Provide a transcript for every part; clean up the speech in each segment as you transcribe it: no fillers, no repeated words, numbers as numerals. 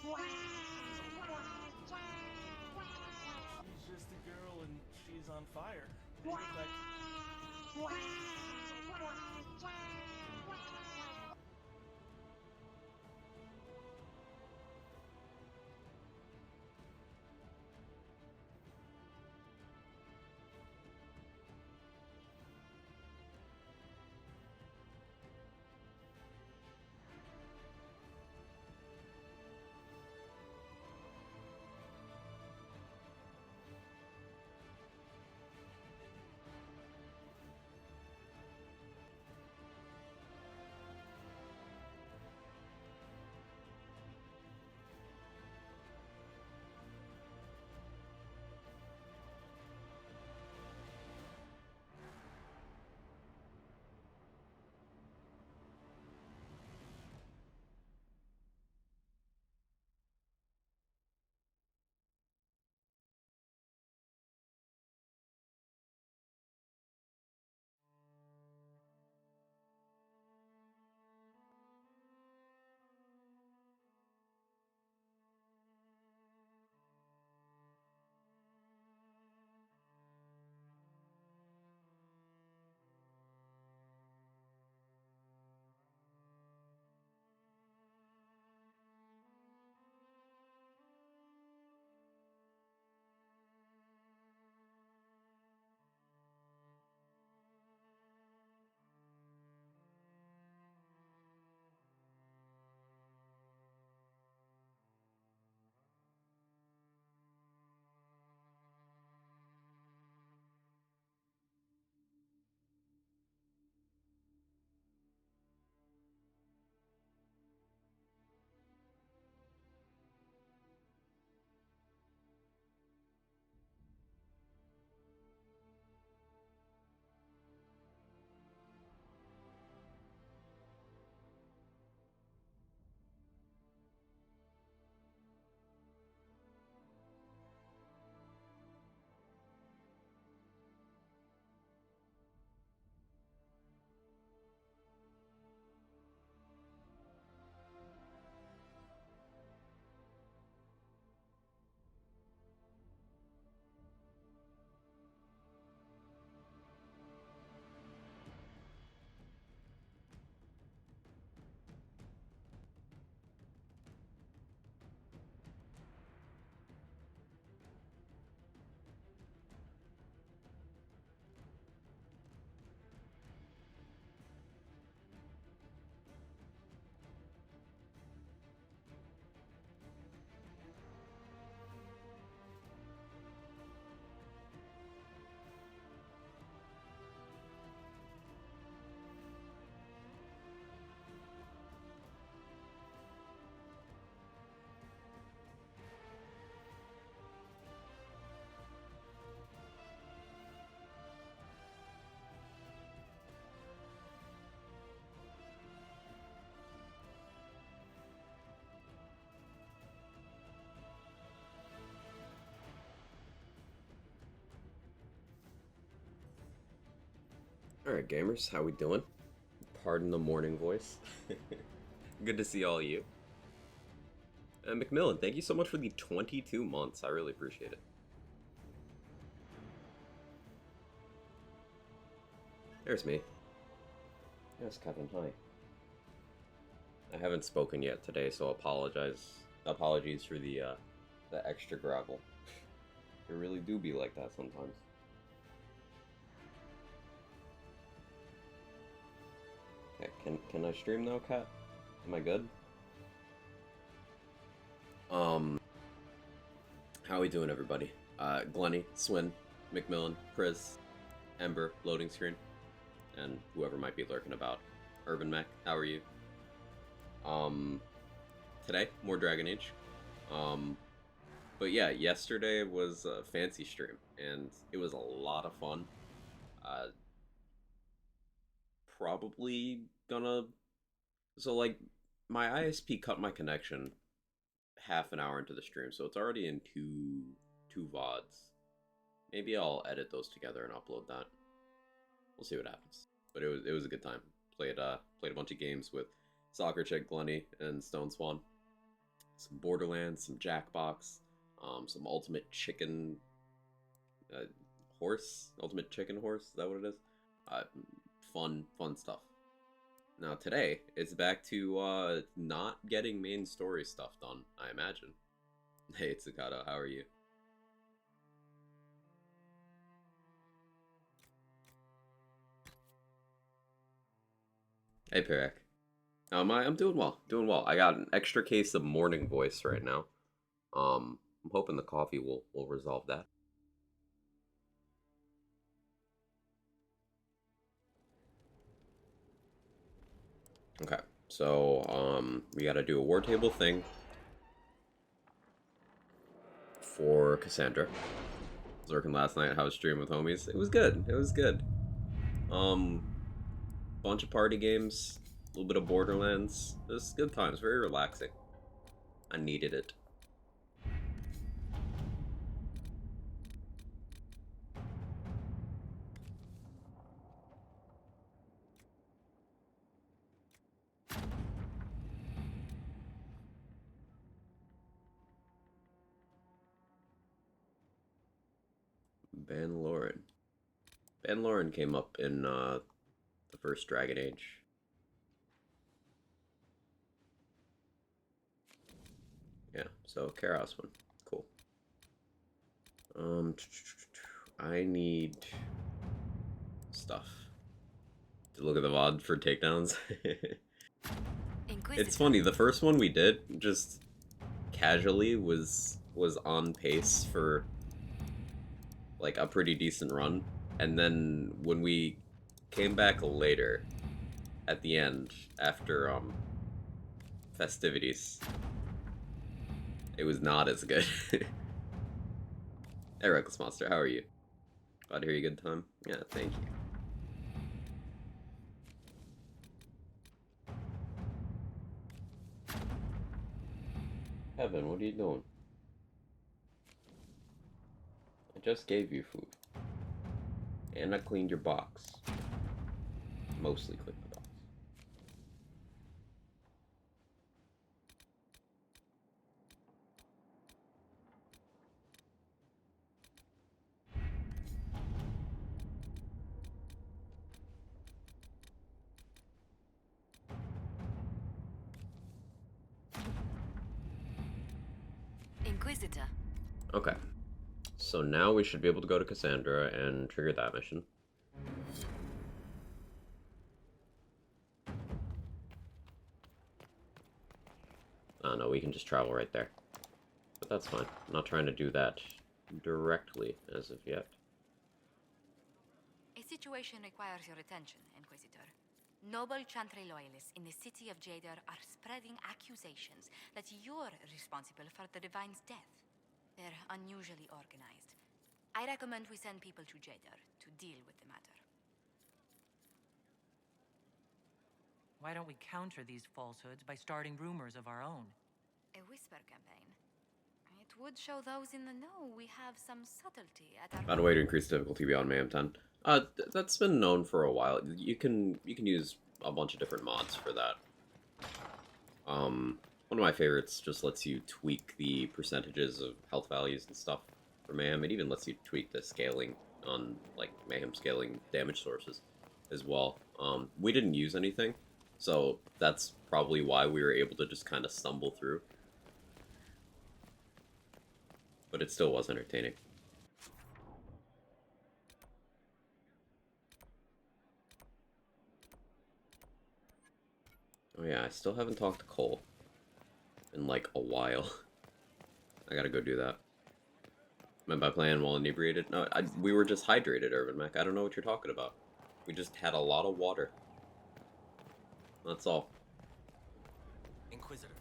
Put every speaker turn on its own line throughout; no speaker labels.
She's just a girl and she's on fire. And you look like...
Alright, gamers, how we doing? Pardon the morning voice. Good to see all of you. Macmillan, thank you so much for the 22 months. I really appreciate it. There's me. Yes, Kevin, hi. I haven't spoken yet today, so apologies for the extra gravel. It really do be like that sometimes. Okay, can I stream now, Kat? Am I good? How we doing, everybody? Glenny, Swin, Macmillan, Priz, Ember, loading screen, and whoever might be lurking about. Urban Mech, how are you? Today, more Dragon Age. But yeah, yesterday was a fancy stream, and it was a lot of fun. Uh, Probably gonna... So, like, my ISP cut my connection half an hour into the stream, so it's already in two VODs. Maybe I'll edit those together and upload that. We'll see what happens. But it was a good time. Played a bunch of games with Soccer Chick, Glenny, and Stone Swan. some Borderlands, some Jackbox, some Ultimate Chicken uh, Horse, Ultimate Chicken Horse. Is that what it is? Uh, fun stuff. Now today, it's back to not getting main story stuff done, I imagine. Hey, Tsukado, how are you? Hey, Perek. I'm doing well, doing well. I got an extra case of morning voice right now. I'm hoping the coffee will resolve that. Okay, so we gotta do a war table thing for Cassandra. I was working last night, I was streaming with homies. It was good. It was good. Um, bunch of party games, a little bit of Borderlands. It was good times, very relaxing. I needed it. Ban Lauren. Ban Lauren came up in the first Dragon Age. Yeah, so Karos one. Cool. I need stuff to look at the VOD for takedowns. It's funny, the first one we did just casually was on pace for like a pretty decent run, and then when we came back later at the end after festivities, it was not as good. Hey, Reckless Monster, how are you? Glad to hear you. Good time. Yeah, thank you. Evan, what are you doing? I just gave you food. And I cleaned your box. Mostly cleaned the box.
Inquisitor.
Okay. So now we should be able to go to Cassandra and trigger that mission. Oh no, we can just travel right there. But that's fine. I'm not trying to do that directly as of yet.
A situation requires your attention, Inquisitor. Noble Chantry loyalists in the city of Jadar are spreading accusations that you're responsible for the Divine's death. They're unusually organized. I recommend we send people to Jadar to deal with the matter.
Why don't we counter these falsehoods by starting rumors of our own?
A whisper campaign. It would show those in the know we have some subtlety at our...
Found a way to increase difficulty beyond Mayhem 10. That's been known for a while. You can use a bunch of different mods for that. One of my favorites just lets you tweak the percentages of health values and stuff for Mayhem. It even lets you tweak the scaling on, like, Mayhem scaling damage sources as well. We didn't use anything, so that's probably why we were able to just kind of stumble through. But it still was entertaining. Oh yeah, I still haven't talked to Cole in like a while. I gotta go do that. Meant by playing while inebriated? No, we were just hydrated, Urban Mac. I don't know what you're talking about. We just had a lot of water. That's all.
Inquisitor.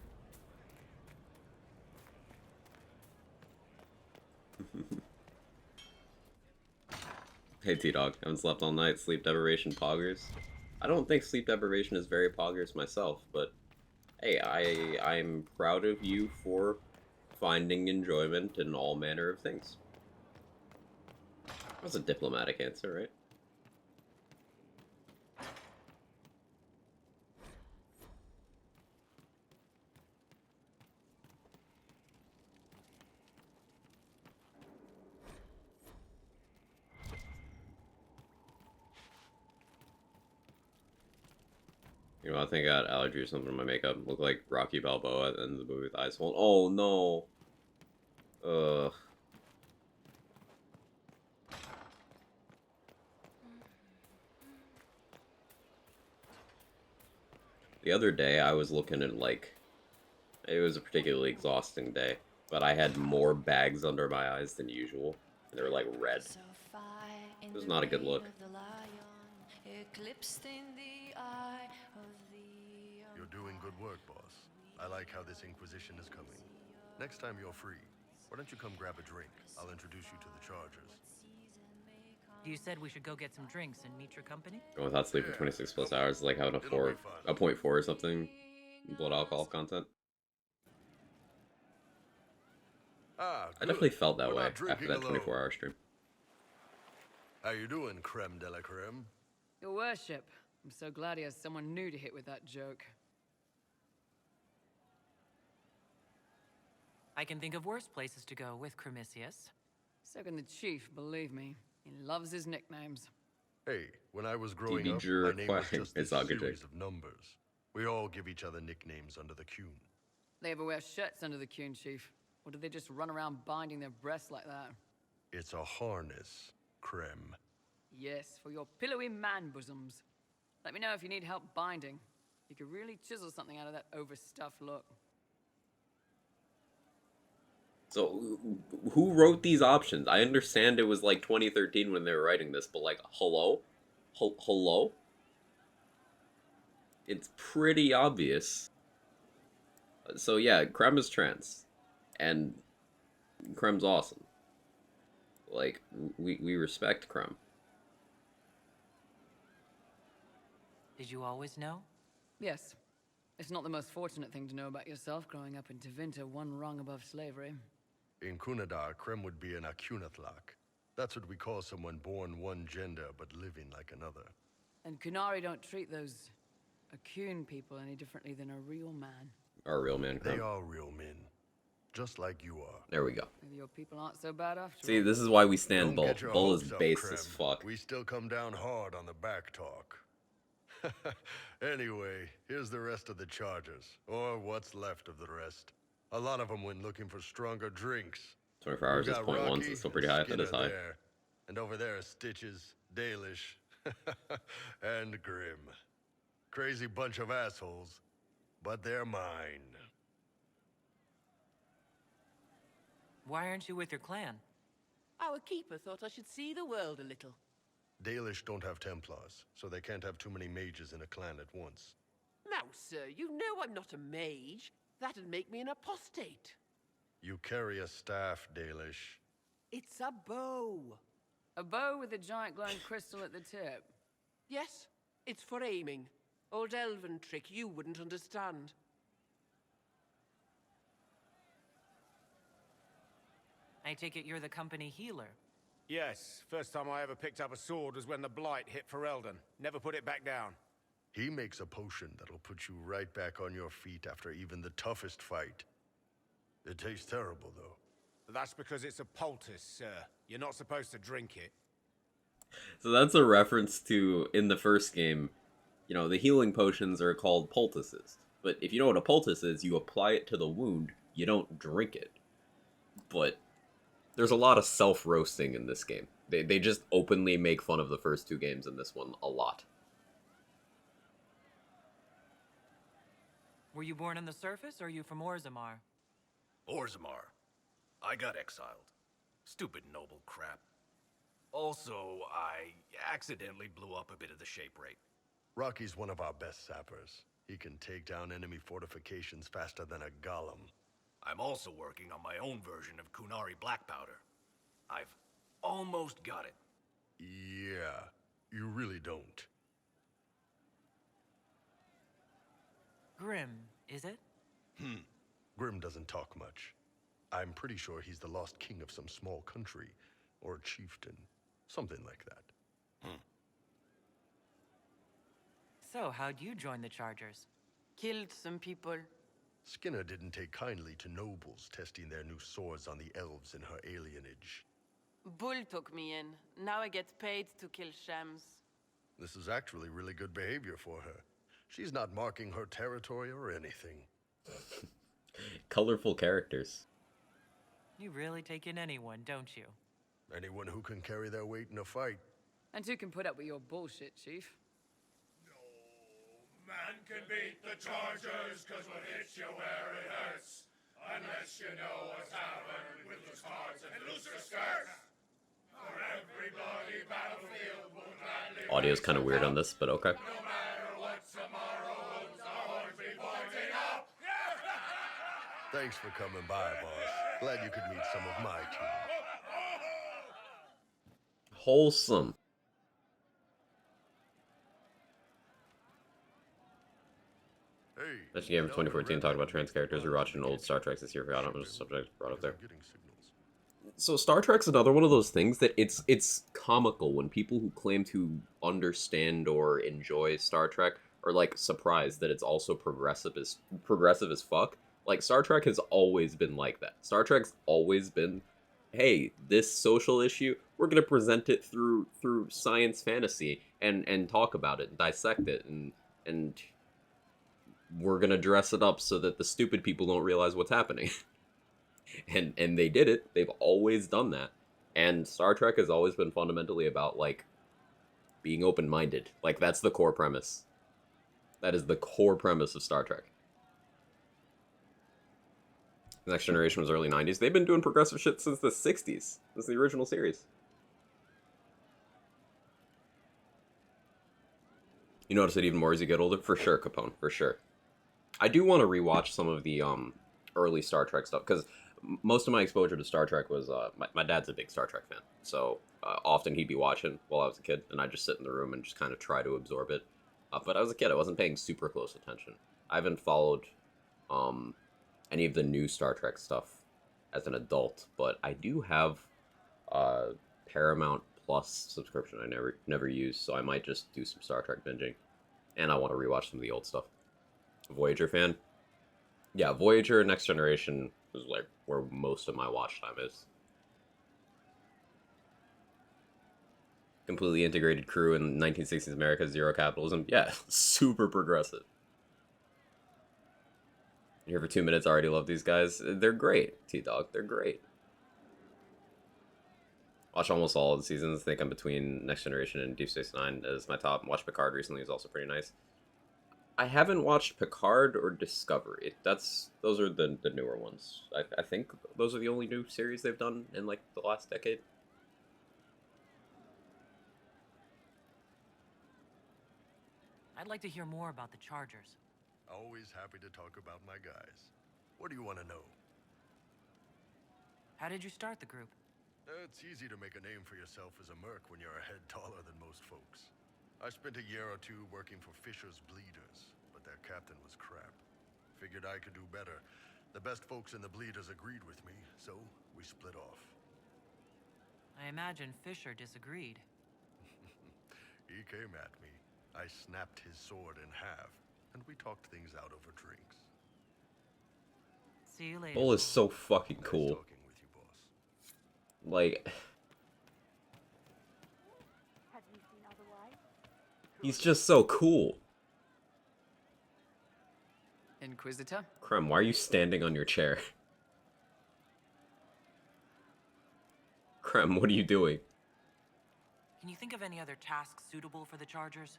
Hey T-Dog, haven't slept all night. Sleep deprivation poggers? I don't think sleep deprivation is very poggers myself, but hey, I'm proud of you for finding enjoyment in all manner of things. That's a diplomatic answer, right? You know, I think I got allergy or something in my makeup. Look like Rocky Balboa at the end of the movie with eyes swollen. Oh no. Ugh. The other day I was looking at like, it was a particularly exhausting day, but I had more bags under my eyes than usual. And they were like red. It was not a good look.
You're doing good work, boss. I like how this Inquisition is coming. Next time you're free, why don't you come grab a drink? I'll introduce you to the Chargers.
You said we should go get some drinks and meet your company?
Going without sleep for 26 plus hours, like having a
It'll be fun.
a 0.4 or something blood alcohol content.
Ah,
I definitely
good.
felt that
We're
way
not
after
drinking
that
alone.
24-hour stream.
How you doing, creme de la creme?
Your worship, I'm so glad he has someone new to hit with that joke.
I can think of worse places to go with Cremisius.
So can the chief, believe me. He loves his nicknames.
Hey, when I was growing
DB
up,
Jura
my name was
Quang.
just
It's
this
all good,
series
Jake.
of numbers. We all give each other nicknames under the Cune.
They ever wear shirts under the Cune, chief? Or do they just run around binding their breasts like that?
It's a harness, creme.
Yes, for your pillowy man bosoms. Let me know if you need help binding. You could really chisel something out of that overstuffed look.
So, who wrote these options? I understand it was like 2013 when they were writing this, but like, hello? Hello? It's pretty obvious. So yeah, Krem is trans. And Krem's awesome. Like, we respect Krem.
Did you always know?
Yes. It's not the most fortunate thing to know about yourself growing up in Tevinter, one rung above slavery.
In Kunadar, creme would be an Akunathlak. That's what we call someone born one gender but living like another.
And Kunari don't treat those Akun people any differently than a real man.
Our real man
They
Krem.
are real men, just like you are.
There we go.
Maybe your people aren't so bad after
See,
all.
this is why we stand
Don't
Bull.
get your
Bull is
hopes up,
base
Krem.
as fuck.
We still come down hard on the back talk. Anyway, here's the rest of the Chargers, or what's left of the rest. A lot of them went looking for stronger drinks.
24 hours
We
is
got
0.1, so
Rocky
it's still pretty
and
high if it is
Skinner
high.
there. And over there are Stitches, Dalish, and Grim. Crazy bunch of assholes, but they're mine.
Why aren't you with your clan?
Our keeper thought I should see the world a little.
Dalish don't have Templars, so they can't have too many mages in a clan at once.
Now, sir, you know I'm not a mage. That'd make me an apostate.
You carry a staff, Dalish.
It's a bow.
A bow with a giant glowing crystal at the tip.
Yes, it's for aiming. Old elven trick you wouldn't understand.
I take it you're the company healer.
Yes, first time I ever picked up a sword was when the Blight hit Ferelden. Never put it back down.
He makes a potion that'll put you right back on your feet after even the toughest fight. It tastes terrible, though.
That's because it's a poultice, sir. You're not supposed to drink it.
So that's a reference to, in the first game, you know, the healing potions are called poultices. But if you know what a poultice is, you apply it to the wound, you don't drink it. But there's a lot of self-roasting in this game. They just openly make fun of the first two games in this one a lot.
Were you born on the surface, or are you from Orzammar?
Orzammar. I got exiled. Stupid noble crap. Also, I accidentally blew up a bit of the shape rate.
Rocky's one of our best sappers. He can take down enemy fortifications faster than a golem.
I'm also working on my own version of Kunari Black Powder. I've almost got it.
Yeah, you really don't.
Grim, is it?
Grim doesn't talk much. I'm pretty sure he's the lost king of some small country, or chieftain. Something like that.
So, how'd you join the Chargers?
Killed some people.
Skinner didn't take kindly to nobles testing their new swords on the elves in her alienage.
Bull took me in. Now I get paid to kill shams.
This is actually really good behavior for her. She's not marking her territory or anything.
Colorful characters.
You really take in anyone, don't you?
Anyone who can carry their weight in a fight.
And who can put up with your bullshit, Chief?
No man can beat the Chargers, cause what hits you where it hurts. Unless you know a tavern with loose cards and looser skirts. For everybody, battlefield will gladly.
Audio's kind of weird on this, but okay.
No matter what tomorrow holds, our horns be pointing up.
Thanks for coming by, boss. Glad you could meet some of my team.
Wholesome.
Hey.
That's a game for 2014 talked about trans characters. We're watching old Star Trek this year. Forgot it was a subject brought up there. So Star Trek's another one of those things that it's comical when people who claim to understand or enjoy Star Trek are like surprised that it's also progressive as fuck. Like Star Trek has always been like that. Star Trek's always been, hey, this social issue, we're gonna present it through science fantasy and talk about it and dissect it and we're gonna dress it up so that the stupid people don't realize what's happening. and they did it. They've always done that. And Star Trek has always been fundamentally about like being open-minded. Like that's the core premise. That is the core premise of Star Trek. Next Generation was early 90s. They've been doing progressive shit since the 60s. Since the original series. You notice it even more as you get older? For sure, Capone. For sure. I do want to rewatch some of the early Star Trek stuff, because most of my exposure to Star Trek was, my dad's a big Star Trek fan, so often he'd be watching while I was a kid, and I'd just sit in the room and just kind of try to absorb it. But I was a kid, I wasn't paying super close attention. I haven't followed any of the new Star Trek stuff as an adult, but I do have a Paramount Plus subscription I never used, so I might just do some Star Trek binging. And I want to rewatch some of the old stuff. Voyager fan? Yeah, Voyager, Next Generation was like where most of my watch time is. Completely integrated crew in 1960s America, zero capitalism. Yeah, super progressive. Here for 2 minutes, I already love these guys. They're great, T-Dog. They're great. Watch almost all of the seasons. I think I'm between Next Generation and Deep Space Nine as my top. Watched Picard recently, is also pretty nice. I haven't watched Picard or Discovery. Those are the newer ones. I think those are the only new series they've done in like the last decade.
I'd like to hear more about the Chargers.
Always happy to talk about my guys. What do you want to know?
How did you start the group?
It's easy to make a name for yourself as a merc when you're a head taller than most folks. I spent a year or two working for Fisher's Bleeders, but their captain was crap. Figured I could do better. The best folks in the Bleeders agreed with me, so we split off.
I imagine Fisher disagreed.
He came at me. I snapped his sword in half, and we talked things out over drinks.
See you later.
Bull is so fucking cool.
Nice talking with you, boss.
Like, he's just so cool.
Inquisitor?
Krem, why are you standing on your chair? Krem, what are you doing?
Can you think of any other tasks suitable for the Chargers?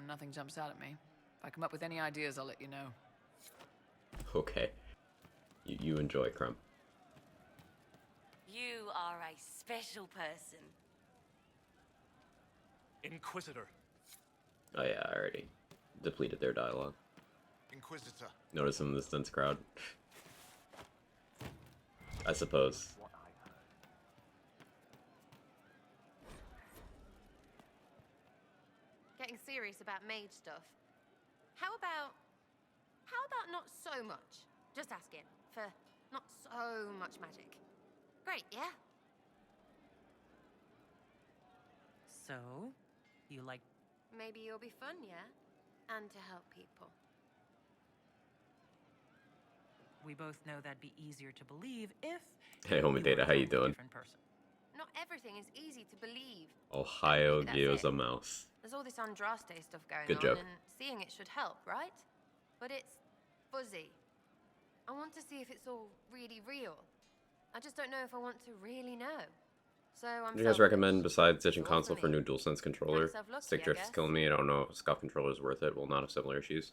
Nothing jumps out at me. If I come up with any ideas, I'll let you know.
Okay. You enjoy, Krem.
You are a special person.
Inquisitor.
Oh yeah, I already depleted their dialogue.
Inquisitor.
Notice them in this dense crowd. I suppose.
Getting serious about mage stuff. How about not so much? Just asking for not so much magic. Great, yeah?
So, you like...
Maybe you'll be fun, yeah? And to help people.
We both know that'd be easier to believe if...
Hey, homie Data, how you doing?
Different person.
Not everything is easy to believe.
Ohio
Maybe that's
gives
it.
a mouse.
There's there's all this Andraste stuff going
Good
on,
joke.
and seeing it should help, right? But it's fuzzy. I want to see if it's all really real. I just don't know if I want to really know. So I'm
What do you guys
selfish.
recommend besides ditching
It's all
console for
me.
new DualSense controller?
Myself lucky,
Stick
I
drift is
guess.
killing me. I don't know if a scuff controller is worth it. Will not have similar issues.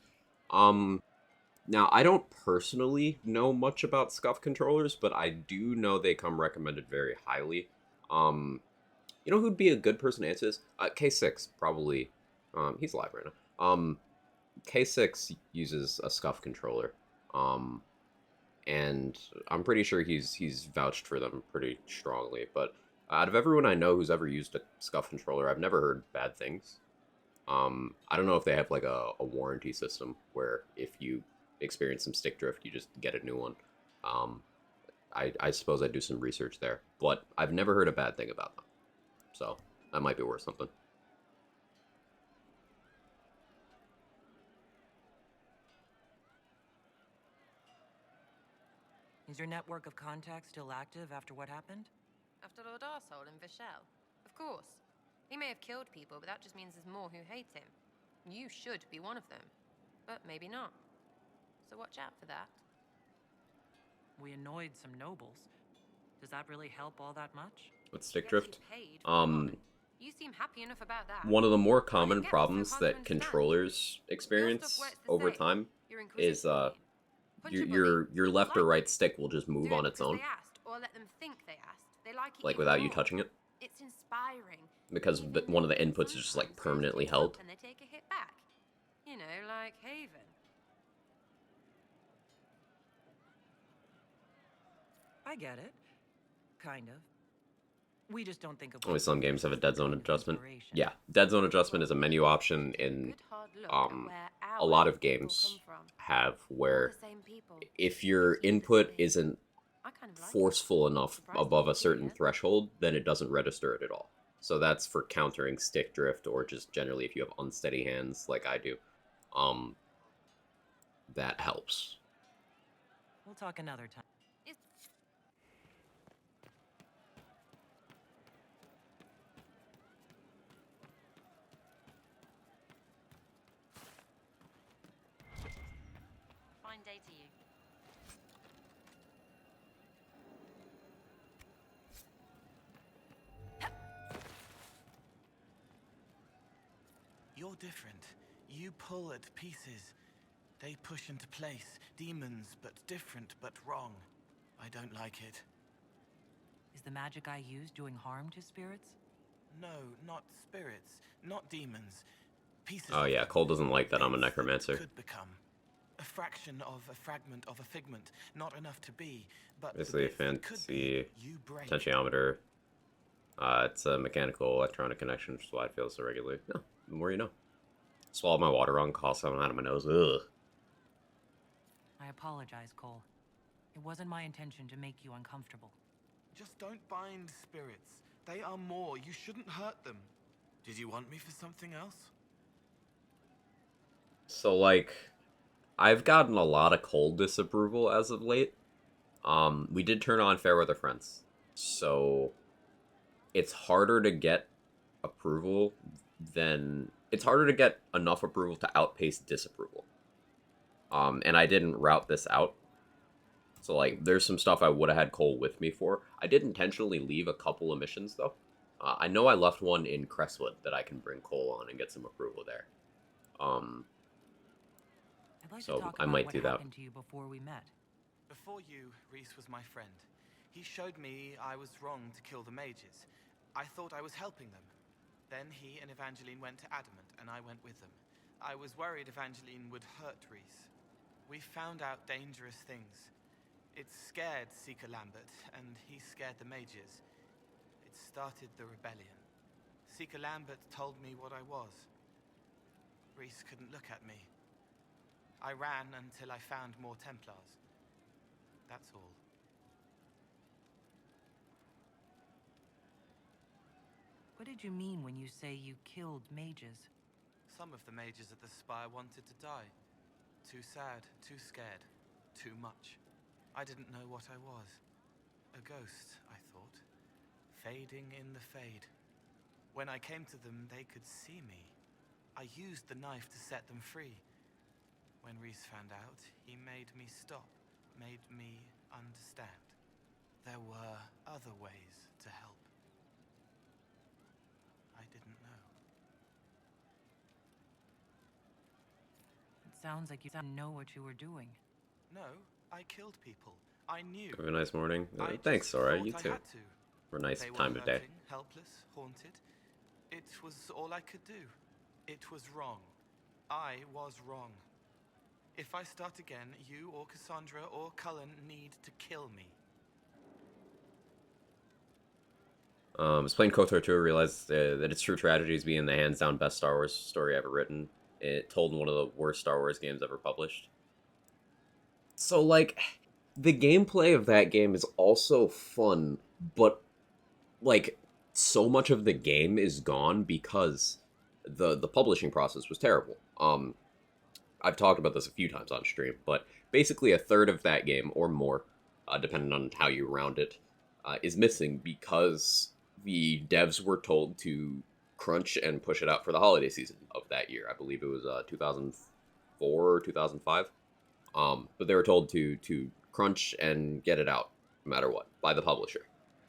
Now I don't personally know much about scuff controllers, but I do know they come recommended very highly. You know who'd be a good person to answer this? K6 probably. He's alive right now. K6 uses a scuff controller. And I'm pretty sure he's vouched for them pretty strongly. But out of everyone I know who's ever used a scuff controller, I've never heard bad things. I don't know if they have like a warranty system where if you experience some stick drift, you just get a new one. I suppose I'd do some research there, but I've never heard a bad thing about them. So that might be worth something.
Is your network of contacts still active after what happened?
After Lord Arsehole and Vishal? Of course. He may have killed people, but that just means there's more who hate him. You should be one of them. But maybe not. So watch out for that.
We annoyed some nobles. Does that really help all that much?
With stick drift,
You seem happy enough about that.
one of the more common problems that controllers experience over time is your left or right stick will just move on its own,
They asked, or let them think they asked. They like it
like
even
without you
more.
touching it,
It's inspiring.
because one of the inputs is just like permanently held.
And they take a hit back. You know, like Haven.
I get it. Kind of. We just don't think of
Only some games have a dead zone adjustment. Yeah, dead zone adjustment is a menu option in a lot of games have where if your input isn't forceful enough above a certain threshold, then it doesn't register it at all. So that's for countering stick drift or just generally if you have unsteady hands like I do. That helps.
We'll talk another time.
Fine day to you.
You're different. You pull at pieces. They push into place. Demons, but different, but wrong. I don't like it.
Is the magic I use doing harm to spirits?
No, not spirits. Not demons. Pieces
Oh
of
yeah,
them.
Cole doesn't like that I'm a
Bits
necromancer.
Could become. A fraction of a fragment of a figment. Not enough to be, but
Basically a
the bits that could
fancy
be, you break.
potentiometer. It's a mechanical electronic connection, which is why it feels so regularly. No, the more you know. Swallowed my water wrong, coughed something out of my nose. Ugh.
I apologize, Cole. It wasn't my intention to make you uncomfortable.
Just don't bind spirits. They are more. You shouldn't hurt them. Did you want me for something else?
So, like, I've gotten a lot of Cole disapproval as of late. We did turn on Fairweather Friends. So, it's harder to get approval than... It's harder to get enough approval to outpace disapproval. And I didn't route this out. So, like, there's some stuff I would have had Cole with me for. I did intentionally leave a couple of missions, though. I know I left one in Crestwood that I can bring Cole on and get some approval there.
I'd like
So
to talk
I
about
might
what
do that.
happened to you before we met.
Before you, Reese was my friend. He showed me I was wrong to kill the mages. I thought I was helping them. Then he and Evangeline went to Adamant, and I went with them. I was worried Evangeline would hurt Reese. We found out dangerous things. It scared Seeker Lambert, and he scared the mages. It started the rebellion. Seeker Lambert told me what I was. Reese couldn't look at me. I ran until I found more Templars. That's all.
What did you mean when you say you killed mages?
Some of the mages at the Spire wanted to die. Too sad, too scared, too much. I didn't know what I was. A ghost, I thought. Fading in the fade. When I came to them, they could see me. I used the knife to set them free. When Reese found out, he made me stop, made me understand. There were other ways to help. I didn't know.
It sounds like you didn't know what you were doing.
No, I killed people. I knew.
Have a nice morning.
just
Thanks, Sora.
thought
You
I
too.
had to.
For a nice
They were
time of day.
hurting, helpless, haunted. It was all I could do. It was wrong. I was wrong. If I start again, you or Cassandra or Cullen need to kill me.
Was playing KOTOR 2, I realized that its true tragedy is being the hands-down best Star Wars story ever written. It told in one of the worst Star Wars games ever published. So, like, the gameplay of that game is also fun, but, like, so much of the game is gone because the publishing process was terrible. I've talked about this a few times on stream, but basically a third of that game, or more, depending on how you round it, is missing because the devs were told to crunch and push it out for the holiday season of that year. I believe it was 2004 or 2005. But they were told to crunch and get it out, no matter what, by the publisher.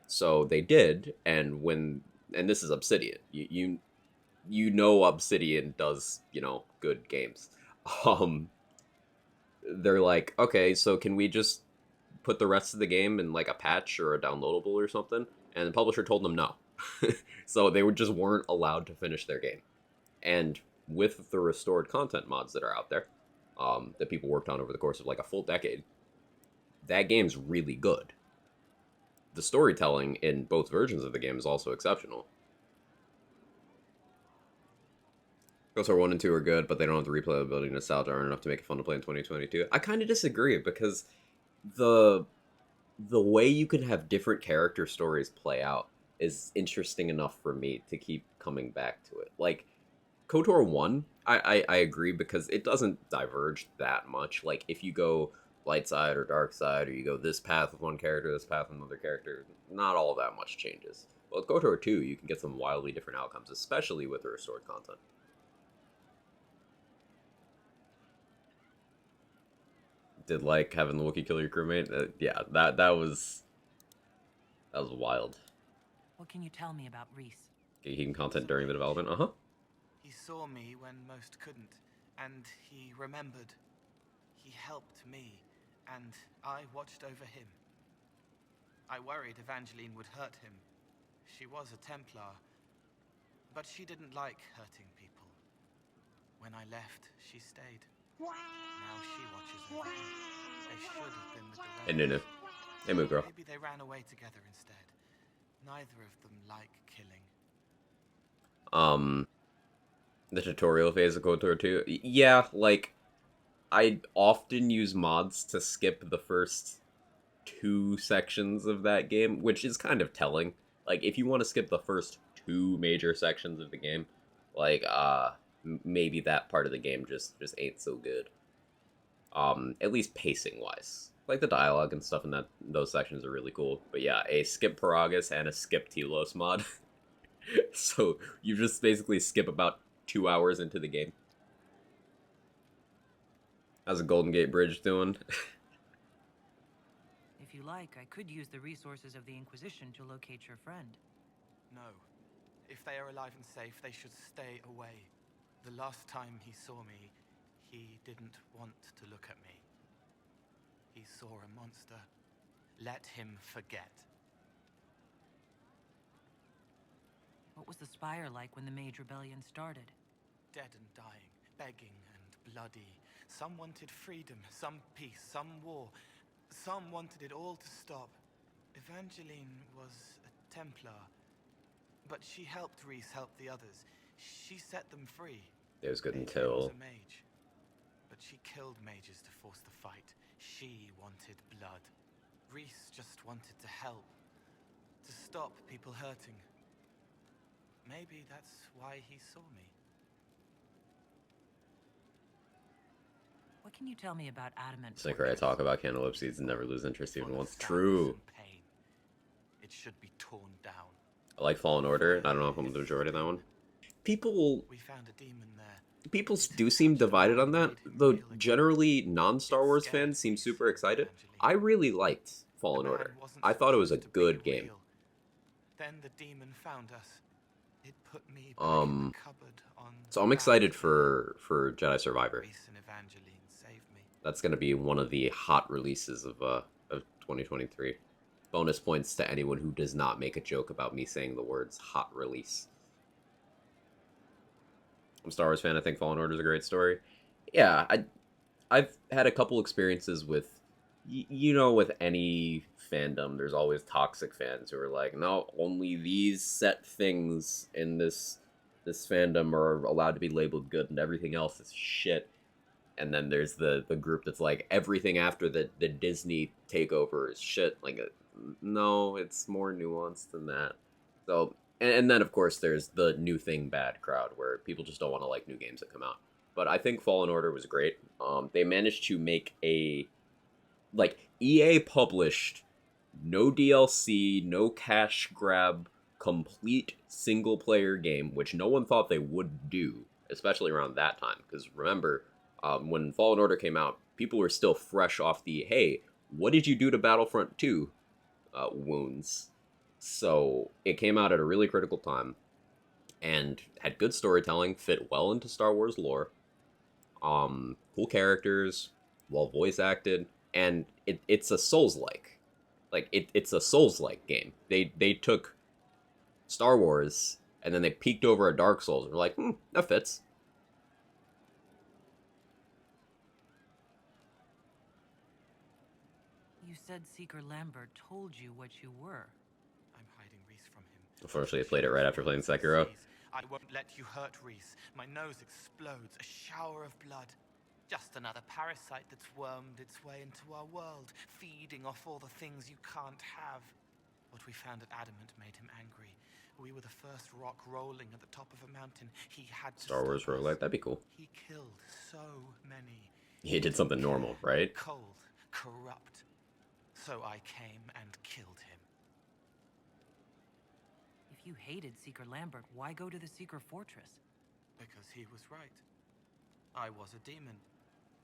So they did, and this is Obsidian. You know Obsidian does, good games. They're like, okay, so can we just put the rest of the game in like a patch or a downloadable or something? And the publisher told them no. So they just weren't allowed to finish their game. And with the restored content mods that are out there, that people worked on over the course of like a full decade, that game's really good. The storytelling in both versions of the game is also exceptional. KOTOR 1 and 2 are good, but they don't have the replayability and nostalgia aren't enough to make it fun to play in 2022. I kind of disagree, because the way you can have different character stories play out is interesting enough for me to keep coming back to it. Like, KOTOR 1, I agree, because it doesn't diverge that much. Like, if you go light side or dark side, or you go this path with one character, this path with another character, not all that much changes. But with KOTOR 2, you can get some wildly different outcomes, especially with the restored content. Did like having the Wookiee kill your crewmate? Yeah, that was wild.
What can you tell me about Reese?
Hidden content during the development.
He saw me when most couldn't, and he remembered. He helped me, and I watched over him. I worried Evangeline would hurt him. She was a Templar, but she didn't like hurting people. When I left, she stayed. Now she watches over him. They should have been with the rest.
Hey, Nunu. Hey, Moo Girl.
Maybe they ran away together instead. Neither of them like killing.
The tutorial phase of KOTOR 2? Yeah, like, I often use mods to skip the first 2 sections of that game, which is kind of telling. Like, if you want to skip the first 2 major sections of the game, like, maybe that part of the game just ain't so good. At least pacing-wise. Like, the dialogue and stuff in those sections are really cool. But yeah, a skip Paragus and a skip Telos mod. So, you just basically skip about 2 hours into the game. How's the Golden Gate Bridge doing?
If you like, I could use the resources of the Inquisition to locate your friend.
No. If they are alive and safe, they should stay away. The last time he saw me, he didn't want to look at me. He saw a monster. Let him forget.
What was the Spire like when the Mage Rebellion started?
Dead and dying, begging and bloody. Some wanted freedom, some peace, some war. Some wanted it all to stop. Evangeline was a Templar, but she helped Reese help the others. She set them free.
It was good
Adrian
until...
was a mage, but she killed mages to force the fight. She wanted blood. Reese just wanted to help, to stop people hurting. Maybe that's why he saw me.
What can you tell me about adamant?
Snicker, I talk about cantaloupe seeds and never lose interest even
Full of
once.
sadness
True.
and pain. It should be torn down.
I like Fallen Order. I don't know if I'm the majority of that one. people
We found a demon there.
people
It
do seem
touched the
divided
boy
on
and
that,
made him
though
real again.
generally non-Star
It
Wars
scared
fans seem
Reese
super
and
excited.
Evangeline.
I really liked
The
Fallen
man
Order.
wasn't
I thought it was a
supposed to be
good game.
real. Then the demon found us. It put me back in the cupboard on
So I'm
that
excited
day.
for Jedi Survivor.
Reese and Evangeline saved me.
That's going to be one of the hot releases of 2023. Bonus points to anyone who does not make a joke about me saying the words hot release. I'm a Star Wars fan. I think Fallen Order is a great story. Yeah, I've had a couple experiences with, with any fandom, there's always toxic fans who are like, no, only these set things in this fandom are allowed to be labeled good, and everything else is shit. And then there's the group that's like, everything after the Disney takeover is shit. Like, no, it's more nuanced than that. So, and then of course there's the new thing bad crowd where people just don't want to like new games that come out. But I think Fallen Order was great. They managed to make EA published, no DLC, no cash grab, complete single player game, which no one thought they would do, especially around that time. Because remember, when Fallen Order came out, people were still fresh off the, hey, what did you do to Battlefront 2 wounds? So it came out at a really critical time and had good storytelling, fit well into Star Wars lore, cool characters, well voice acted, and it's a Souls-like. It's a Souls-like game. They took Star Wars and then they peeked over at Dark Souls and were like, that fits.
You said Seeker Lambert told you what you were.
I'm hiding Reese from him.
Unfortunately, I played it right after playing Sekiro.
I won't let you hurt Reese. My nose explodes, a shower of blood. Just another parasite that's wormed its way into our world, feeding off all the things you can't have. What we found at Adamant made him angry. We were the first rock rolling at the top of a mountain. He had to
Star Wars
stop us.
roguelike, that'd be cool.
He killed so many.
He did something normal, right?
Cold, corrupt. So I came and killed him.
If you hated Seeker Lambert, why go to the Seeker Fortress?
Because he was right. I was a demon.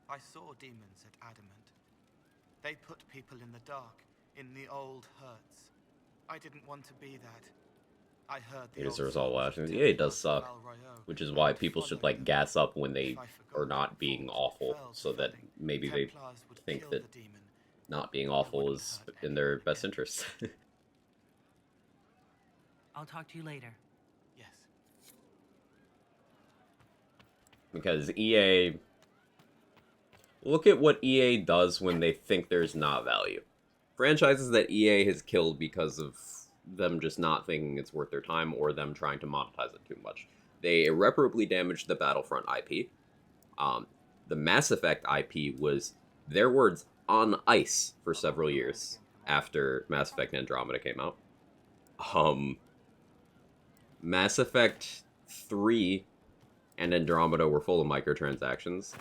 I saw demons at Adamant. They put people in the dark, in the old hurts. I didn't want to be that. I heard the
Here's
old
the result
souls
watching.
of
Yeah, it does
Val
suck.
Royeaux,
Which is why
and
people should
followed
like
them.
gas up when they
If I forgot
are not
that
being
fault,
awful,
fell
so
to
that
flooding,
maybe they
Templars would
think
kill
that
the demon.
not being awful is in their best interest.
I'll talk to you later.
Yes.
Because EA... Look at what EA does when they think there's not value. Franchises that EA has killed because of them just not thinking it's worth their time or them trying to monetize it too much. They irreparably damaged the Battlefront IP. The Mass Effect IP was their words on ice for several years after Mass Effect Andromeda came out. Mass Effect 3 and Andromeda were full of microtransactions.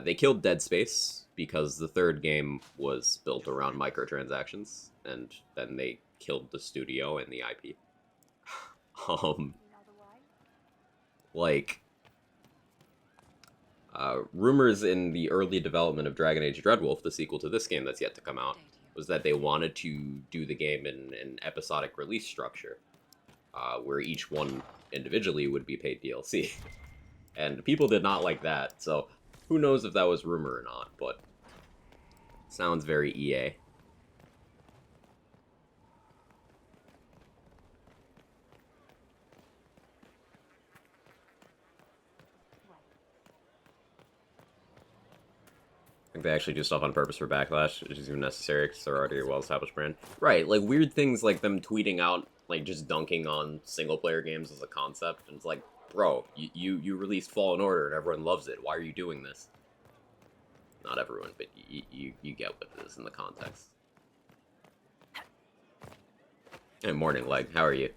They killed Dead Space because the third game was built around microtransactions, and then they killed the studio and the IP. Rumors in the early development of Dragon Age Dreadwolf, the sequel to this game that's yet to come out, was that they wanted to do the game in an episodic release structure, where each one individually would be paid DLC. And people did not like that, so who knows if that was rumor or not, but sounds very EA. I think they actually do stuff on purpose for Backlash, which is even necessary because they're already a well-established brand. Right, like weird things like them tweeting out, like just dunking on single-player games as a concept, and it's like, bro, you released Fallen Order and everyone loves it. Why are you doing this? Not everyone, but you get what it is in the context. Hey, morning, Leg. How are you?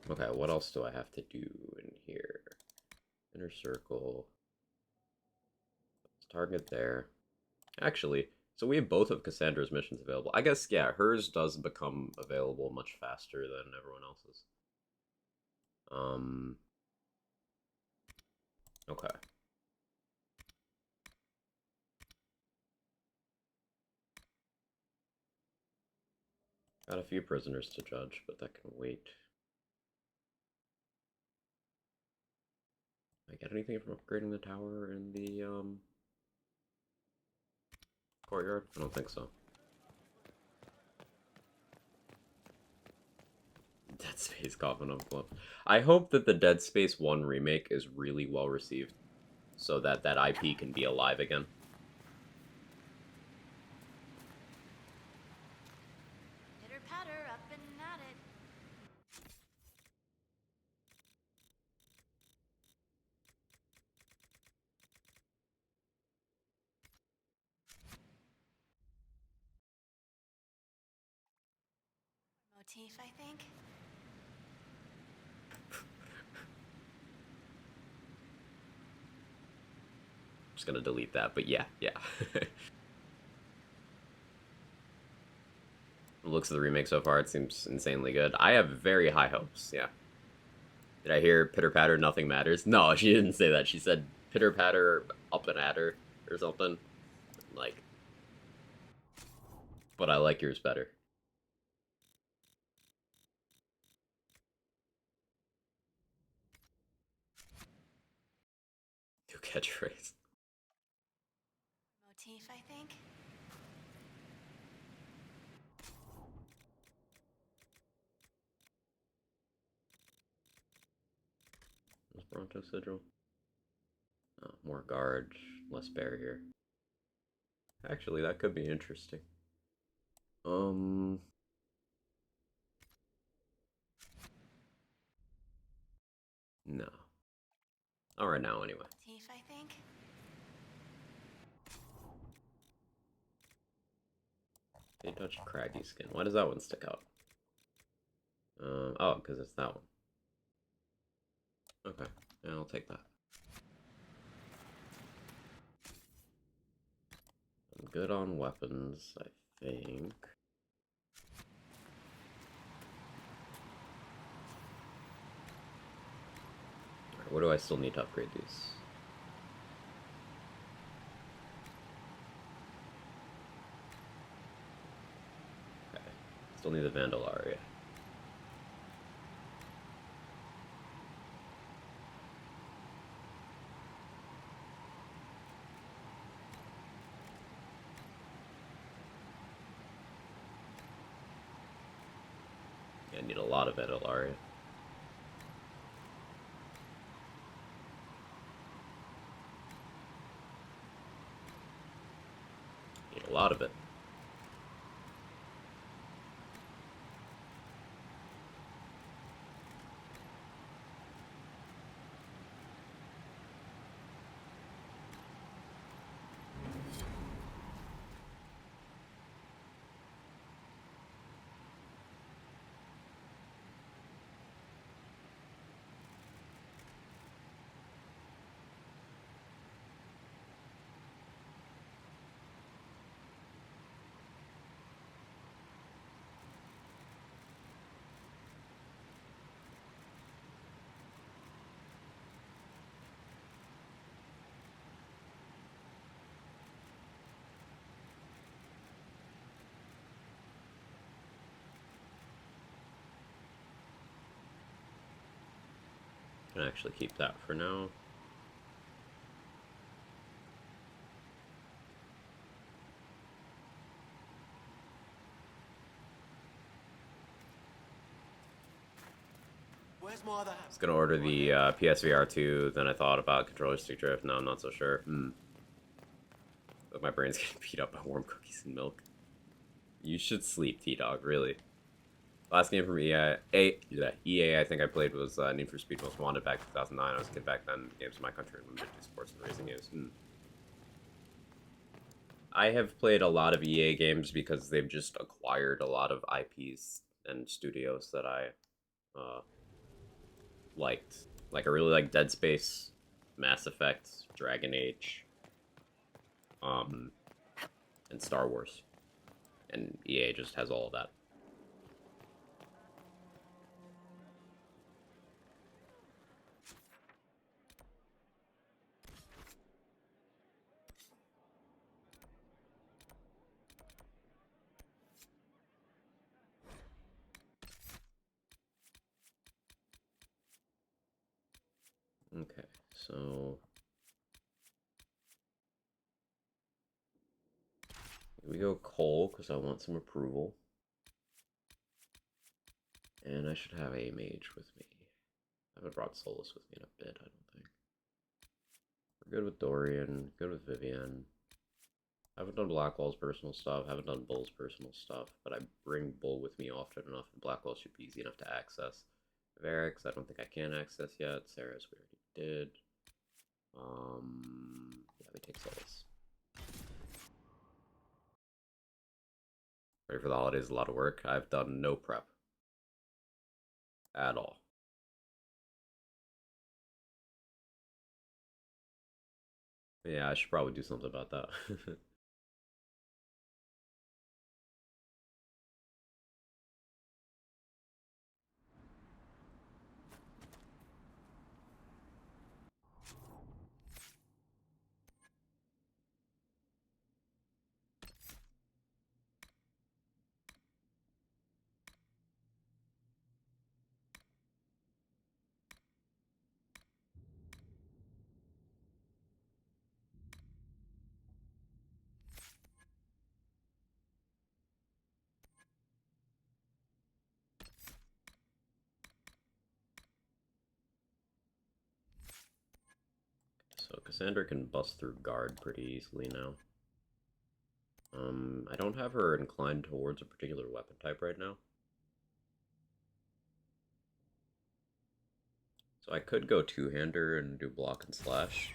Okay, what else do I have to do in here? Inner circle. Let's target there. Actually, So we have both of Cassandra's missions available. I guess, yeah, hers does become available much faster than everyone else's. Okay. Got a few prisoners to judge, but that can wait. Did I get anything from upgrading the tower in the, courtyard? I don't think so. Dead Space Coffin of Blood. I hope that the Dead Space 1 remake is really well received, so that that IP can be alive again.
Pitter patter, up and at it. Motif, I think.
Just gonna delete that, but yeah. Looks of the remake so far, it seems insanely good. I have very high hopes, yeah. Did I hear pitter patter, nothing matters? No, she didn't say that. She said pitter patter, up and at her, or something. Like, but I like yours better. New catchphrase.
Motif, I think.
Bronto sigil. Oh, more guard, less barrier. Actually, that could be interesting. No. All right now, anyway.
Motif, I think.
They touch craggy skin. Why does that one stick out? Oh, because it's that one. Okay, yeah, I'll take that. I'm good on weapons, I think. Alright, what do I still need to upgrade these? Okay, still need the Vandalaria. I need a lot of Vandalaria. Need a lot of it. Can actually keep that for now.
Where's my other hand?
I was gonna order the PSVR 2, then I thought about controller stick drift. No, I'm not so sure. But my brain's getting beat up by warm cookies and milk. You should sleep, T-Dog, really. Last game from EA I think I played was Need for Speed Most Wanted back in 2009. I was a kid back then. Games in my country were limited to sports and racing games. I have played a lot of EA games because they've just acquired a lot of IPs and studios that I liked. Like, I really like Dead Space, Mass Effect, Dragon Age. and Star Wars. And EA just has all of that. Okay, so we go Cole because I want some approval. And I should have a mage with me. I haven't brought Solus with me in a bit, I don't think. We're good with Dorian, good with Vivian. I haven't done Blackwell's personal stuff, haven't done Bull's personal stuff, but I bring Bull with me often enough, and Blackwell should be easy enough to access. Varix, I don't think I can access yet. Sarah's we already did. Yeah, we take Solus. Ready for the holidays, a lot of work. I've done no prep. At all. Yeah, I should probably do something about that. So Cassandra can bust through guard pretty easily now. I don't have her inclined towards a particular weapon type right now. So I could go two-hander and do block and slash.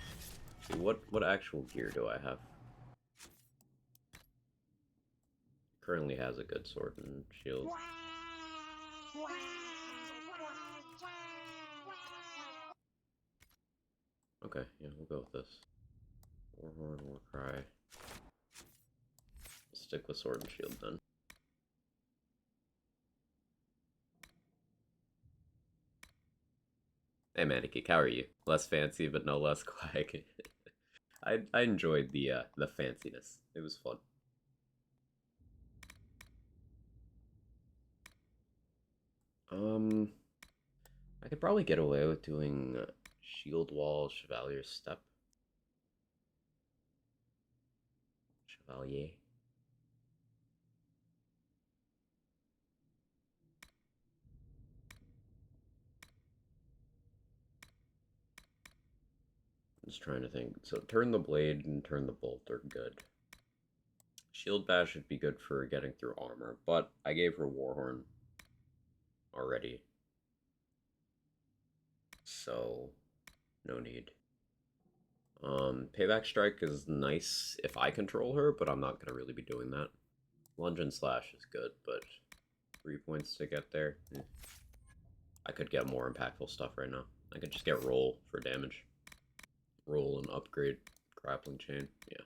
See, what actual gear do I have? Currently has a good sword and shield. Okay, yeah, we'll go with this. Warhorn, Warcry. Stick with sword and shield then. Hey Manigeek, how are you? Less fancy, but no less quack. I enjoyed the fanciness. It was fun. I could probably get away with doing Shield Wall, Chevalier Step. Chevalier. I'm just trying to think. So turn the blade and turn the bolt are good. Shield Bash should be good for getting through armor, but I gave her Warhorn already. So, no need. Payback Strike is nice if I control her, but I'm not going to really be doing that. Lunge and Slash is good, but 3 points to get there. I could get more impactful stuff right now. I could just get Roll for damage. Roll and upgrade Grappling Chain, yeah.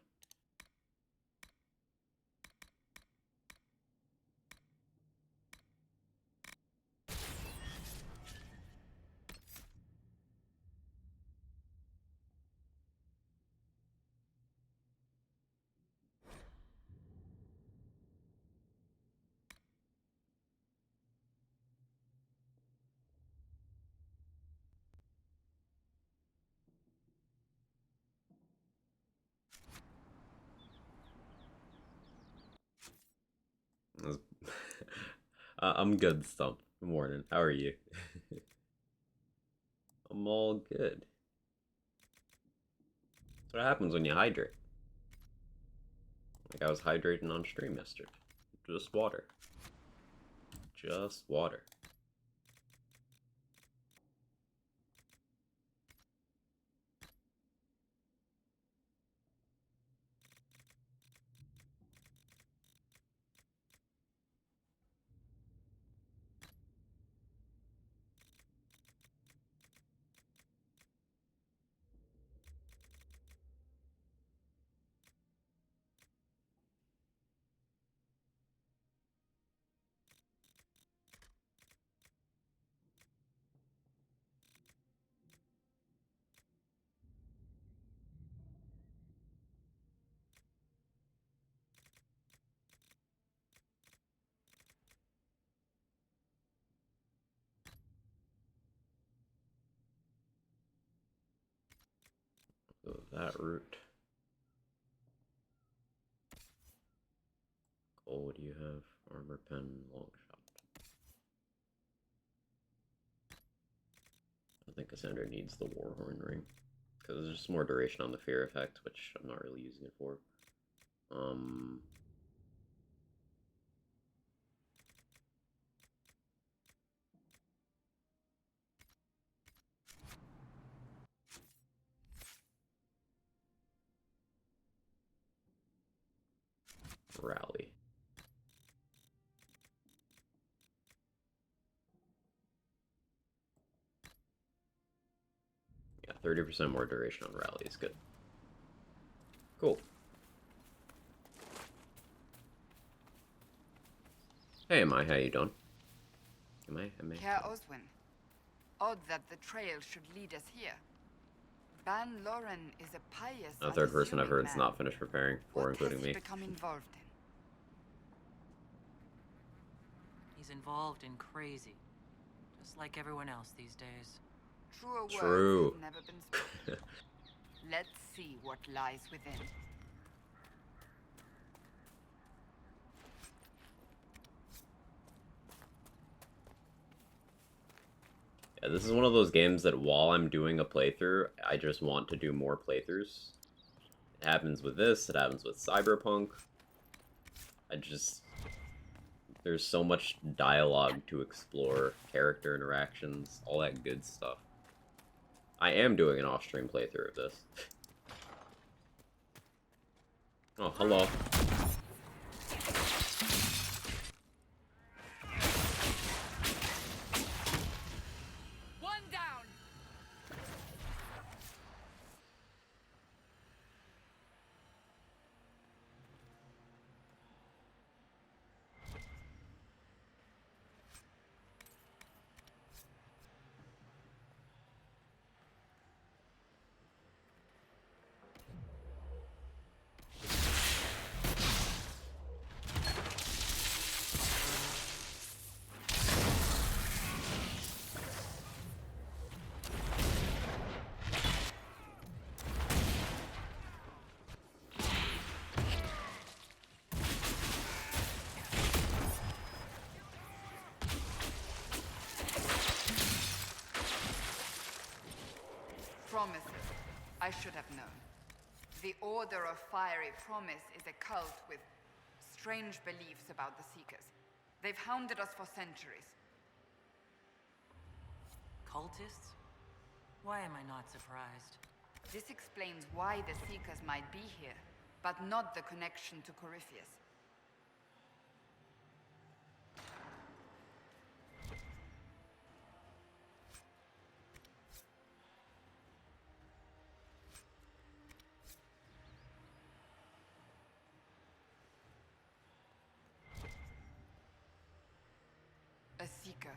I'm good, Stump. Good morning. How are you? I'm all good. That's what happens when you hydrate. Like I was hydrating on stream yesterday. Just water. Just water. that route. Cole, what do you have? Armor pen, long shot. I think Cassandra needs the Warhorn ring. Because there's just more duration on the fear effect, which I'm not really using it for. Rally. Yeah, 30% more duration on rally is good. Cool. Hey, Mai, how you doing? Am I?
Herr Oswin, odd that the trail should lead us here. Ban Loren is a pious,
A third person I've heard is
man.
not finished preparing for,
What
including
has he
me.
become involved in?
He's involved in crazy. Just like everyone else these days.
Truer words
True.
have never been spoken. Let's see what lies within.
Yeah, this is one of those games that while I'm doing a playthrough, I just want to do more playthroughs. It happens with this, it happens with Cyberpunk. There's so much dialogue to explore, character interactions, all that good stuff. I am doing an off-stream playthrough of this. Oh, hello.
One down. Promises. I should have known. The Order of Fiery Promise is a cult with strange beliefs about the Seekers. They've hounded us for centuries.
Cultists? Why am I not surprised?
This explains why the Seekers might be here, but not the connection to Corypheus. A Seeker.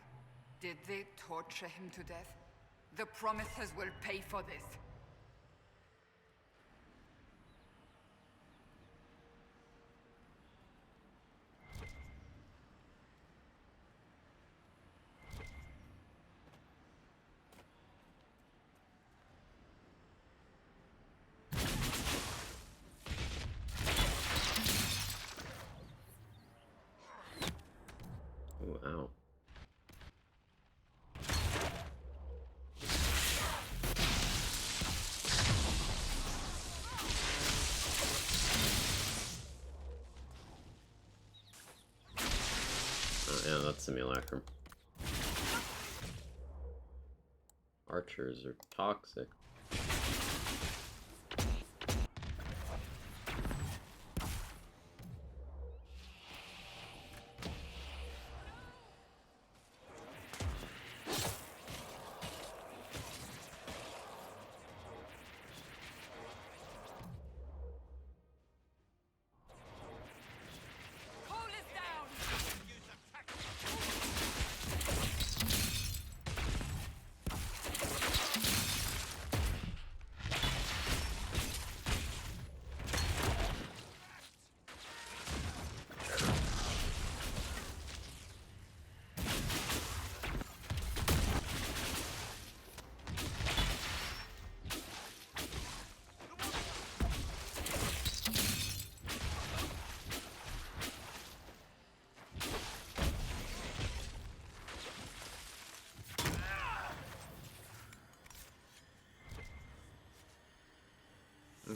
Did they torture him to death? The Promisers will pay for this.
Ooh, ow. Oh, yeah, that's Simulacrum. Archers are toxic.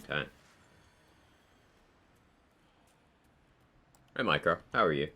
Okay. Hi, Micro. How are you?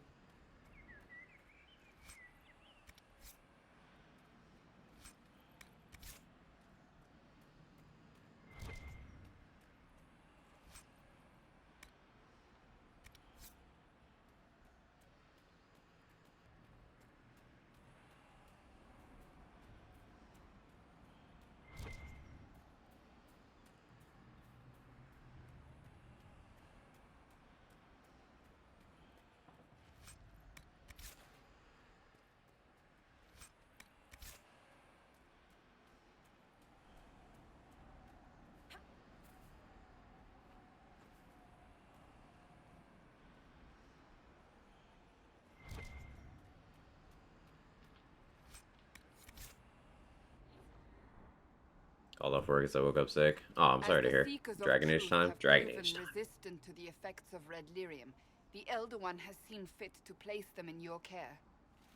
Called off work as I woke up sick. Oh, I'm sorry to hear. Dragon Age time? Dragon Age time.
Resistant to the effects of red lyrium, the Elder One has seen fit to place them in your care.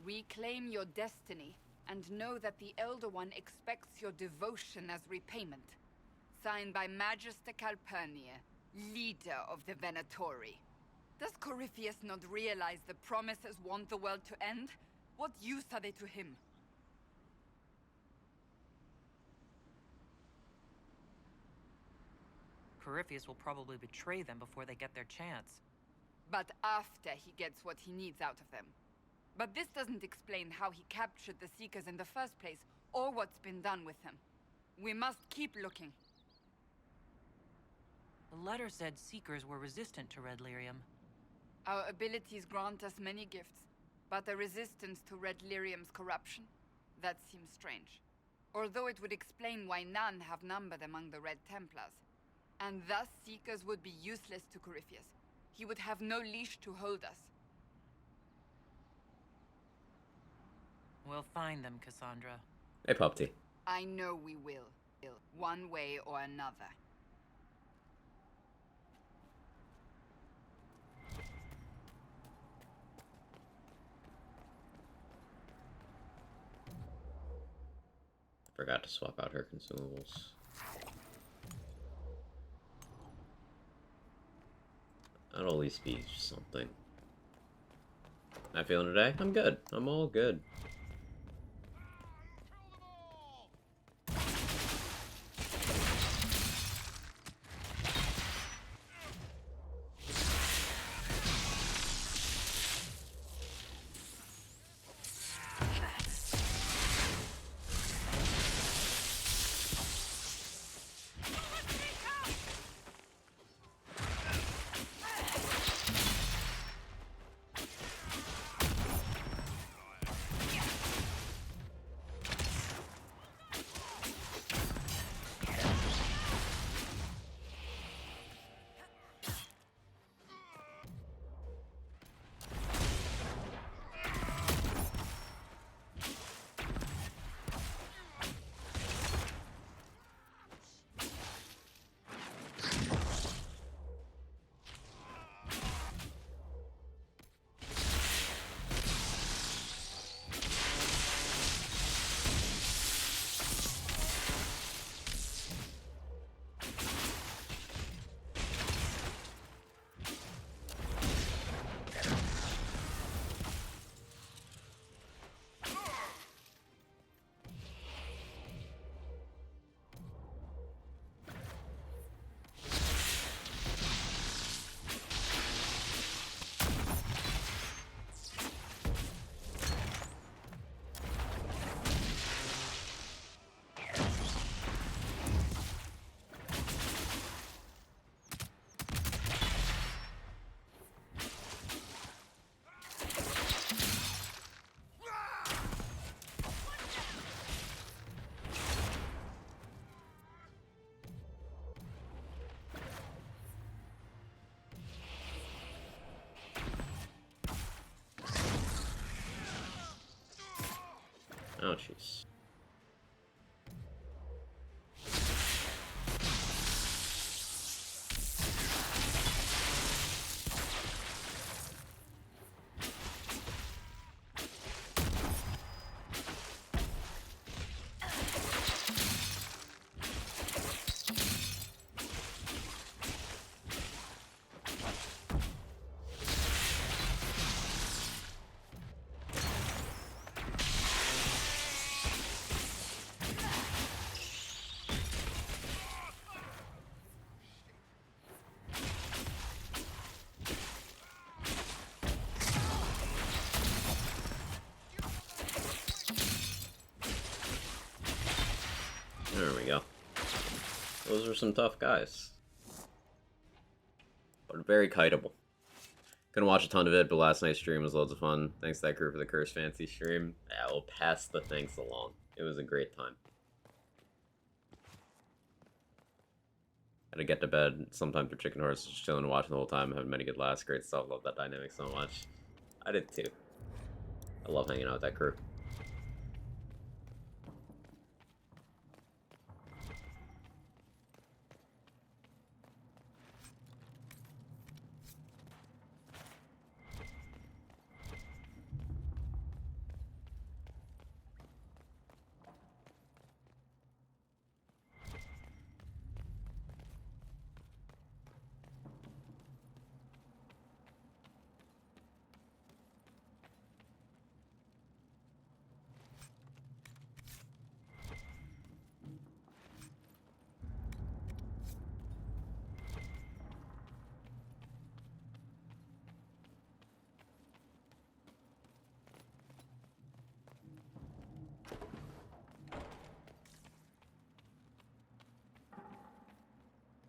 Reclaim your destiny, and know that the Elder One expects your devotion as repayment. Signed by Magister Calpurnia, leader of the Venatori. Does Corypheus not realize the promises want the world to end? What use are they to him?
Corypheus will probably betray them before they get their chance.
But after he gets what he needs out of them. But this doesn't explain how he captured the Seekers in the first place, or what's been done with them. We must keep looking.
The letter said Seekers were resistant to red lyrium.
Our abilities grant us many gifts, but a resistance to red lyrium's corruption? That seems strange. Although it would explain why none have numbered among the Red Templars. And thus Seekers would be useless to Corypheus. He would have no leash to hold us.
We'll find them, Cassandra.
Hey, Pupty.
I know we will. One way or another.
Forgot to swap out her consumables. That'll at least be something. How you feeling today? I'm good. I'm all good. Oh, jeez. There we go. Those are some tough guys. But very kiteable. Couldn't watch a ton of it, but last night's stream was loads of fun. Thanks to that crew for the Curse Fancy stream. Yeah, we'll pass the thanks along. It was a great time. Had to get to bed sometime for Chicken Horse, just chilling and watching the whole time, having many good laughs, great stuff. Love that dynamic so much. I did too. I love hanging out with that crew.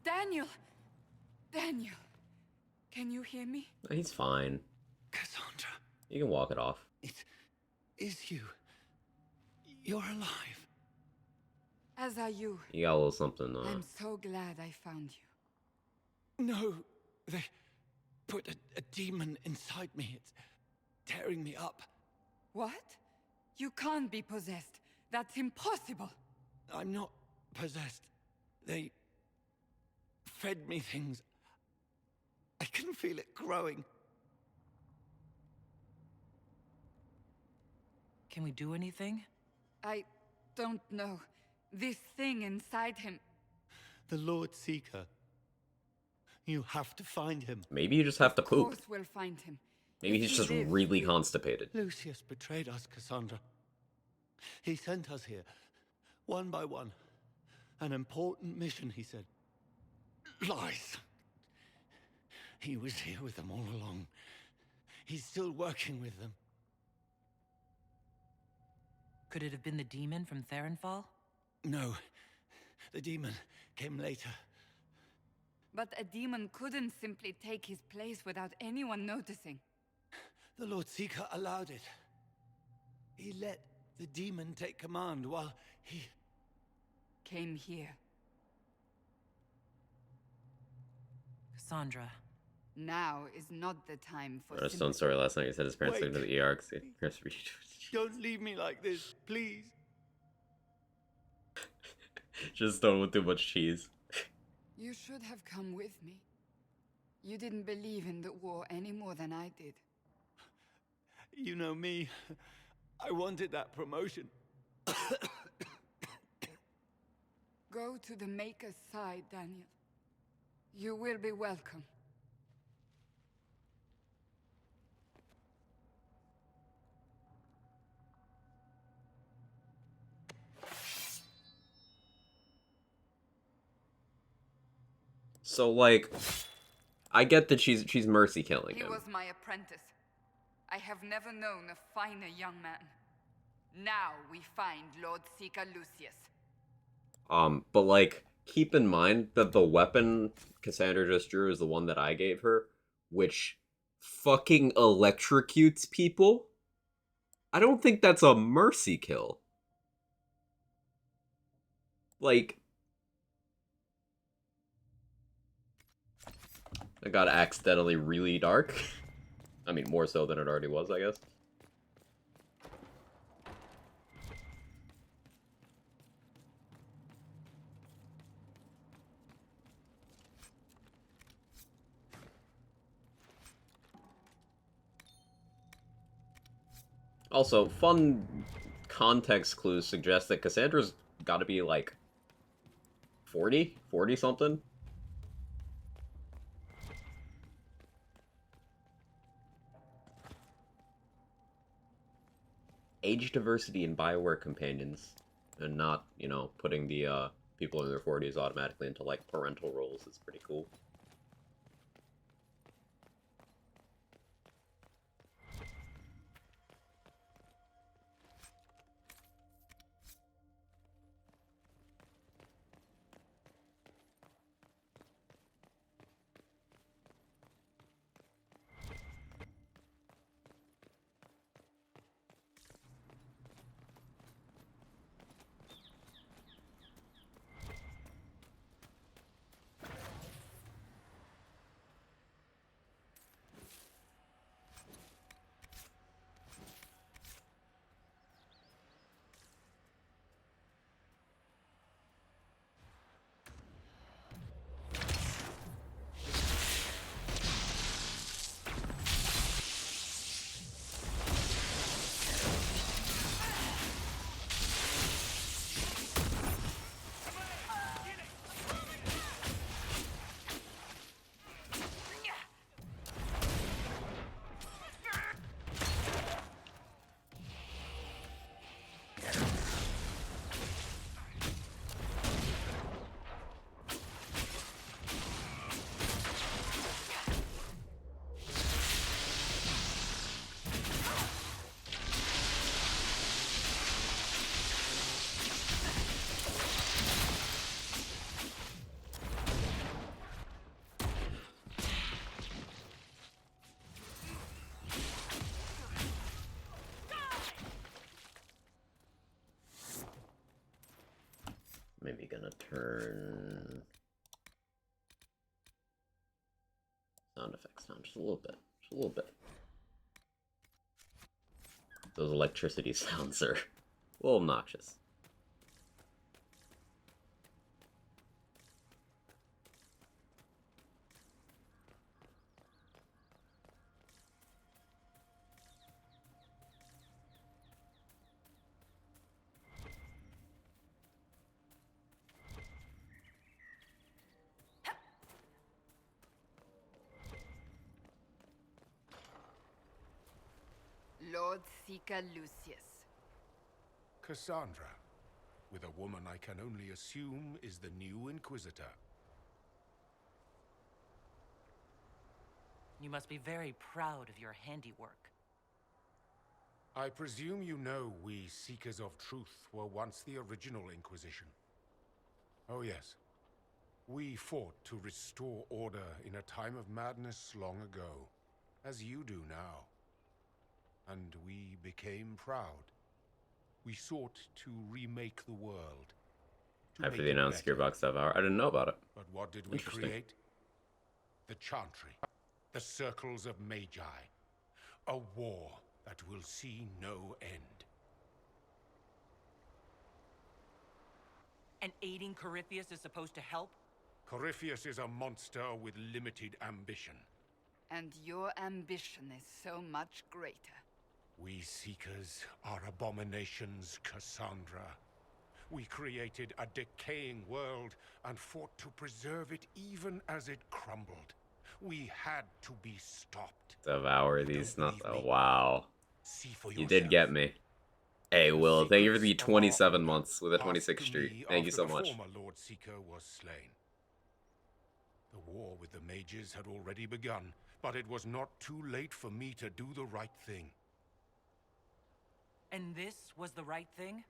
Daniel! Daniel! Can you hear me?
He's fine.
Cassandra,
You can walk it off.
it is you. You're alive.
As are you.
You got a little something,
I'm so glad I found you.
No, they put a demon inside me. It's tearing me up.
What? You can't be possessed. That's impossible.
I'm not possessed. They fed me things. I can feel it growing.
Can we do anything?
I don't know. This thing inside him.
The Lord Seeker. You have to find him.
Maybe you just have to
Of
poop.
course we'll find him.
Maybe
If
he's
he
just
lives,
really constipated.
Lucius betrayed us, Cassandra. He sent us here, one by one. An important mission, he said. Lies. He was here with them all along. He's still working with them.
Could it have been the demon from Therenfall?
No. The demon came later.
But a demon couldn't simply take his place without anyone noticing.
The Lord Seeker allowed it. He let the demon take command while he
came here.
Cassandra.
Now is not the time for
I read a stone story last night. He said his parents took him to the ER.
Don't leave me like this, please.
Just stone with too much cheese.
You should have come with me. You didn't believe in the war any more than I did.
You know me. I wanted that promotion.
Go to the Maker's side, Daniel. You will be welcome.
So, like, I get that she's mercy killing
He
him.
was my apprentice. I have never known a finer young man. Now we find Lord Seeker Lucius.
But like, keep in mind that the weapon Cassandra just drew is the one that I gave her, which fucking electrocutes people. I don't think that's a mercy kill. Like, it got accidentally really dark. I mean, more so than it already was, I guess. Also, fun context clues suggest that Cassandra's gotta be like 40 something. Age diversity in Bioware companions, and not, you know, putting the people in their 40s automatically into like parental roles is pretty cool. Maybe gonna turn sound effects down just a little bit. Just a little bit. Those electricity sounds are a little obnoxious.
Lord Seeker Lucius.
Cassandra, with a woman I can only assume is the new Inquisitor.
You must be very proud of your handiwork.
I presume you know we Seekers of Truth were once the original Inquisition. Oh yes. We fought to restore order in a time of madness long ago, as you do now. And we became proud. We sought to remake the world.
After the announced Gearbox stuff hour, I didn't know about it.
But what did we create? The Chantry. The Circles of Magi. A war that will see no end.
And aiding Corypheus is supposed to help?
Corypheus is a monster with limited ambition.
And your ambition is so much greater.
We Seekers are abominations, Cassandra. We created a decaying world and fought to preserve it even as it crumbled. We had to be stopped.
Devour these nuts. Oh, wow.
See for
You did get me. Hey, Will, thank you for the 27 months with a
passed
26th
to
streak.
me
Thank you so
after the
much.
former Lord Seeker was slain. The war with the mages had already begun, but it was not too late for me to do the right thing.
And this was the right thing?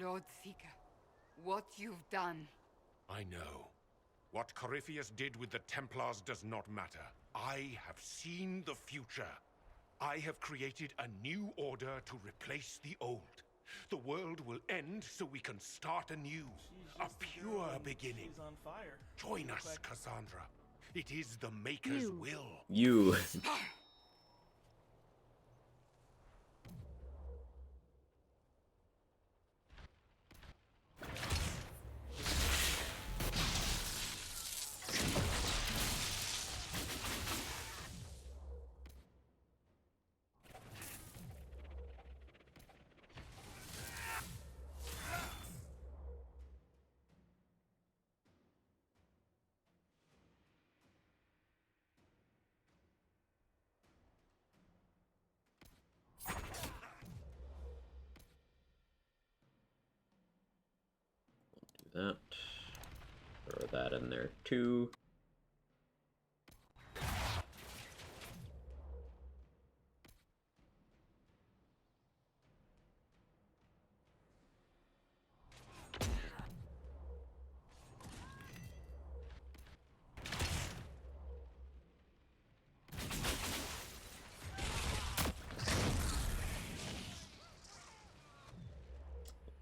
Lord Seeker, what you've done.
I know. What Corypheus did with the Templars does not matter. I have seen the future. I have created a new order to replace the old. The world will end so we can start anew. A pure beginning.
On fire.
Join us, Cassandra. It is the Maker's will.
You. That. Throw that in there too.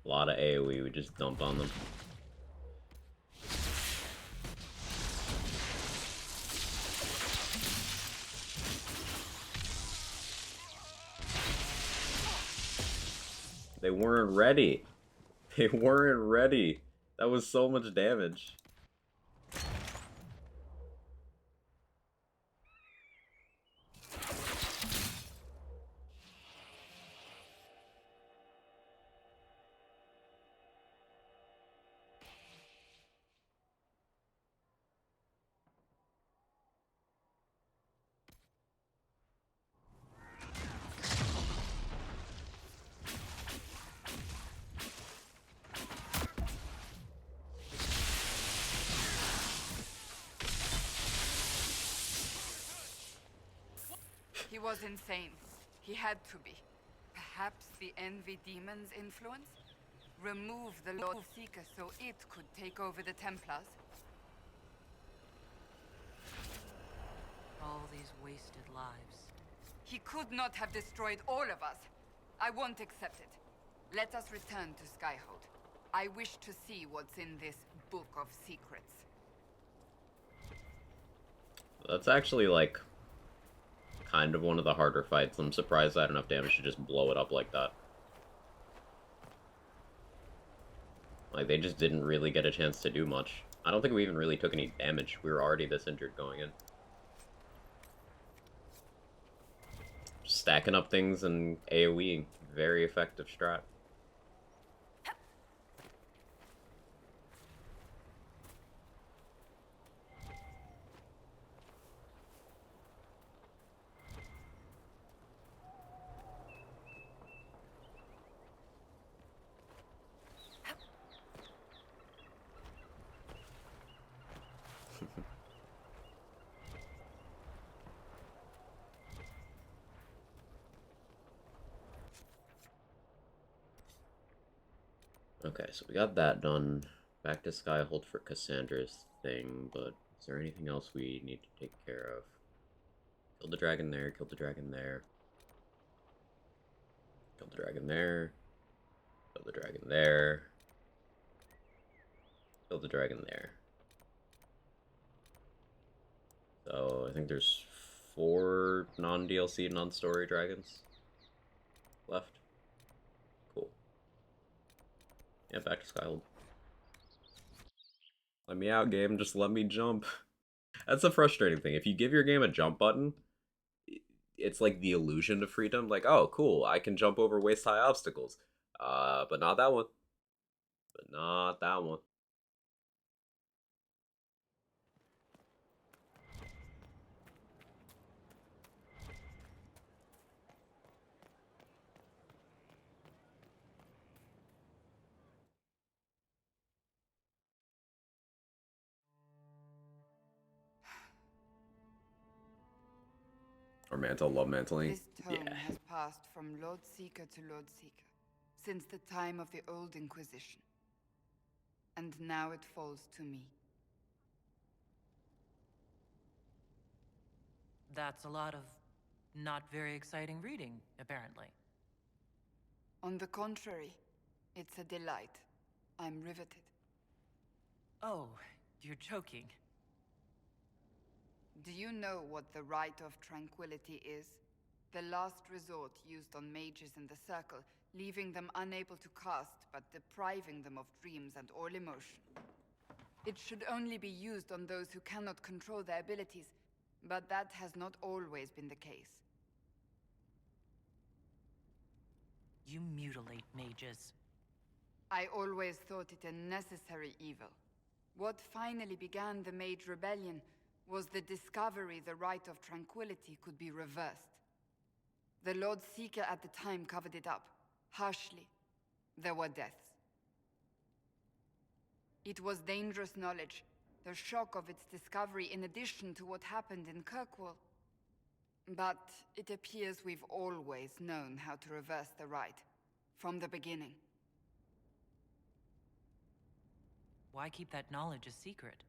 A lot of AoE we just dumped on them. They weren't ready. They weren't ready. That was so much damage.
He was insane. He had to be. Perhaps the Envy Demon's influence? Remove the Lord Seeker so it could take over the Templars?
All these wasted lives.
He could not have destroyed all of us. I won't accept it. Let us return to Skyhold. I wish to see what's in this book of secrets.
That's actually, like, kind of one of the harder fights. I'm surprised I had enough damage to just blow it up like that. Like, they just didn't really get a chance to do much. I don't think we even really took any damage. We were already this injured going in. Stacking up things and AoE, very effective strat. Okay, so we got that done. Back to Skyhold for Cassandra's thing, but is there anything else we need to take care of? Killed the dragon there, killed the dragon there. Killed the dragon there. Killed the dragon there. Killed the dragon there. So, I think there's 4 non-DLC, non-story dragons left. Cool. Yeah, back to Skyhold. Let me out, game. Just let me jump. That's a frustrating thing. If you give your game a jump button, it's like the illusion of freedom. Like, oh, cool, I can jump over waist-high obstacles. But not that one. But not that one. Or mantle, love mantling.
This tome has passed from Lord Seeker to Lord Seeker, since the time of the old Inquisition. And now it falls to me.
That's a lot of not very exciting reading, apparently.
On the contrary, it's a delight. I'm riveted.
Oh, you're joking.
Do you know what the Rite of Tranquility is? The last resort used on mages in the Circle, leaving them unable to cast, but depriving them of dreams and all emotion. It should only be used on those who cannot control their abilities, but that has not always been the case.
You mutilate mages.
I always thought it a necessary evil. What finally began the Mage Rebellion was the discovery the Rite of Tranquility could be reversed. The Lord Seeker at the time covered it up, harshly. There were deaths. It was dangerous knowledge, the shock of its discovery in addition to what happened in Kirkwall. But it appears we've always known how to reverse the Rite, from the beginning.
Why keep that knowledge a secret?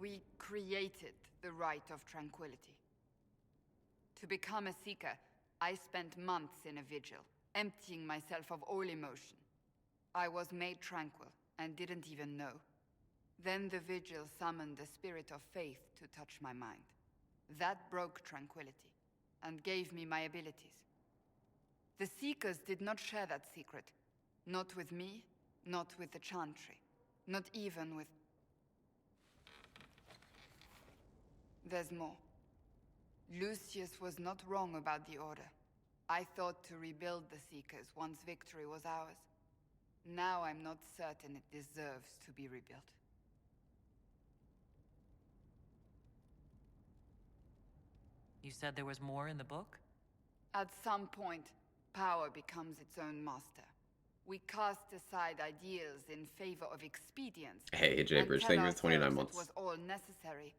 We created the Rite of Tranquility. To become a Seeker, I spent months in a vigil, emptying myself of all emotion. I was made tranquil, and didn't even know. Then the vigil summoned the spirit of faith to touch my mind. That broke tranquility, and gave me my abilities. The Seekers did not share that secret. Not with me, not with the Chantry, not even with... There's more. Lucius was not wrong about the Order. I thought to rebuild the Seekers once victory was ours. Now I'm not certain it deserves to be rebuilt.
You said there was more in the book?
At some point, power becomes its own master. We cast aside ideals in favor of expedience.
Hey, J-Bridge, thank you for 29 months.
It was all necessary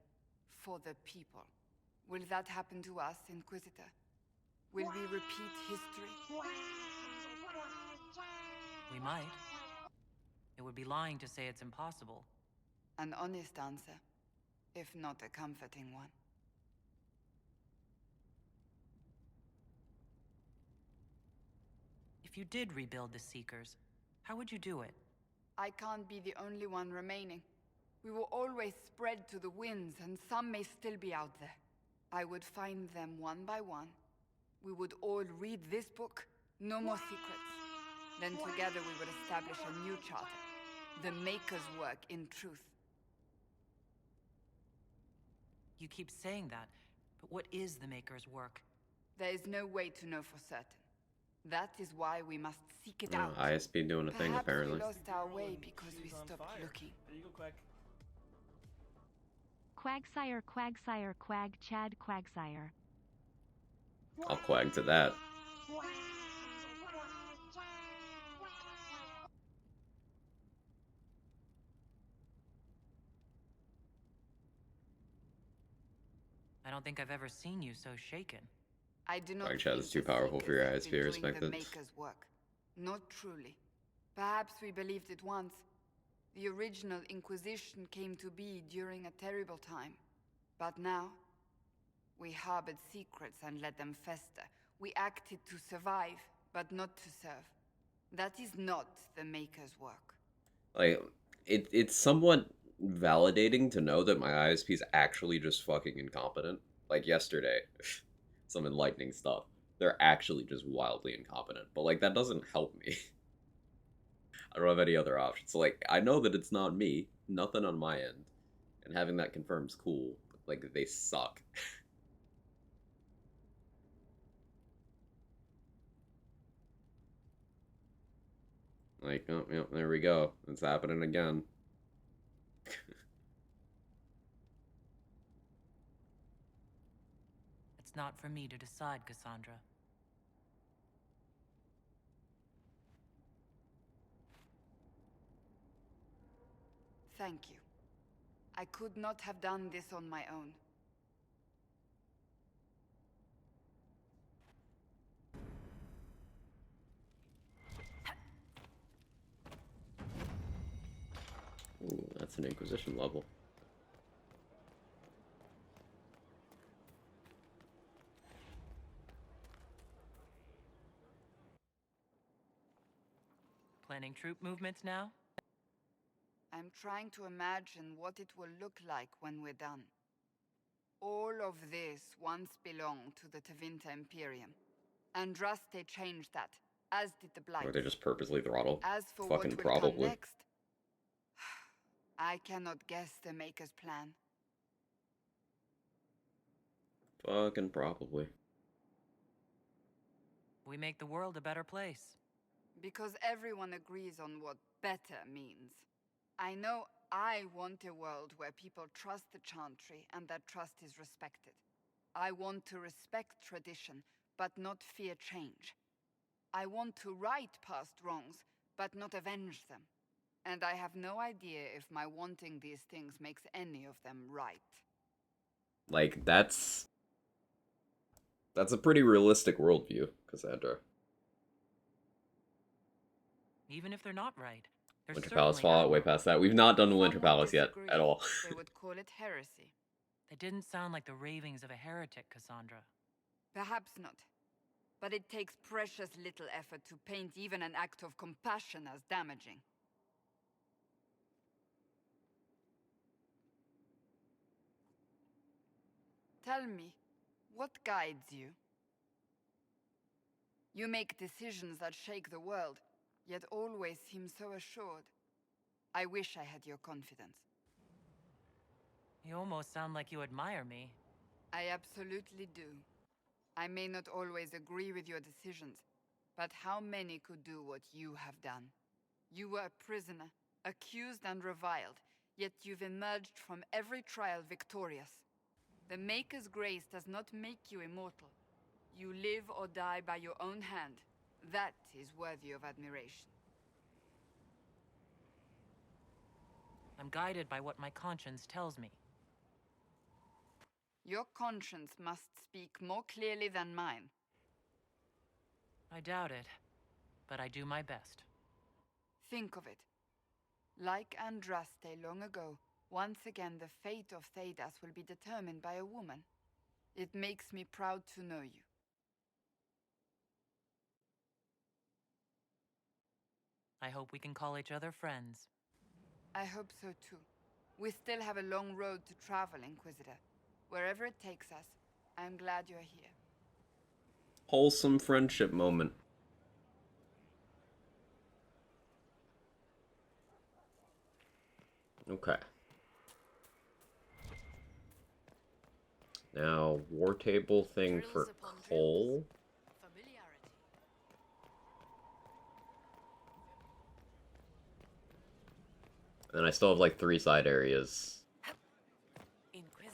for the people. Will that happen to us, Inquisitor? Will we repeat history?
We might. It would be lying to say it's impossible.
An honest answer, if not a comforting one.
If If you did rebuild the Seekers, how would you do it?
I can't be the only one remaining. We will always spread to the winds, and some may still be out there. I would find them one by one. We would all read this book. No more secrets. Then together we would establish a new charter. The Maker's work in truth.
You keep saying that, but what is the Maker's work?
There is no way to know for certain. That is why we must seek it
Oh,
out.
ISP doing a thing,
Perhaps
apparently.
we lost our way because we stopped looking.
There you go, Quack.
Quagsire, Quagsire, Quag, Chad, Quagsire.
I'll quag to that.
I don't think I've ever seen you so shaken.
I do not
Quag Chat is
think
too
the
powerful for
Seekers
your
have
ISP,
been doing
respect
the
it.
Maker's work. Not truly. Perhaps we believed it once. The original Inquisition came to be during a terrible time. But now, we harbored secrets and let them fester. We acted to survive, but not to serve. That is not the Maker's work.
Like, it's somewhat validating to know that my ISP is actually just fucking incompetent. Like yesterday, some enlightening stuff. They're actually just wildly incompetent. But, like, that doesn't help me. I don't have any other options. So, like, I know that it's not me. Nothing on my end. And having that confirmed is cool. But, like, they suck. Like, oh, yeah, there we go. It's happening again.
It's not for me to decide, Cassandra.
Thank you. I could not have done this on my own.
Ooh, that's an Inquisition level.
Planning troop movements now?
I'm trying to imagine what it will look like when we're done. All of this once belonged to the Tevinter Imperium. Andraste changed that, as did the Blight.
Or they just purposely throttle.
As for
Fucking
what will
probably.
come next, I cannot guess the Maker's plan.
Fucking probably.
We make the world a better place.
Because everyone agrees on what better means. I know I want a world where people trust the Chantry and that trust is respected. I want to respect tradition, but not fear change. I want to right past wrongs, but not avenge them. And I have no idea if my wanting these things makes any of them right.
Like, that's a pretty realistic worldview, Cassandra.
Even if they're not right.
Winter Palace Fallout, way past that. We've not done the Winter Palace yet, at all.
They would call it heresy.
They didn't sound like the ravings of a heretic, Cassandra.
Perhaps not. But it takes precious little effort to paint even an act of compassion as damaging. Tell me, what guides you? You make decisions that shake the world, yet always seem so assured. I wish I had your confidence.
You almost sound like you admire me.
I absolutely do. I may not always agree with your decisions, but how many could do what you have done? You were a prisoner, accused and reviled, yet you've emerged from every trial victorious. The Maker's grace does not make you immortal. You live or die by your own hand. That is worthy of admiration.
I'm guided by what my conscience tells me.
Your conscience must speak more clearly than mine.
I doubt it, but I do my best.
Think of it. Like Andraste long ago, once again the fate of Thedas will be determined by a woman. It makes me proud to know you.
I hope we can call each other friends.
I hope so too. We still have a long road to travel, Inquisitor. Wherever it takes us, I'm glad you're here.
Wholesome friendship moment. Okay. Now, war table thing for Cole. And I still have like 3 side areas.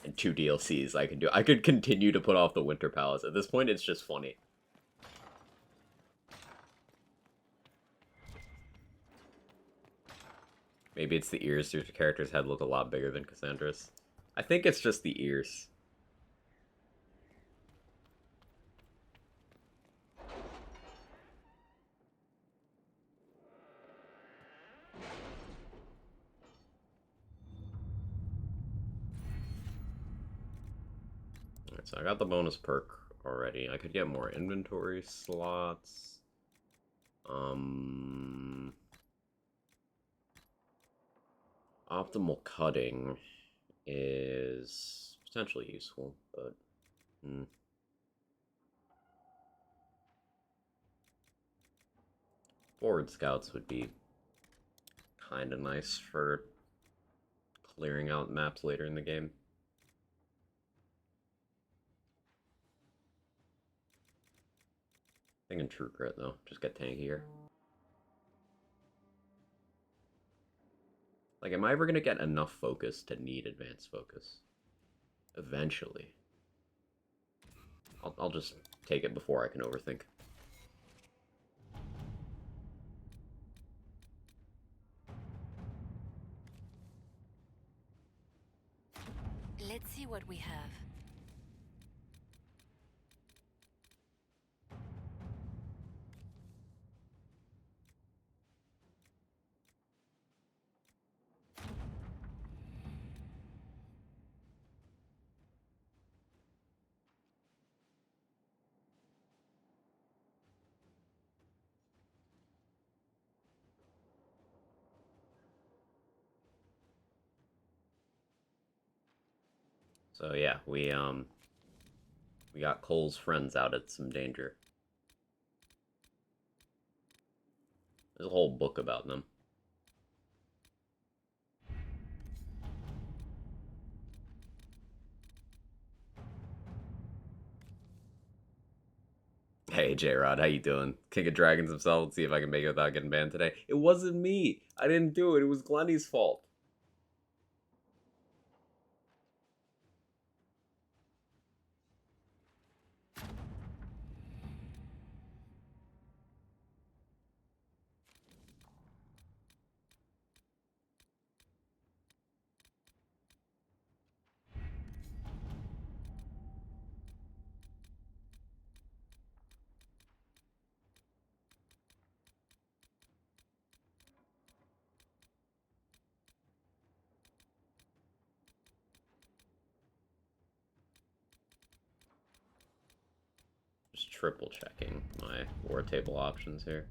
And 2 DLCs I can do. I could continue to put off the Winter Palace. At this point, it's just funny. Maybe it's the ears. The character's head look a lot bigger than Cassandra's. I think it's just the ears. Alright, so I got the bonus perk already. I could get more inventory slots. Optimal cutting is potentially useful, but forward scouts would be kind of nice for clearing out maps later in the game. I think in True Grit though, just get tankier. Like, am I ever gonna get enough focus to need advanced focus? Eventually. I'll just take it before I can overthink.
Let's see what we have.
So yeah, we got Cole's friends out at some danger. There's a whole book about them. Hey J-Rod, how you doing? King of Dragons himself. Let's see if I can make it without getting banned today. It wasn't me. I didn't do it. It was Glenny's fault. Just triple checking my war table options here.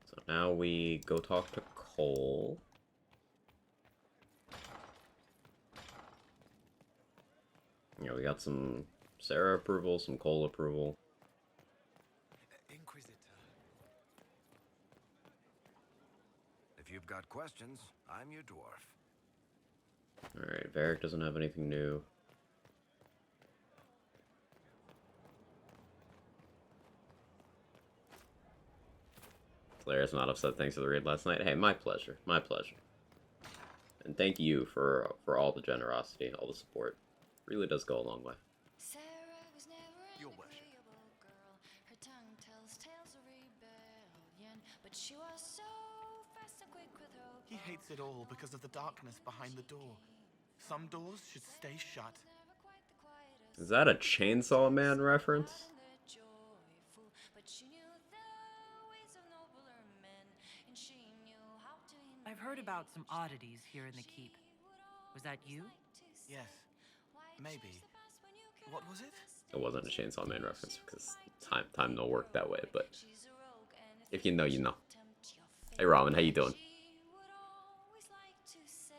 So now we go talk to Cole. Yeah, we got some Sarah approval, some Cole approval.
Inquisitor.
If you've got questions, I'm your dwarf.
Alright, Varric doesn't have anything new. Hilarious, not upset. Thanks for the raid last night. Hey, my pleasure. My pleasure. And thank you for all the generosity, all the support. Really does go a long way.
Your worship.
He hates it all because of the darkness behind the door. Some doors should stay shut.
Is that a Chainsaw Man reference?
I've heard about some oddities here in the keep. Was that you?
Yes. Maybe. What was it?
It wasn't a Chainsaw Man reference because time don't work that way, but if you know, you know. Hey Ramen, how you doing?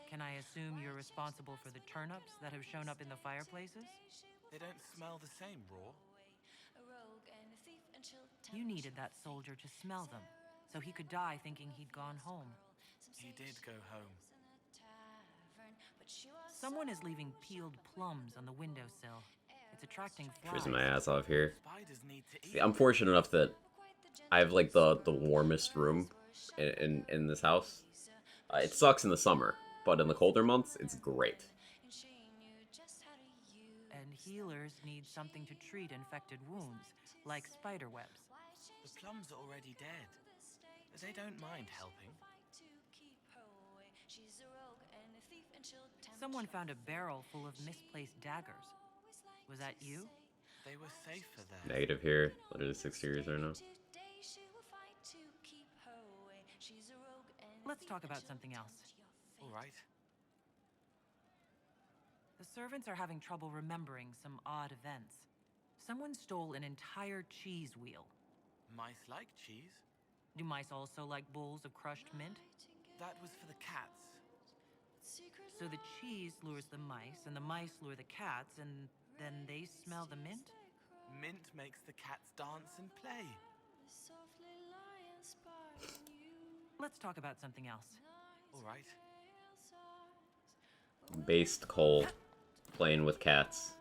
Can I assume you're responsible for the turnips that have shown up in the fireplaces?
They don't smell the same, Raw.
You needed that soldier to smell them, so he could die thinking he'd gone home.
He did go home.
Someone is leaving peeled plums on the windowsill. It's attracting flies.
Freezing my ass off here.
Spiders need to eat.
See, I'm fortunate enough that I have like the warmest room in this house. It sucks in the summer, but in the colder months, it's great.
And healers need something to treat infected wounds, like spider webs.
The plums are already dead. They don't mind helping.
Someone found a barrel full of misplaced daggers. Was that you?
They were safer there.
Negative here. Literally 6 years right now.
Let's talk about something else.
All right.
The servants are having trouble remembering some odd events. Someone stole an entire cheese wheel.
Mice like cheese.
Do mice also like bowls of crushed mint?
That was for the cats.
So the cheese lures the mice, and the mice lure the cats, and then they smell the mint?
Mint makes the cats dance and play.
Let's talk about something else.
All right.
Based Cole playing with cats.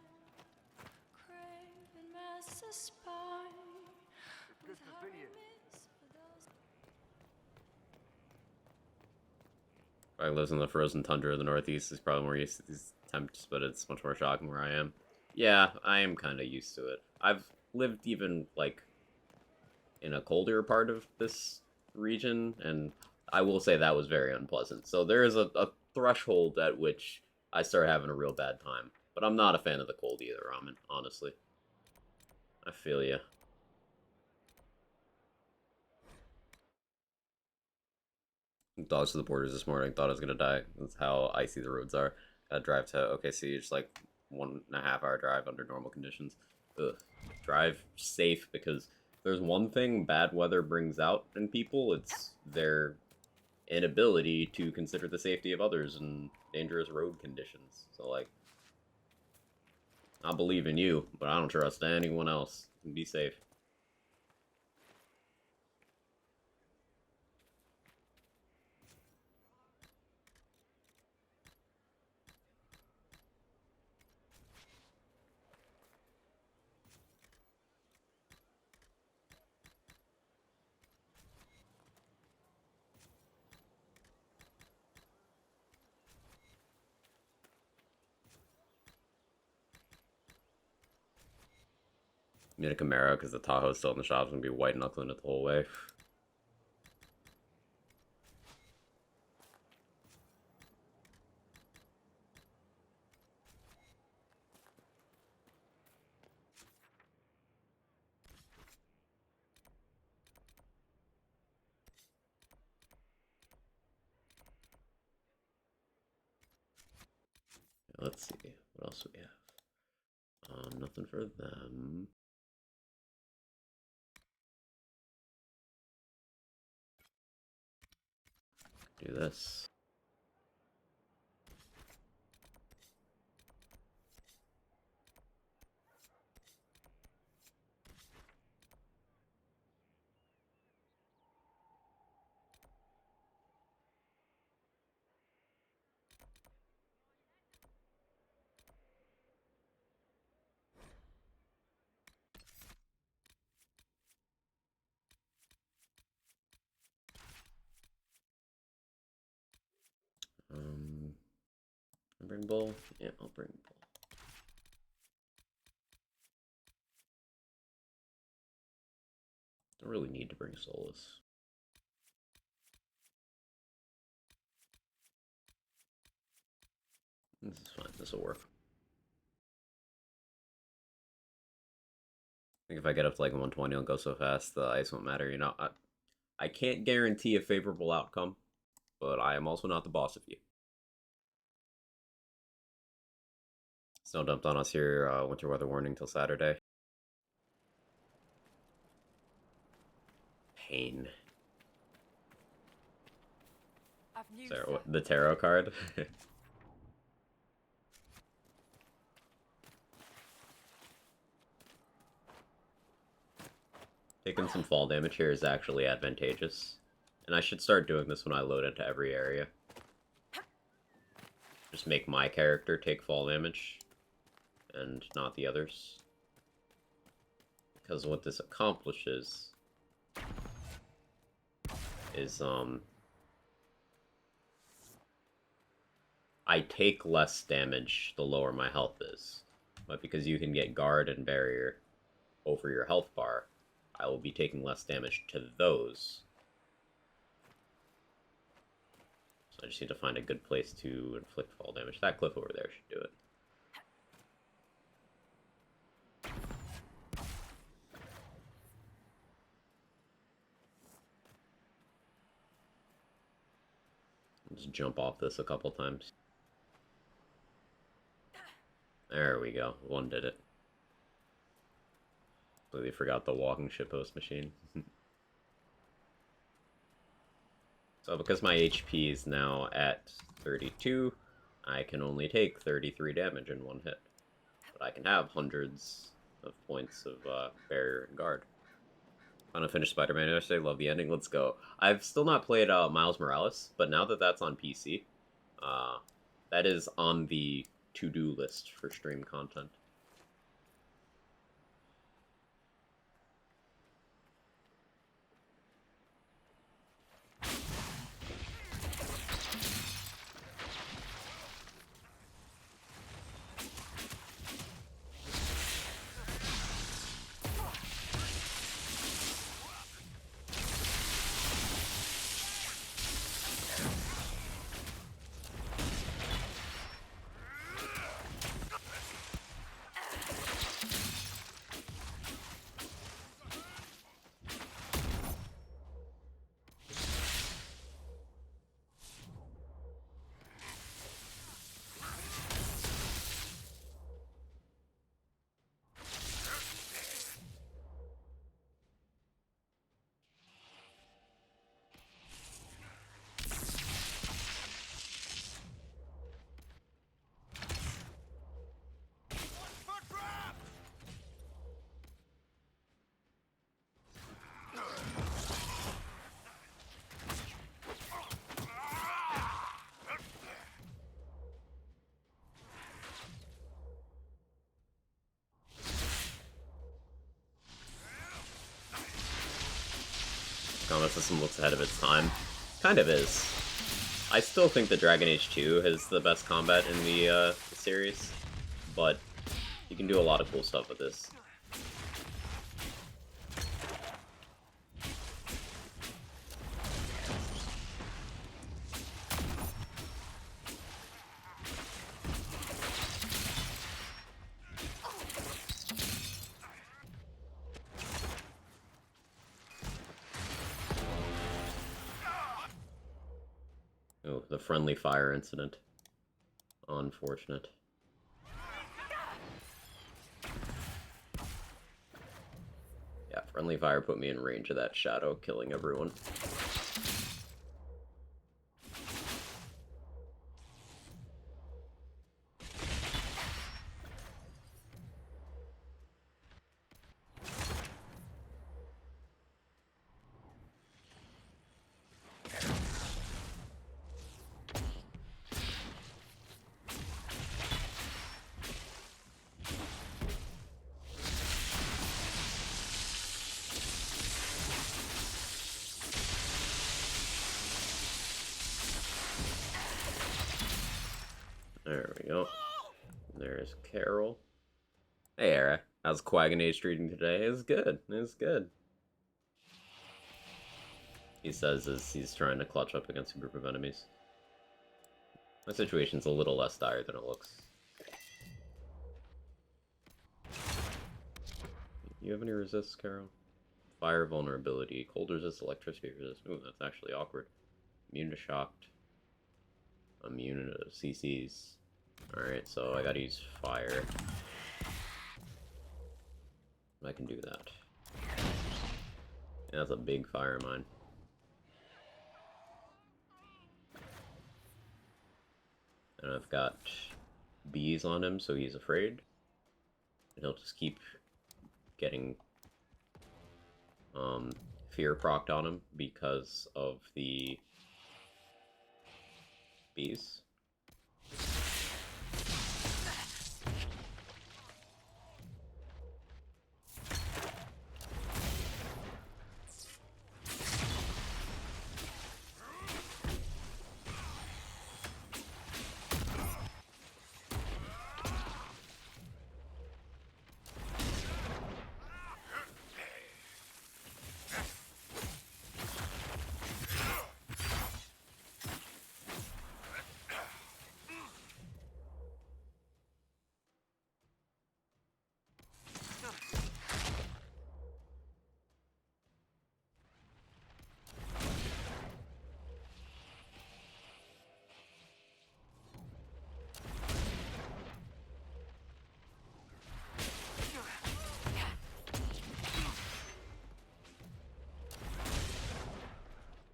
Probably lives in the frozen tundra of the Northeast. He's probably more used to these temps, but it's much more shocking where I am. Yeah, I am kind of used to it. I've lived even, like, in a colder part of this region, and I will say that was very unpleasant. So there is a threshold at which I start having a real bad time. But I'm not a fan of the cold either, Ramen, honestly. I feel ya. Dogs to the borders this morning. Thought I was gonna die. That's how icy the roads are. Gotta drive to OKC. It's like 1.5 hour drive under normal conditions. Ugh. Drive safe, because if there's one thing bad weather brings out in people, it's their inability to consider the safety of others in dangerous road conditions. So, like, I believe in you, but I don't trust anyone else. Be safe. Need a Camaro because the Tahoe's still in the shop. It's gonna be white knuckling it the whole way. Let's see. What else do we have? Nothing for them. Do this. bring Bull? Yeah, I'll bring Bull. Don't really need to bring Solus. This is fine. This will work. I think if I get up to like 120, it'll go so fast the ice won't matter. You know, I can't guarantee a favorable outcome, but I am also not the boss of you. Snow dumped on us here. Winter weather warning till Saturday. Pain. Sorry, the tarot card. Taking some fall damage here is actually advantageous. And I should start doing this when I load into every area. Just make my character take fall damage, and not the others. Because what this accomplishes is, I take less damage the lower my health is. But because you can get guard and barrier over your health bar, I will be taking less damage to those. So I just need to find a good place to inflict fall damage. That cliff over there should do it. Just jump off this a couple times. There we go. One did it. Completely forgot the walking shitpost machine. So because my HP is now at 32, I can only take 33 damage in one hit. But I can have hundreds of points of barrier and guard. I'm gonna finish Spider-Man yesterday, love the ending, let's go. I've still not played Miles Morales, but now that that's on PC, that is on the to-do list for stream content. Combat system looks ahead of its time. Kind of is. I still think that Dragon Age 2 has the best combat in the series, but you can do a lot of cool stuff with this. Oh, the friendly fire incident. Unfortunate. Yeah, friendly fire put me in range of that shadow, killing everyone. There we go. There's Carol. Hey, Era. How's Quaganage treating today? It's good. It's good. He says as he's trying to clutch up against a group of enemies. My situation's a little less dire than it looks. You have any resists, Carol? Fire vulnerability. Cold resist, electricity resist. Ooh, that's actually awkward. Immune to shocked. Immune to CCs. Alright, so I gotta use fire. I can do that. Yeah, that's a big fire mine. And I've got bees on him, so he's afraid. And he'll just keep getting fear procced on him because of the bees.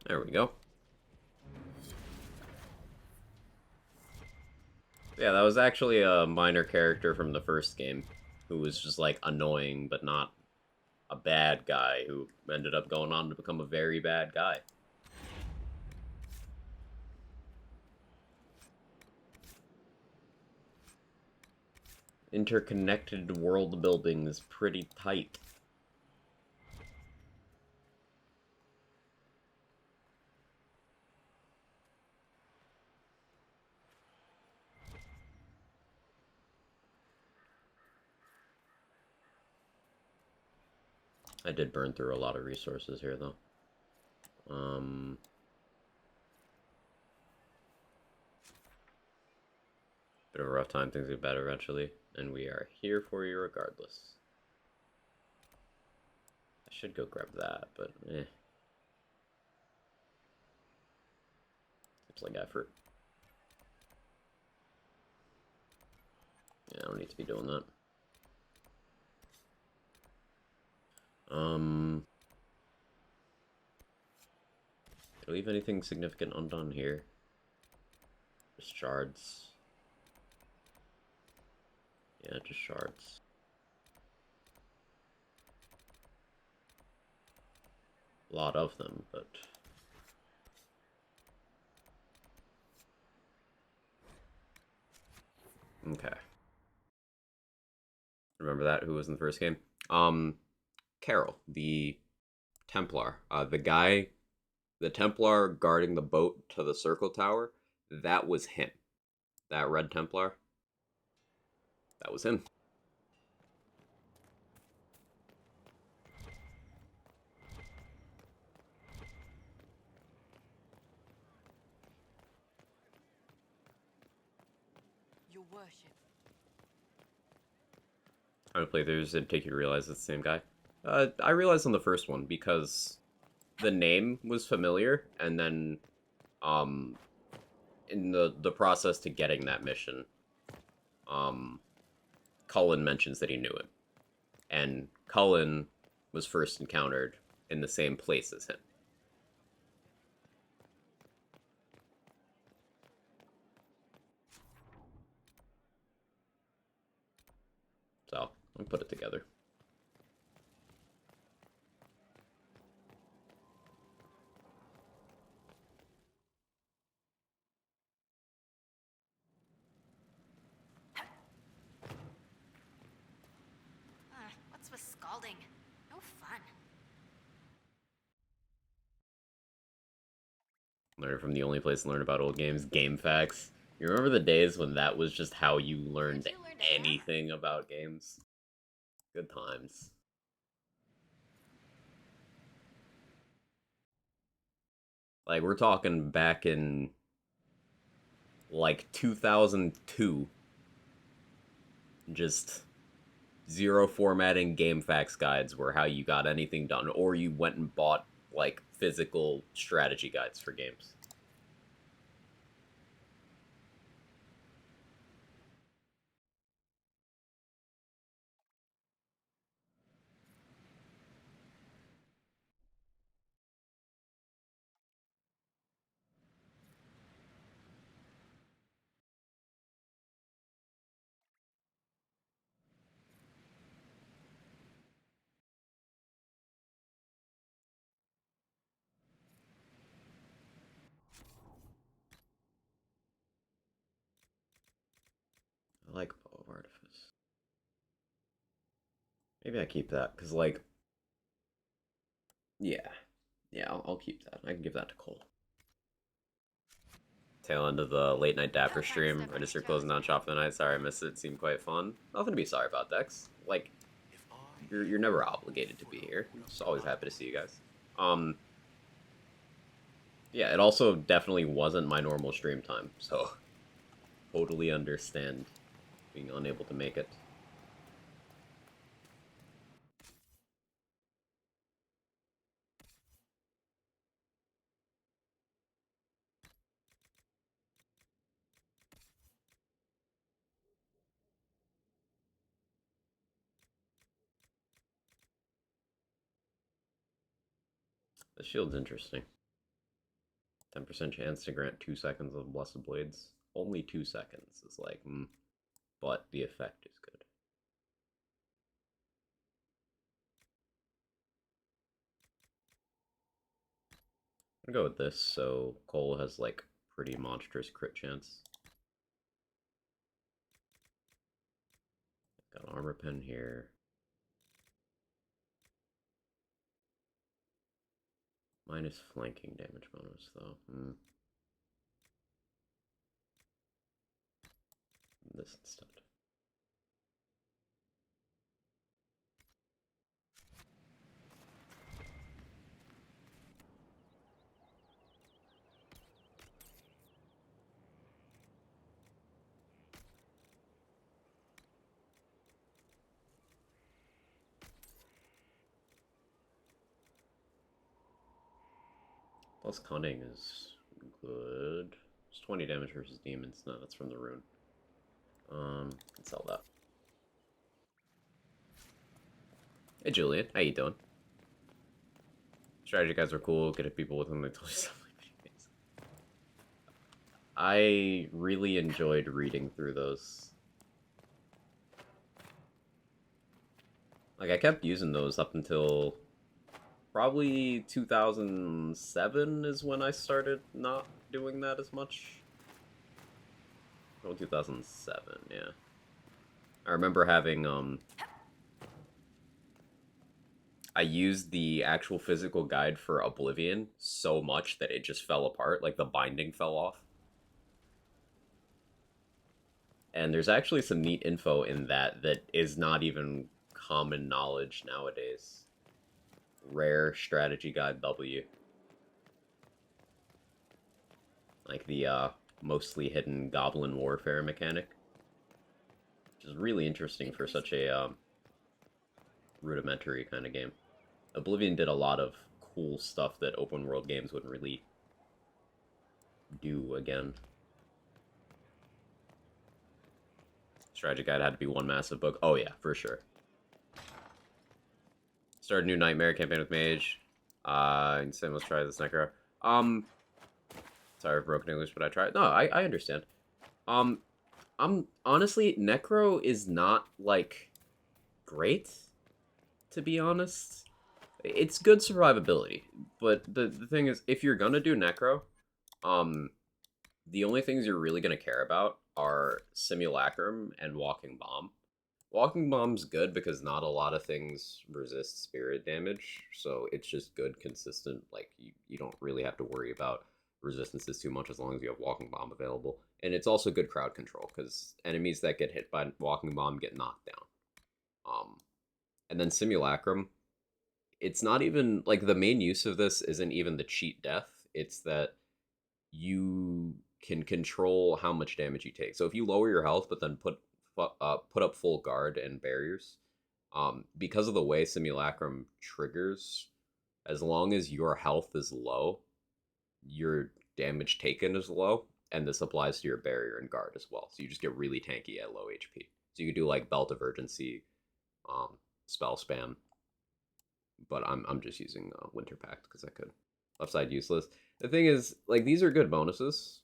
There we go. Yeah, that was actually a minor character from the first game who was just like annoying but not a bad guy who ended up going on to become a very bad guy. Interconnected world building is pretty tight. I did burn through a lot of resources here, though. Bit of a rough time. Things get better eventually, and we are here for you regardless. I should go grab that, but eh. Seems like effort. Yeah, I don't need to be doing that. Did I leave anything significant undone here? Just shards. Yeah, just shards. A lot of them, but... Okay. Remember that? Who was in the first game? Carol, the Templar. The Templar guarding the boat to the circle tower, that was him. That red Templar, that was him.
Your worship.
How many playthroughs did it take you to realize it's the same guy? I realized on the first one because the name was familiar, and then in the process to getting that mission, Cullen mentions that he knew him, and Cullen was first encountered in the same place as him. So I'll put it together.
What's with scalding? No fun.
Learn from the only place to learn about old games, Game Facts. You remember the days when that was just how you learned anything about games? Good times. Like, we're talking back in, like, 2002. Just zero formatting game facts guides were how you got anything done, or you went and bought, like, physical strategy guides for games. I like Bow of Artifice. Maybe I keep that, because, like, yeah. Yeah, I'll keep that. I can give that to Cole. Tail end of the late night Dapper stream. I just are closing down shop for the night. Sorry I missed it. It seemed quite fun. Nothing to be sorry about, Dex. Like, you're never obligated to be here. Just always happy to see you guys. Yeah, it also definitely wasn't my normal stream time, so totally understand being unable to make it. The shield's interesting. 10% chance to grant 2 seconds of Blessed Blades. Only 2 seconds is like, but the effect is good. I'm gonna go with this, so Cole has like pretty monstrous crit chance. Got armor pen here. Minus flanking damage bonus though. This instead. Plus cunning is good. It's 20 damage versus demons. No, that's from the rune. Can sell that. Hey Julian, how you doing? Strategy guys were cool. Good at people with whom they told you stuff like things. I really enjoyed reading through those. Like, I kept using those up until probably 2007 is when I started not doing that as much. Oh, 2007, yeah. I remember having, I used the actual physical guide for Oblivion so much that it just fell apart, like the binding fell off. And there's actually some neat info in that that is not even common knowledge nowadays. Rare strategy guide W. Like the mostly hidden goblin warfare mechanic. Which is really interesting for such a rudimentary kind of game. Oblivion did a lot of cool stuff that open world games wouldn't really do again. Strategy guide had to be one massive book. Oh yeah, for sure. Start a new Nightmare campaign with Mage. Insane, let's try this Necro. Sorry for broken English, but I tried. No, I understand. I'm honestly, Necro is not, like, great, to be honest. It's good survivability, but the thing is, if you're gonna do Necro, the only things you're really gonna care about are Simulacrum and Walking Bomb. Walking Bomb's good because not a lot of things resist spirit damage, so it's just good, consistent, like, you don't really have to worry about resistances too much as long as you have Walking Bomb available. And it's also good crowd control, because enemies that get hit by Walking Bomb get knocked down. And then Simulacrum, it's not even, like, the main use of this isn't even the cheat death, it's that you can control how much damage you take. So if you lower your health, but then put up full guard and barriers, because of the way Simulacrum triggers, as long as your health is low, your damage taken is low, and this applies to your barrier and guard as well. So you just get really tanky at low HP. So you could do like Belt of Urgency, spell spam, but I'm just using Winter Pact because I could. Left side useless. The thing is, like, these are good bonuses.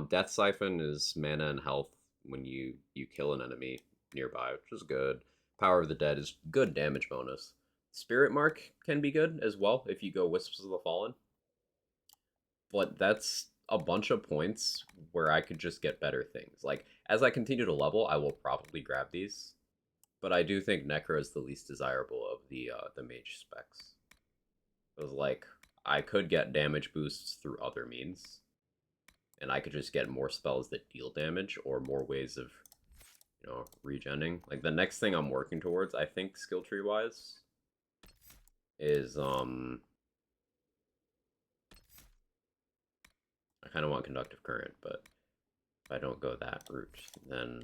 Death Siphon is mana and health when you kill an enemy nearby, which is good. Power of the Dead is good damage bonus. Spirit Mark can be good as well if you go Wisps of the Fallen. But that's a bunch of points where I could just get better things. Like, as I continue to level, I will probably grab these. But I do think Necro is the least desirable of the mage specs. It was like, I could get damage boosts through other means. And I could just get more spells that deal damage, or more ways of, you know, regenning. Like, the next thing I'm working towards, I think, skill tree-wise, is, I kind of want Conductive Current, but if I don't go that route, then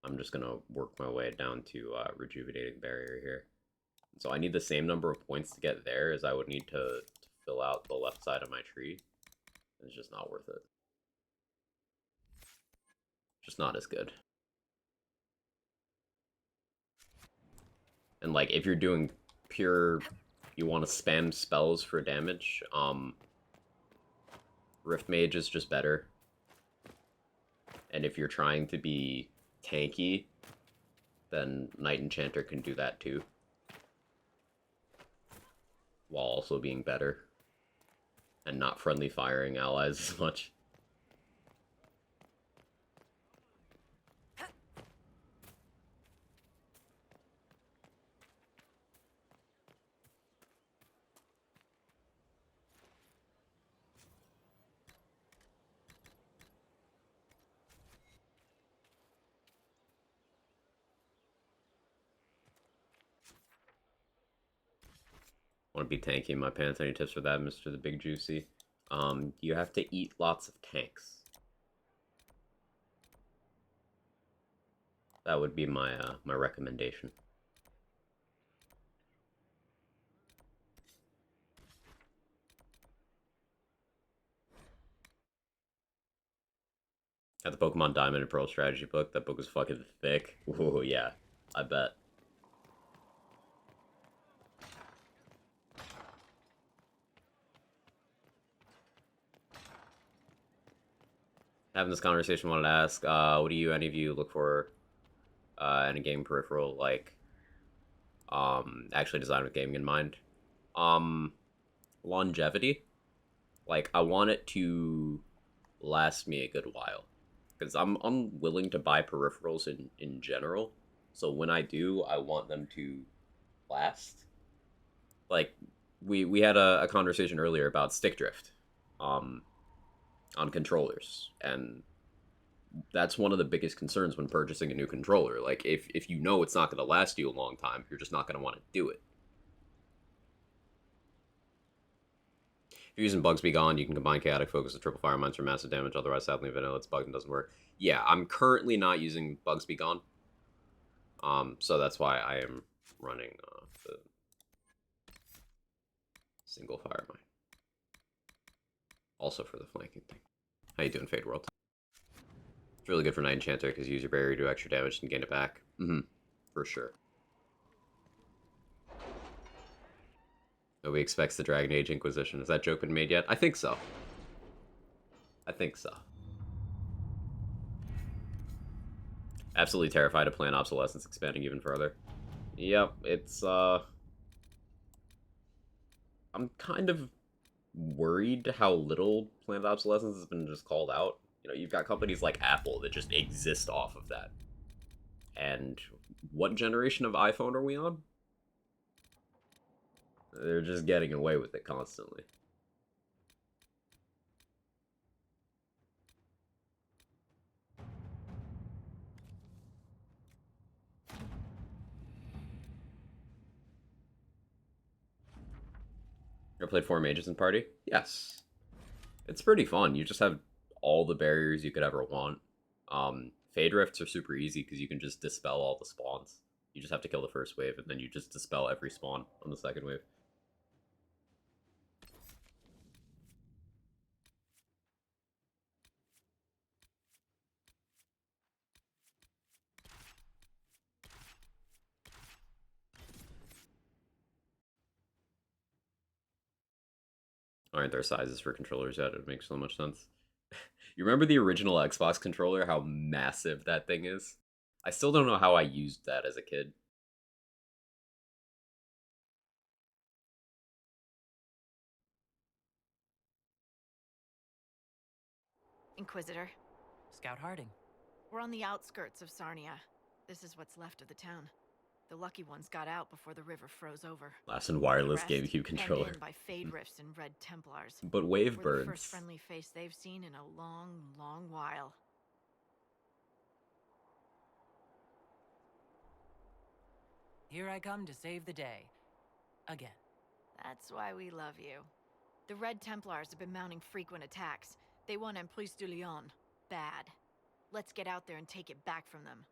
I'm just going to work my way down to Rejuvenating Barrier here. So I need the same number of points to get there as I would need to fill out the left side of my tree. It's just not worth it. Just not as good. And like, if you're doing pure, you want to spam spells for damage, Rift Mage is just better. And if you're trying to be tanky, then Knight Enchanter can do that too. While also being better. And not friendly firing allies as much. Want to be tanky in my pants? Any tips for that, Mr. the Big Juicy? You have to eat lots of tanks. That would be my my recommendation. Got the Pokemon Diamond and Pearl strategy book. That book was fucking thick. Ooh, yeah, I bet. Having this conversation, wanted to ask, what do any of you look for in a game peripheral, like, actually designed with gaming in mind? Longevity. Like, I want it to last me a good while. Because I'm unwilling to buy peripherals in general. So when I do, I want them to last. Like, we had a conversation earlier about stick drift. On controllers, and that's one of the biggest concerns when purchasing a new controller. Like, if you know it's not going to last you a long time, you're just not going to want to do it. If you're using Bugs Be Gone, you can combine Chaotic Focus with Triple Fire Mines for massive damage, otherwise sadly vanilla, it's bugged and doesn't work. Yeah, I'm currently not using Bugs Be Gone, so that's why I am running the single Fire Mine. Also for the flanking thing. How you doing, Fade World? It's really good for Knight Enchanter because you use your barrier to do extra damage and gain it back. For sure. Nobody expects the Dragon Age Inquisition. Has that joke been made yet? I think so. I think so. Absolutely terrified of Plant Obsolescence expanding even further. Yep, it's, I'm kind of worried how little Plant Obsolescence has been just called out. You know, you've got companies like Apple that just exist off of that. And what generation of iPhone are we on? They're just getting away with it constantly. I played 4 mages in party? Yes. It's pretty fun. You just have all the barriers you could ever want. Fade rifts are super easy because you can just dispel all the spawns. You just have to kill the first wave, and then you just dispel every spawn on the second wave. Aren't there sizes for controllers yet? It makes so much sense. You remember the original Xbox controller, how massive that thing is? I still don't know how I used that as a kid.
Inquisitor.
Scout Harding.
We're on the outskirts of Sarnia. This is what's left of the town. The lucky ones got out before the river froze over.
Last and wireless
The rest
GameCube controller.
hemmed in by Fade Rifts and Red Templars.
But wave
We're the
birds.
first friendly face they've seen in a long, long while.
Here I come to save the day. Again.
That's why we love you. The Red Templars have been mounting frequent attacks. They want Emprise de Lyon. Bad. Let's get out there and take it back from them.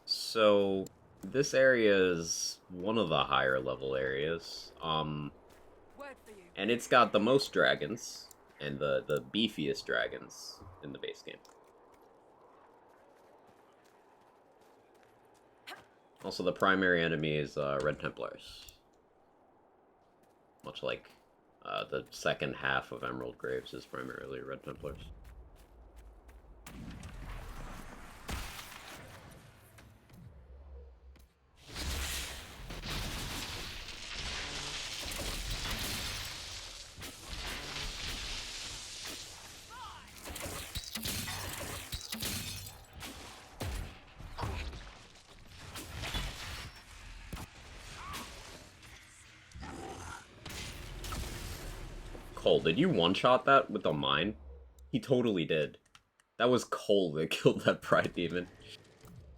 So, this area is one of the higher level areas. And it's got the most dragons, and the beefiest dragons in the base game. Also, the primary enemy is Red Templars. Much like the second half of Emerald Graves is primarily Red Templars. Cole, did you one-shot that with a mine? He totally did. That was Cole that killed that Pride Demon.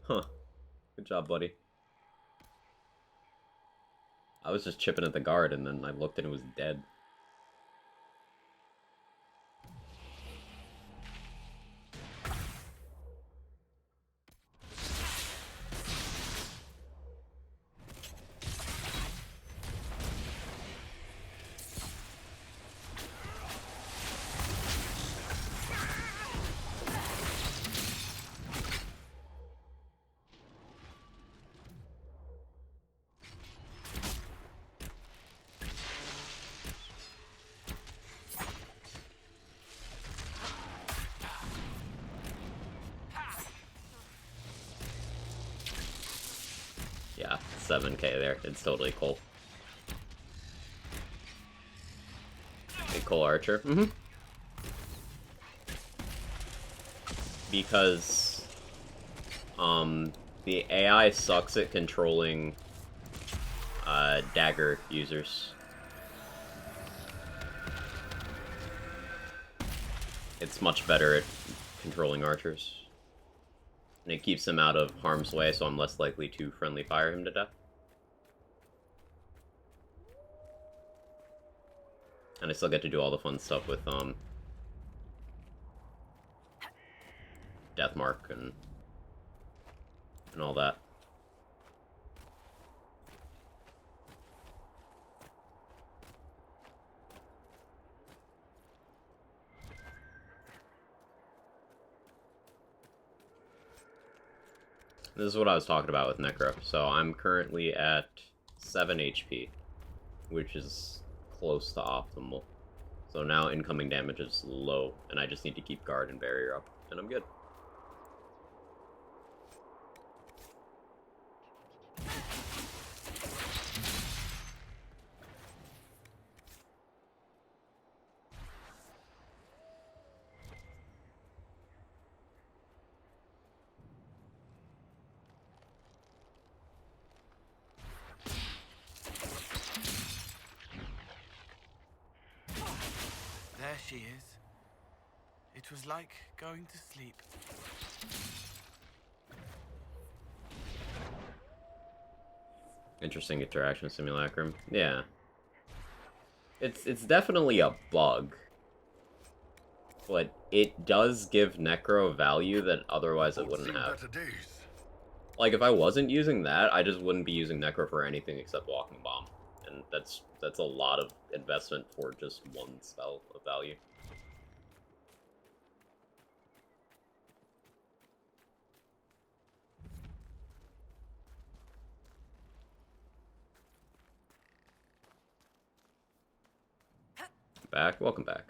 Huh. Good job, buddy. I was just chipping at the guard, and then I looked and it was dead. Yeah, 7k there. It's totally Cole. Hey, Cole Archer. Mm-hmm. Because, the AI sucks at controlling, dagger users. It's much better at controlling archers. And it keeps him out of harm's way, so I'm less likely to friendly fire him to death. And I still get to do all the fun stuff with, Deathmark and all that. This is what I was talking about with Necro. So I'm currently at 7 HP, which is close to optimal. So now incoming damage is low, and I just need to keep guard and barrier up, and I'm good.
There she is. It was like going to sleep.
Interesting interaction simulacrum. Yeah. It's definitely a bug. But it does give Necro value that otherwise it wouldn't have. Like, if I wasn't using that, I just wouldn't be using Necro for anything except Walking Bomb. And that's a lot of investment for just one spell of value. Back? Welcome back.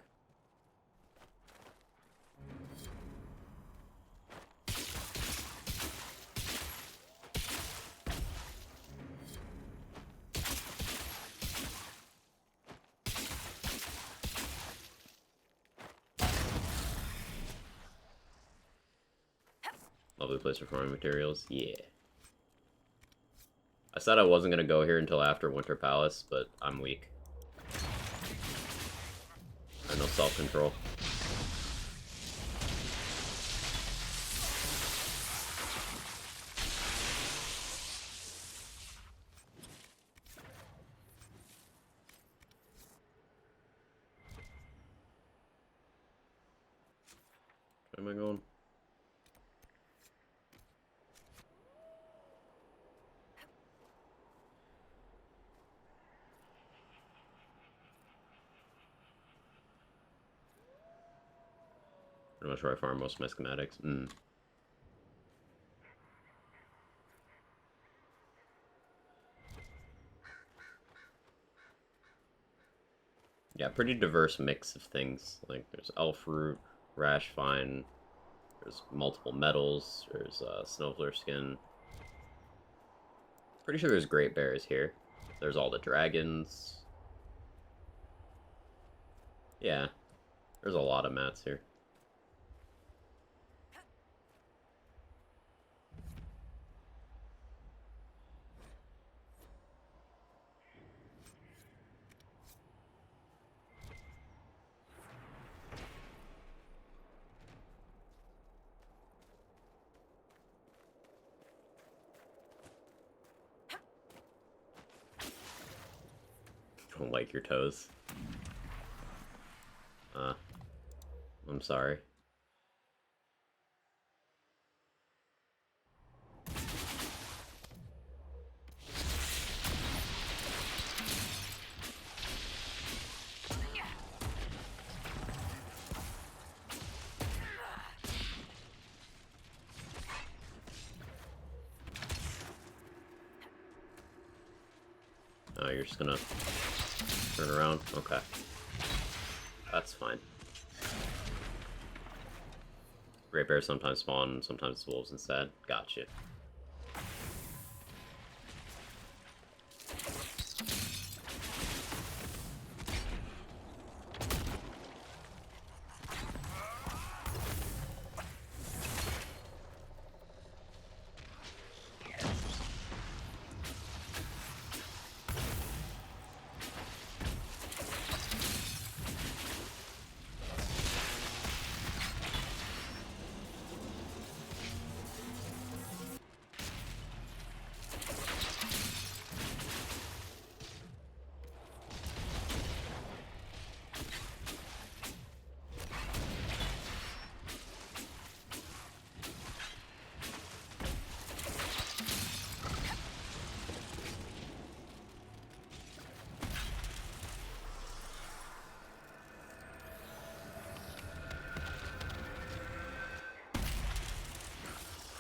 Lovely place for farming materials. Yeah. I said I wasn't going to go here until after Winter Palace, but I'm weak. I have no self-control. Where am I going? Pretty much where I farm most of my schematics. Yeah, pretty diverse mix of things. Like, there's elf root, rash vine, there's multiple metals, there's snowflare skin. Pretty sure there's great bears here. There's all the dragons. Yeah, there's a lot of mats here. Don't like your toes. I'm sorry. Oh, you're just gonna turn around? Okay. That's fine. Great bears sometimes spawn, sometimes wolves instead. Gotcha.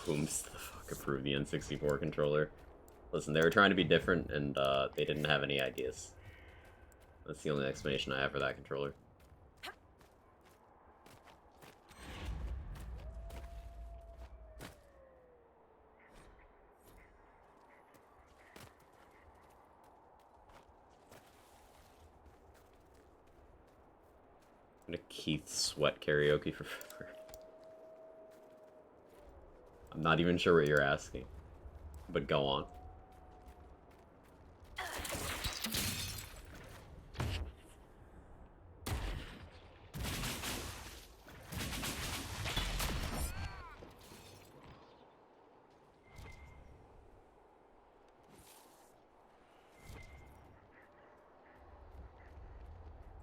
Whom's the fuck approved the N64 controller? Listen, they were trying to be different, and they didn't have any ideas. That's the only explanation I have for that controller. I'm gonna Keith Sweat karaoke for forever. I'm not even sure what you're asking, but go on.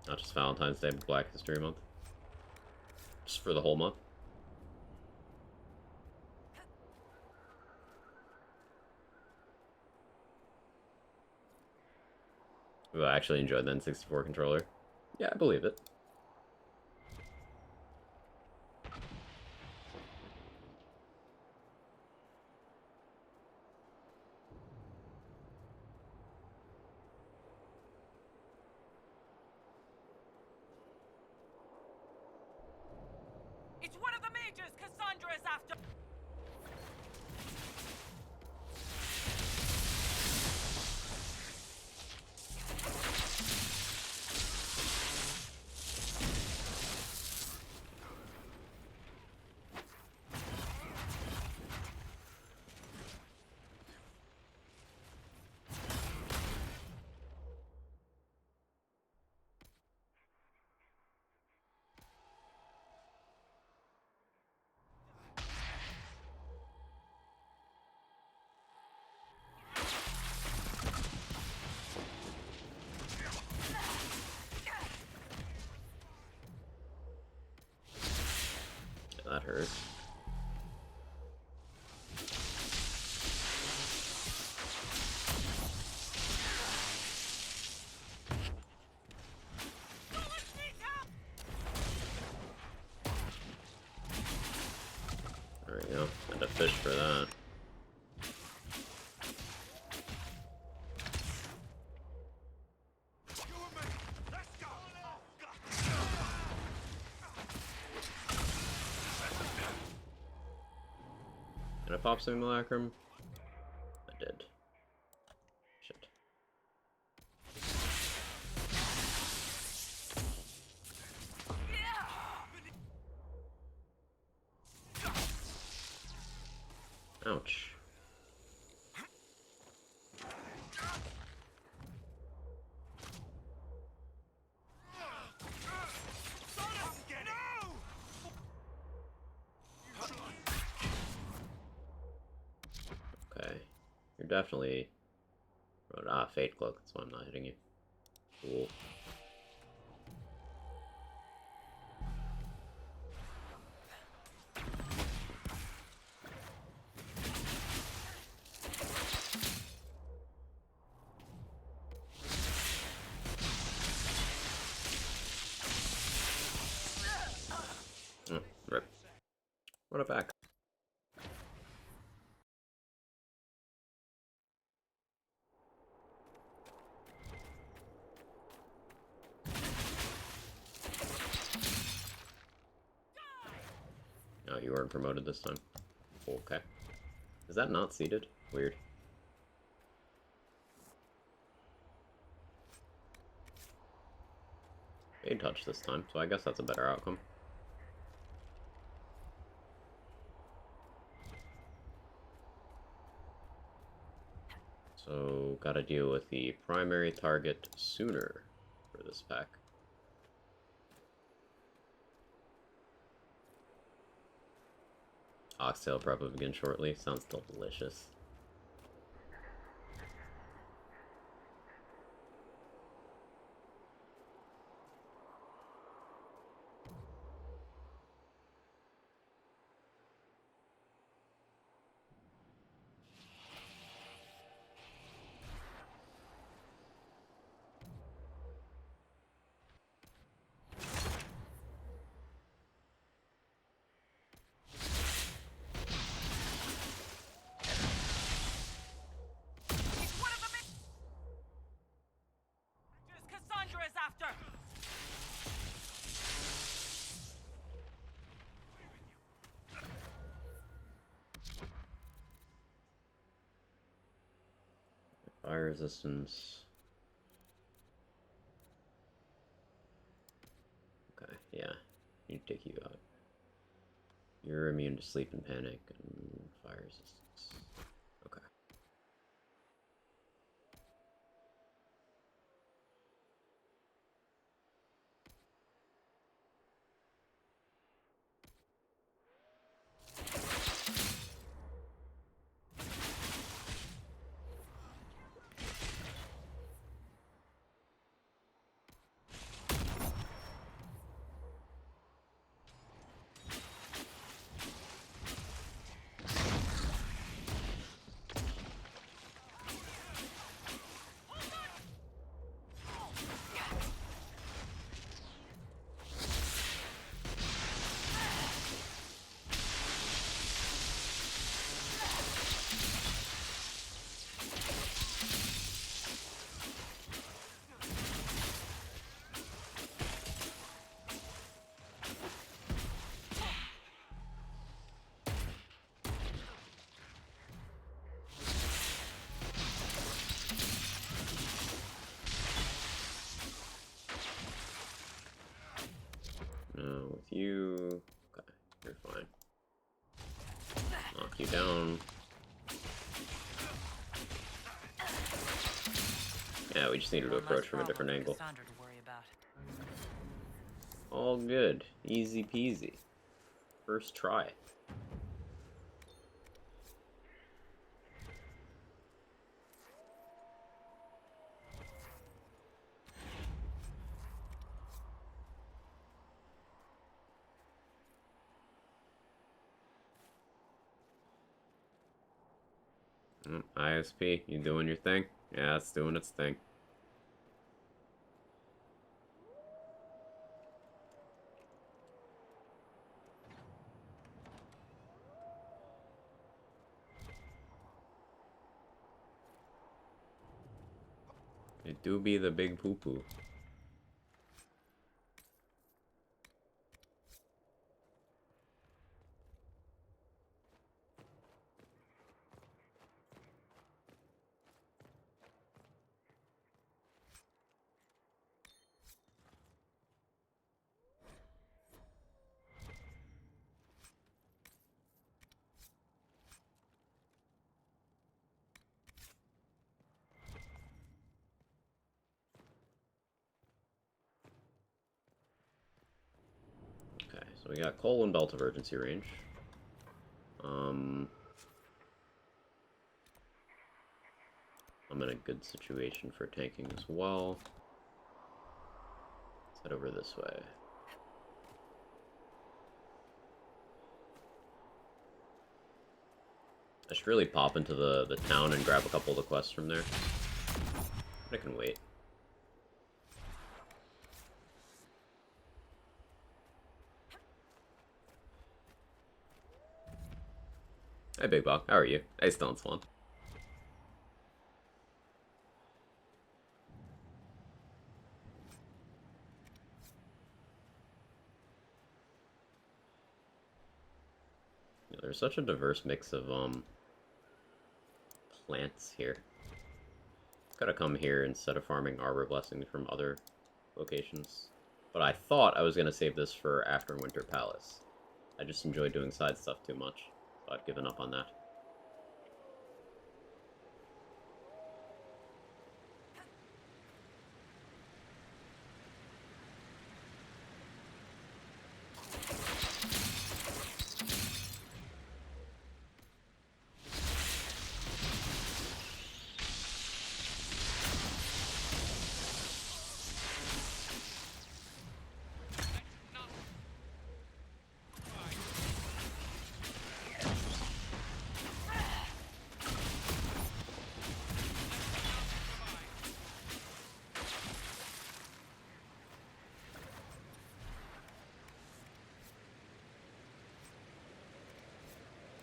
Not just Valentine's Day, but Black History Month. Just for the whole month. Ooh, I actually enjoyed the N64 controller. Yeah, I believe it.
It's one of the mages Cassandra is after!
That hurt. There we go. Had to fish for that. Did I pop Simulacrum? I did. Shit. Ouch. Okay. You're definitely... Ah, Fate Cloak, that's why I'm not hitting you. Cool. Rip. What a back. Oh, you weren't promoted this time. Okay. Is that not seated? Weird. Fade touch this time, so I guess that's a better outcome. So, gotta deal with the primary target sooner for this pack. Oxtail prep will begin shortly. Sounds delicious.
Cassandra is after!
Fire resistance. Okay, yeah. Need to take you out. You're immune to sleep and panic and fire resistance. Okay. you down. Yeah, we just needed to approach from a different angle.
Cassandra to worry about.
All good. Easy peasy. First try. ISP, you doing your thing? Yeah, it's doing its thing. It do be the big poo-poo. Okay, so we got Cole and Belt of Urgency range. I'm in a good situation for tanking as well. Let's head over this way. I should really pop into the town and grab a couple of the quests from there. But I can wait. Hey, Big Bog. How are you? Hey, Stone Swan. Yeah, there's such a diverse mix of plants here. Gotta come here instead of farming Arbor Blessings from other locations. But I thought I was gonna save this for after Winter Palace. I just enjoy doing side stuff too much, so I've given up on that.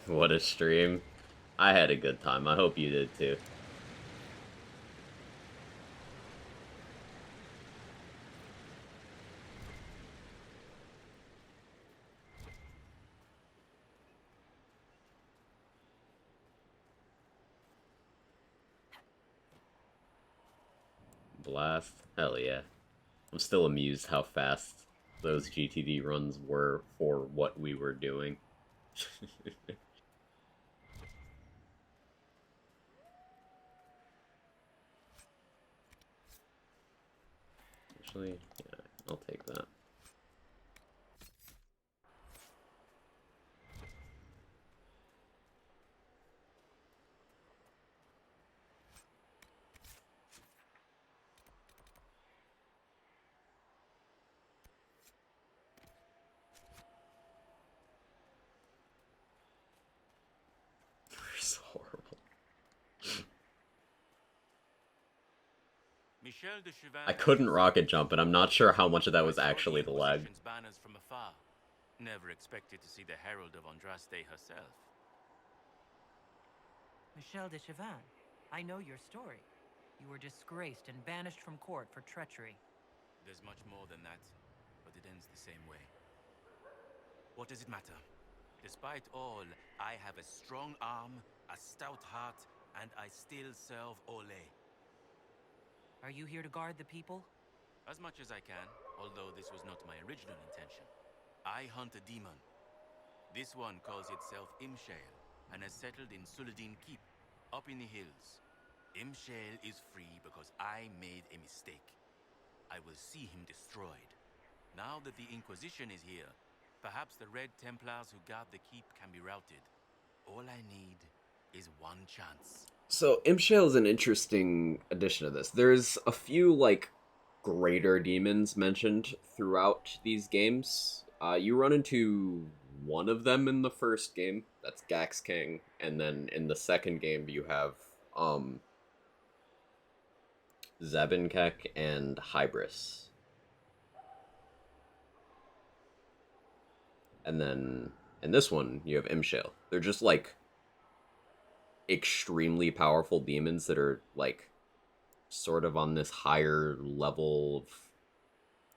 What a stream. I had a good time. I hope you did too. Blast. Hell yeah. I'm still amused how fast those GTD runs were for what we were doing. Actually, yeah, I'll take that. We're so horrible. I couldn't rocket jump, and I'm not sure how much of that was actually the lag.
Banners from afar. Never expected to see the Herald of Andraste herself.
Michel de Chavannes, I know your story. You were disgraced and banished from court for treachery.
There's much more than that, but it ends the same way. What does it matter? Despite all, I have a strong arm, a stout heart, and I still serve Ole.
Are you here to guard the people?
As much as I can, although this was not my original intention. I hunt a demon. This one calls itself Imshale, and has settled in Suladin Keep, up in the hills. Imshale is free because I made a mistake. I will see him destroyed. Now that the Inquisition is here, perhaps the Red Templars who guard the keep can be routed. All I need is one chance.
So Imshale is an interesting addition to this. There's a few like greater demons mentioned throughout these games. You run into one of them in the first game. That's Gax King, and then in the second game you have Zebenkek and Hybris. And then in this one you have Imshale. They're just like extremely powerful demons that are like sort of on this higher level of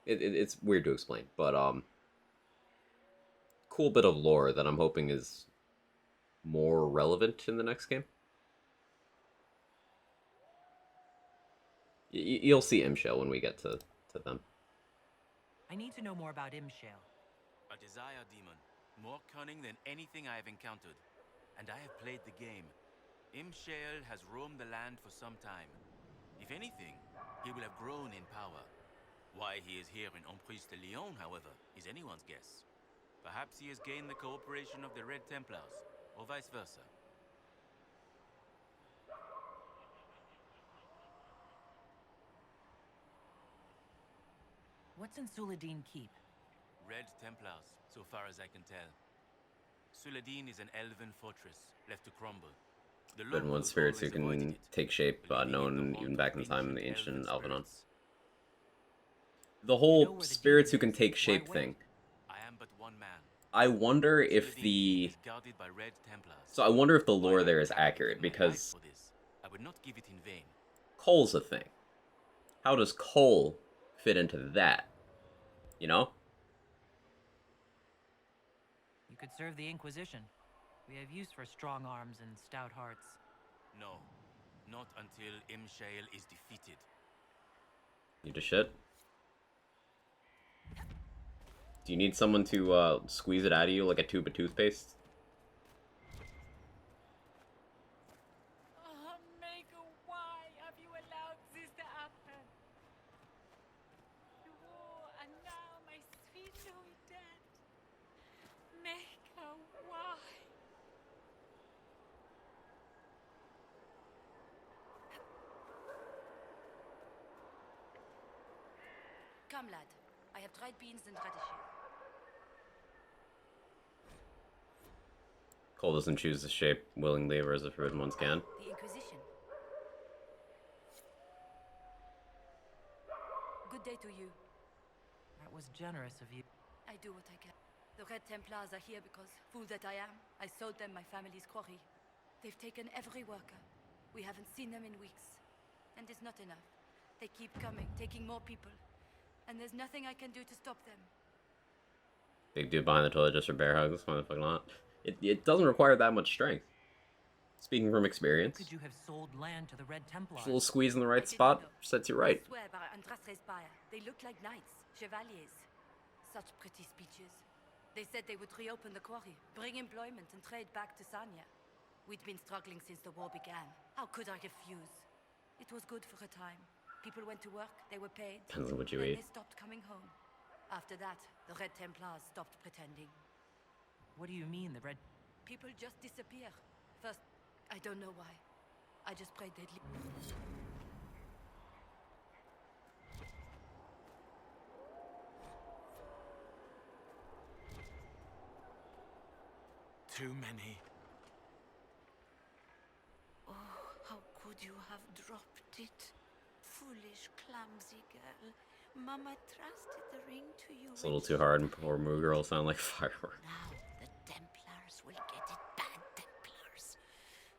it's weird to explain, but cool bit of lore that I'm hoping is more relevant in the next game. You'll see Imshale when we get to them.
I need to know more about Imshale.
A desire demon, more cunning than anything I have encountered. And I have played the game. Imshale has roamed the land for some time. If anything, he will have grown in power. Why he is here in Emprise de Lyon, however, is anyone's guess. Perhaps he has gained the cooperation of the Red Templars, or vice versa.
What's in Suladin Keep?
Red Templars, so far as I can tell. Suladin is an elven fortress, left to crumble. The
Forbidden One spirits who can take shape, known even back in the time in the ancient Alvanon. The whole spirits who can take shape thing. I wonder if the I wonder if the lore there is accurate, because
I would not give it in vain.
coal's a thing. How does coal fit into that? You know?
You could serve the Inquisition. We have use for strong arms and stout hearts.
No, not until Imshale is defeated.
You just shit? Do you need someone to squeeze it out of you like a tube of toothpaste?
Maker, why have you allowed this to happen? You war, and now my sweet Louis dead. Maker, why?
Come, lad. I have dried beans and radish here.
Cole doesn't choose the shape willingly, whereas the Forbidden Ones can.
The Inquisition. Good day to you.
That was generous of you.
I do what I can. The Red Templars are here because, fool that I am, I sold them my family's quarry. They've taken every worker. We haven't seen them in weeks. And it's not enough. They keep coming, taking more people. And there's nothing I can do to stop them.
Big dude behind the toilet just for bear hugs. Why the fuck not? It doesn't require that much strength. Speaking from experience.
Could you have sold land to the Red Templars?
Just a little squeeze in the right spot sets you right.
I swear by Andraste's spire, they look like knights, chevaliers. Such pretty speeches. They said they would reopen the quarry, bring employment and trade back to Sanya. We'd been struggling since the war began. How could I refuse? It was good for a time. People went to work, they were paid.
Depends on what you
then
eat.
They stopped coming home. After that, the Red Templars stopped pretending.
What do you mean, the Red...
People just disappear. First, I don't know why. I just prayed they'd leave.
Too many.
Oh, how could you have dropped it? Foolish, clumsy girl. Mama trusted the ring to you.
It's a little too hard, and poor Moo Girl sound like fireworks.
Now the Templars will get it. Bad Templars.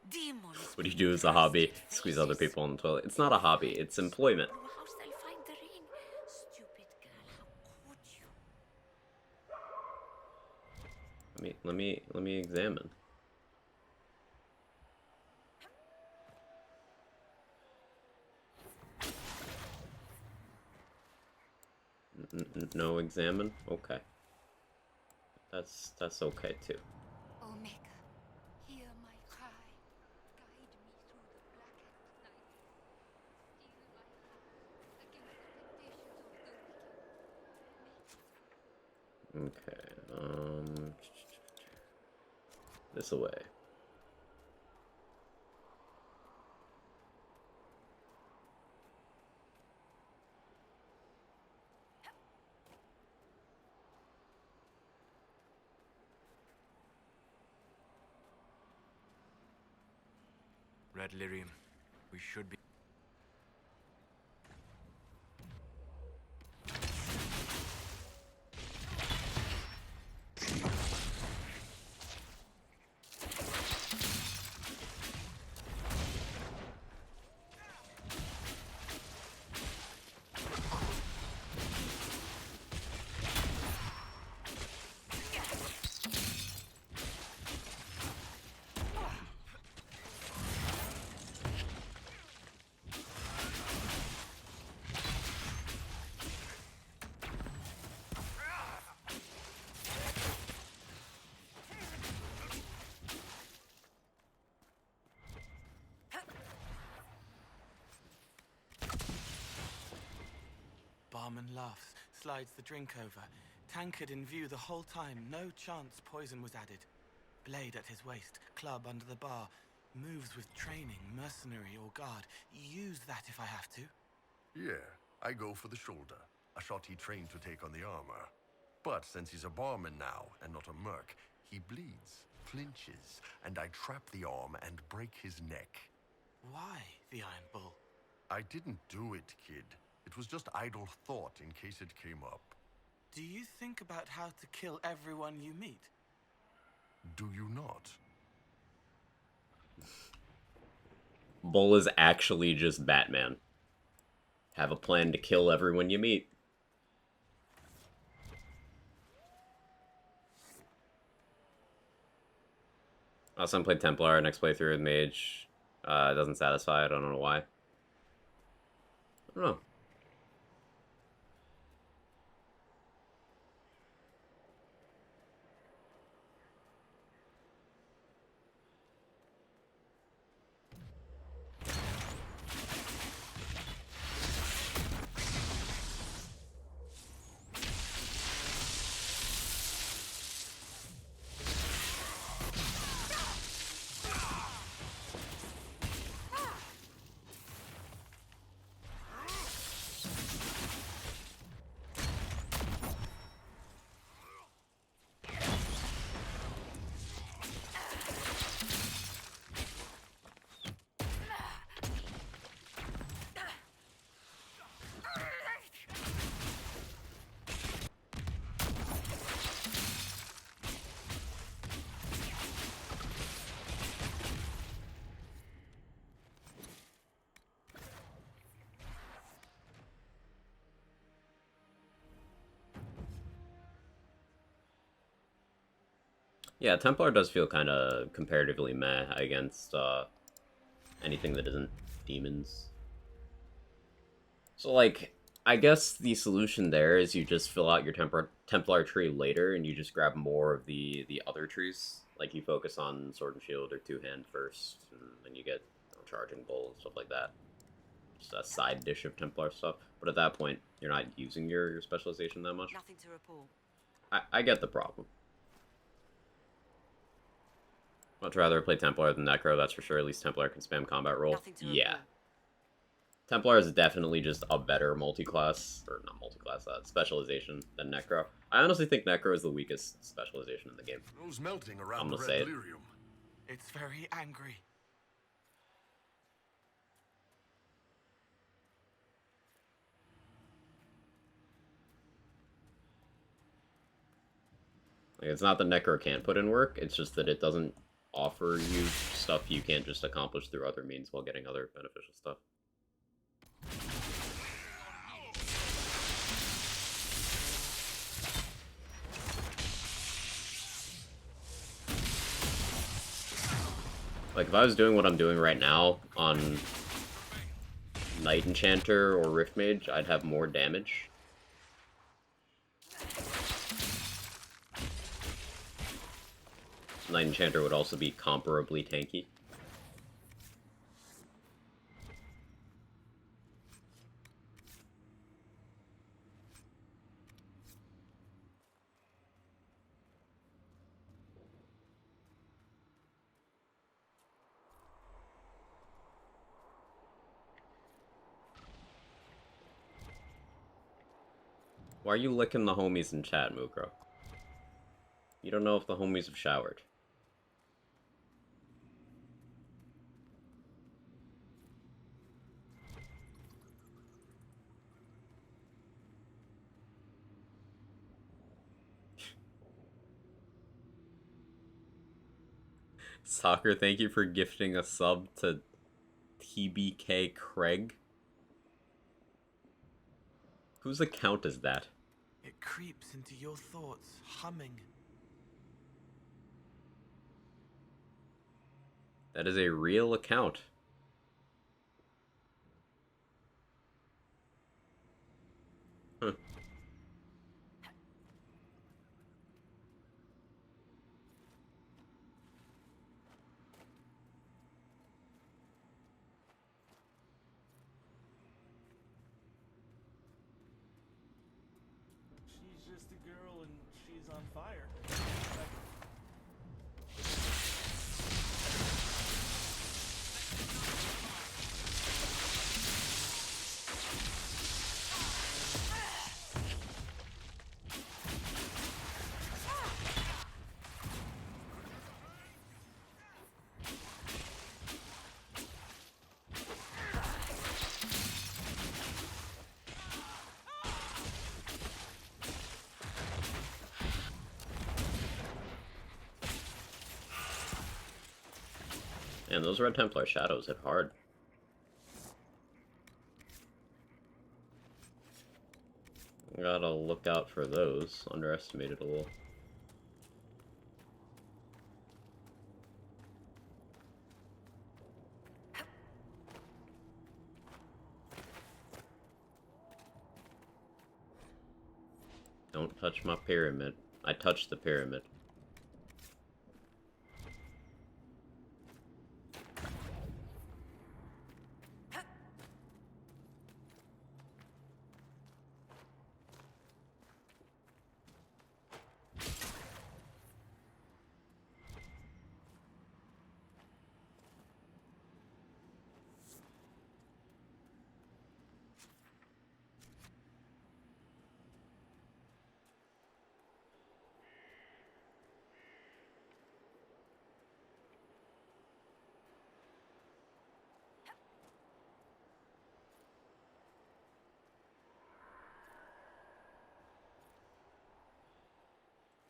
Demons.
What do you do as a hobby? Squeeze other people in the toilet. It's not a hobby, it's employment.
House they'll find the ring. Stupid girl, how could you?
Let me examine. No examine? Okay. That's okay too.
Omega, hear my
Okay, this away.
Red Lyrium, we should be...
Barman laughs, slides the drink over. Tankard in view the whole time, no chance poison was added. Blade at his waist, club under the bar. Moves with training, mercenary or guard. Use that if I have to.
Yeah, I go for the shoulder. A shot he trained to take on the armor. But since he's a barman now, and not a merc, he bleeds, flinches, and I trap the arm and break his neck.
Why the Iron Bull?
I didn't do it, kid. It was just idle thought in case it came up.
Do you think about how to kill everyone you meet?
Do you not?
Bull is actually just Batman. Have a plan to kill everyone you meet. Last time played Templar, next playthrough with Mage. It doesn't satisfy, I don't know why. I don't know. Yeah, Templar does feel kind of comparatively meh against anything that isn't demons. So, like, I guess the solution there is you just fill out your Templar tree later, and you just grab more of the other trees. Like, you focus on Sword and Shield or Two-Hand first, and then you get Charging Bolt and stuff like that. Just a side dish of Templar stuff. But at that point, you're not using your specialization that much.
Nothing to report.
I get the problem. Much rather play Templar than Necro, that's for sure. At least Templar can spam combat roll. Yeah. Templar is definitely just a better multi-class, or not multi-class, specialization than Necro. I honestly think Necro is the weakest specialization in the game.
Who's melting around
I'm
the
gonna say
red
it.
lyrium?
It's very angry.
Like, it's not that Necro can't put in work, it's just that it doesn't offer you stuff you can't just accomplish through other means while getting other beneficial stuff. Like, if I was doing what I'm doing right now on Knight Enchanter or Rift Mage, I'd have more damage. Knight Enchanter would also be comparably tanky. Why are you licking the homies in chat, Mukro? You don't know if the homies have showered. Soccer, thank you for gifting a sub to TBK Craig. Whose account is that?
It creeps into your thoughts, humming.
That is a real account. Huh.
She's just a girl and she's on fire.
And those Red Templar shadows hit hard. Gotta look out for those. Underestimated a little. Don't touch my pyramid. I touched the pyramid.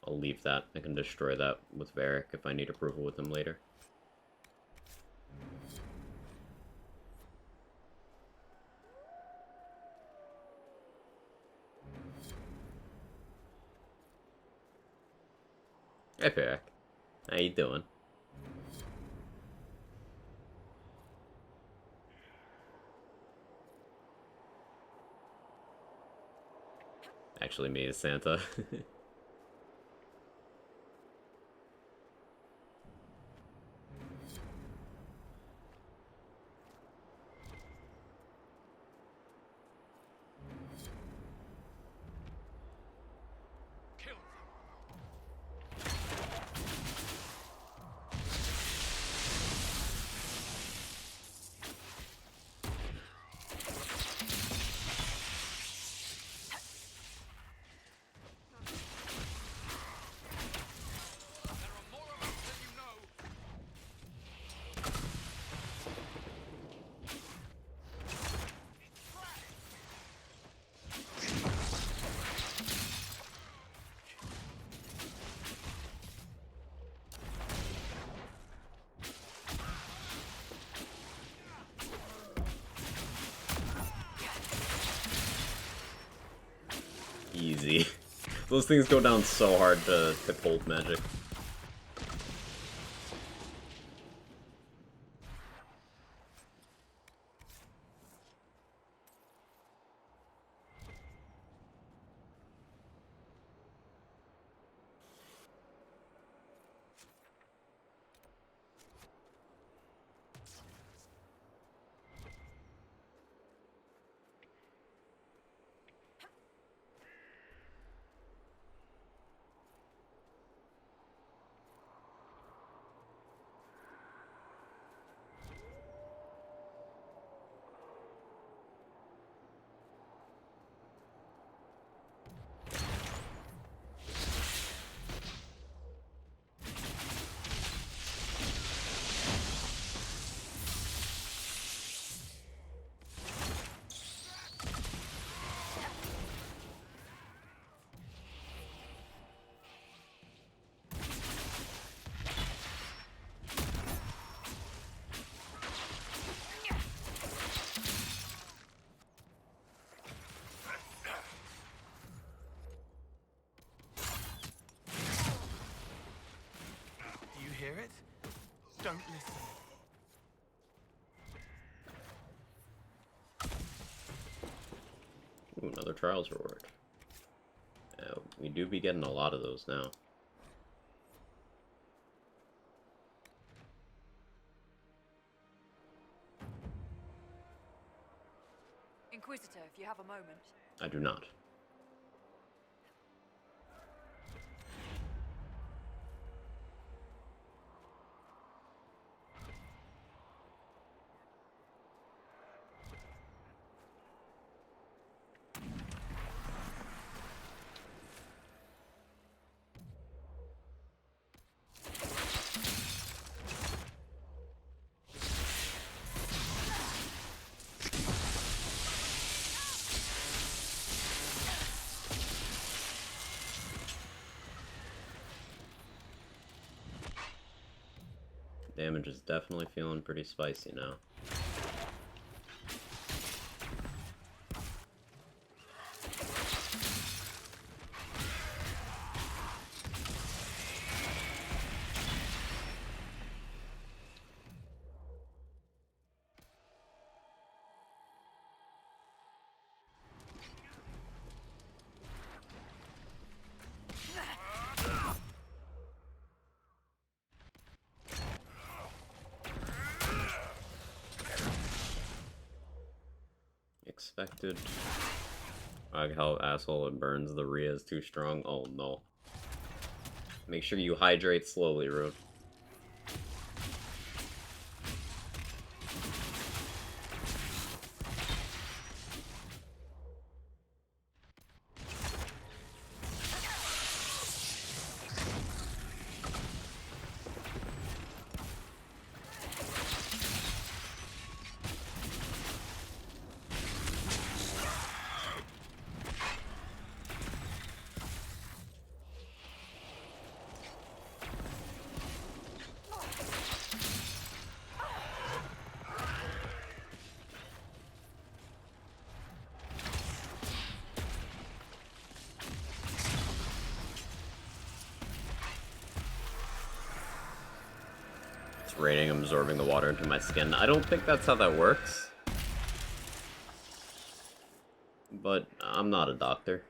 I'll leave that. I can destroy that with Varric if I need approval with him later. Hey Varric. How you doing? Actually, me as Santa. Easy. Those things go down so hard to cold magic.
don't listen.
Ooh, another trials reward. We do be getting a lot of those now.
Inquisitor, if you have a moment.
I do not. Damage is definitely feeling pretty spicy now. Expected. Like how asshole it burns. The Rhea is too strong. Oh no. Make sure you hydrate slowly, Rude. Raining, absorbing the water into my skin. I don't think that's how that works. But I'm not a doctor.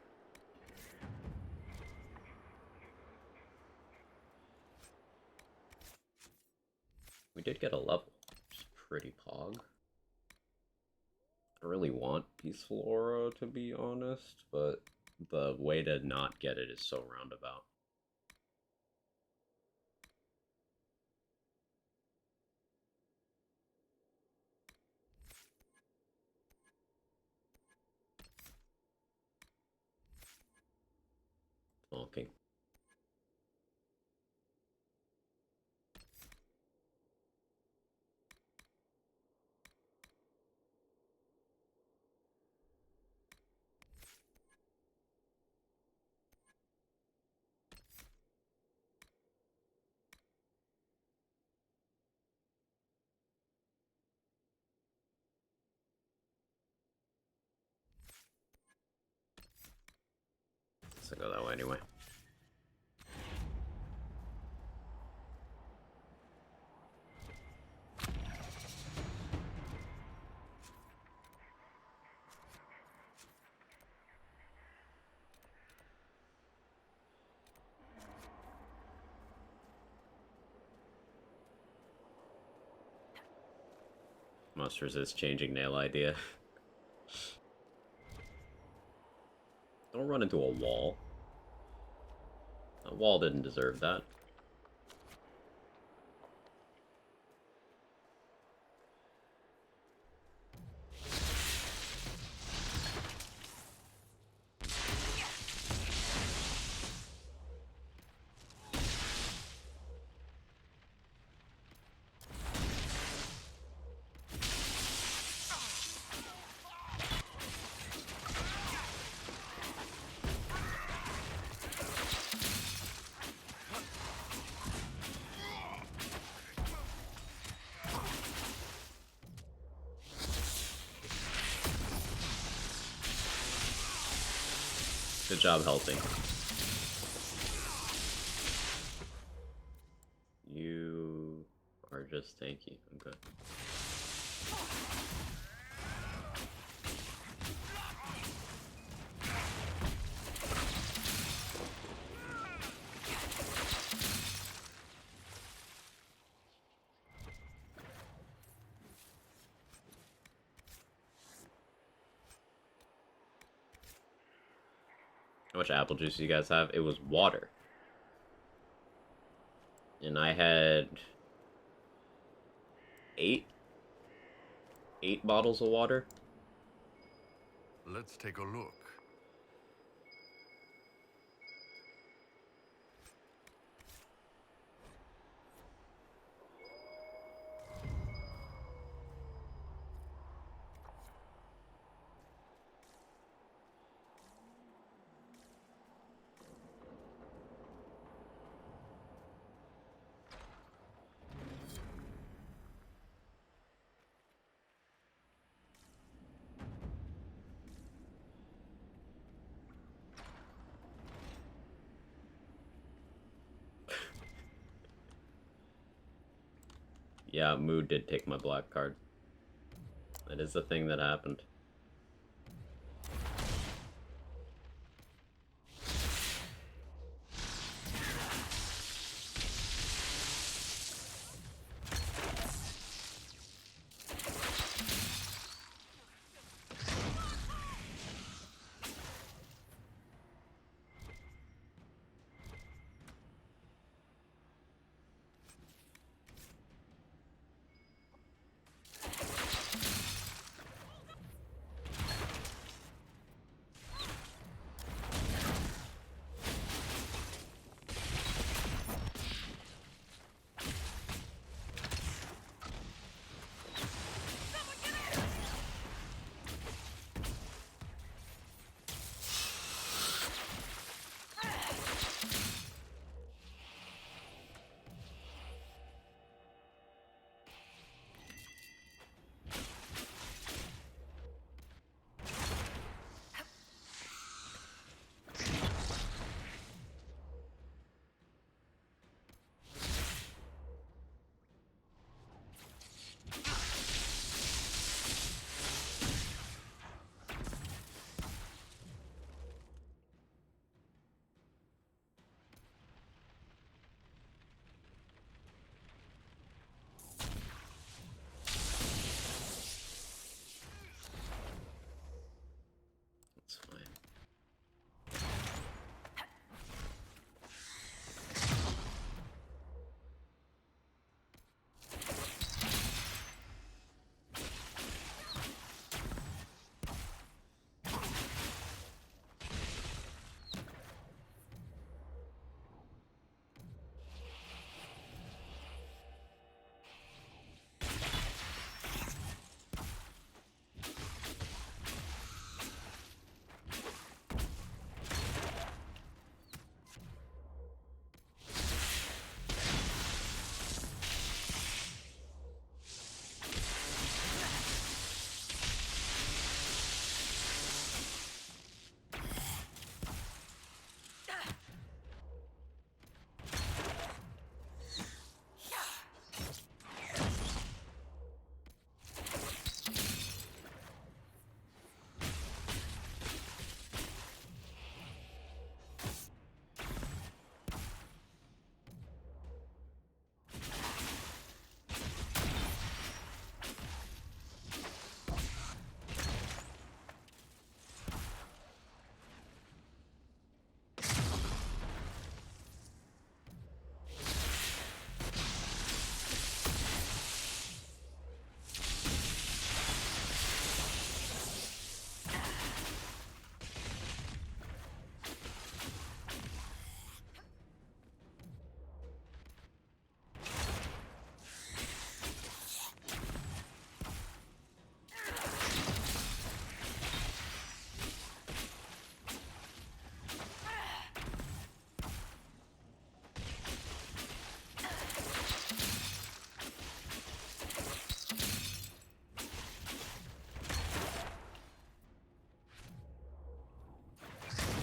We did get a level, which is pretty pog. I really want Peaceful Aura, to be honest, but the way to not get it is so roundabout. Okay. So go that way anyway. Must resist changing nail idea. Don't run into a wall. That wall didn't deserve that. Good job helping. You are just just tanky. I'm good. How much apple juice do you guys have? It was water. And I had 8 bottles of water.
Let's take a look.
Yeah, Mood did take my black card. That is the thing that happened. That's fine.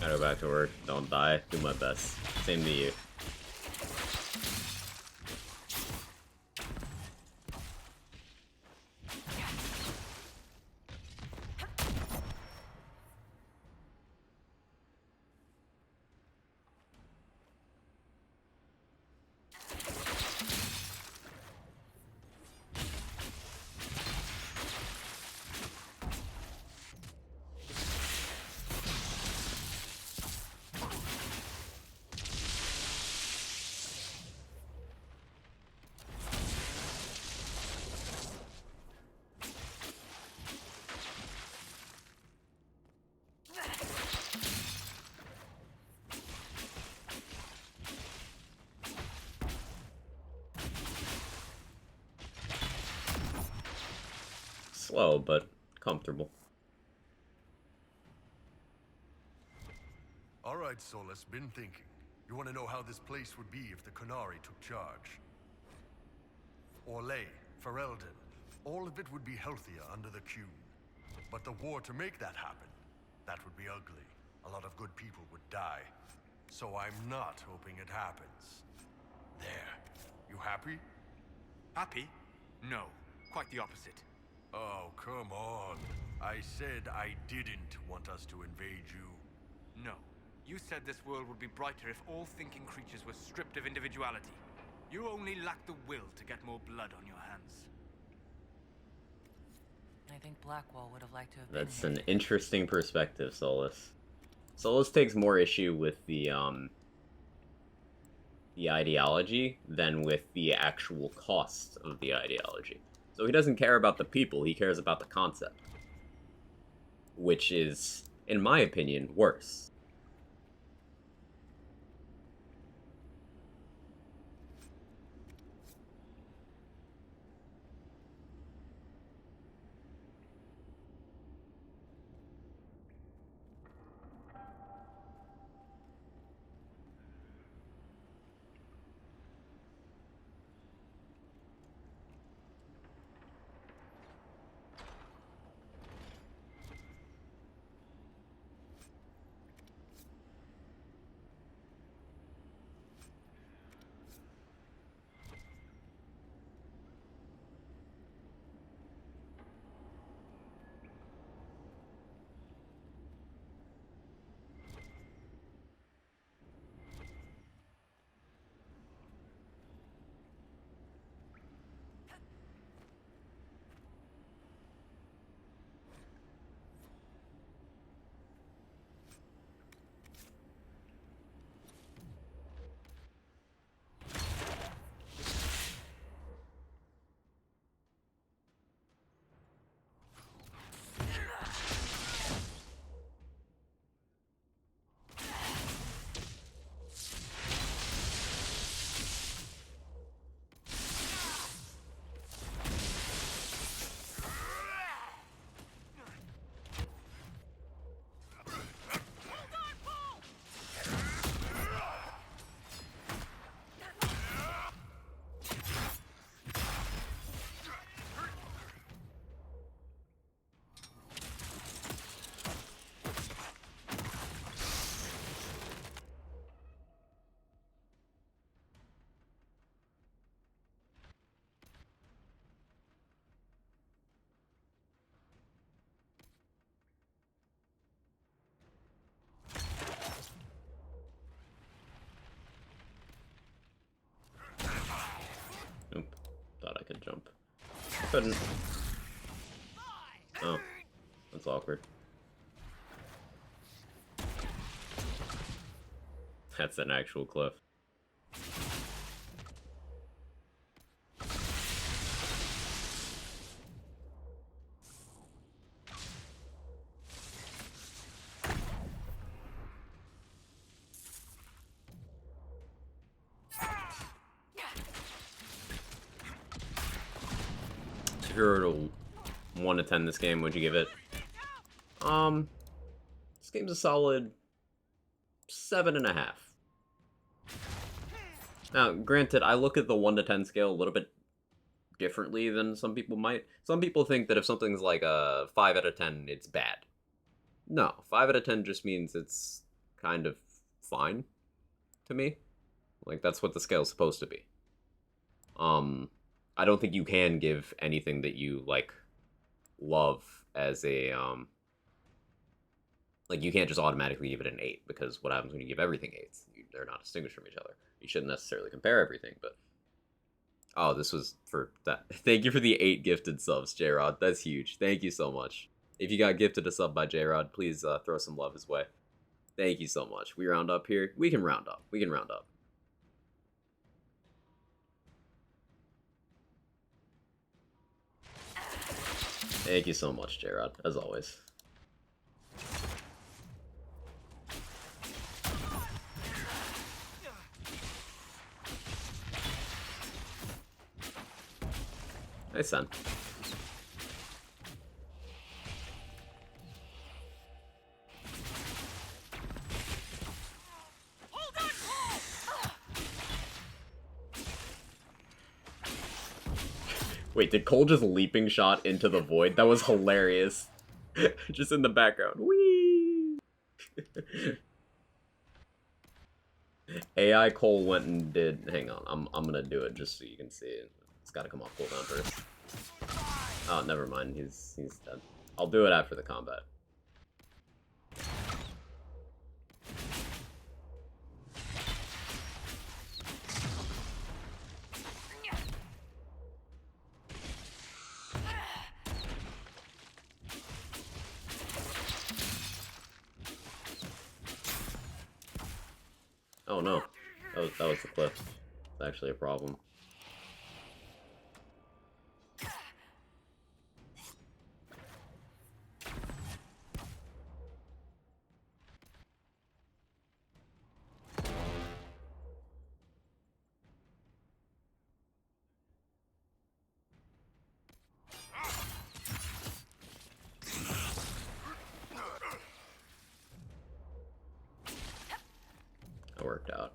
Gotta go back to work. Don't die. Do my best. Same to you. slow, but comfortable.
All right, Solus, been thinking. You want to know how this place would be if the Qunari took charge? Orlais, Ferelden, all of it would be healthier under the Qun. But the war to make that happen, that would be ugly. A lot of good people would die. So I'm not hoping it happens. There. You happy?
Happy? No. Quite the opposite.
Oh, come on. I said I didn't want us to invade you.
No. You said this world would be brighter if all thinking creatures were stripped of individuality. You only lack the will to get more blood on your hands.
I think Blackwall would have liked to have been
That's
here.
an interesting perspective, Solus. Solus takes more issue with the ideology than with the actual cost of the ideology. So he doesn't care about the people, he cares about the concept. Which is, in my opinion, worse. Nope. Thought I could jump. I couldn't. Oh. That's awkward. That's an actual cliff. If you were to 1 to 10 this game, would you give it? This game's a solid 7.5. Now, granted, I look at the 1 to 10 scale a little bit differently than some people might. Some people think that if something's like a 5 out of 10, it's bad. No, 5 out of 10 just means it's kind of fine to me. Like, that's what the scale's supposed to be. I don't think you can give anything that you, like, love as a, like, you can't just automatically give it an 8, because what happens when you give everything 8s? They're not distinguished from each other. You shouldn't necessarily compare everything, but... Oh, this was for that. Thank you for the 8 gifted subs, J-Rod. That's huge. Thank you so much. If you got gifted a sub by J-Rod, please throw some love his way. Thank you so much. We round up here. We can round up. We can round up. Thank you so much, J-Rod, as always. Hey, son. Wait, did Cole just leaping shot into the void? That was hilarious. Just in the background. Whee! AI Cole went and did... Hang on, I'm gonna do it just so you can see it. It's gotta come off cooldown first. Oh, never mind. He's dead. I'll do it after the combat. Oh no, that was the cliff. It's actually a problem. That worked out.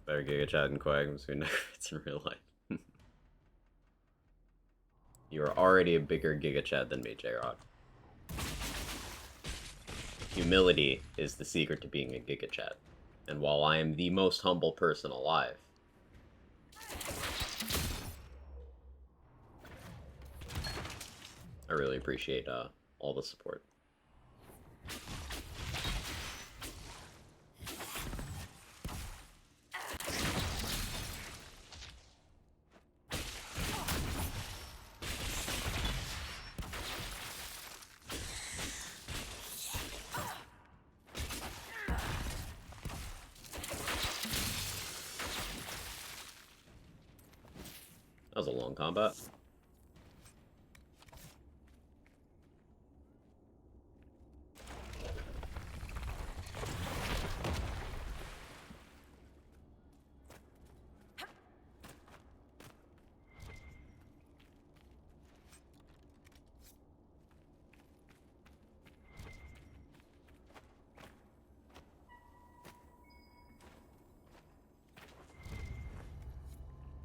Better Giga Chad and Quag between Necrots in real life. You are already a bigger Giga Chad than me, J-Rock. Humility is the secret to being a Giga Chad. And while I am the most humble person alive, I really appreciate all the support. That was a long combat.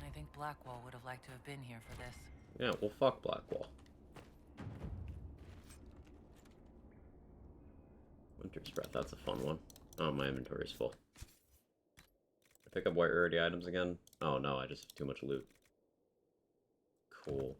I think Blackwall would have liked to have been here for this.
Yeah, well, fuck Blackwall. Winter's Breath, that's a fun one. Oh, my inventory's full. I pick up white rarity items again? Oh no, I just have too much loot. Cool.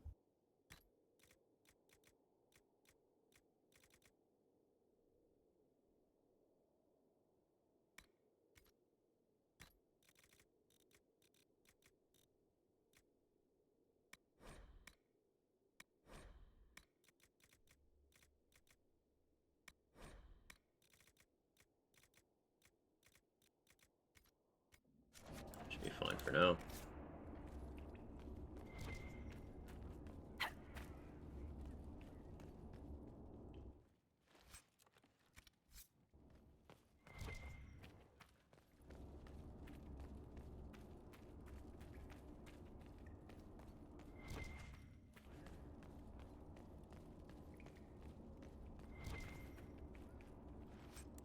Should be fine for now.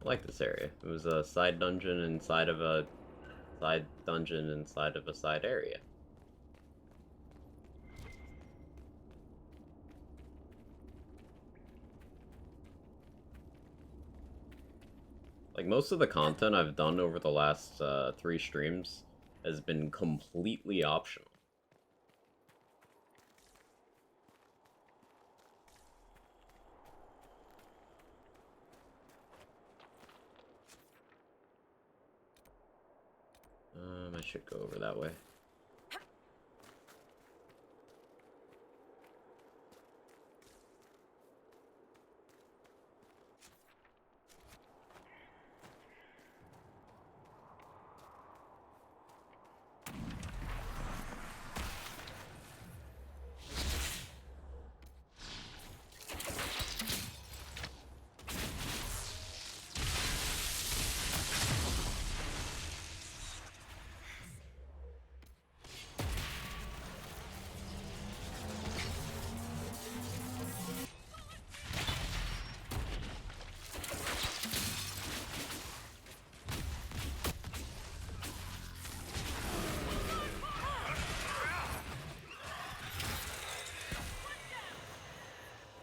like this area. It was a side dungeon inside of a side dungeon inside of a side area. Like, most of the content I've done over the last 3 streams has been completely optional. I should go over that way.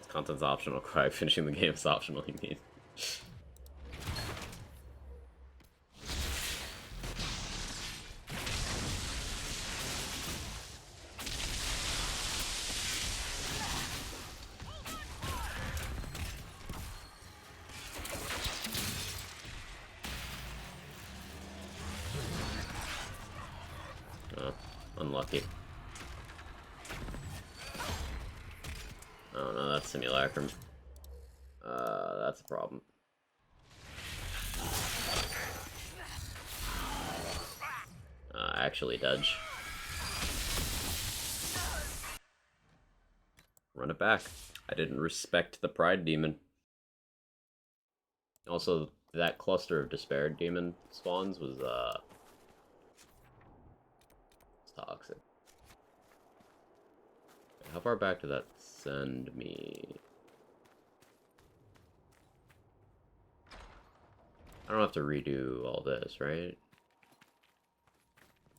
Content's optional. Quite finishing the game is optional, you mean? Unlucky. Oh no, that's Simulacrum. That's a problem. Actually, Dodge. Run it back. I didn't respect the Pride Demon. Also, that cluster of Despair Demon spawns was, toxic. How far back did that send me? I don't have to redo all this, right?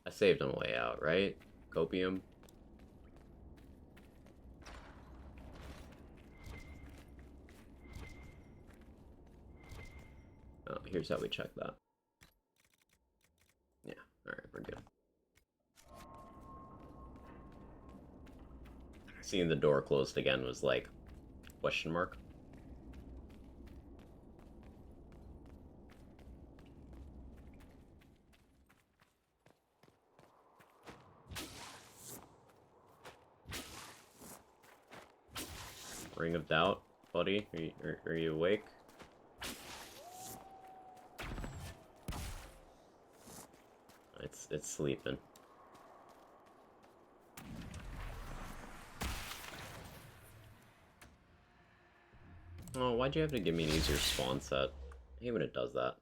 I saved on the way out, right? Copium. Oh, here's how we check that. Yeah, alright, we're good. Seeing the door closed again was like, question mark? Ring of Doubt, buddy? Are you awake? It's sleeping. Oh, why'd you have to give me an easier spawn set? I hate when it does that.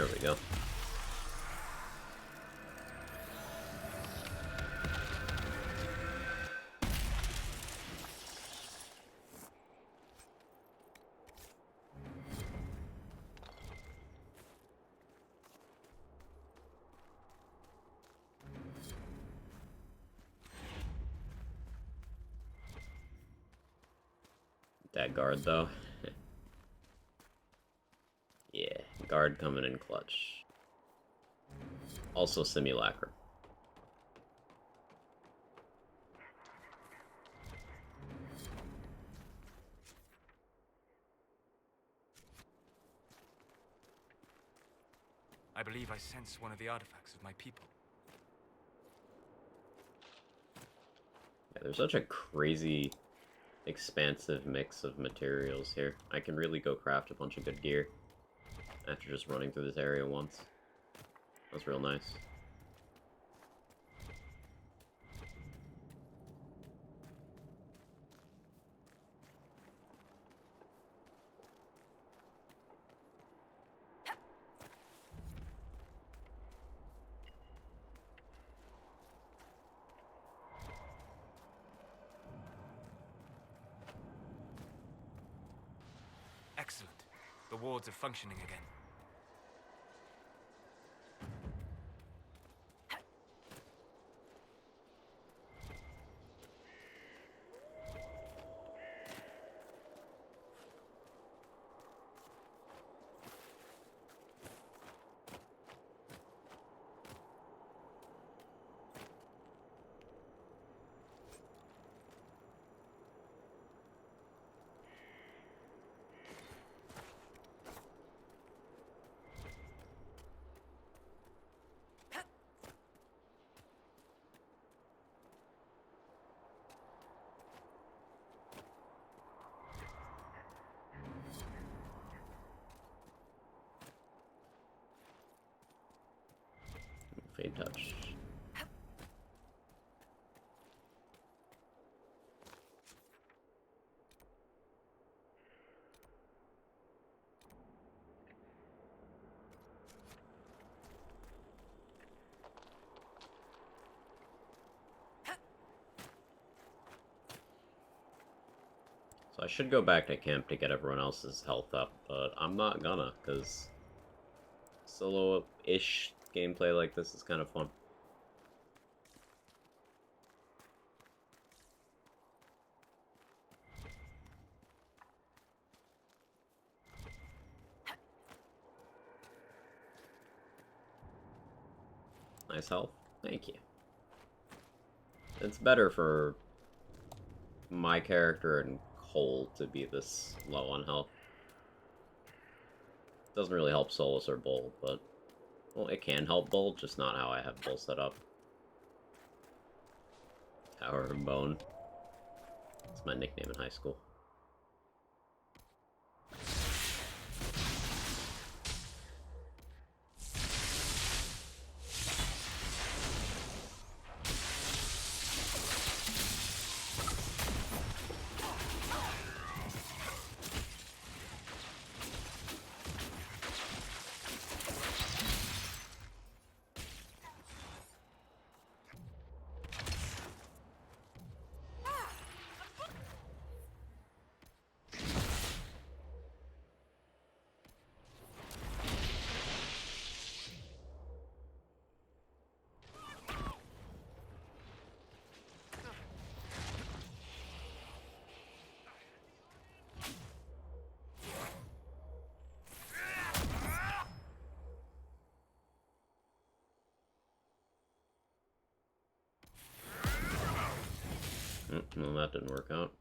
There we go. That guard, though. Yeah, guard coming in clutch. Also simulacrum.
I believe I sense one of the artifacts of my people.
Yeah, there's such a crazy, expansive mix of materials here. I can really go craft a bunch of good gear after just running through this area once. That's real nice.
Excellent. The wards are functioning again.
Fade touch. So I should go back to camp to get everyone else's health up, but I'm not gonna, because solo-ish gameplay like this is kind of fun. Nice health. Thank you. It's better for my character and Cole to be this low on health. Doesn't really help Solus or Bull, but... well, it can help Bull, just not how I have Bull set up. Tower and Bone. That's my nickname in high school. Well, that didn't work out.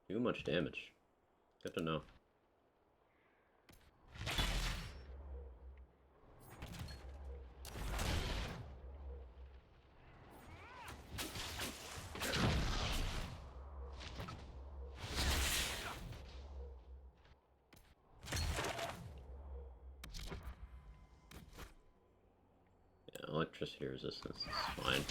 Too much damage. Good to know. Yeah, electricity resistance is fine.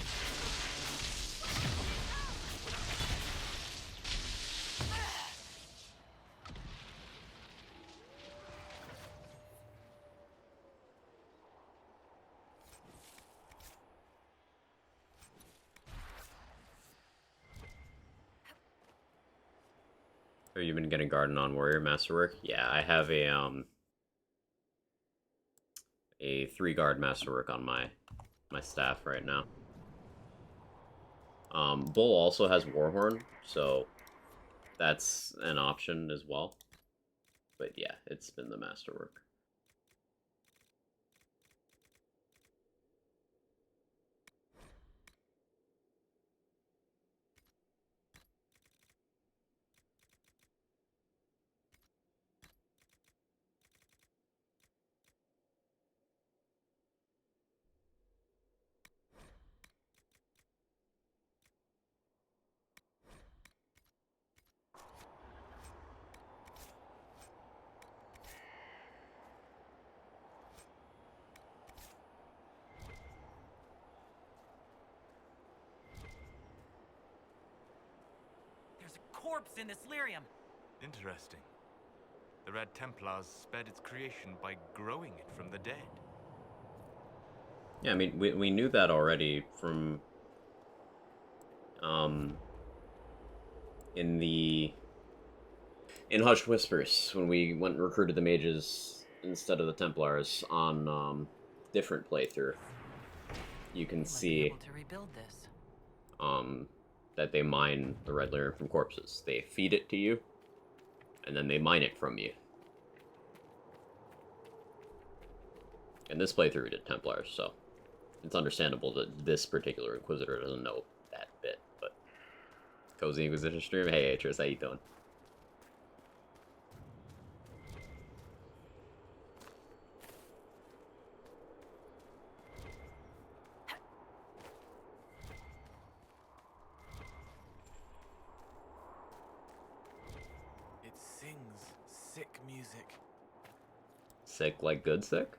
So you've been getting Garden on Warrior Masterwork? Yeah, I have a 3-guard Masterwork on my staff right now. Bull also has Warhorn, so that's an option as well. But yeah, it's been the Masterwork.
There's a corpse in this lyrium.
Interesting. The Red Templars sped its creation by growing it from the dead.
Yeah, I mean, we knew that already from in Hushed Whispers, when we went and recruited the mages instead of the Templars on different playthrough. You can see
Able to rebuild this.
that they mine the red lyrium from corpses. They feed it to you, and then they mine it from you. In this playthrough we did Templars, so it's understandable that this particular Inquisitor doesn't know that bit, but Cozy Inquisition stream, hey Atris, how you doing?
It sings sick music.
Sick like good sick?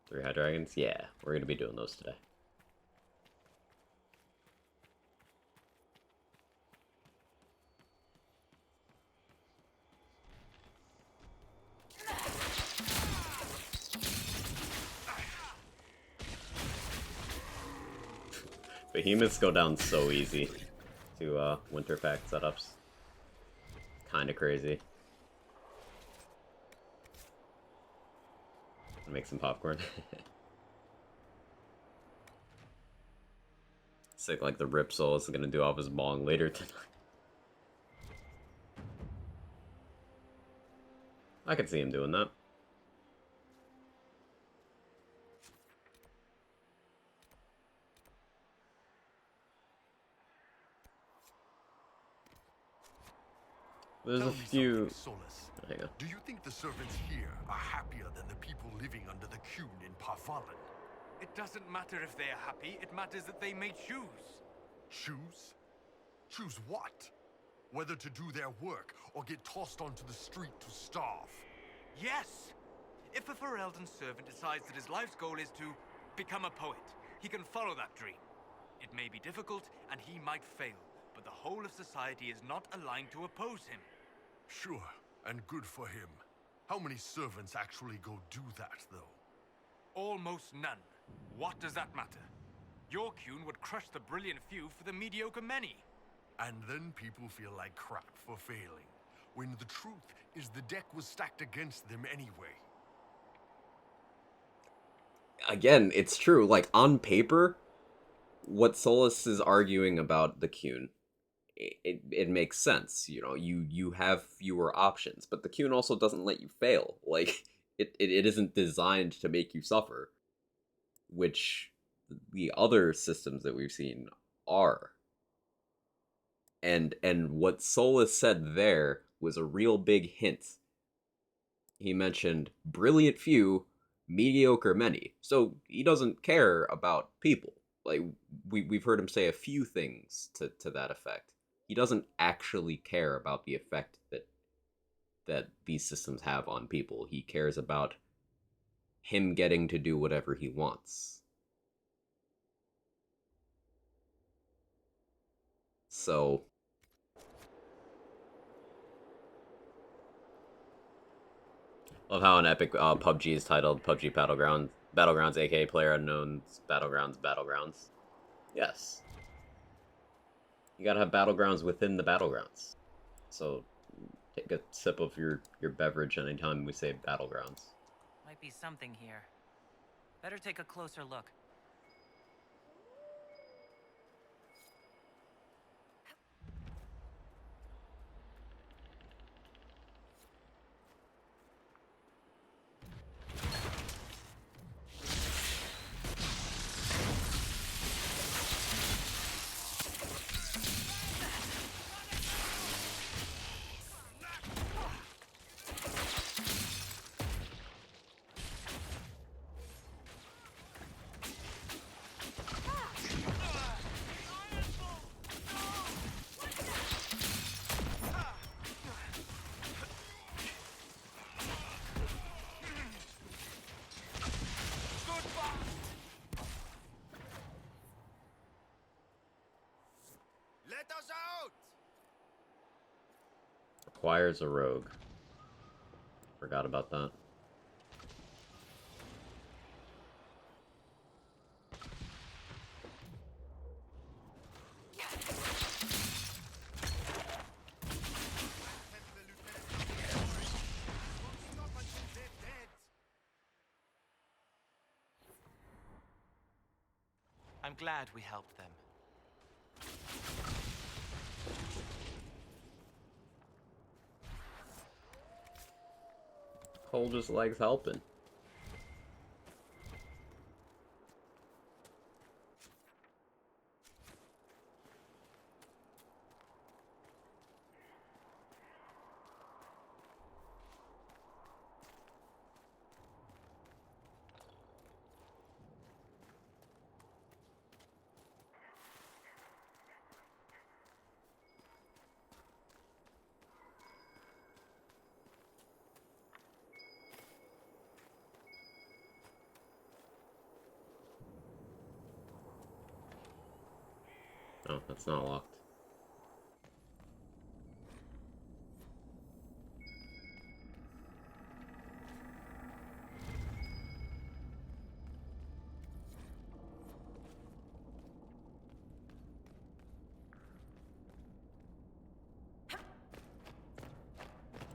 Three High Dragons? Yeah, we're gonna be doing those today. Behemoths go down so easy to winter pact setups. Kinda crazy. Make some popcorn. Sick like the Rip Soul is gonna do off his bong later tonight. I could see him doing that. There's
Tell
a
me
few.
something, Solus.
Hang on.
Do you think the servants here are happier than the people living under the Qun in Parvalan?
It doesn't matter if they're happy, it matters that they may choose.
Choose? Choose what? Whether to do their work or get tossed onto the street to starve.
Yes! If a Ferelden servant decides that his life's goal is to become a poet, he can follow that dream. It may be difficult, and he might fail, but the whole of society is not aligned to oppose him.
Sure, and good for him. How many servants actually go do that, though?
Almost none. What does that matter? Your Qun would crush the brilliant few for the mediocre many.
And then people feel like crap for failing, when the truth is the deck was stacked against them anyway.
Again, it's true. Like, on paper, what Solus is arguing about the Qun, it makes sense. You know, you have fewer options, but the Qun also doesn't let you fail. Like, it isn't designed to make you suffer, which the other systems that we've seen are. And what Solus said there was a real big hint. He mentioned brilliant few, mediocre many. So he doesn't care about people. Like, we've heard him say a few things to that effect. He doesn't actually care about the effect that these systems have on people. He cares about him getting to do whatever he wants. So Love how an epic PUBG is titled PUBG Battlegrounds, aka PlayerUnknown's Battlegrounds. Yes. You gotta have Battlegrounds within the Battlegrounds. So, take a sip of your beverage anytime we say Battlegrounds.
Might be something here. Better take a closer look.
Let us out!
Requires a rogue. Forgot about that.
I'm glad we helped them.
Cole just likes helping. Oh, that's not locked.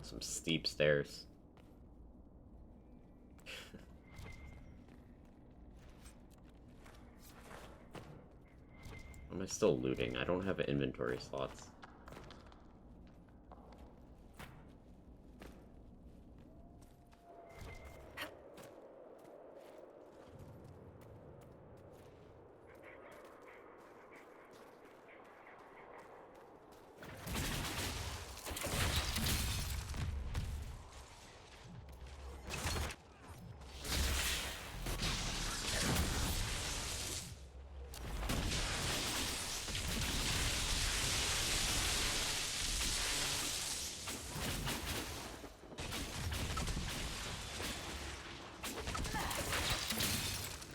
Some steep stairs. Am I still looting? I don't have inventory slots.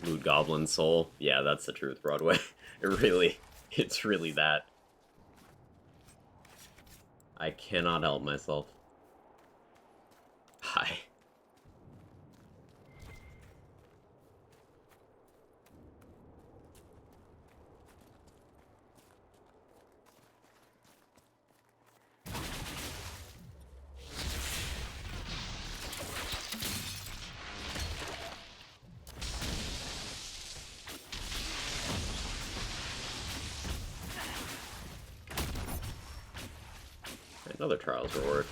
Loot Goblin Soul. Yeah, that's the truth, Broadway. It's really that. I cannot help myself. Hi. Another Trials reward.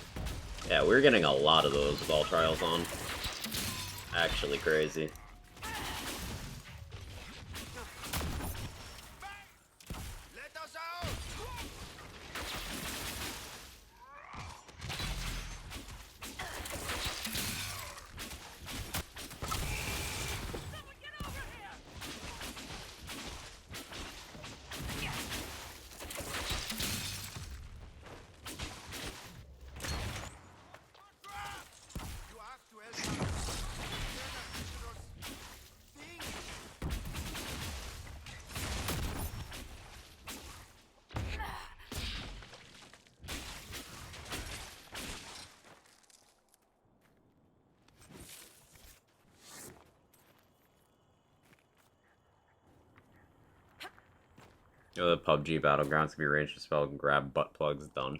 Yeah, we're getting a lot of those with all Trials on. Actually crazy.
Let us out! You have to help us.
The PUBG Battlegrounds can be ranged to spell and grab butt plugs done.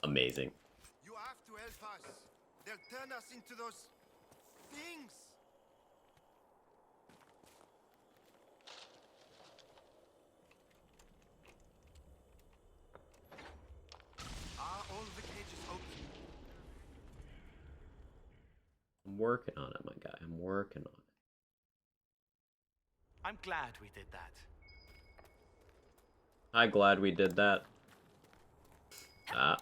Amazing.
You have to help us. They'll turn us into those things. Are all the cages open?
I'm working on it, my guy. I'm working on it.
I'm glad we did that.
I'm glad we did that. Ah.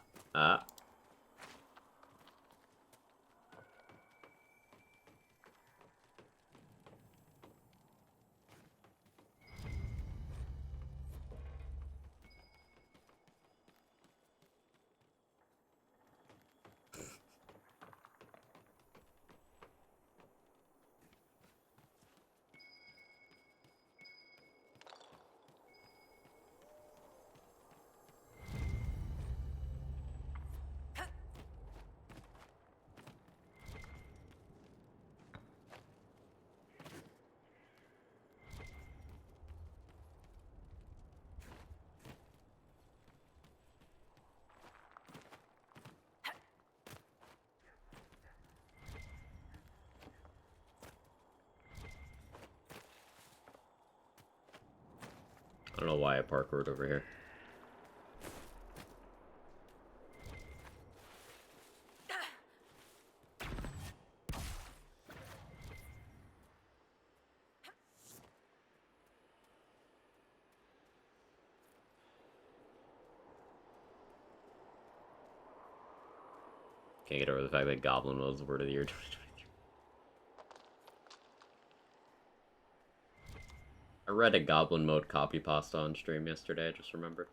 I don't know why I parkoured over here. Can't get over the fact that Goblin was the word of the year 2023. I read a Goblin mode copy pasta on stream yesterday, I just remembered.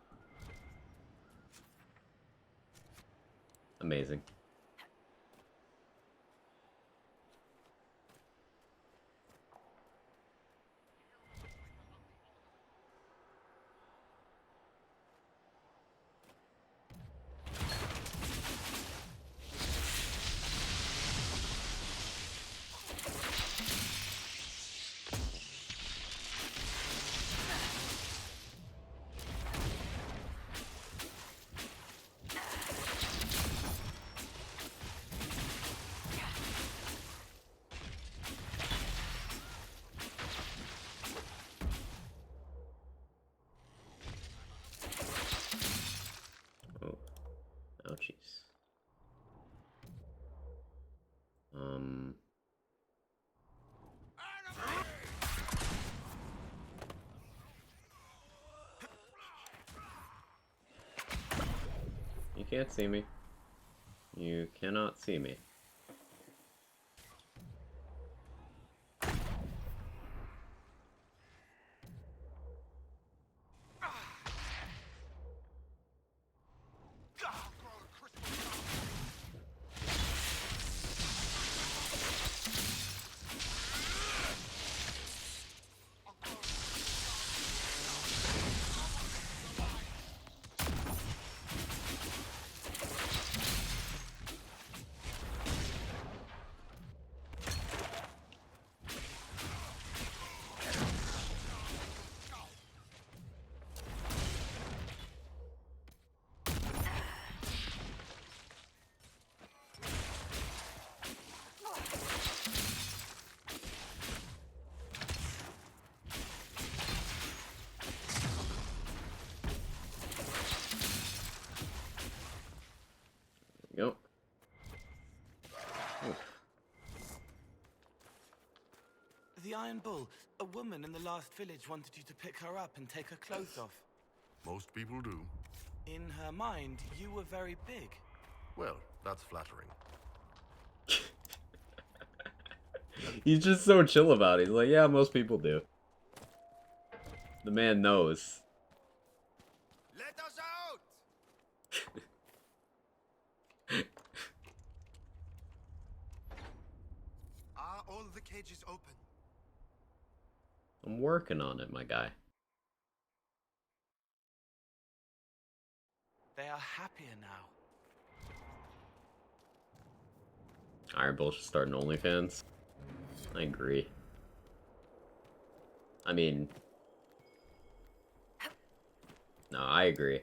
Amazing. Oh, ouchies. You can't see me. You cannot see me. Yep.
The Iron Bull. A woman in the last village wanted you to pick her up and take her clothes off.
Most people do.
In her mind, you were very big.
Well, that's flattering.
He's just so chill about it. He's like, yeah, most people do. The man knows.
Let us out! Are all the cages open?
I'm working on it, my guy.
They are happier now.
Iron Bull should start an OnlyFans. I agree. I mean, No, I agree.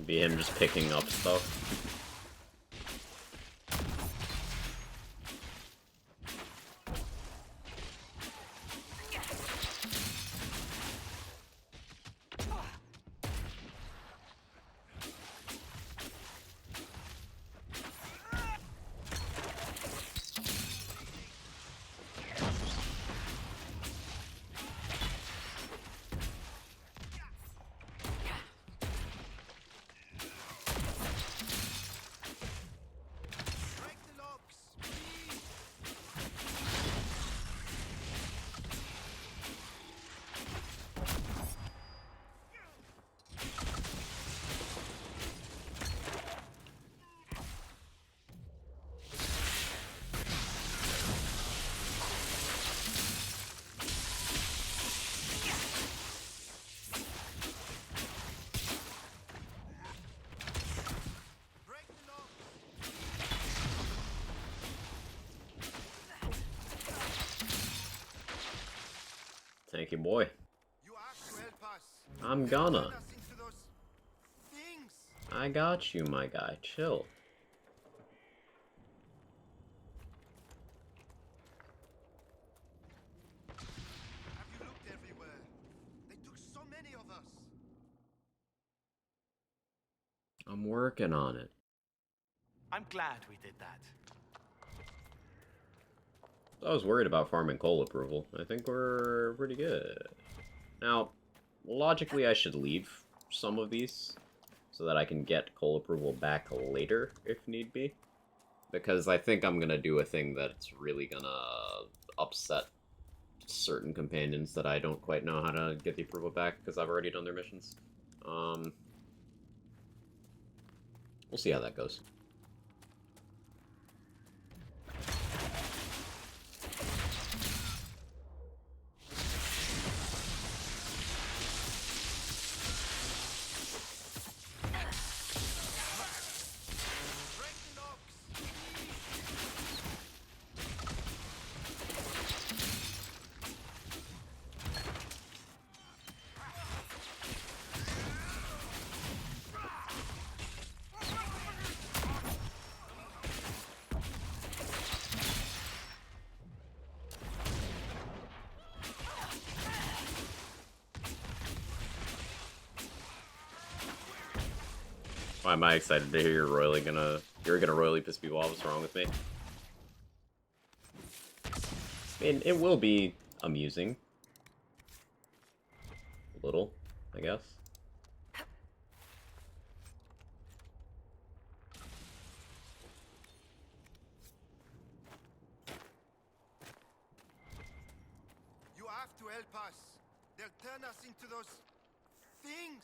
Be him just picking up stuff. Thank you, boy. I'm gonna. I got you, my guy. Chill. I'm working on it.
I'm glad we did that.
I was worried about farming coal approval. I think we're pretty good. Now, logically, I should leave some of these so that I can get coal approval back later if need be. Because I think I'm gonna do a thing that's really gonna upset certain companions that I don't quite know how to get the approval back because I've already done their missions. We'll see how that goes. Why am I excited to hear you're gonna royally piss people off? What's wrong with me? I mean, it will be amusing. A little, I guess.
You have to help us. They'll turn us into those things.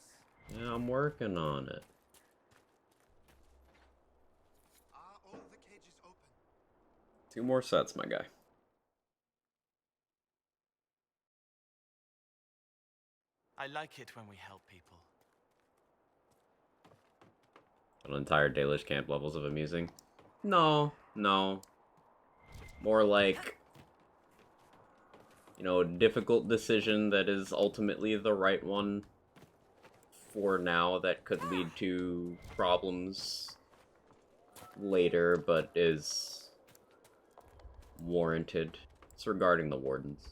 Yeah, I'm working on it.
Are all the cages open?
2 more sets, my guy.
I like it when we help people.
An entire Dalish camp levels of amusing? No, no. More like, you know, a difficult decision that is ultimately the right one for now that could lead to problems later, but is warranted. It's regarding the wardens.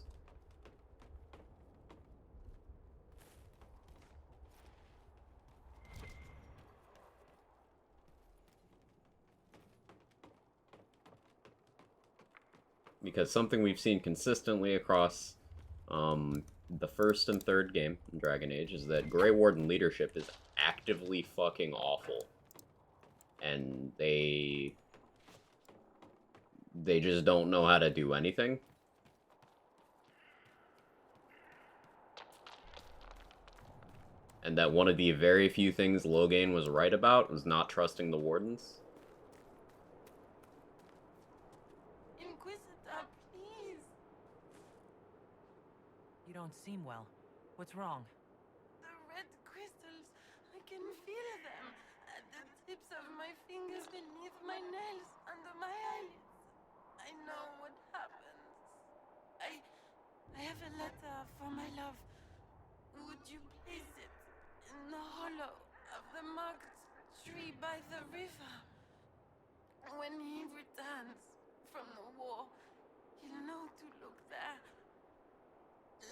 Because something we've seen consistently across the first and third game in Dragon Age is that Grey Warden leadership is actively fucking awful. And they just don't know how to do anything. And that one of the very few things Loghain was right about was not trusting the Wardens.
Inquisitor, please.
You don't seem well. What's wrong?
The red crystals, I can feel them at the tips of my fingers, beneath my nails, under my eyelids. I know what happens. I have a letter for my love. Would you place it in the hollow of the marked tree by the river? When he returns from the war, he'll know to look there.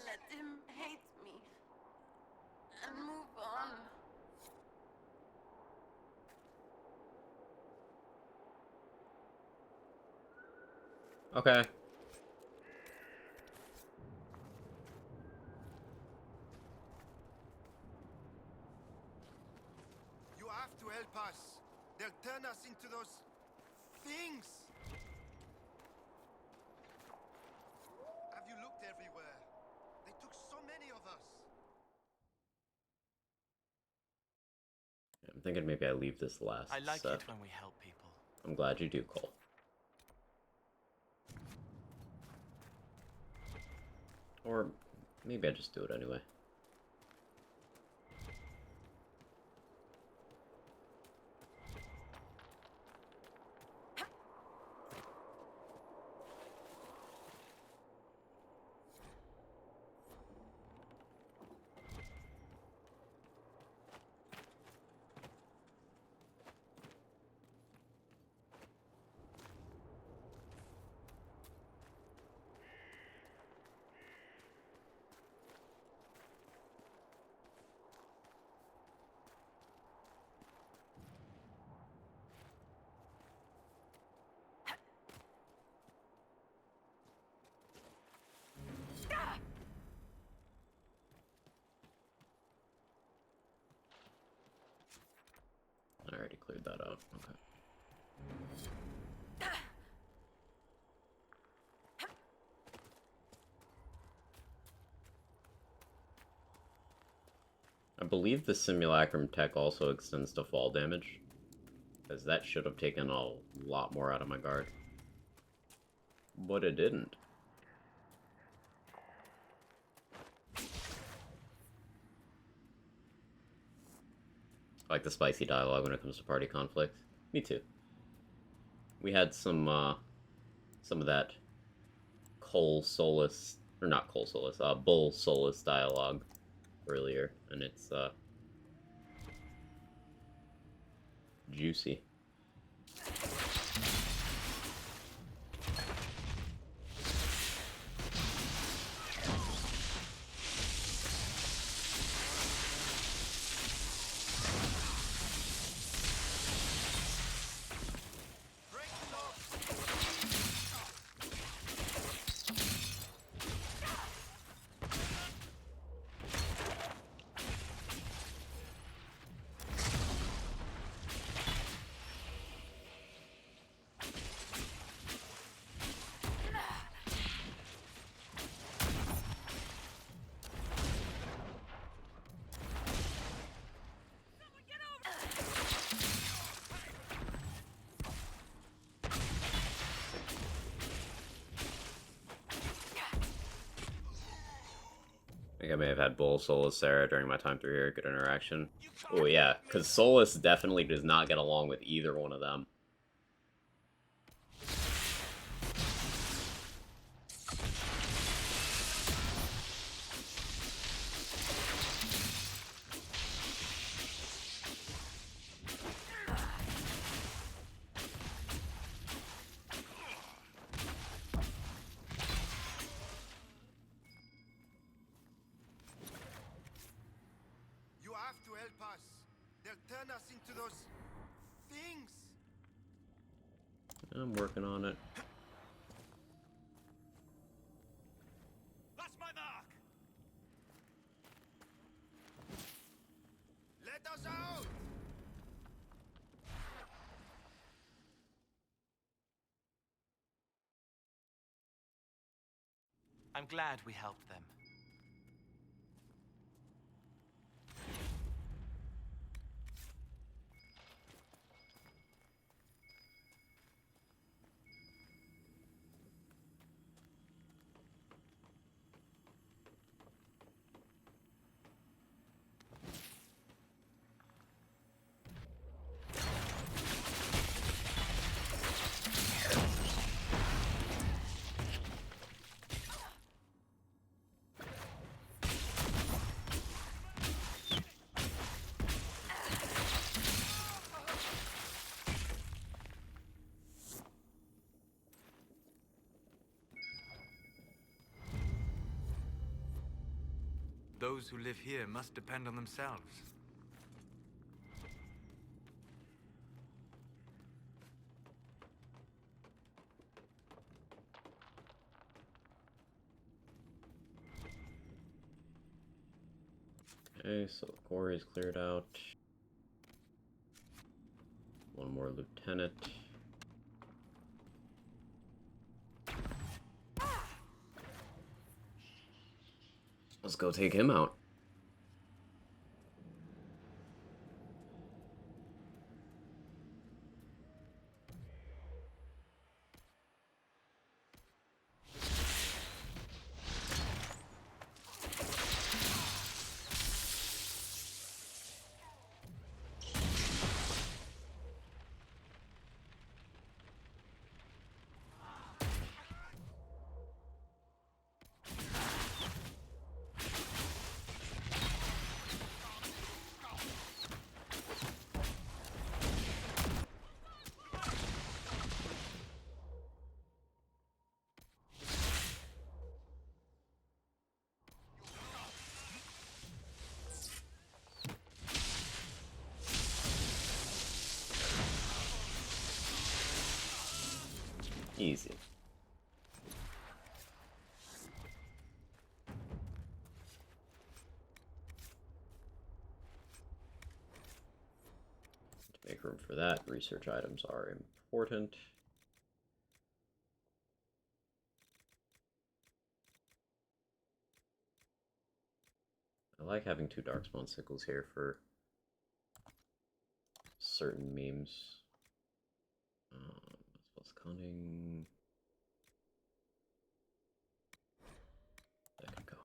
Let him hate me and move on.
Okay.
You have to help us. They'll turn us into those things. Have you looked everywhere? They took so many of us.
I'm thinking maybe I leave this last.
I like it when we help people.
I'm glad you do, Cole. Or maybe I just do it anyway. I already cleared that out. Okay. I believe the simulacrum tech also extends to fall damage, because that should have taken a lot more out of my guard. But it didn't. I like the spicy dialogue when it comes to party conflict. Me too. We had some of that Bull Solus dialogue earlier, and it's juicy. I think I may have had Bull, Solus, Sarah during my time through here. Good interaction. Oh yeah, because Solus definitely does not get along with either one of them.
You have to help us. They'll turn us into those things.
I'm working on it.
That's my mark!
I'm glad we helped them.
Those who live here must depend on themselves.
Okay, so the quarry's cleared out. One more lieutenant. Let's go take him out. Easy. To make room for that, research items are important. I like having 2 Darkspawn sickles here for certain memes. What's cunning? That can go.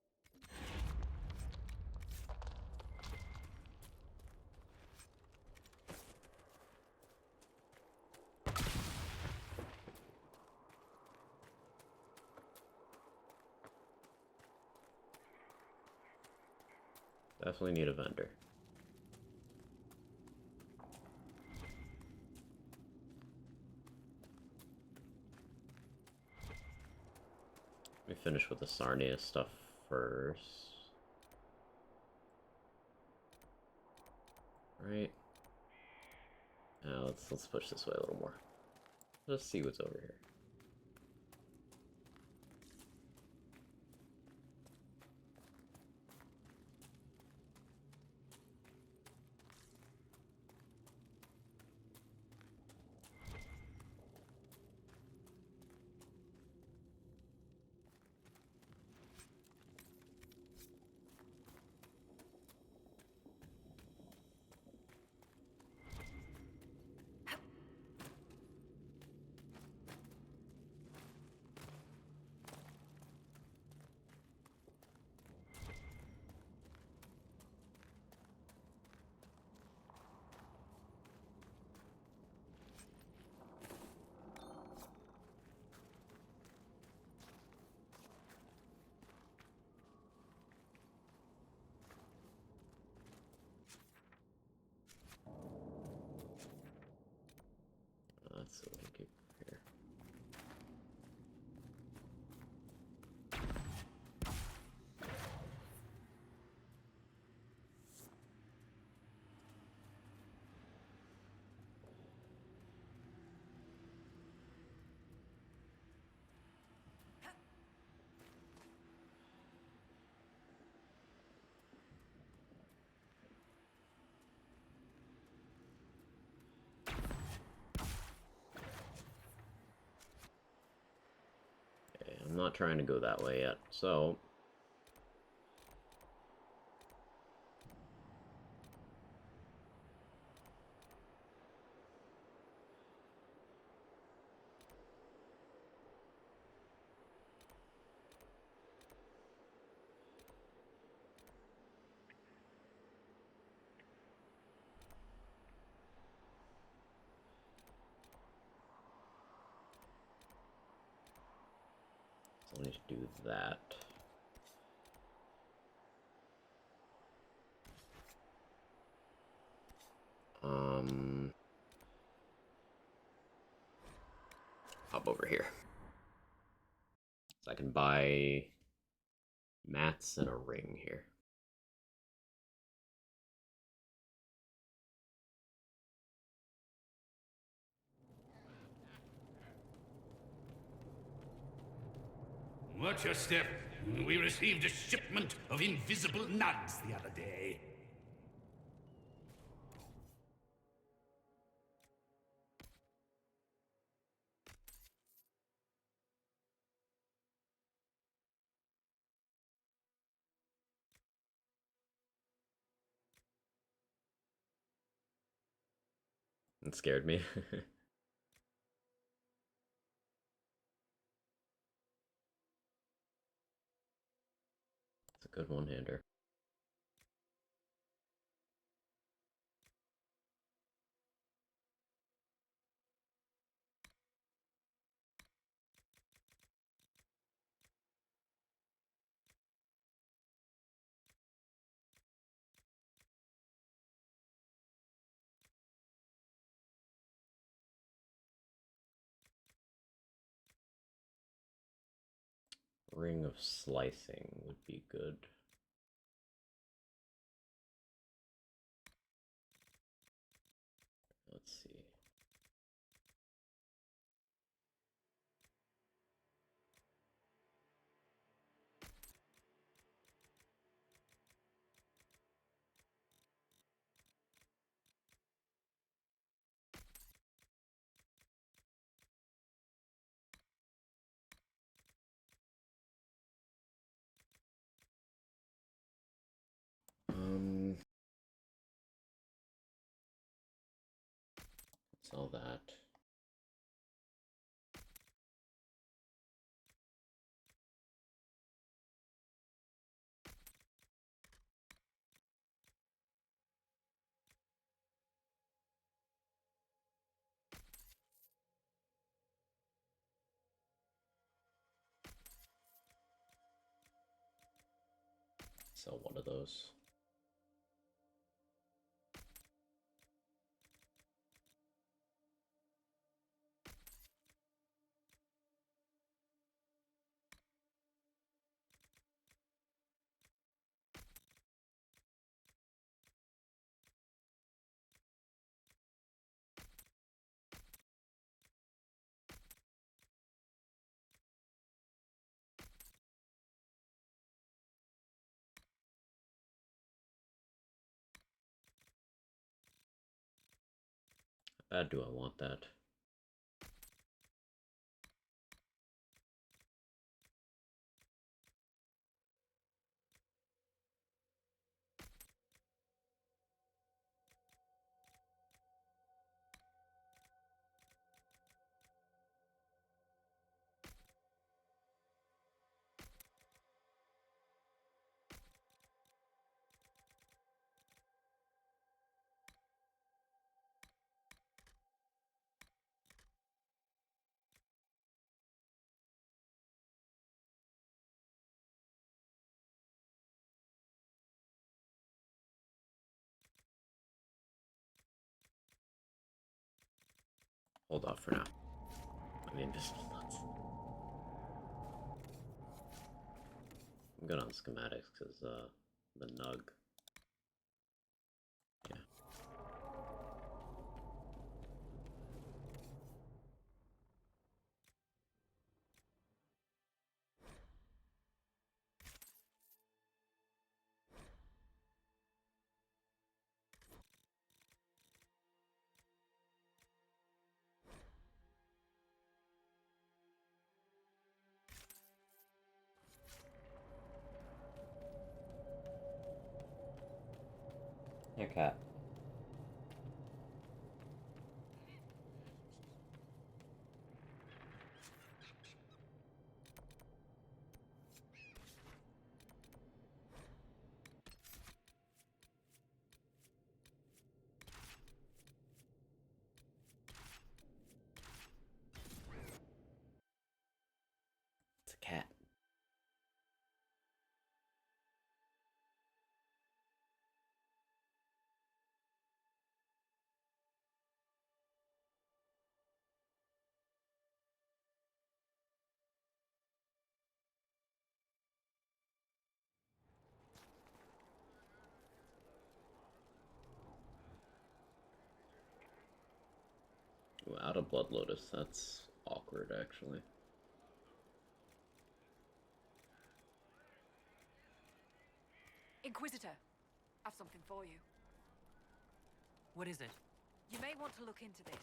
Definitely need a vendor. Let me finish with the Sarnia stuff first. Right. Now let's push this way a little more. Let's see what's over here. not trying to go that way yet, so... So I need to do that. Hop over here. So I can buy mats and a ring here.
Watch your step. We received a shipment of invisible nuns the other day.
It scared me. It's a good one-hander. Ring of slicing would be good. Let's see. Sell that. Sell one of those. How bad do I want that? Hold off for now. I mean, just nuts. I'm good on schematics because the nug. Yeah. Hey, cat. It's a cat. Ooh, out of Blood Lotus. That's awkward, actually.
Inquisitor, I've something for you.
What is it?
You may want to look into this.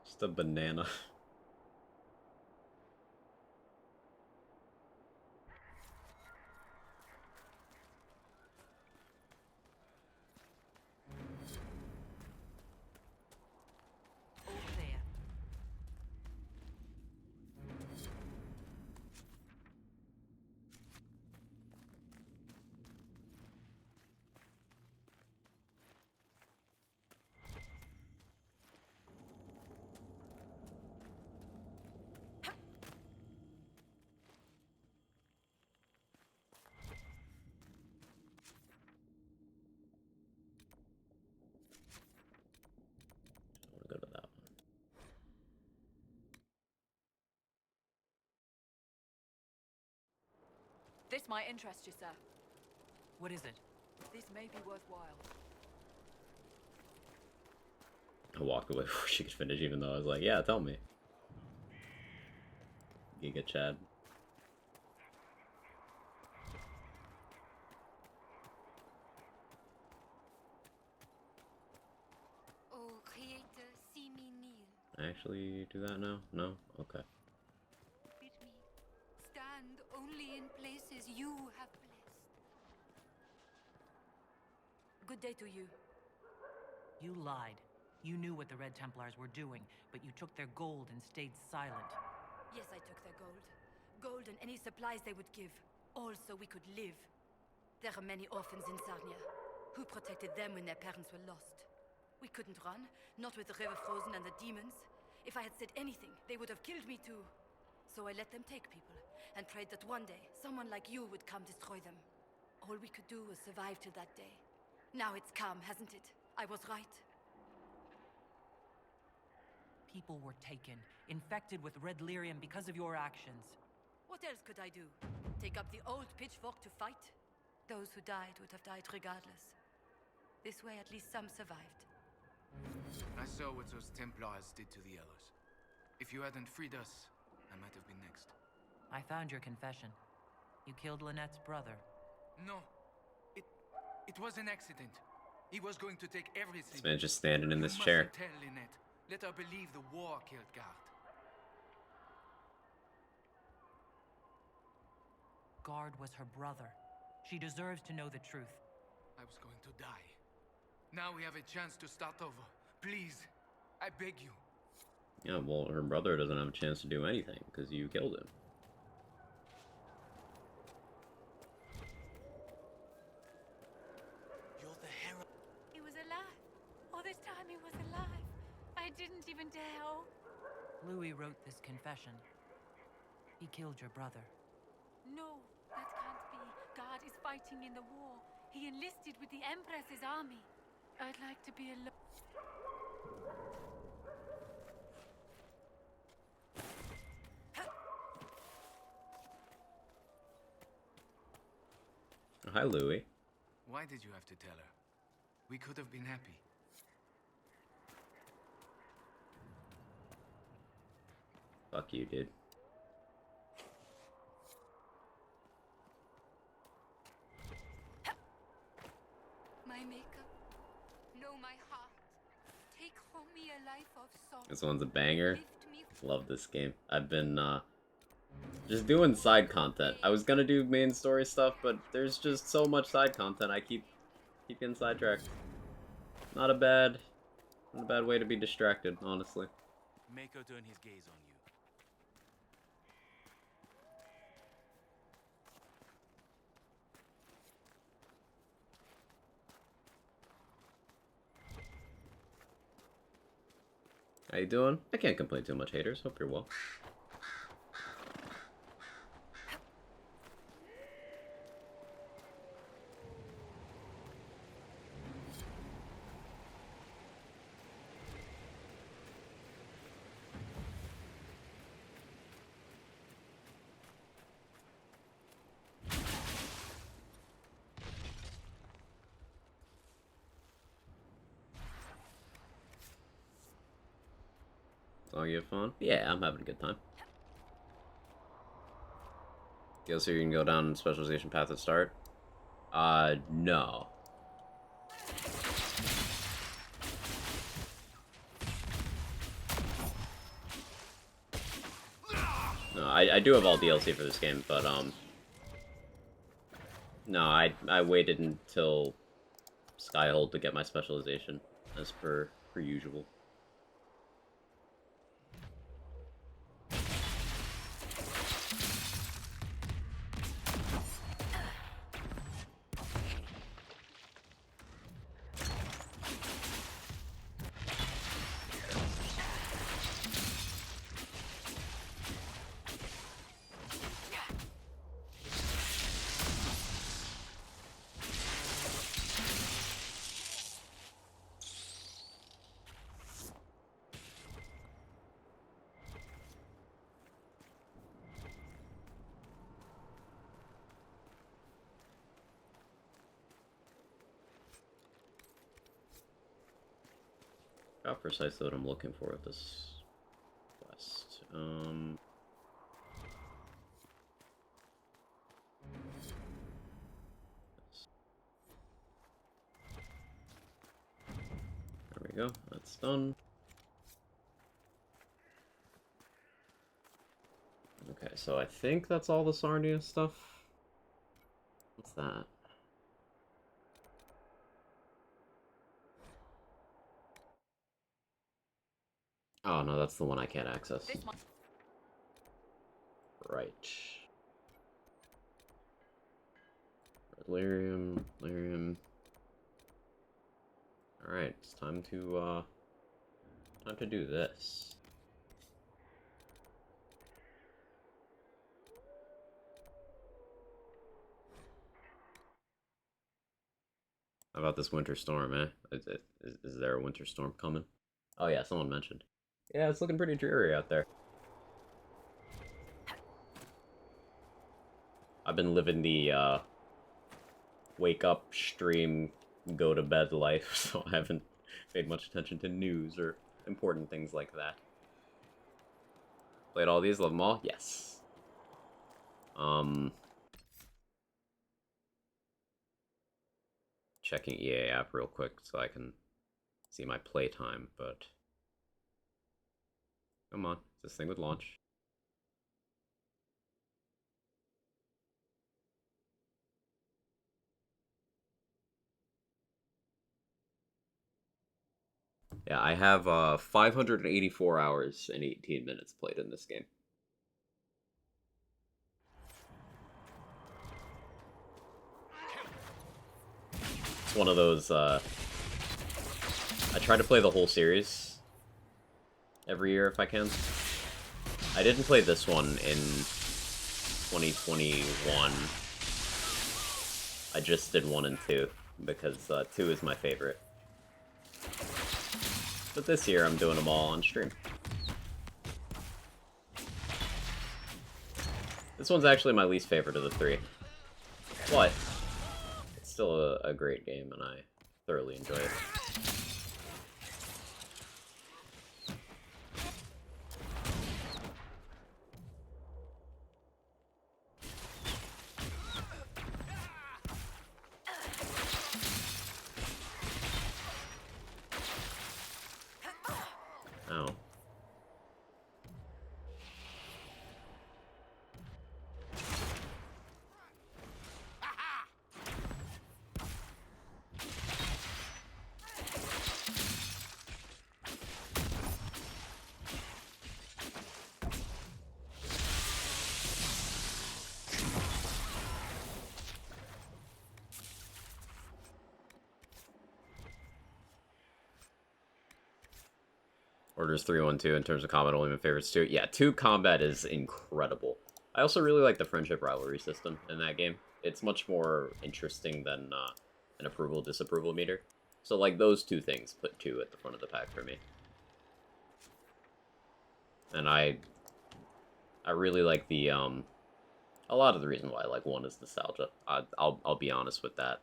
Just a banana.
All clear.
I want to go to that one.
This might interest you, sir.
What is it?
This may be worthwhile.
I walked away before she could finish, even though I was like, yeah, tell me. Giga Chad.
Oh, Creator, see me kneel.
I actually do that now? No? Okay.
Bid me stand only in places you have blessed.
Good day to you.
You lied. You knew what the Red Templars were doing, but you took their gold and stayed silent.
Yes, I took their gold. Gold and any supplies they would give. All so we could live. There are many orphans in Sarnia. Who protected them when their parents were lost? We couldn't run, not with the river frozen and the demons. If I had said anything, they would have killed me too. So I let them take people, and prayed that one day, someone like you would come destroy them. All we could do was survive till that day. Now it's come, hasn't it? I was right.
People were taken, infected with red lyrium because of your actions.
What else could I do? Take up the old pitchfork to fight? Those who died would have died regardless. This way, at least some survived.
I saw what those Templars did to the others. If you hadn't freed us, I might have been next.
I found your confession. You killed Lynette's brother.
No. It was an accident. He was going to take everything.
This man's just standing in this
You
chair.
mustn't tell Lynette. Let her believe the war killed Guard.
Guard was her brother. She deserves to know the truth.
I was going to die. Now we have a chance to start over. Please, I beg you.
Yeah, well, her brother doesn't have a chance to do anything, because you killed him.
You're the hero.
He was alive. All this time he was alive. I didn't even dare.
Louis wrote this confession. He killed your brother.
No, that can't be. God is fighting in the war. He enlisted with the Empress's army. I'd like to be alone.
Hi, Louie.
Why did you have to tell her? We could have been happy.
Fuck you, dude.
My maker, know my heart. Take from me a life of sorrow.
This one's a banger. Love this game. I've been, just doing side content. I was gonna do main story stuff, but there's just so much side content. I keep getting sidetracked. Not a bad way to be distracted, honestly.
Make her turn his gaze on you.
How you doing? I can't complain too much, haters. Hope you're well. All you have fun? Yeah, I'm having a good time. DLC so you can go down specialization path at start? No. No, I do have all DLC for this game, but, no, I waited until Skyhold to get my specialization, as per usual. How precisely what I'm looking for with this quest. There we go. That's done. Okay, so I think that's all the Sarnia stuff. What's that? Oh, no, that's the one I can't access. Right. Lyrium. Alright, it's time to do this. How about this winter storm, eh? Is there a winter storm coming? Oh yeah, someone mentioned. Yeah, it's looking pretty dreary out there. I've been living the, wake up, stream, go to bed life, so I haven't paid much attention to news or important things like that. Played all these, love them all? Yes. Checking EA app real quick so I can see my playtime, but... Come on, this thing would launch. Yeah, I have 584 hours and 18 minutes played in this game. It's one of those, I try to play the whole series every year if I can. I didn't play this one in 2021. I just did 1 and 2, because 2 is my favorite. But this year I'm doing them all on stream. This one's actually my least favorite of the 3. What? still a great game, and I thoroughly enjoy it. Ow. Orders 312 in terms of combat, only my favorites too. Yeah, 2 combat is incredible. I also really like the friendship rivalry system in that game. It's much more interesting than an approval-disapproval meter. So, like, those 2 things put 2 at the front of the pack for me. And I really like the, a lot of the reason why I like 1 is nostalgia. I'll be honest with that.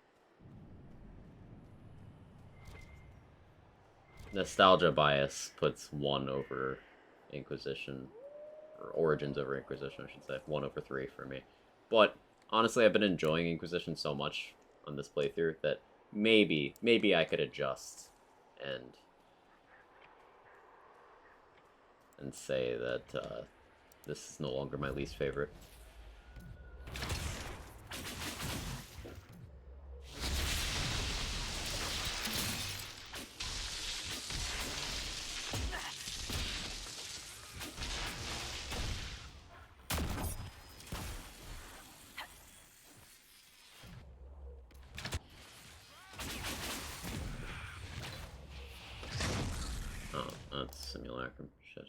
Nostalgia bias puts 1 over Inquisition, or Origins over Inquisition, I should say. 1 over 3 for me. But, honestly, I've been enjoying Inquisition so much on this playthrough that maybe I could adjust and say that this is no longer my least favorite. Oh, that's simulacrum. Shit.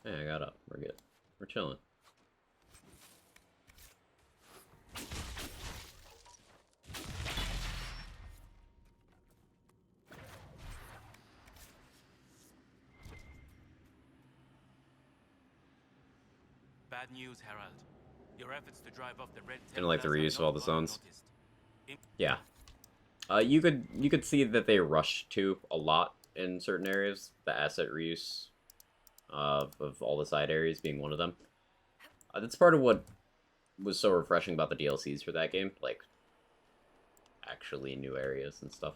Hey, I got up. We're good. We're chilling.
Bad news, Herald. Your efforts to drive off the Red
Didn't like the
Templars
reuse
have
of all
not
the
gone
zones.
unnoticed.
Yeah. You could see that they rushed to a lot in certain areas. The asset reuse of all the side areas being one of them. That's part of what was so refreshing about the DLCs for that game, like actually new areas and stuff.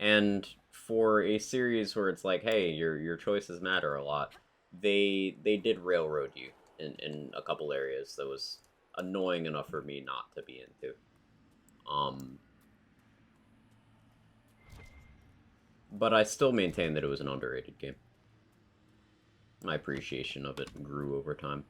And for a series where it's like, hey, your choices matter a lot, they did railroad you in a couple areas that was annoying enough for me not to be into. But I still maintain that it was an underrated game. My appreciation of it grew over time.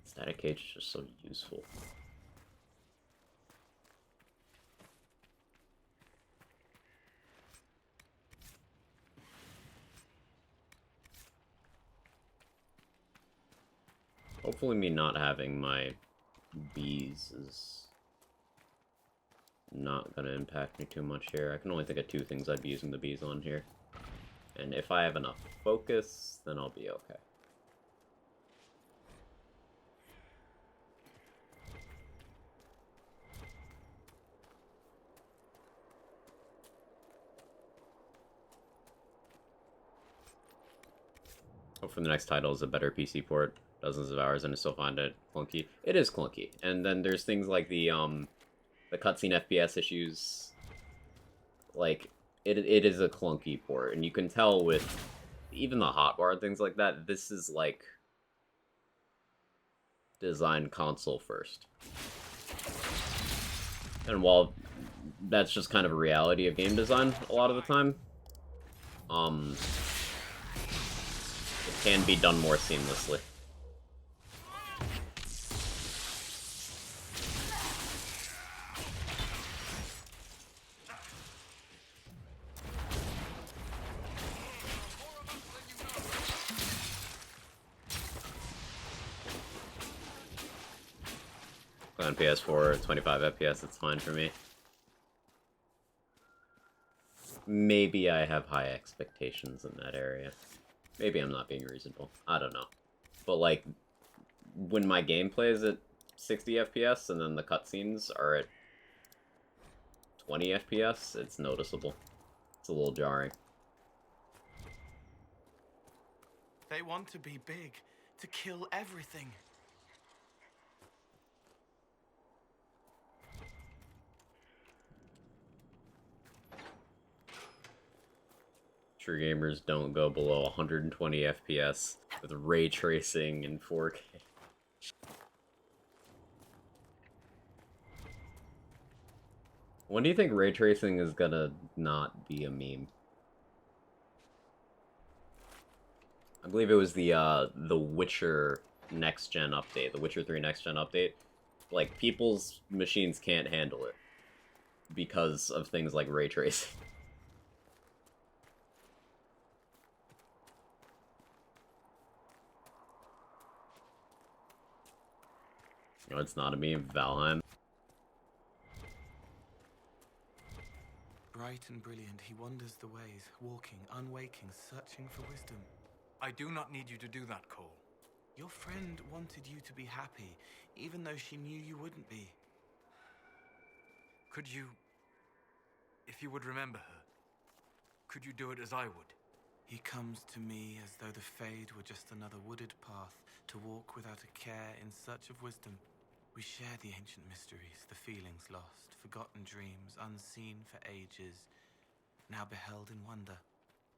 Static cage is just so useful. Hopefully me not having my bees is not going to impact me too much here. I can only think of 2 things I'd be using the bees on here. And if I have enough focus, then I'll be okay. Hopefully the next title is a better PC port. dozens of hours and I still find it clunky. It is clunky. And then there's things like the cutscene FPS issues. Like, it is a clunky port, and you can tell with even the hotbar and things like that, this is like designed console first. And while that's just kind of a reality of game design a lot of the time, it can be done more seamlessly. On PS4, 25 FPS, it's fine for me. Maybe I have high expectations in that area. Maybe I'm not being reasonable. I don't know. But, like, when my gameplay is at 60 FPS and then the cutscenes are at 20 FPS, it's noticeable. It's a little jarring.
They want to be big, to kill everything.
True gamers don't go below 120 FPS with ray tracing in 4K. When do you think ray tracing is gonna not be a meme? I believe it was the Witcher next gen update, the Witcher 3 next gen update. Like, people's machines can't handle it because of things like ray tracing. No, it's not a meme, Valheim.
Bright and brilliant, he wanders the ways, walking, unwaking, searching for wisdom.
I do not need you to do that, Cole.
Your friend wanted you to be happy, even though she knew you wouldn't be.
Could you... if you would remember her, could you do it as I would?
He comes to me as though the Fade were just another wooded path to walk without a care in search of wisdom. We share the ancient mysteries, the feelings lost, forgotten dreams, unseen for ages, now beheld in wonder.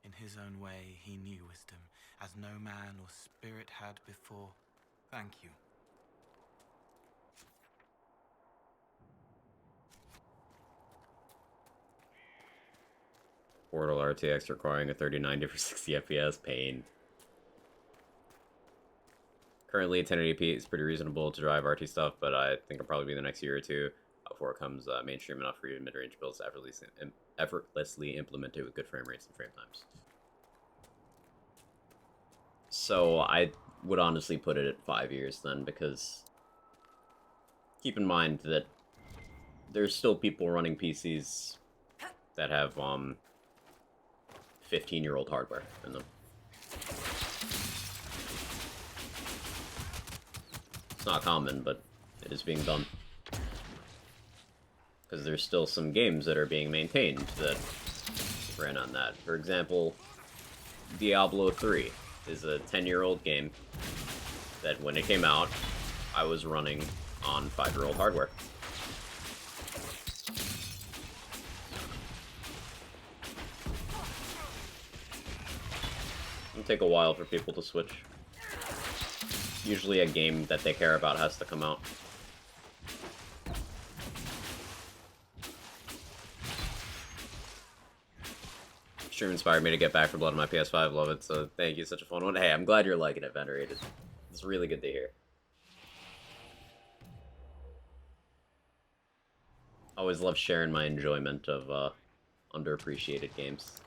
In his own way, he knew wisdom, as no man or spirit had before.
Thank you.
Portal RTX requiring a 3090 for 60 FPS, pain. Currently, 1080p is pretty reasonable to drive RT stuff, but I think it'll probably be the next year or two before it comes mainstream enough for even mid-range builds to effortlessly implement it with good frame rates and frame times. So I would honestly put it at 5 years then, because keep in mind that there's still people running PCs that have 15-year-old hardware in them. It's not common, but it is being done. Because there's still some games that are being maintained that ran on that. For example, Diablo 3 is a 10-year-old game that when it came out, I was running on 5-year-old hardware. It'll take a while for people to switch. Usually a game that they care about has to come out. Stream inspired me to get back for Blood on my PS5, love it, so thank you, such a fun one. Hey, I'm glad you're liking it, Venerated. It's really good to hear. Always love sharing my enjoyment of underappreciated games.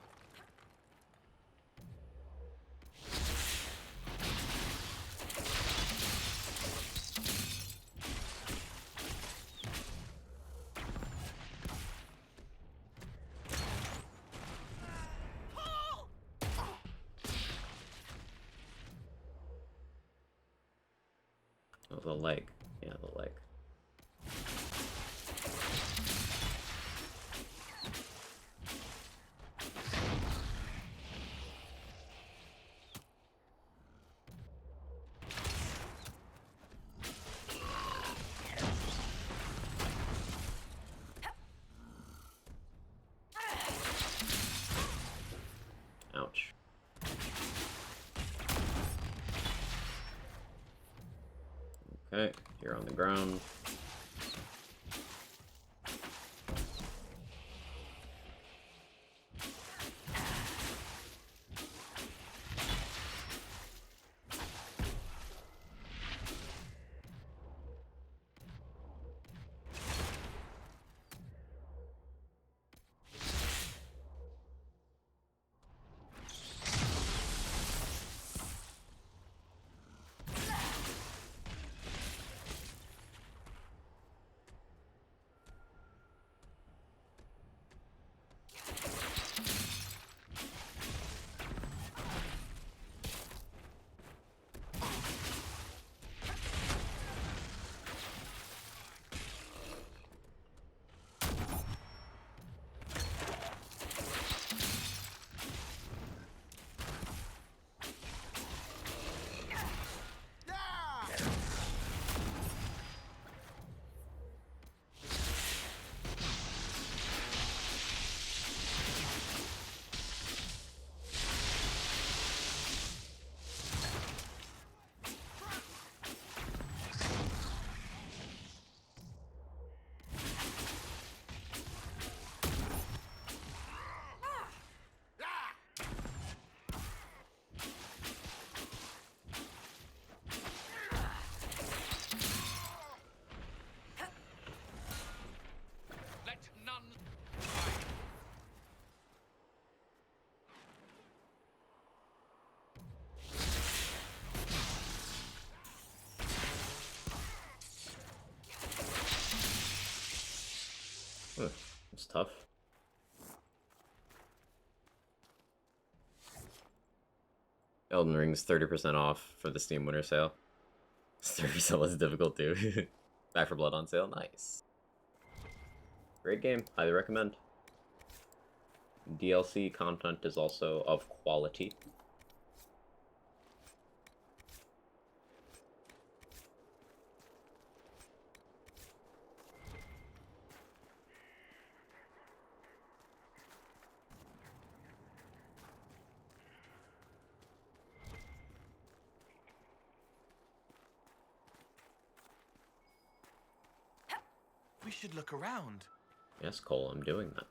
Oh, the leg. Yeah, the leg. Okay, you're on the ground. It's tough. Elden Ring's 30% off for the Steam Winter Sale. It's 30% less difficult too. Back for Blood on sale, nice. Great game, highly recommend. DLC content is also of quality.
We should look around.
Yes, Cole, I'm doing that.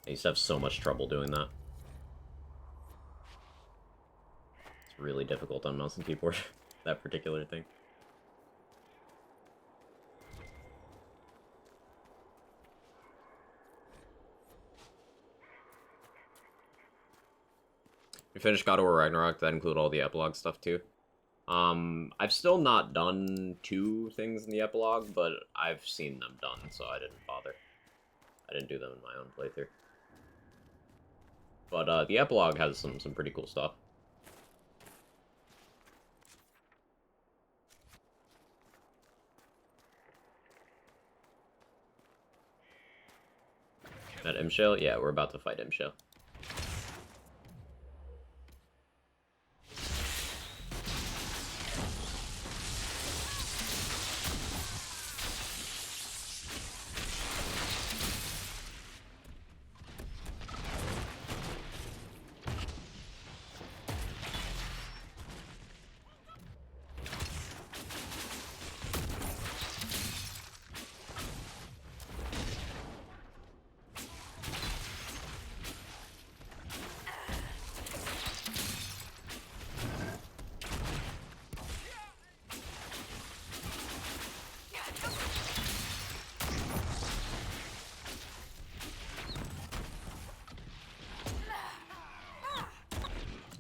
I used to have so much trouble doing that. It's really difficult on mouse and keyboard, that particular thing. We finished God of War Ragnarok, that included all the epilogue stuff too. I've still not done 2 things in the epilogue, but I've seen them done, so I didn't bother. I didn't do them in my own playthrough. But the epilogue has some pretty cool stuff. That Imshale? Yeah, we're about to fight Imshale.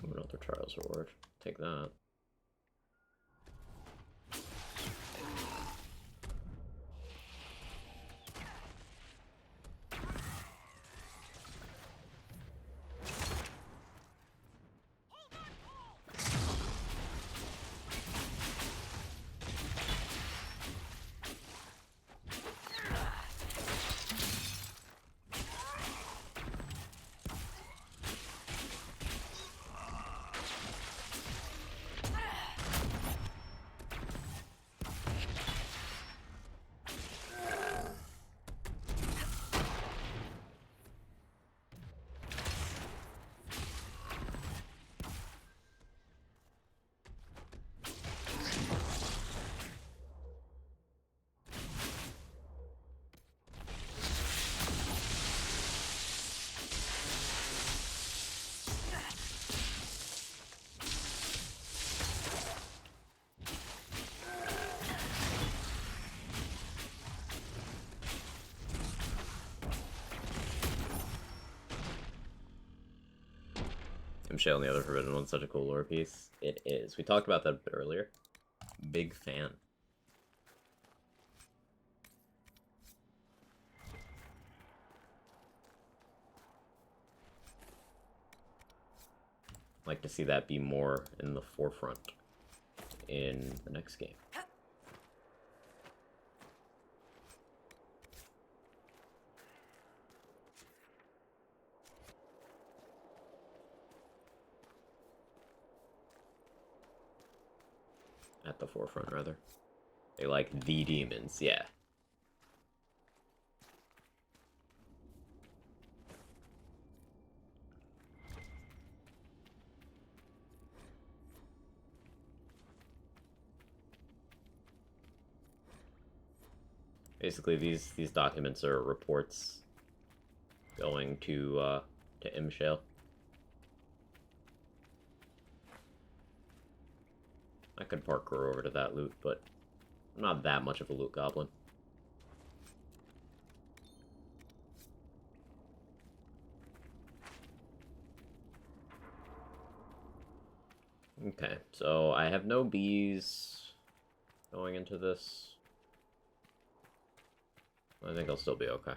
Another Trials reward. Take that. Shale and the other Forbidden One's such a cool lore piece. It is. We talked about that a bit earlier. Big fan. Like to see that be more in the forefront in the next game. At the forefront, rather. They like the demons, yeah. Basically, these documents are reports going to Imshale. I could parkour over to that loot, but I'm not that much of a loot goblin. Okay, so I have no bees going into this. I think I'll still be okay.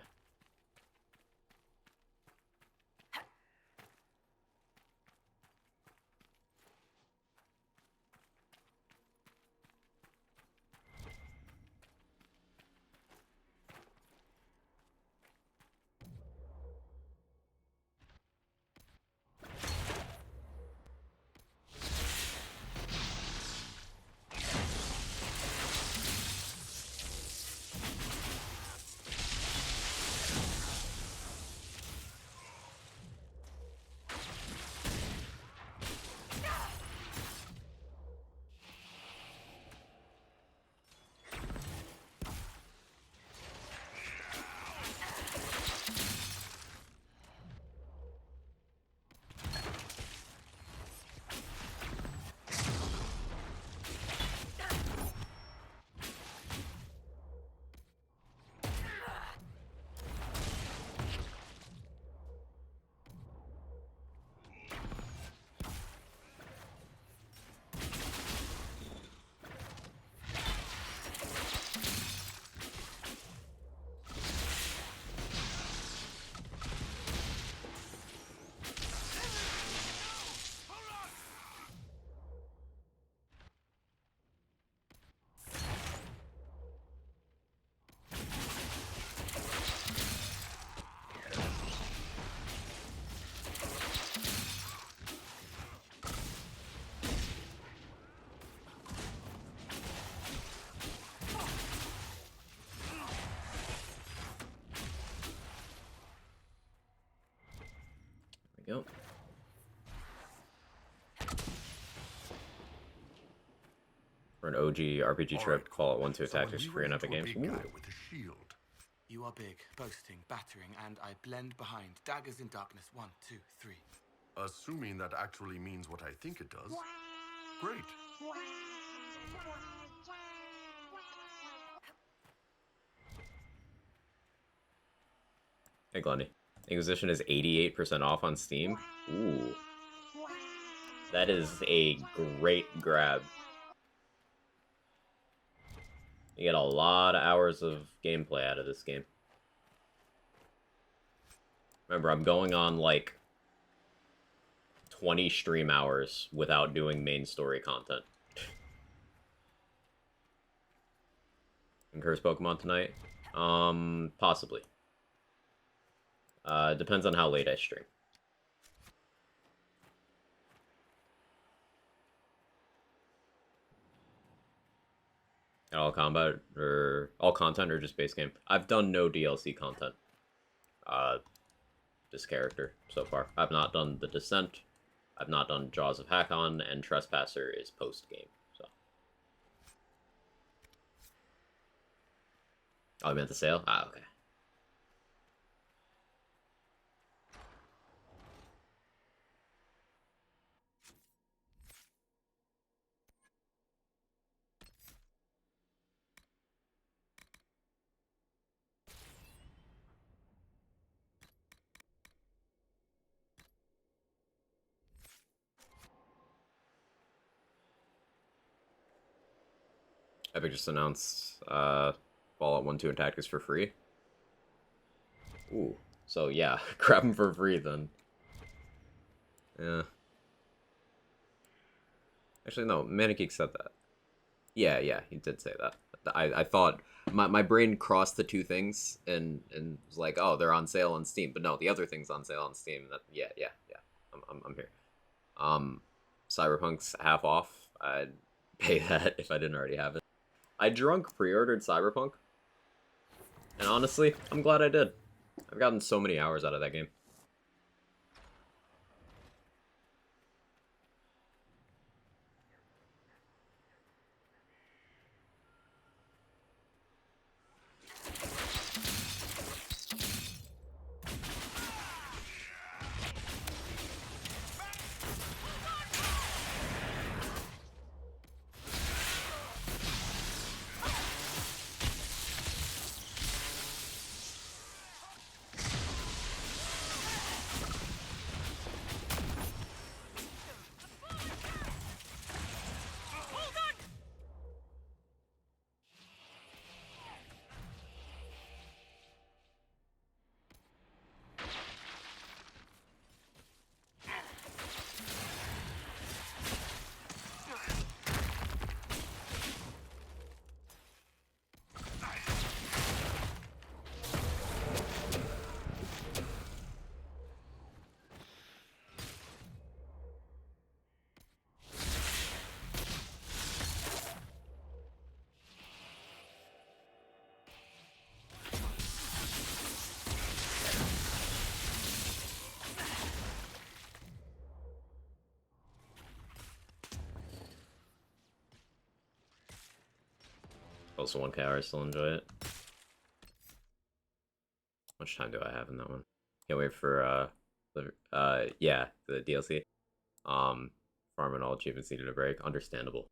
There we go. For an OG RPG trip, Fallout 1 2 Tactics free and Epic Games.
You are big, boasting, battering, and I blend behind. Daggers in darkness. 1, 2, 3.
Assuming that actually means what I think it does. Great.
Hey, Glendy. Inquisition is 88% off on Steam. Ooh. That is a great grab. You get a lot of hours of gameplay out of this game. Remember, I'm going on like 20 stream hours without doing main story content. And Curse Pokemon tonight? Possibly. Depends on how late I stream. And all combat or all content or just base game? I've done no DLC content. This character so far. I've not done the Descent. I've not done Jaws of Hakon, and Trespasser is post game. So. Oh, I meant the sale? Ah, okay. Epic just announced Fallout 1, 2, and Tactics for free. Ooh, so yeah, grab them for free then. Yeah. Actually, no, Manigeek said that. Yeah, he did say that. I thought my brain crossed the two things and was like, oh, they're on sale on Steam, but no, the other thing's on sale on Steam. That yeah. I'm here. Cyberpunk's half off. I'd pay that if I didn't already have it. I drunk pre-ordered Cyberpunk, and honestly, I'm glad I did. I've gotten so many hours out of that game. Also 1K hours, still enjoy it. How much time do I have in that one? Can't wait for yeah, the DLC. Farm and all achievements needed a break. Understandable.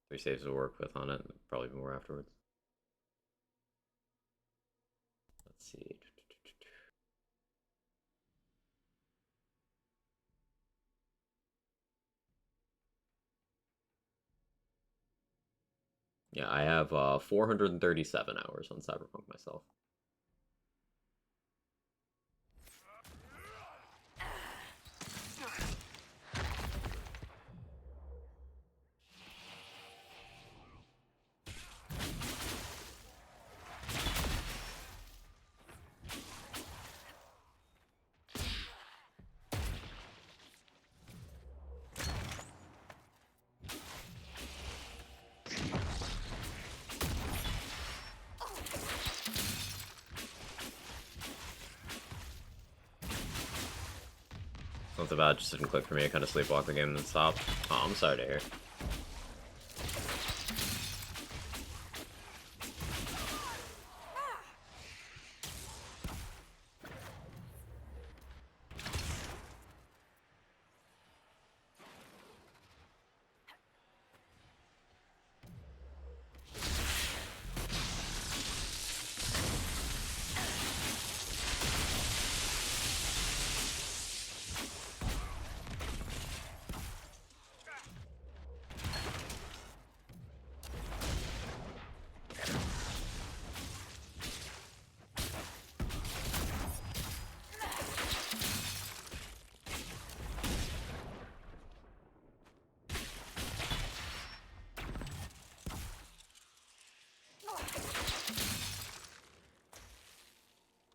3 saves to work with on it, probably more afterwards. Let's see. Yeah, I have 437 hours on Cyberpunk myself. Not so bad, just didn't click for me. I kind of sleepwalked the game and then stopped. Oh, I'm sorry to hear.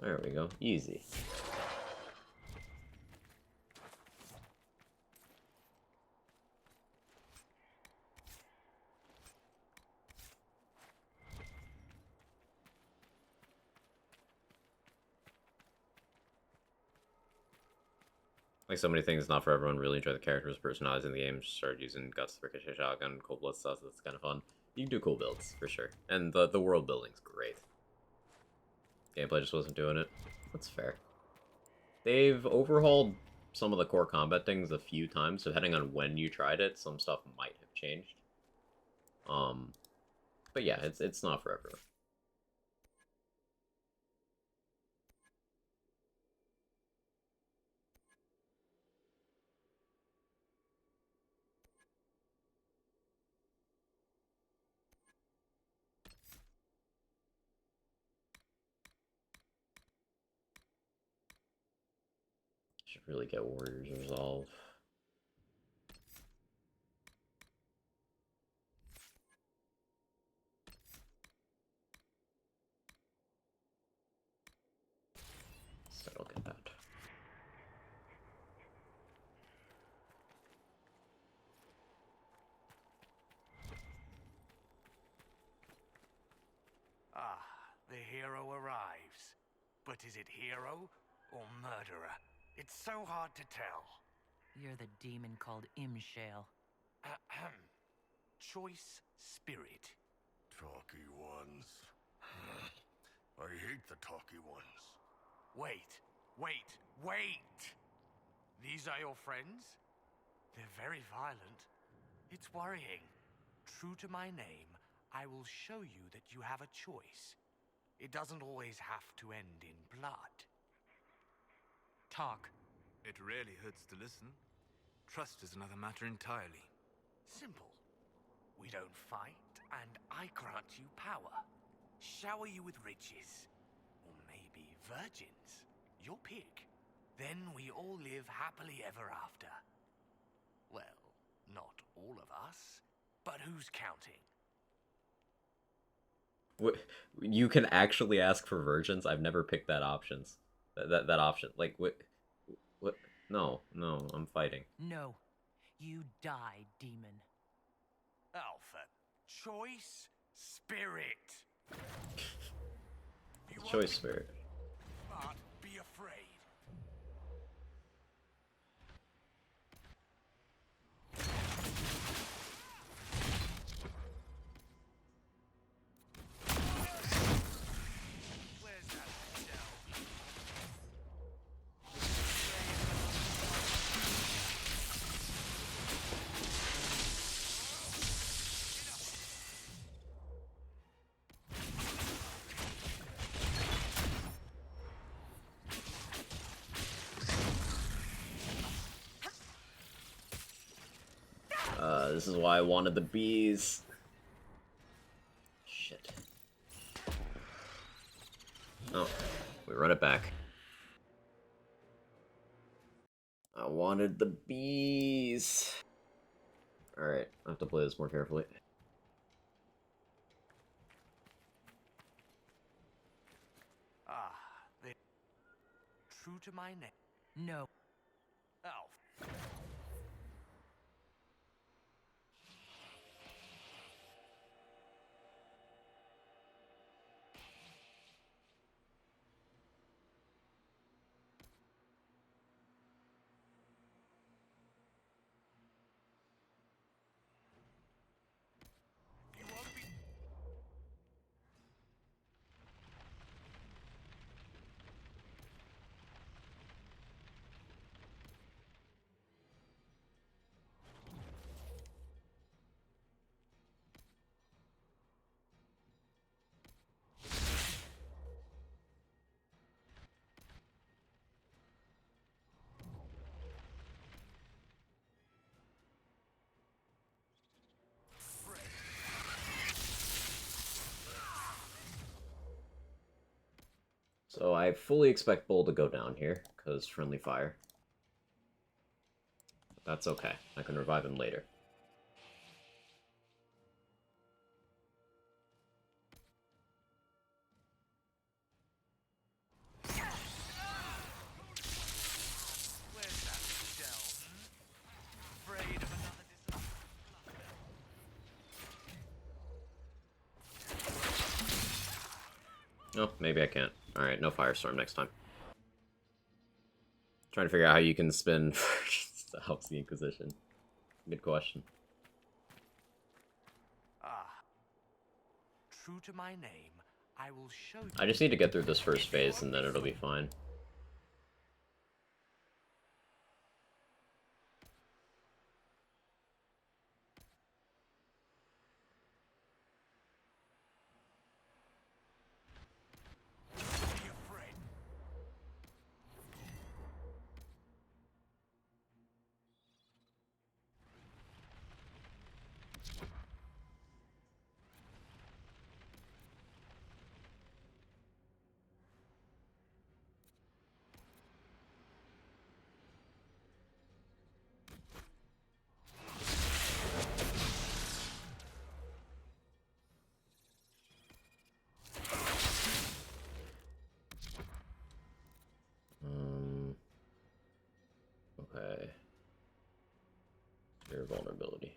There we go. Easy. Like so many things, not for everyone. Really enjoy the characters, personalities in the game. Started using Guts, Ricochet Shotgun, Cold Blood stuff. That's kind of fun. You can do cool builds for sure, and the world building's great. Gameplay just wasn't doing it. That's fair. They've overhauled some of the core combat things a few times, so depending on when you tried it, some stuff might have changed. But yeah, it's not for everyone. Should really get Warriors Resolve. So I'll get that.
Ah, the hero arrives. But is it hero or murderer? It's so hard to tell.
You're the demon called Imshale.
Ahem. Choice spirit.
Talky ones. I hate the talky ones.
Wait. These are your friends? They're very violent. It's worrying. True to my name, I will show you that you have a choice. It doesn't always have to end in blood.
Talk. It rarely hurts to listen. Trust is another matter entirely.
Simple. We don't fight, and I grant you power. Shower you with riches. Or maybe virgins. Your pick. Then we all live happily ever after. Well, not all of us, but who's counting?
What, you can actually ask for virgins? I've never picked that options. That option. Like, what? No, I'm fighting.
No. You die, demon.
Alpha. Choice spirit.
Choice spirit.
But be afraid.
This is why I wanted the bees. Shit. Oh, we run it back. I wanted the bees. Alright, I have to play this more carefully.
Ah, they... True to my name.
No.
Alf.
So I fully expect Bull to go down here, because friendly fire. But that's okay. I can revive him later. Oh, maybe I can't. Alright, no Firestorm next time. Trying to figure out how you can spin that helps the Inquisition. Good question.
Ah. True to my name, I will show you.
I just need to get through this first phase and then it'll be fine. Their vulnerability.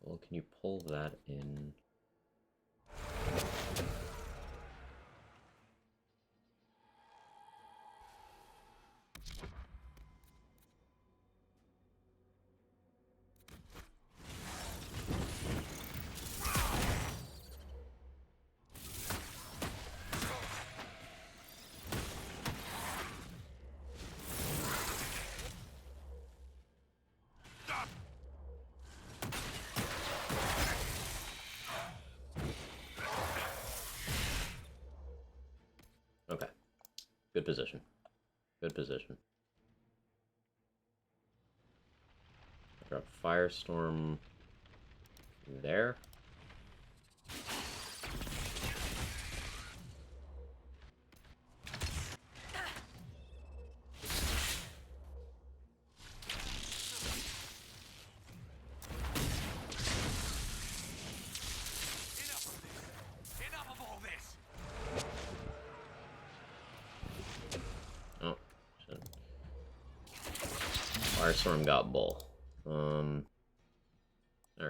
Well, can you pull that in? Okay. Good position. Good position. Drop Firestorm there.
Enough of all this!
Oh, shit. Firestorm got Bull. Alright,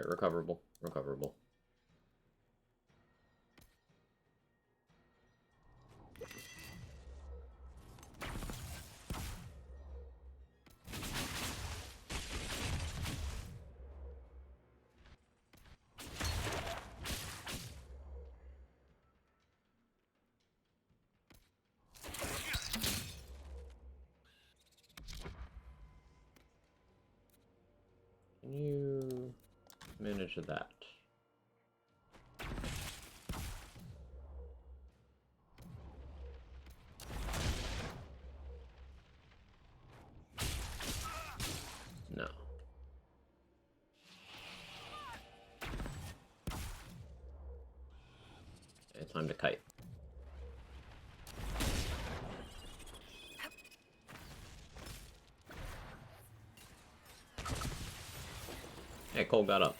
recoverable. Recoverable. Can you manage that? No. Okay, time to kite. Hey, Cole got up.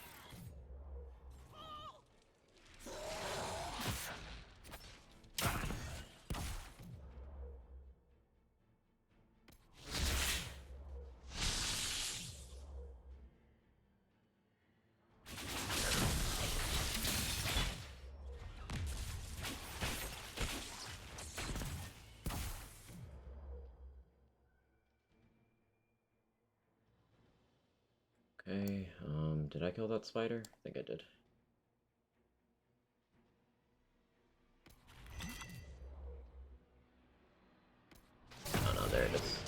Okay, did I kill that spider? I think I did. Oh no, there it is.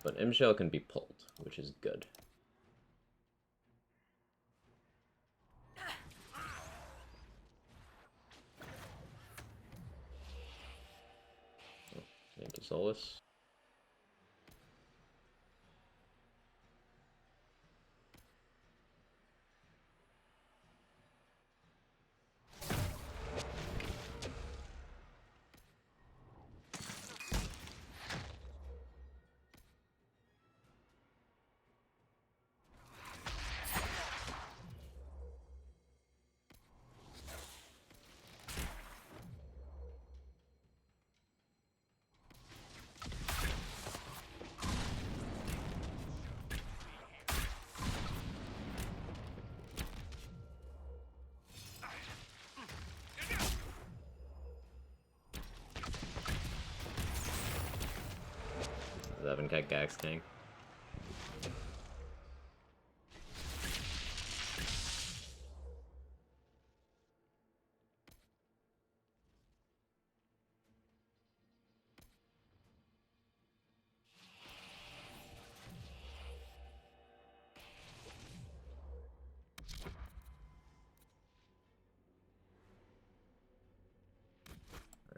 But M-Shell can be pulled, which is good. Oh, thank you, Solus. I haven't got Gax King.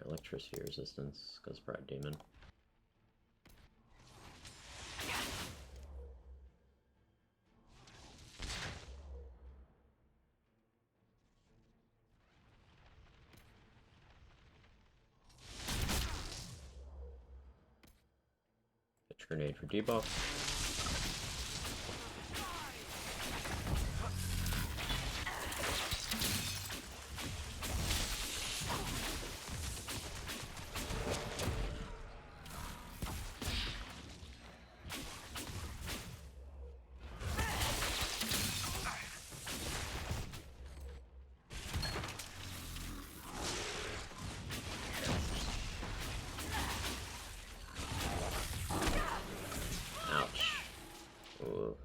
Electricity resistance, because Pride Demon. Grenade for debuff.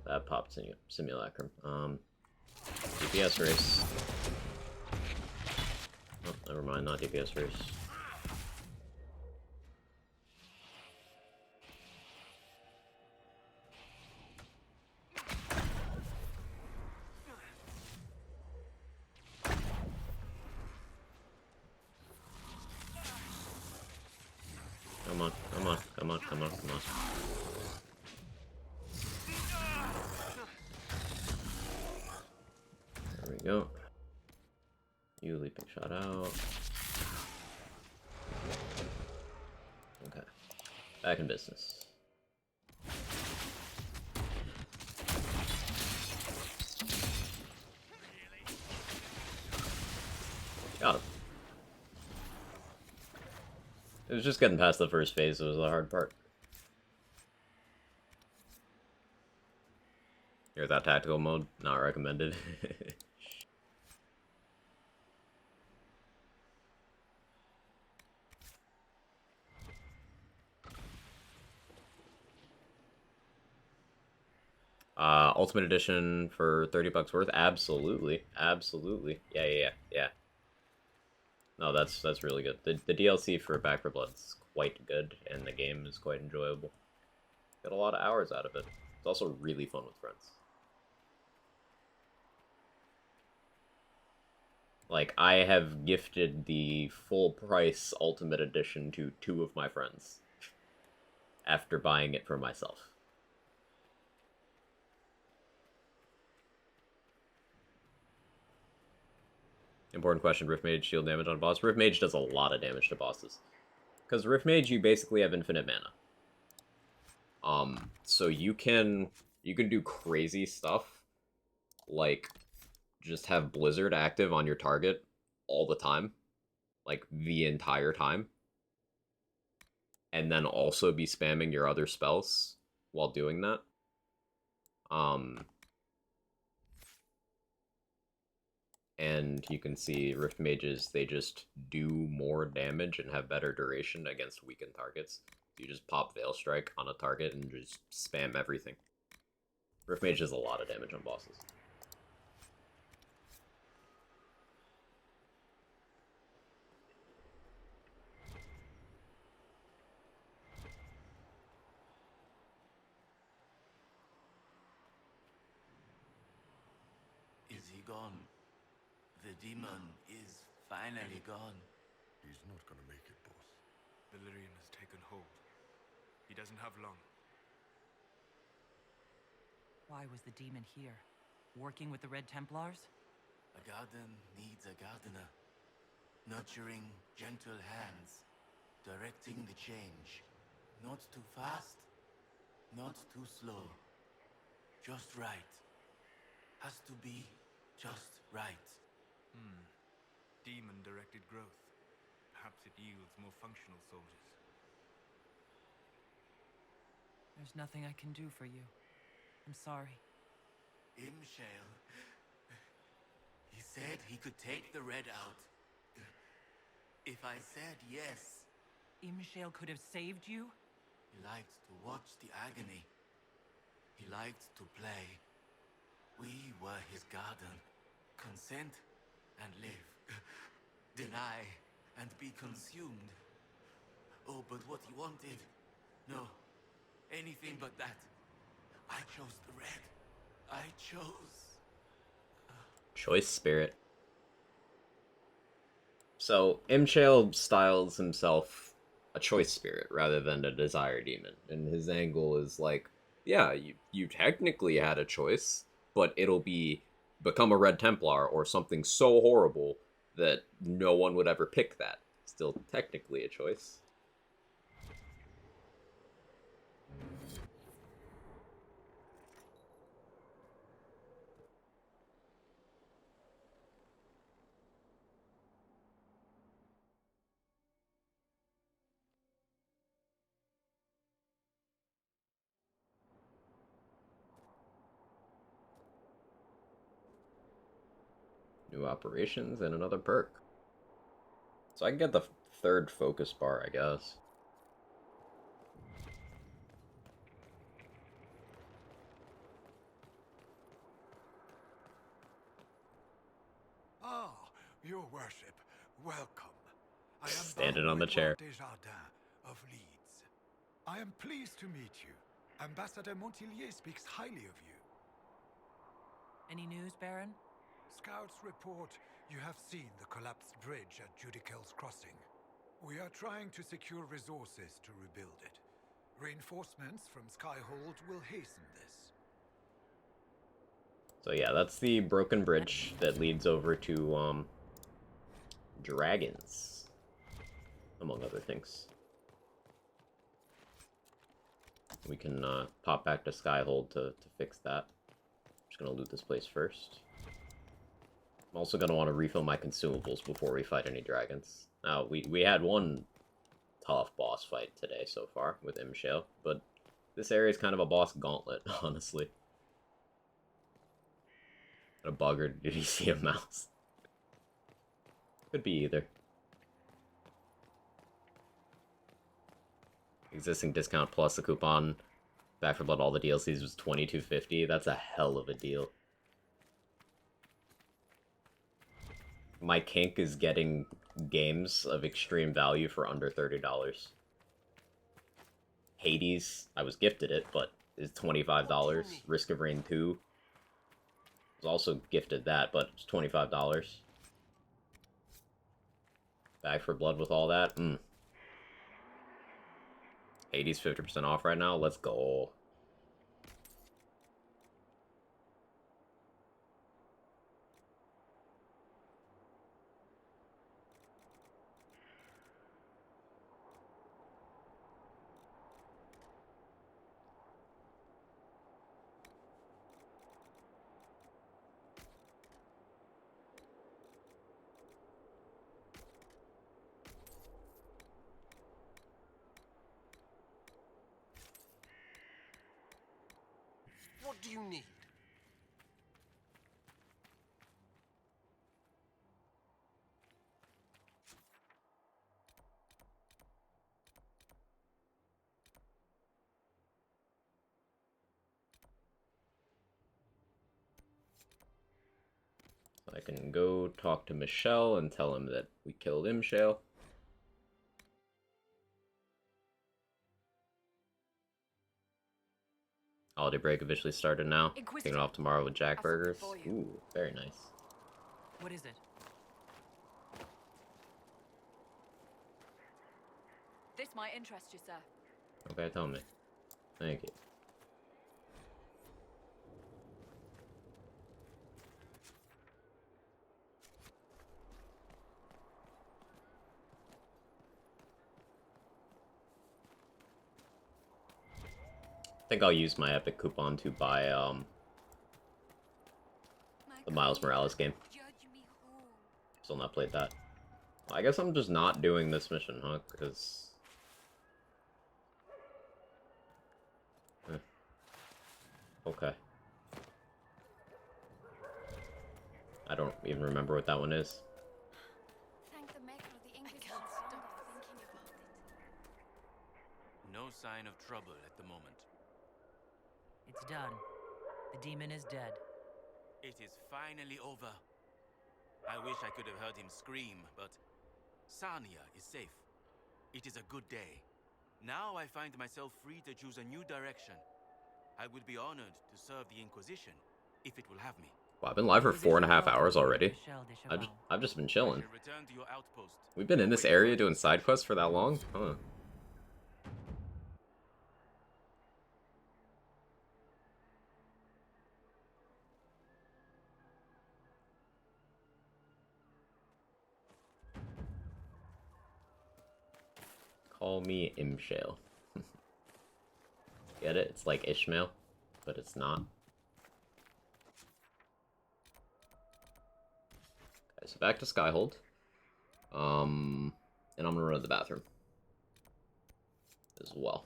That popped Simulacrum. DPS race. Oh, never mind, not DPS race. Come on, come on, come on, come on, come on. There we go. You leaping shot out. Okay. Back in business. Got him. It was just getting past the first phase that was the hard part. Here's that tactical mode, not recommended. Ultimate Edition for 30 bucks worth? Absolutely. Absolutely. Yeah. No, that's really good. The DLC for Back 4 Blood's quite good, and the game is quite enjoyable. Got a lot of hours out of it. It's also really fun with friends. Like, I have gifted the full price Ultimate Edition to 2 of my friends after buying it for myself. Important question, Rift Mage shield damage on a boss? Rift Mage does a lot of damage to bosses. Because Rift Mage, you basically have infinite mana. So you can do crazy stuff, like just have Blizzard active on your target all the time, like the entire time, and then also be spamming your other spells while doing that. And you can see Rift Mages, they just do more damage and have better duration against weakened targets. You just pop Veil Strike on a target and just spam everything. Rift Mage does a lot of damage on bosses.
Is he gone? The demon is finally gone.
He's not gonna make it, boss.
Delirium has taken hold. He doesn't have long.
Why was the demon here? Working with the Red Templars?
A garden needs a gardener. Nurturing gentle hands. Directing the change. Not too fast. Not too slow. Just right. Has to be just right.
Demon-directed growth. Perhaps it yields more functional soldiers.
There's nothing I can do for you. I'm sorry.
Imshale. He said he could take the red out. If I said yes.
Imshale could have saved you?
He liked to watch the agony. He liked to play. We were his garden. Consent and live. Deny and be consumed. Oh, but what he wanted? No. Anything but that. I chose the red. I chose.
Choice spirit. So, Imshale styles himself a choice spirit rather than a desire demon. And his angle is like, yeah, you technically had a choice, but it'll become a Red Templar or something so horrible that no one would ever pick that. Still technically a choice. New operations and another perk. So I can get the third focus bar, I guess.
Ah, your worship, welcome. I am
Standing on the chair.
Desjardins of Leeds. I am pleased to meet you. Ambassador Montillier speaks highly of you.
Any news, Baron?
Scouts report you have seen the collapsed bridge at Judical's Crossing. We are trying to secure resources to rebuild it. Reinforcements from Skyhold will hasten this.
So yeah, that's the broken bridge that leads over to, dragons, among other things. We can, pop back to Skyhold to fix that. I'm just gonna loot this place first. I'm also gonna want to refill my consumables before we fight any dragons. Now, we had one tough boss fight today so far with Imshale, but this area is kind of a boss gauntlet, honestly. A bug, or did he see a mouse? Could be either. Existing discount plus the coupon. Back for Blood, all the DLCs was $22.50. That's a hell of a deal. My kink is getting games of extreme value for under $30. Hades, I was gifted it, but is $25. Risk of Rain 2 was also gifted that, but it's $25. Back for Blood with all that. Hades 50% off right now. Let's go.
What do you need?
I can go talk to Michelle and tell him that we killed Imshale. Holiday break officially started now. Kicking off tomorrow with Jack Burgers. Ooh, very nice.
What is it?
This might interest you, sir.
Okay, tell me. Thank you. I think I'll use my Epic coupon to buy, the Miles Morales game. Still not played that. I guess I'm just not doing this mission, huh? Because... Okay. I don't even remember what that one is.
Thank the maker of the Inquisition. I can't stop thinking about it.
No sign of trouble at the moment.
It's done. The demon is dead.
It is finally over. I wish I could have heard him scream, but Sarnia is safe. It is a good day. Now I find myself free to choose a new direction. I would be honored to serve the Inquisition, if it will have me.
Wow, I've been live for 4.5 hours already. I've just been chilling.
Return to your outpost.
We've been in this area doing side quests for that long? Huh. Call me Imshale. Get it? It's like Ishmael, but it's not. Okay, so back to Skyhold. And I'm gonna run to the bathroom as well.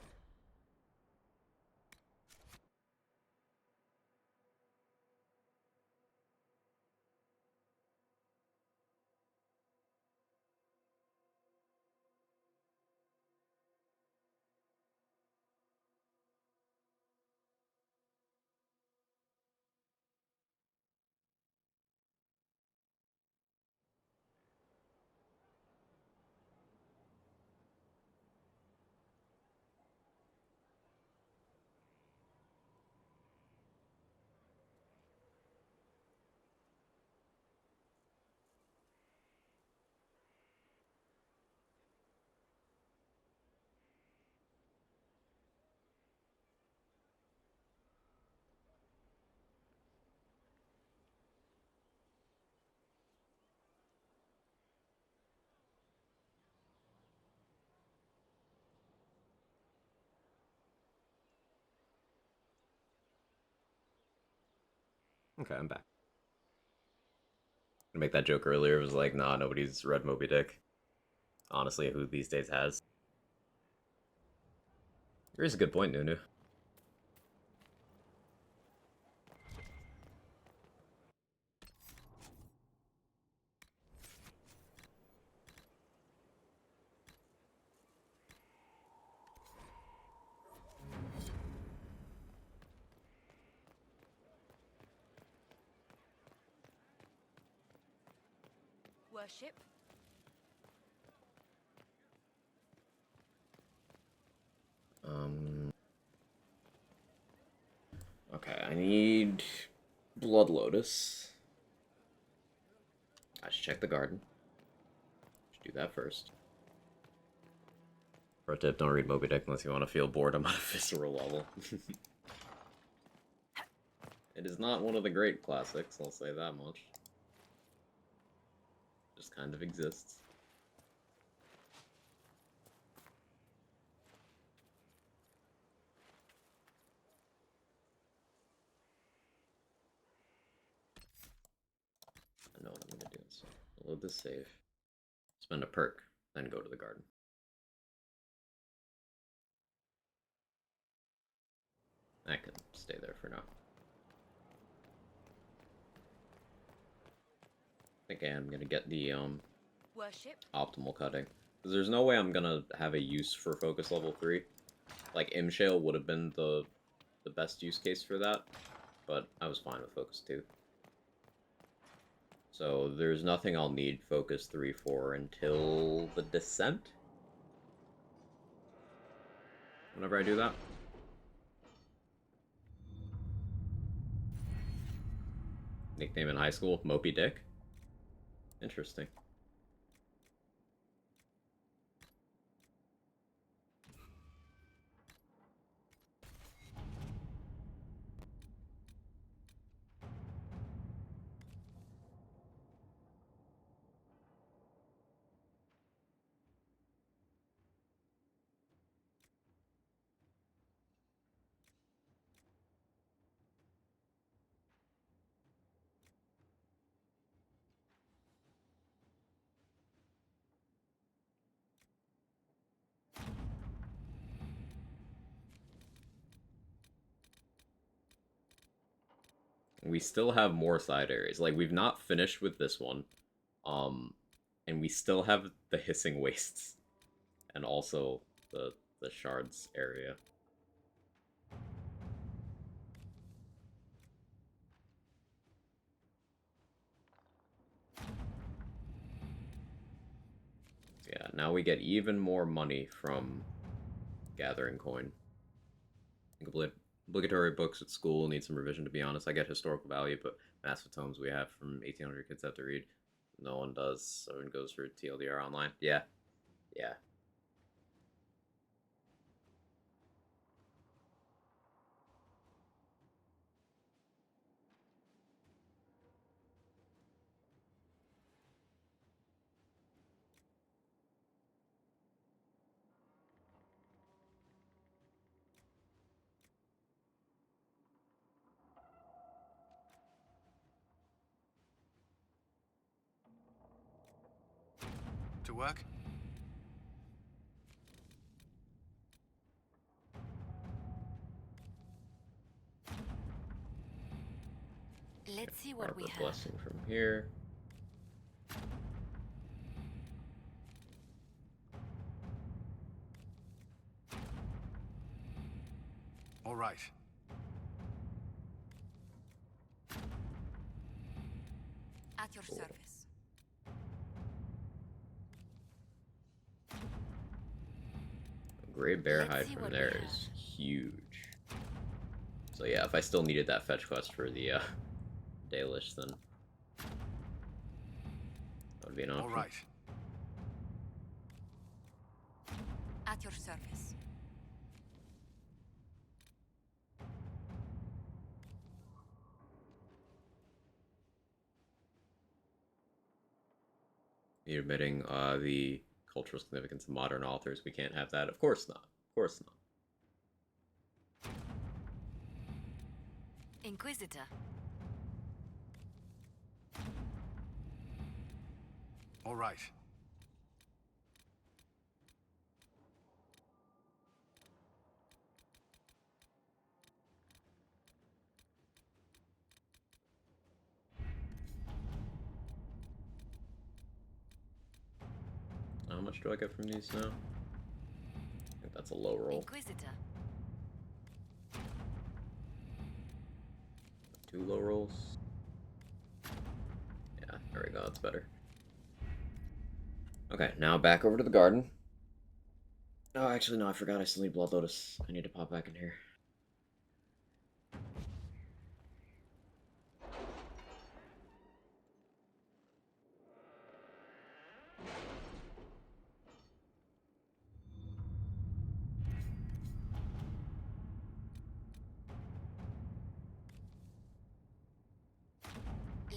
Okay, I'm back. I make that joke earlier. It was like, nah, nobody's read Moby Dick. Honestly, who these days has? Here's a good point, Nunu.
Worship.
Okay, I need Blood Lotus. I should check the garden. Should do that first. Pro tip, don't read Moby Dick unless you want to feel boredom on a visceral level. It is not one of the great classics, I'll say that much. Just kind of exists. I know what I'm gonna do. So load this save. Spend a perk, then go to the garden. I can stay there for now. I think I am gonna get the
Worship.
optimal cutting. Because there's no way I'm gonna have a use for focus level 3. Like, Imshale would have been the best use case for that, but I was fine with focus 2. So there's nothing I'll need focus 3 for until the Descent? Whenever I do that. Nickname in high school, Moby Dick. Interesting. We still have more side areas. Like, we've not finished with this one. And we still have the Hissing Wastes. And also the Shards area. So yeah, now we get even more money from gathering coin. Obligatory books at school need some revision, to be honest. I get historical value, but massive tomes we have from 1800 kids have to read. No one does, so everyone goes for TLDR online. Yeah. Yeah.
To work?
Let's see what we
Arbor
have.
Blessing from here.
All right.
At your service.
Gray Bear
Let's
Hide
see
from
what
there
we
is huge. So yeah, if I still needed that fetch quest for the Dalish, then that would be an option.
All right.
At your service.
You're admitting the cultural significance of modern authors. We can't have that. Of course not. Of course not.
Inquisitor.
All right.
How much do I get from these now? I think that's a low roll.
Inquisitor.
2 low rolls. Yeah, there we go, that's better. Okay, now back over to the garden. Oh, actually, no, I forgot I still need Blood Lotus. I need to pop back in here.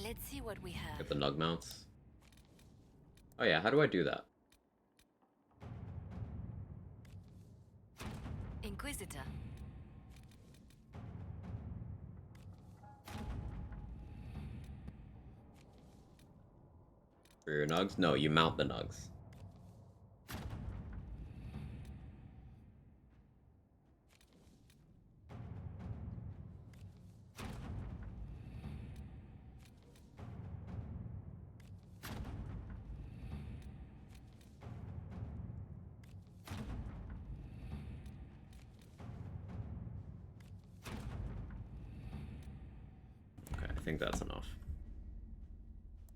Let's see what we have.
Get the nug mounts. Oh yeah, how do I do that?
Inquisitor.
For your nugs? No, you mount the nugs. Okay, I think that's enough.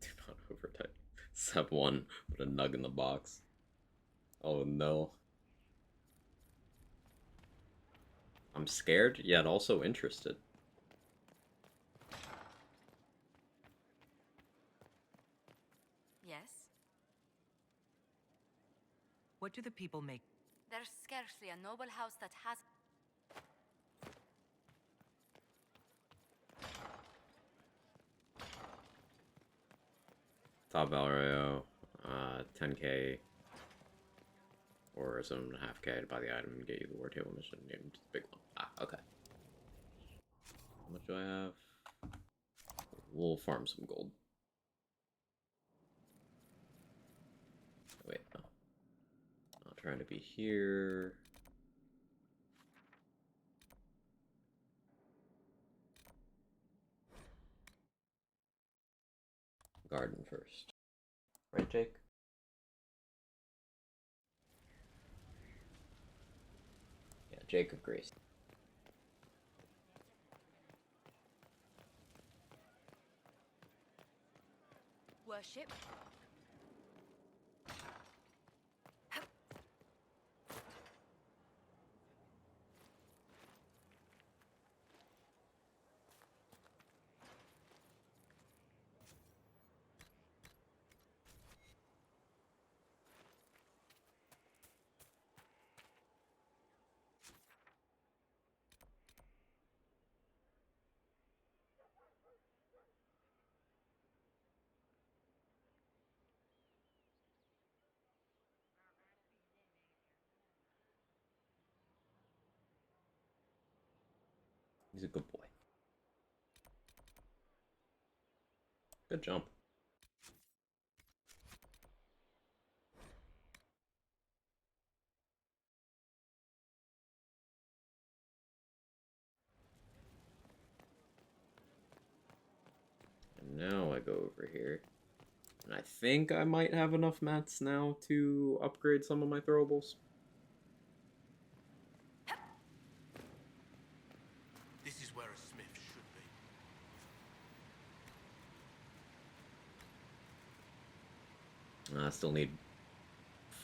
Do not overtype. Step 1, put a nug in the box. Oh no. I'm scared, yet also interested.
Yes?
What do the people make?
There's scarcely a noble house that has...
Top Valrio, 10k, or 7.5k to buy the item and get you the war table mission. It's the big one. Ah, okay. How much do I have? We'll farm some gold. Wait, no. Not trying to be here. Garden first. Right, Jake? Yeah, Jake of Grace.
Worship.
He's a good boy. Good jump. And now I go over here. And I think I might have enough mats now to upgrade some of my throwables.
This is where a smith should be.
I still need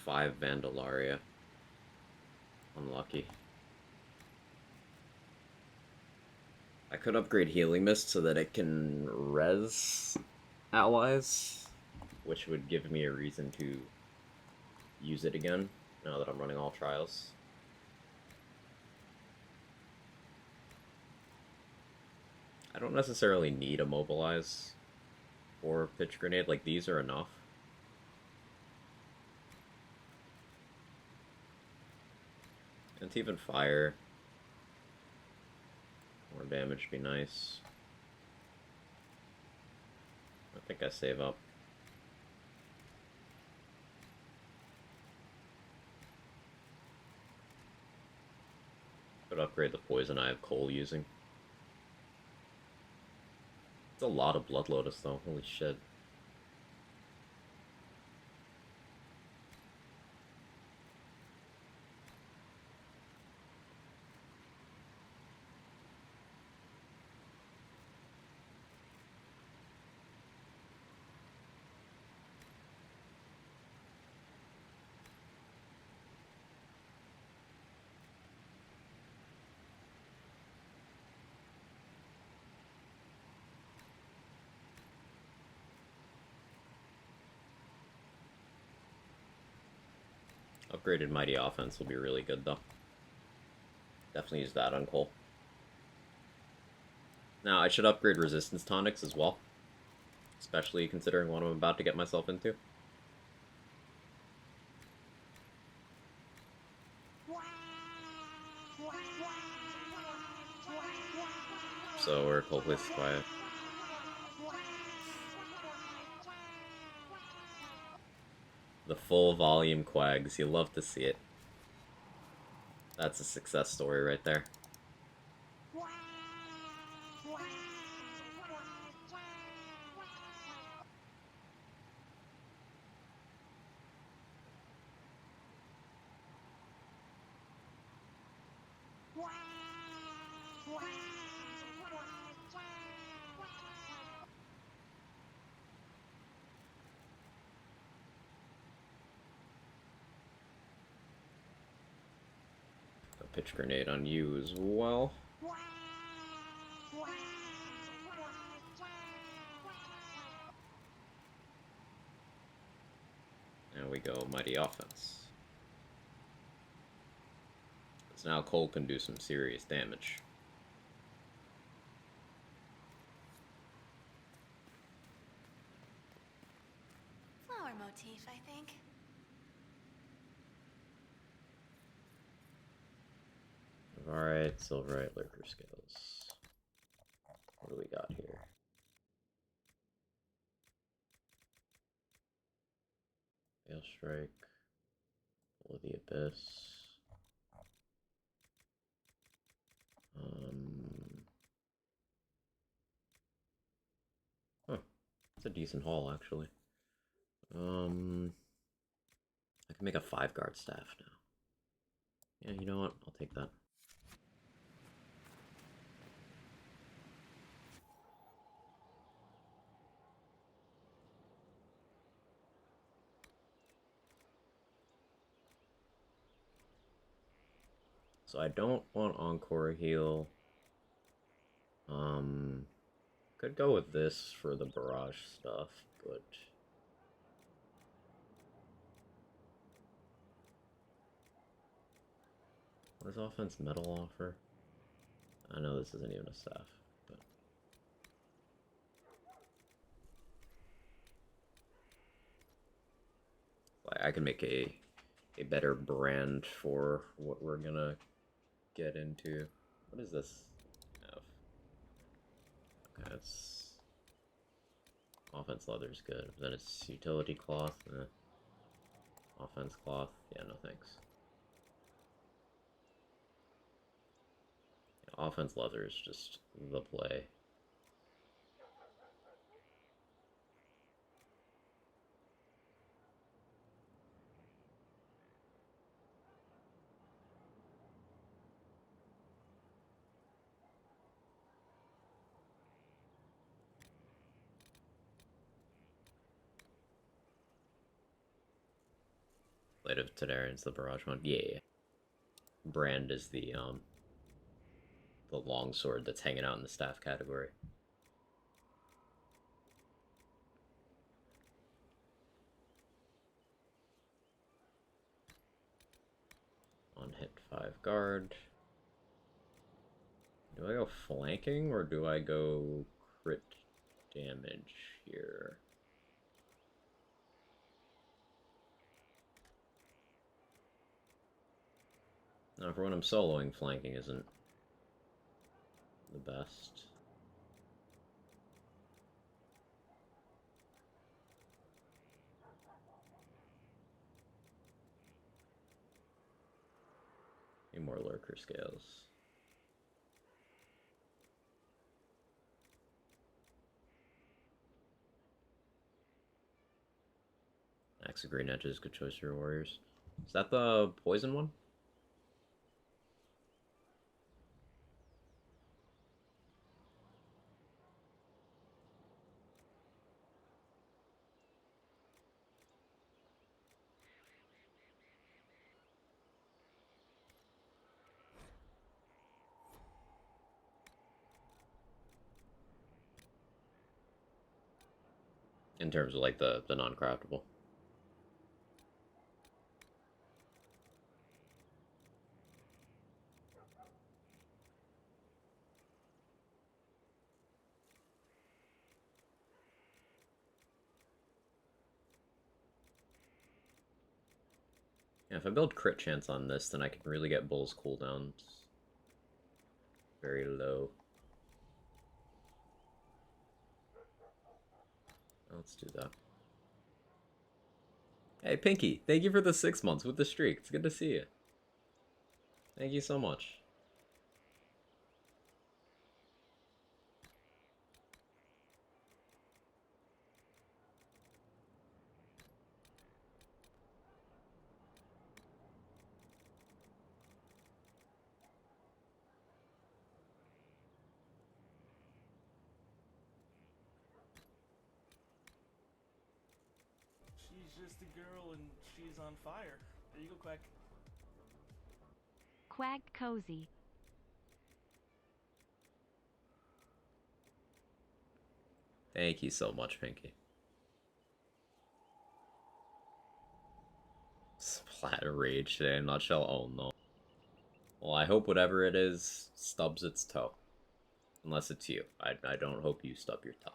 5 Vandalaria. Unlucky. I could upgrade Healing Mist so that it can res allies, which would give me a reason to use it again now that I'm running all trials. I don't necessarily need a Mobilize or Pitch Grenade, like these are enough. And even fire. More damage would be nice. I think I save up. Should upgrade the poison I have Cole using. It's a lot of Blood Lotus though, holy shit. Upgraded Mighty Offense will be really good though. Definitely use that on Cole. Now, I should upgrade Resistance Tonics as well. Especially considering what I'm about to get myself into. So we're hopefully quiet. The full volume quags, you love to see it. That's a success story right there. A pitch grenade on you as well. There we go, Mighty Offense. So now Cole can do some serious damage.
Flower motif, I think.
Alright, Silverite, Lurker Scales. What do we got here? Gale Strike, Pull of the Abyss. Huh, it's a decent haul actually. I can make a 5-guard staff now. Yeah, you know what? I'll take that. So I don't want Encore Heal. Could go with this for the barrage stuff, but what does Offense Metal offer? I know this isn't even a staff, but I can make a better brand for what we're gonna get into. What does this have? Okay, it's Offense Leather's good. Then it's Utility Cloth. Offense Cloth. Yeah, no thanks. Yeah, Offense Leather is just the play. Blade of Tadarian's the barrage one. Yeah. Brand is the longsword that's hanging out in the staff category. On hit 5 guard. Do I go flanking or do I go crit damage here? Now, for when I'm soloing, flanking isn't the best. Need more lurker scales. X of green edges, good choice for your warriors. Is that the poison one? In terms of like the non-craftable. Yeah, if I build crit chance on this, then I can really get Bull's cooldowns very low. Let's do that. Hey, Pinky, thank you for the 6 months with the streak. It's good to see you. Thank you so much.
She's just a girl and she's on fire. There you go, Quack.
Quag Cozy.
Thank you so much, Pinky. Splatter rage today in a nutshell. Oh no. Well, I hope whatever it is stubs its toe. Unless it's you. I don't hope you stub your toe.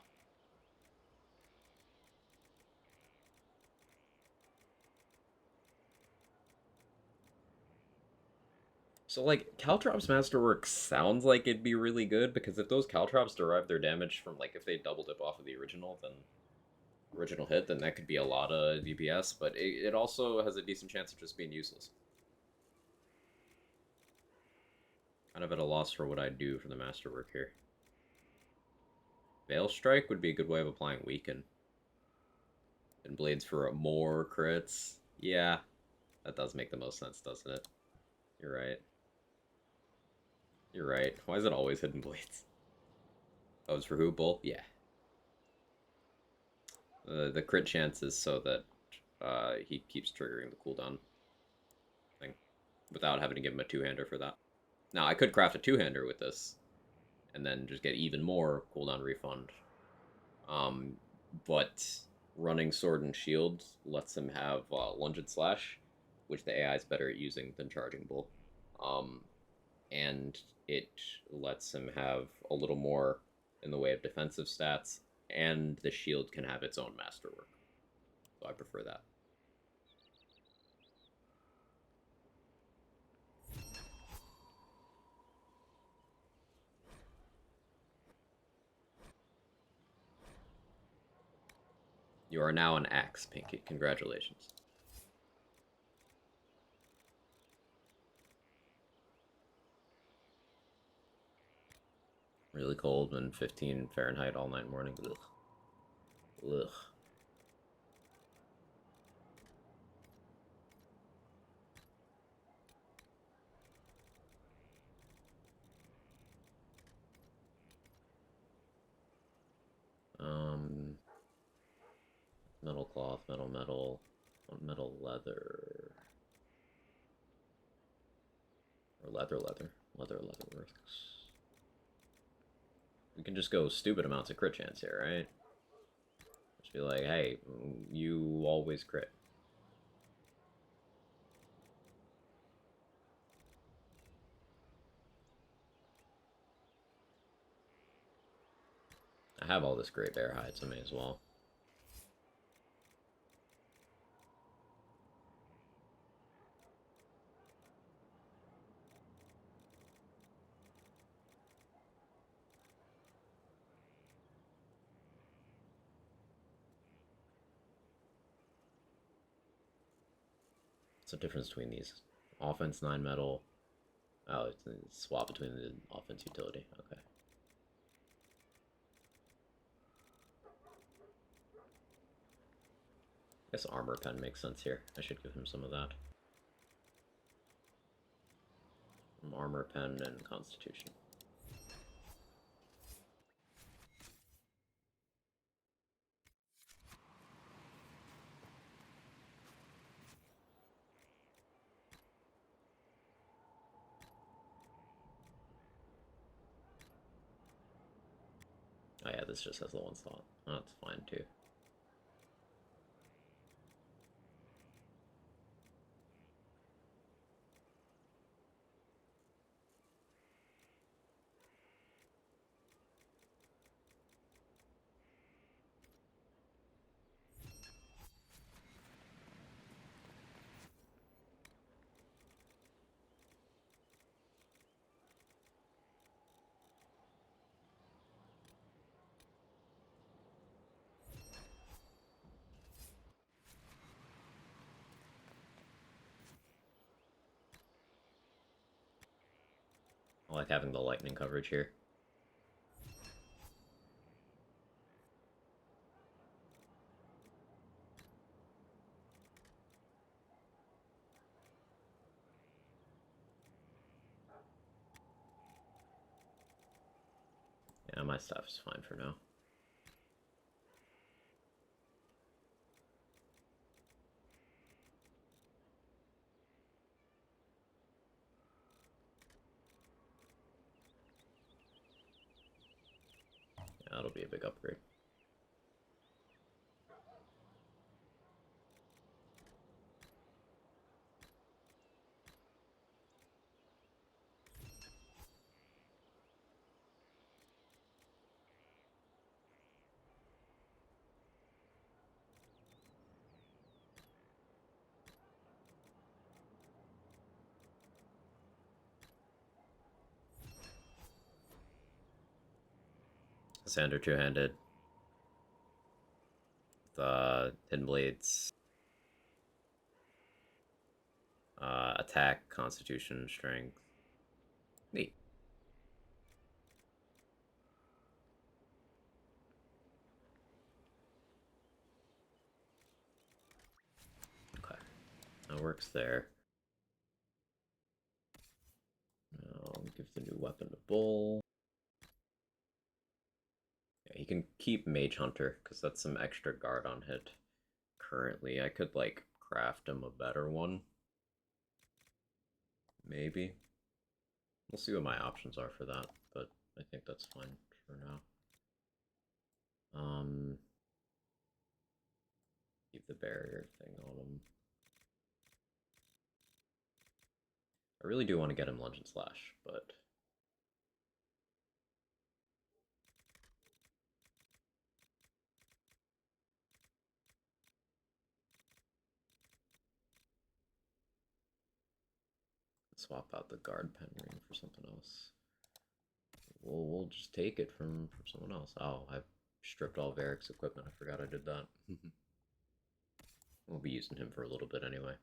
So, like, Caltrop's Masterwork sounds like it'd be really good, because if those Caltrops derive their damage from, like, if they doubled it off of the original, then original hit, then that could be a lot of DPS, but it also has a decent chance of just being useless. Kind of at a loss for what I'd do for the Masterwork here. Veil Strike would be a good way of applying Weaken. And Blades for more crits. Yeah, that does make the most sense, doesn't it? You're right. You're right. Why is it always Hidden Blades? Oh, it's for who? Bull? Yeah. The crit chance is so that he keeps triggering the cooldown thing without having to give him a two-hander for that. Now, I could craft a two-hander with this and then just get even more cooldown refund. But running Sword and Shield lets him have Lunge and Slash, which the AI is better at using than Charging Bull. And it lets him have a little more in the way of defensive stats, and the shield can have its own masterwork. So I prefer that. You are now an axe, Pinky. Congratulations. Really cold and 15 Fahrenheit all night morning. Ugh. Ugh. Metal cloth, metal, metal leather. Or leather works. We can just go stupid amounts of crit chance here, right? Just be like, hey, you always crit. I have all this Great Bear hide, so I may as well. What's the difference between these? Offense 9 metal. Oh, it's swap between the offense utility. Okay. guess armor pen makes sense here. I should give him some of that. Armor pen and constitution. Oh yeah, this just has the one slot. Oh, that's fine too. I like having the lightning coverage here. Yeah, my stuff's fine for now. Yeah, that'll be a big upgrade. Sander two-handed. The Hidden Blades. Attack, Constitution, Strength. Neat. Okay. That works there. I'll give the new weapon to Bull. Yeah, he can keep Mage Hunter, because that's some extra guard on hit. Currently, I could, like, craft him a better one. Maybe. We'll see what my options are for that, but I think that's fine for now. Keep the barrier thing on him. I really do want to get him Lunge and Slash, but swap out the guard pen ring for something else. We'll just take it from someone else. Oh, I've stripped all Varric's equipment. I forgot I did that. We'll be using him for a little bit anyway.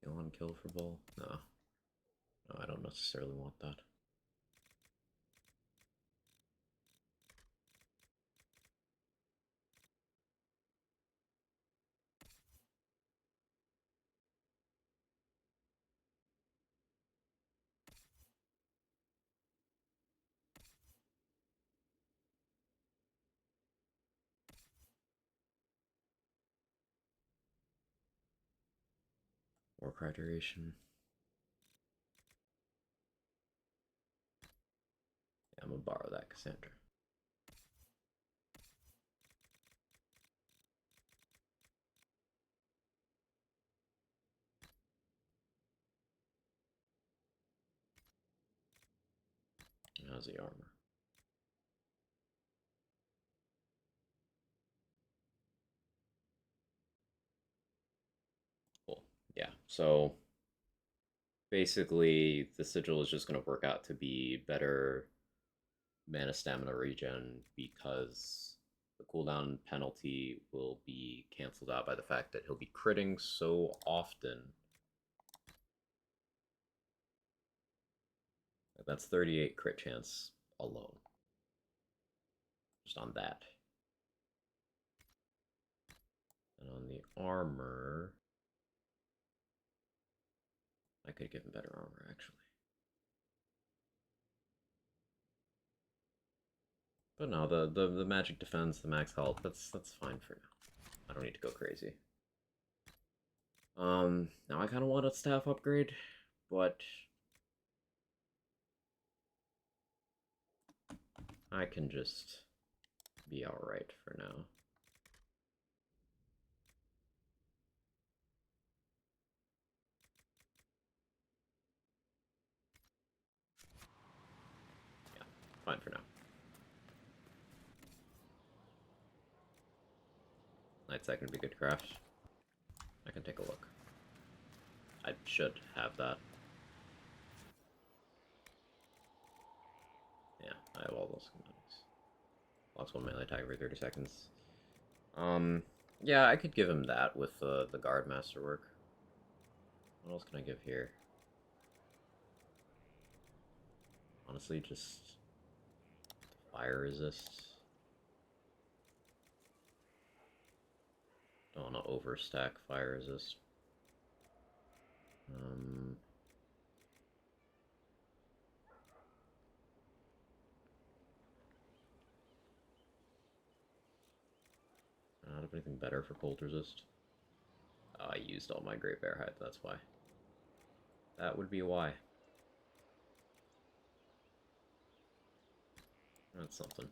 You want to kill for Bull? No. No, I don't necessarily want that. War Cry duration. Yeah, I'm gonna borrow that Cassandra. How's the armor? Cool. Yeah, so basically the sigil is just going to work out to be better mana stamina regen because the cooldown penalty will be canceled out by the fact that he'll be critting so often That's 38 crit chance alone. Just on that. And on the armor, I could give him better armor, actually. But no, the magic defense, the max health, that's fine for now. I don't need to go crazy. Now I kind of want a staff upgrade, but I can just be alright for now. Yeah, fine for now. Night Sight can be good craft. I can take a look. I should have that. Yeah, I have all those schematics. Lost one melee attack every 30 seconds. Yeah, I could give him that with the guard masterwork. What else can I give here? Honestly, just fire resist. Don't want to overstack fire resist. I don't have anything better for cold resist. Oh, I used all my Great Bear Hide, that's why. That would be why. That's something.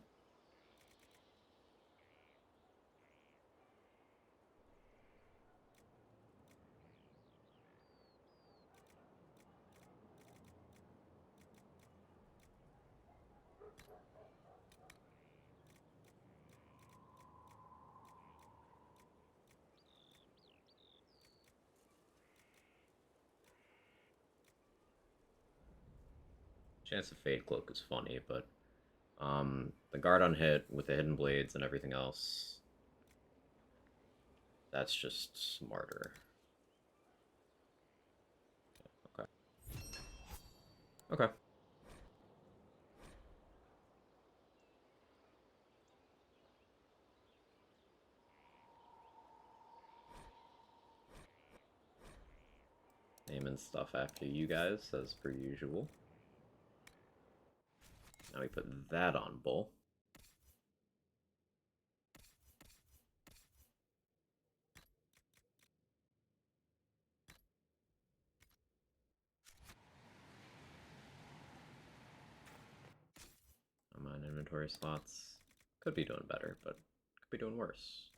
Chance of Fade Cloak is funny, but the guard on hit with the hidden blades and everything else, that's just smarter. Okay. Okay. Naming stuff after you guys, as per usual. Now we put that on Bull. I'm on inventory slots. Could be doing better, but could be doing worse.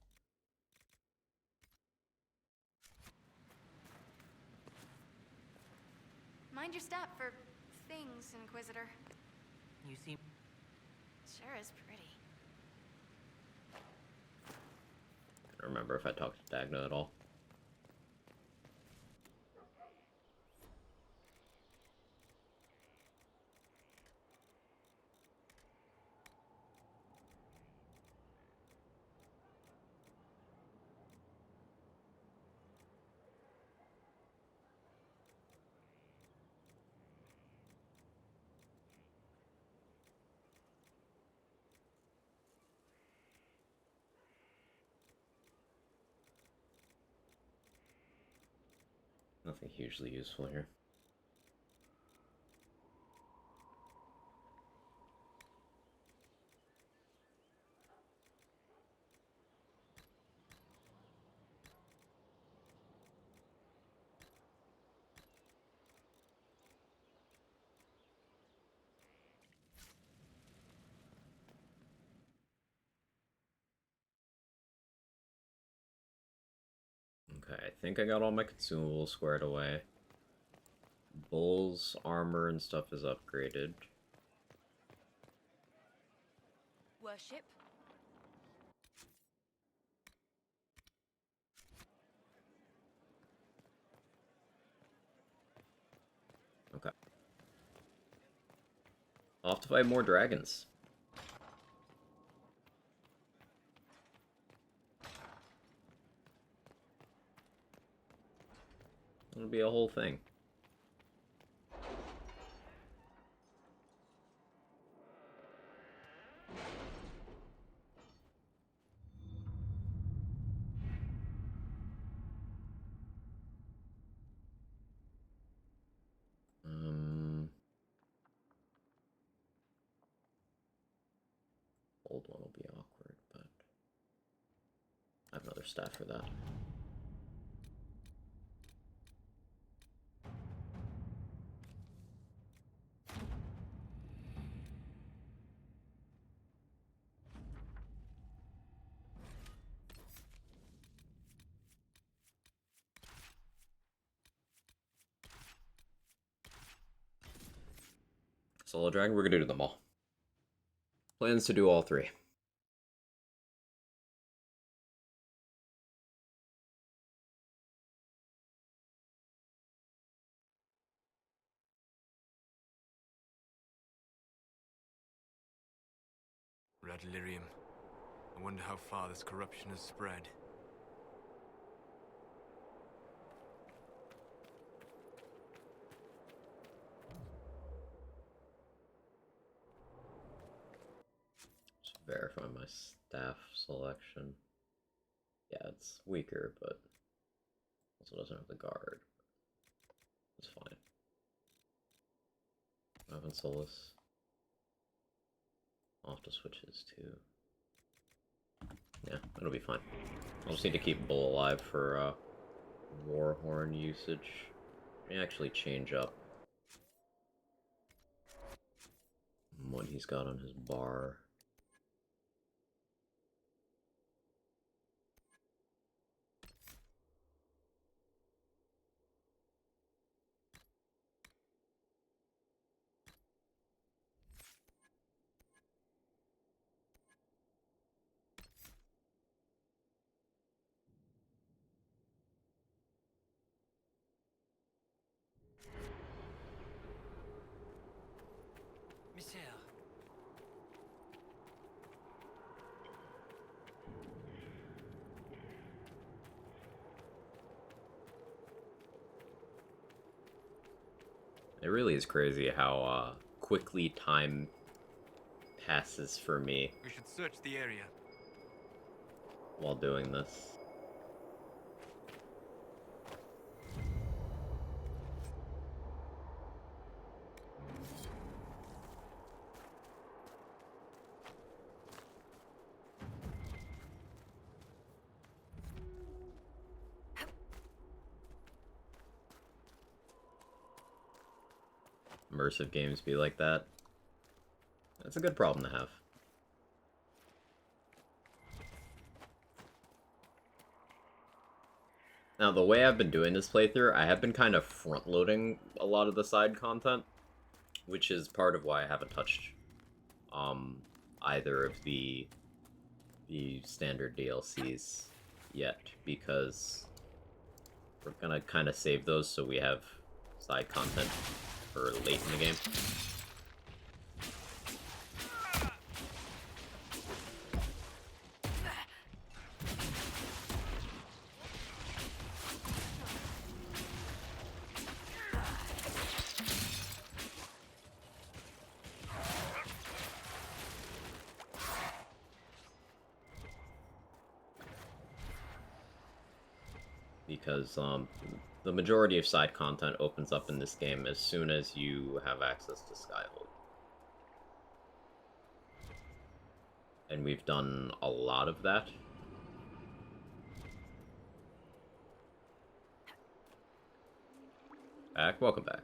Mind your step for things, Inquisitor.
You seem...
Sure is pretty.
I don't remember if I talked to Dagna at all. Nothing hugely useful here. Okay, I think I got all my consumables squared away. Bull's armor and stuff is upgraded.
Worship?
Okay. I'll have to fight more dragons. It'll be a whole thing. I have another staff for that. Solo Dragon, we're gonna do them all. Plans to do all three.
Red Lyrium. I wonder how far this corruption has spread.
Just verify my staff selection. Yeah, it's weaker, but also doesn't have the guard. It's fine. Ivan Solus. I'll have to switch his too. Yeah, it'll be fine. I'll just need to keep Bull alive for Warhorn usage. May actually change up what he's got on his bar.
Monsieur.
It really is crazy how quickly time passes for me
We should search the area.
while doing this. Immersive games be like that. That's a good problem to have. Now, the way I've been doing this playthrough, I have been kind of front-loading a lot of the side content, which is part of why I haven't touched either of the standard DLCs yet, because we're gonna kind of save those so we have side content for late in the game. Because the majority of side content opens up in this game as soon as you have access to Skyhold. And we've done a lot of that. Back, welcome back.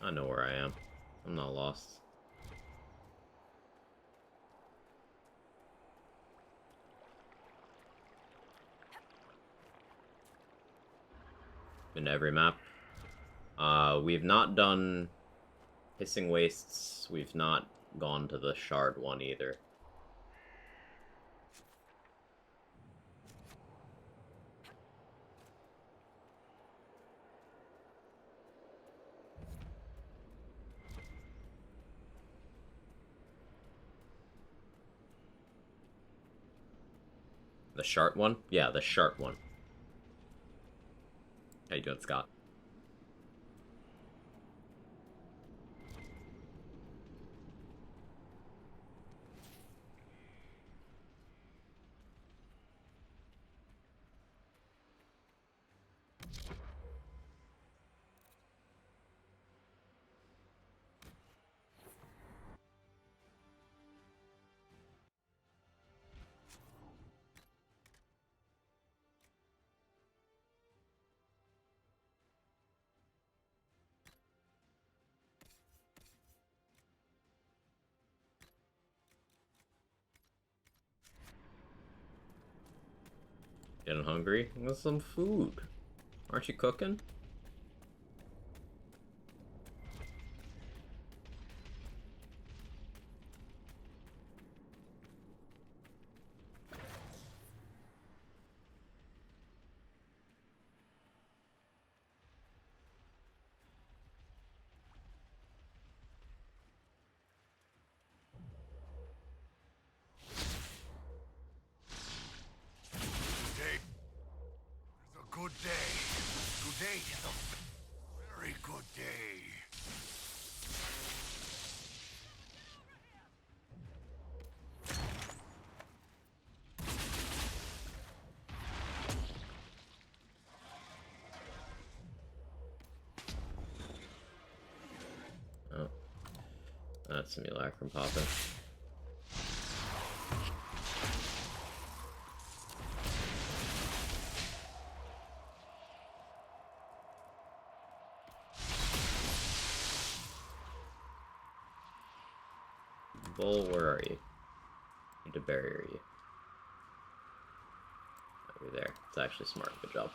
I know where I am. I'm not lost. In every map. We've not done Hissing Wastes. We've not gone to the Shard one either. The Shart one? Yeah, the Shart one. How you doing, Scott? feeling hungry. Get some food. Aren't you cooking?
Good day. Today is a very good day.
Oh. That's simulacrum popping. Bull, where are you? Need to barrier you. Over there. It's actually smart. Good job.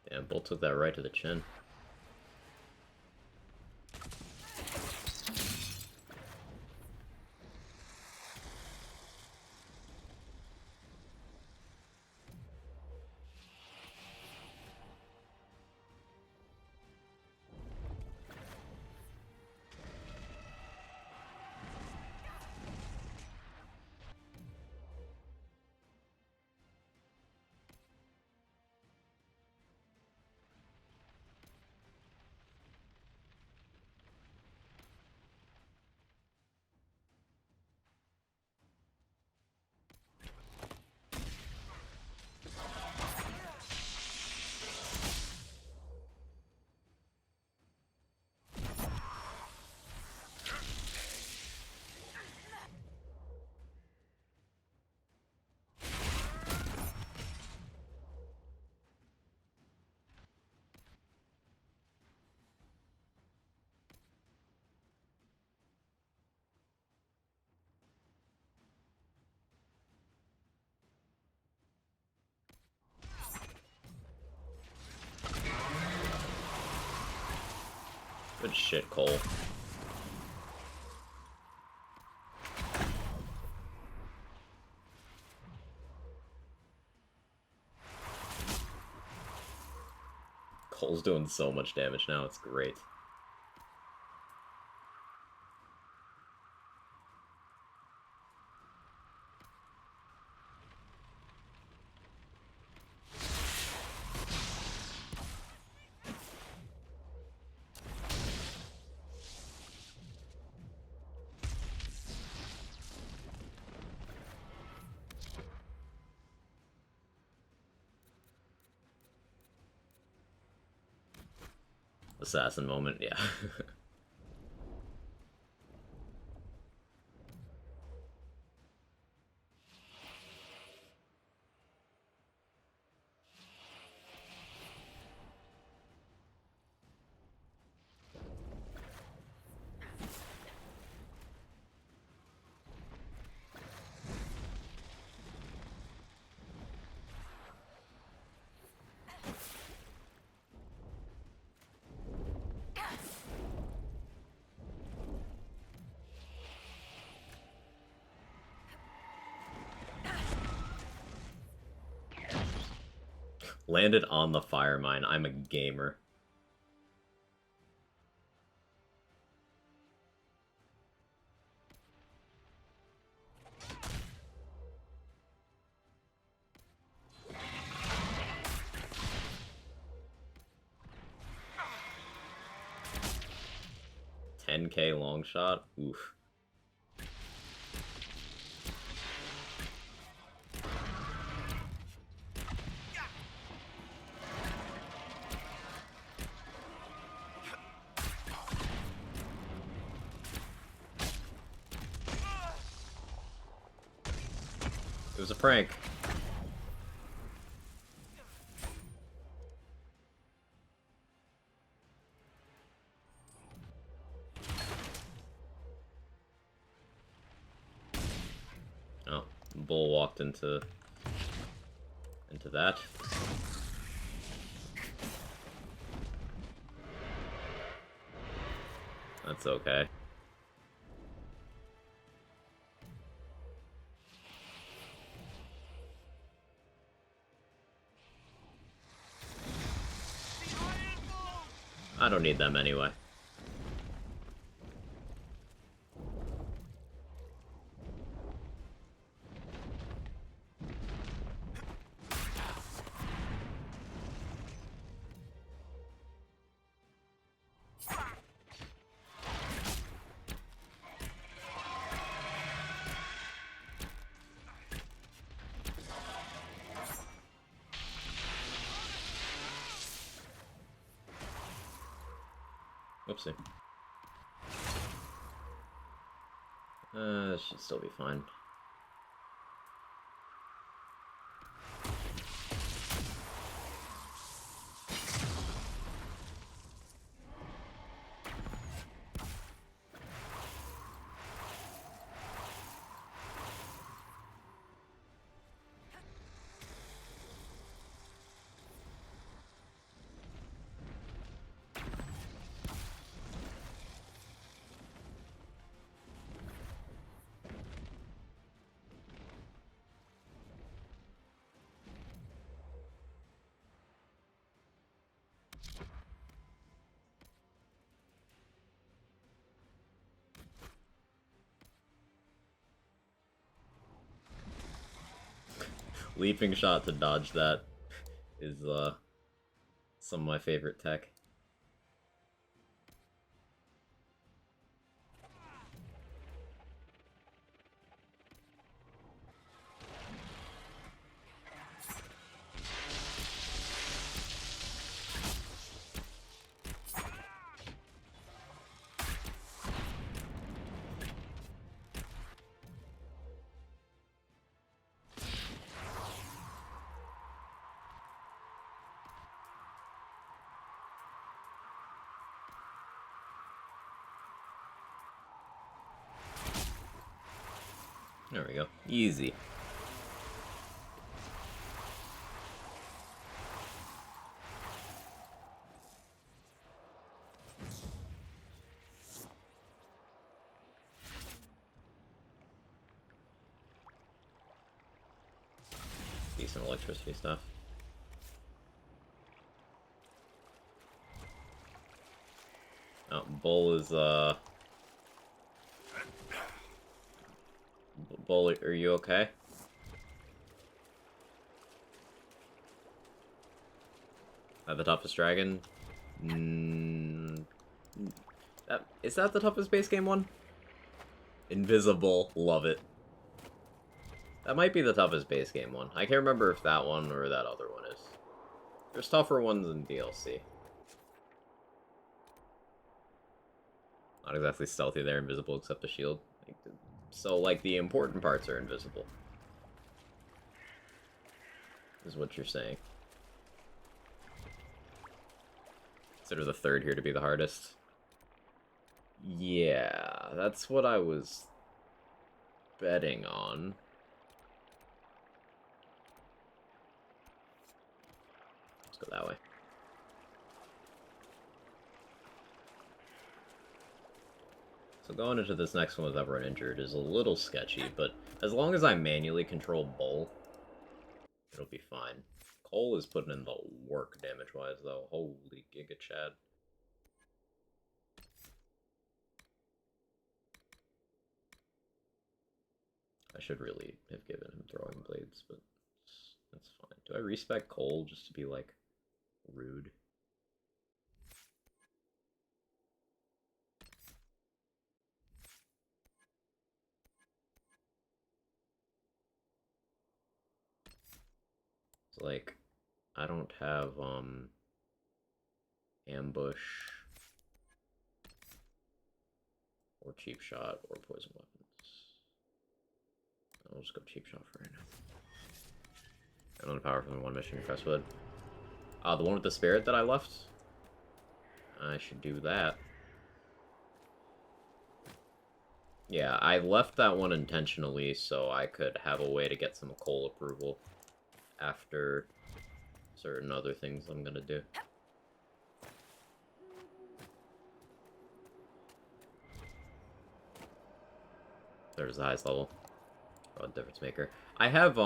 Damn, Bull took that right to the chin. Good shit, Cole. Cole's doing so much damage now, it's great. assassin moment, yeah. Landed on the fire mine. I'm a gamer. $10K long shot? Oof. It was a prank. Oh, Bull walked into that. That's okay. I don't need them anyway. Whoopsie. This should still be fine. Leaping shot to dodge that is some of my favorite tech. There we go. Easy. Decent electricity stuff. Oh, Bull is, Bull, are you okay? The toughest dragon? Is that the toughest base game one? Invisible. Love it. That might be the toughest base game one. I can't remember if that one or that other one is. There's tougher ones in DLC. Not exactly stealthy, they're invisible except the shield. So, like, the important parts are invisible. Is what you're saying. Consider the third here to be the hardest. Yeah, that's what I was betting on. Let's go that way. So going into this next one with everyone injured is a little sketchy, but as long as I manually control Bull, it'll be fine. Cole is putting in the work damage-wise, though. Holy Giga Chad. I should really have given him throwing blades, but that's fine. Do I respec Cole just to be, like, rude? So, like, I don't have, ambush, or cheap shot, or poison weapons. I'll just go cheap shot for right now. I don't have power from the one mission in Crestwood. The one with the spirit that I left? I should do that. Yeah, I left that one intentionally so I could have a way to get some Cole approval after certain other things I'm gonna do. There's the highest level. Oh, difference maker. I have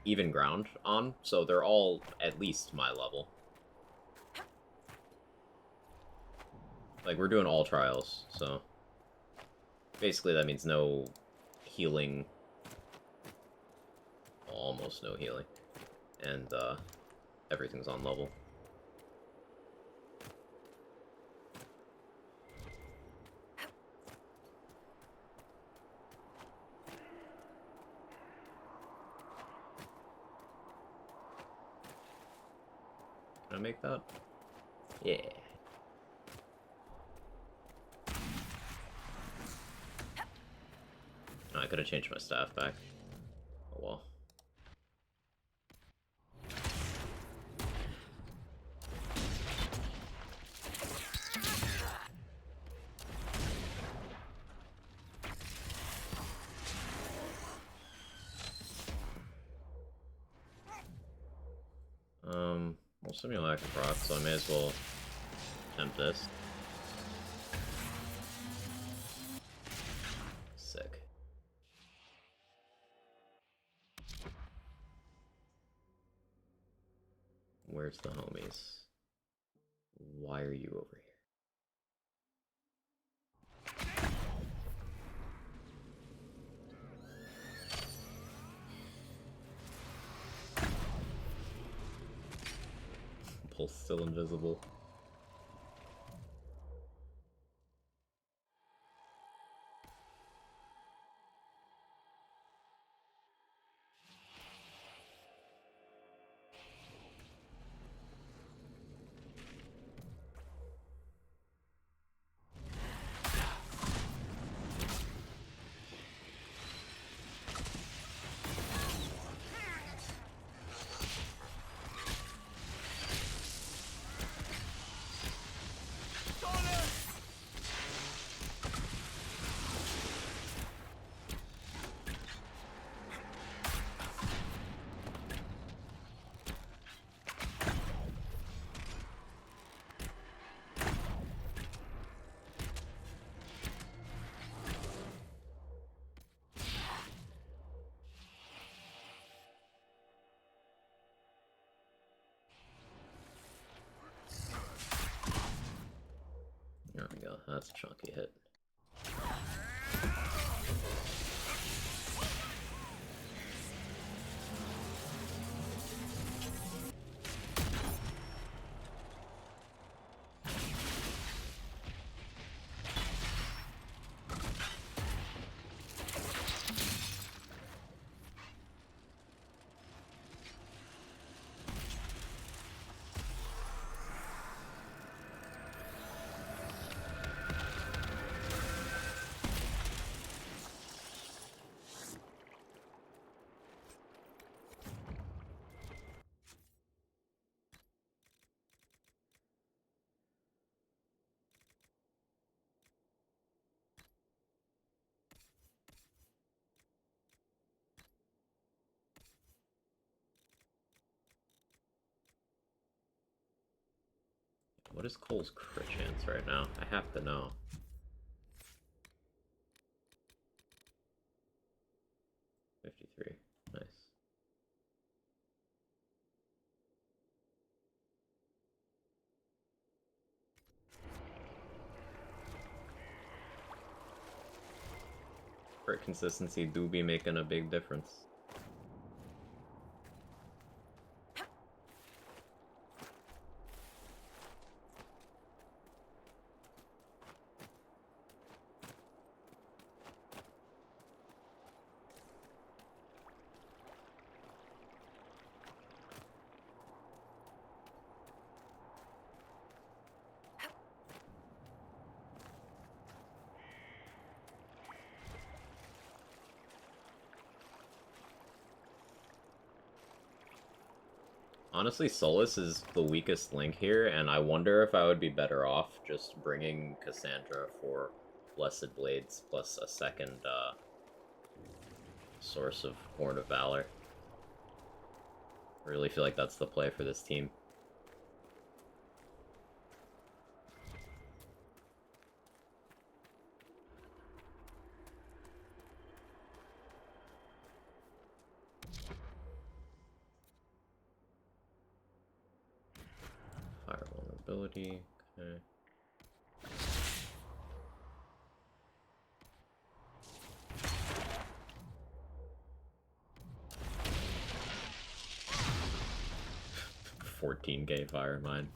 even ground on, so they're all at least my level. Like, we're doing all trials, so basically that means no healing, almost no healing, and everything's on level. Can I make that? Yeah. Oh, I could have changed my staff back. Oh well. Well, Simulac proc, so I may as well attempt this. Sick. Where's the homies? Why are you over here? Pulse still invisible. There we go. That's a chunky hit. What is Cole's crit chance right now? I have to know. 53. Nice. Crit consistency do be making a big difference. Honestly, Solus is the weakest link here, and I wonder if I would be better off just bringing Cassandra for Blessed Blades plus a second source of Horn of Valor. I really feel like that's the play for this team. Fire vulnerability, okay. $14K fire mine.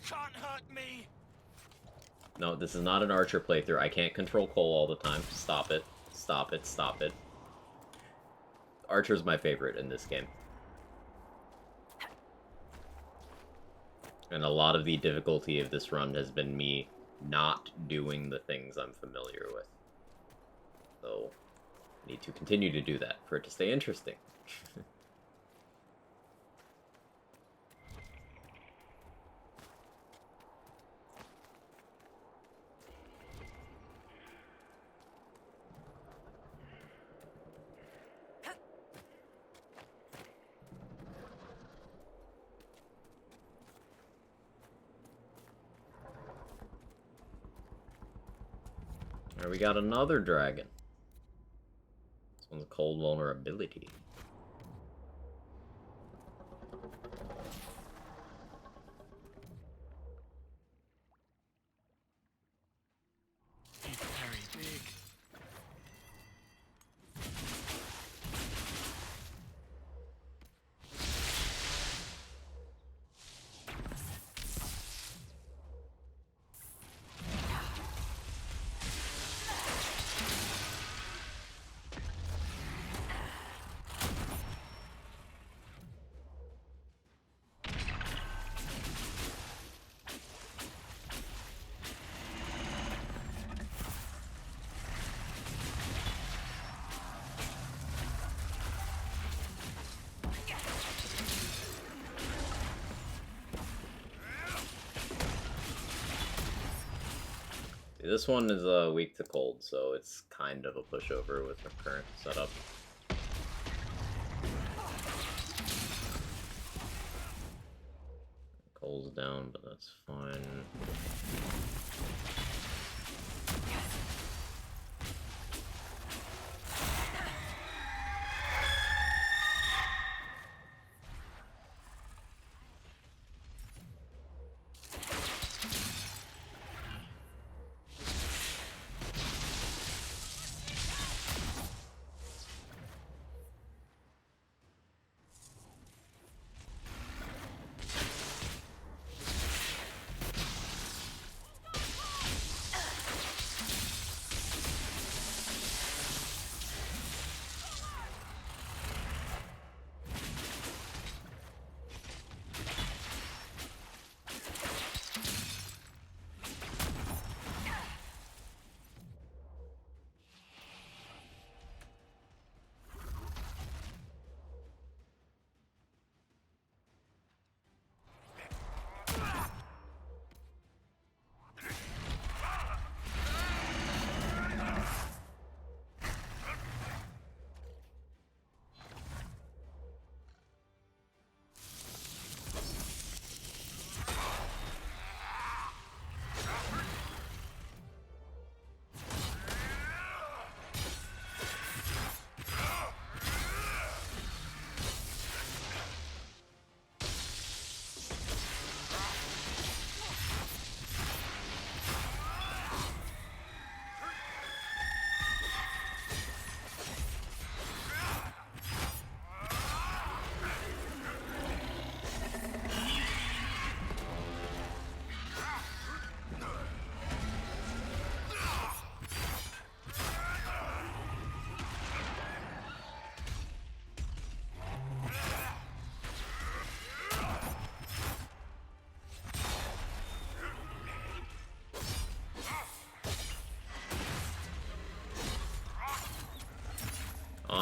Can't hurt me.
No, this is not an Archer playthrough. I can't control Cole all the time. Stop it. Stop it. Stop it. Archer's my favorite in this game. And a lot of the difficulty of this run has been me not doing the things I'm familiar with. So, I need to continue to do that for it to stay interesting. Alright, we got another dragon. This one's cold vulnerability.
He's very big.
This one is weak to cold, so it's kind of a pushover with the current setup. Cold's down, but that's fine.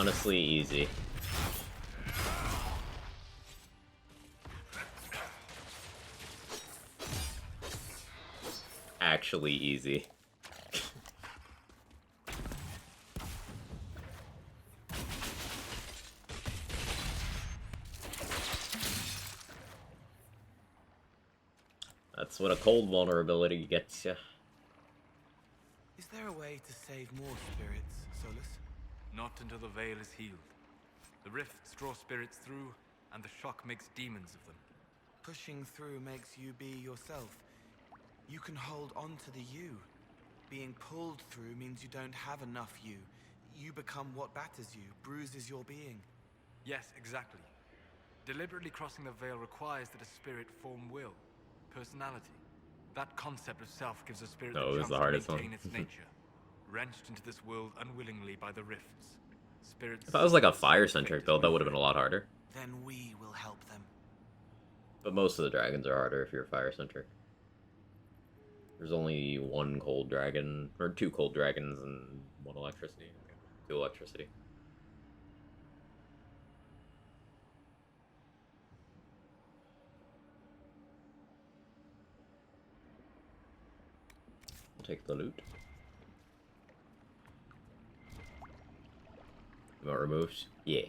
Honestly, easy. Actually easy. That's what a cold vulnerability gets you.
Is there a way to save more spirits, Solus?
Not until the veil is healed. The rifts draw spirits through, and the shock makes demons of them.
Pushing through makes you be yourself. You can hold on to the you. Being pulled through means you don't have enough you. You become what batters you, bruises your being.
Yes, exactly. Deliberately crossing the veil requires that a spirit form will, personality. That concept of self gives a spirit
Oh, it
the
was
chance
the
to
hardest
maintain
one.
its nature. Wrenched into this world unwillingly by the rifts. Spirits
If I was like a
cease
fire-centric build, that would have been a lot harder.
Then we will help them.
But most of the dragons are harder if you're fire-centric. There's only one cold dragon, or 2 cold dragons and 1 electricity. 2 electricity. I'll take the loot. Emote removed? Yeah.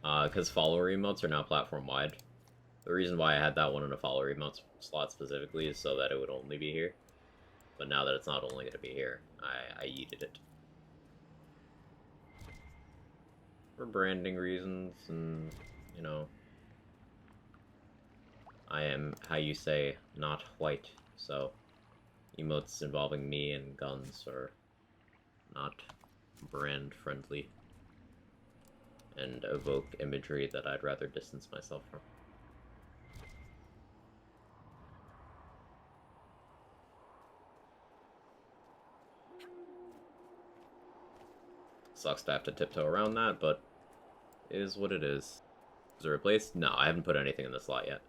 Because follower emotes are now platform-wide. The reason why I had that one in a follower emote slot specifically is so that it would only be here. But now that it's not only going to be here, I yeeted it. For branding reasons, and, you know, I am, how you say, not white, so emotes involving me and guns are not brand-friendly and evoke imagery that I'd rather distance myself from. Sucks to have to tiptoe around that, but it is what it is. Is it replaced? No, I haven't put anything in the slot yet.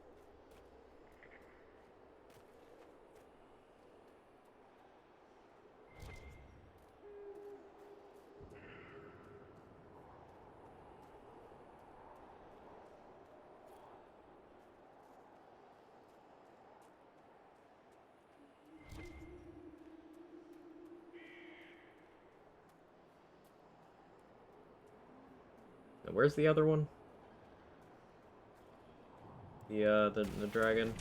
Now, where's the other one? The dragon?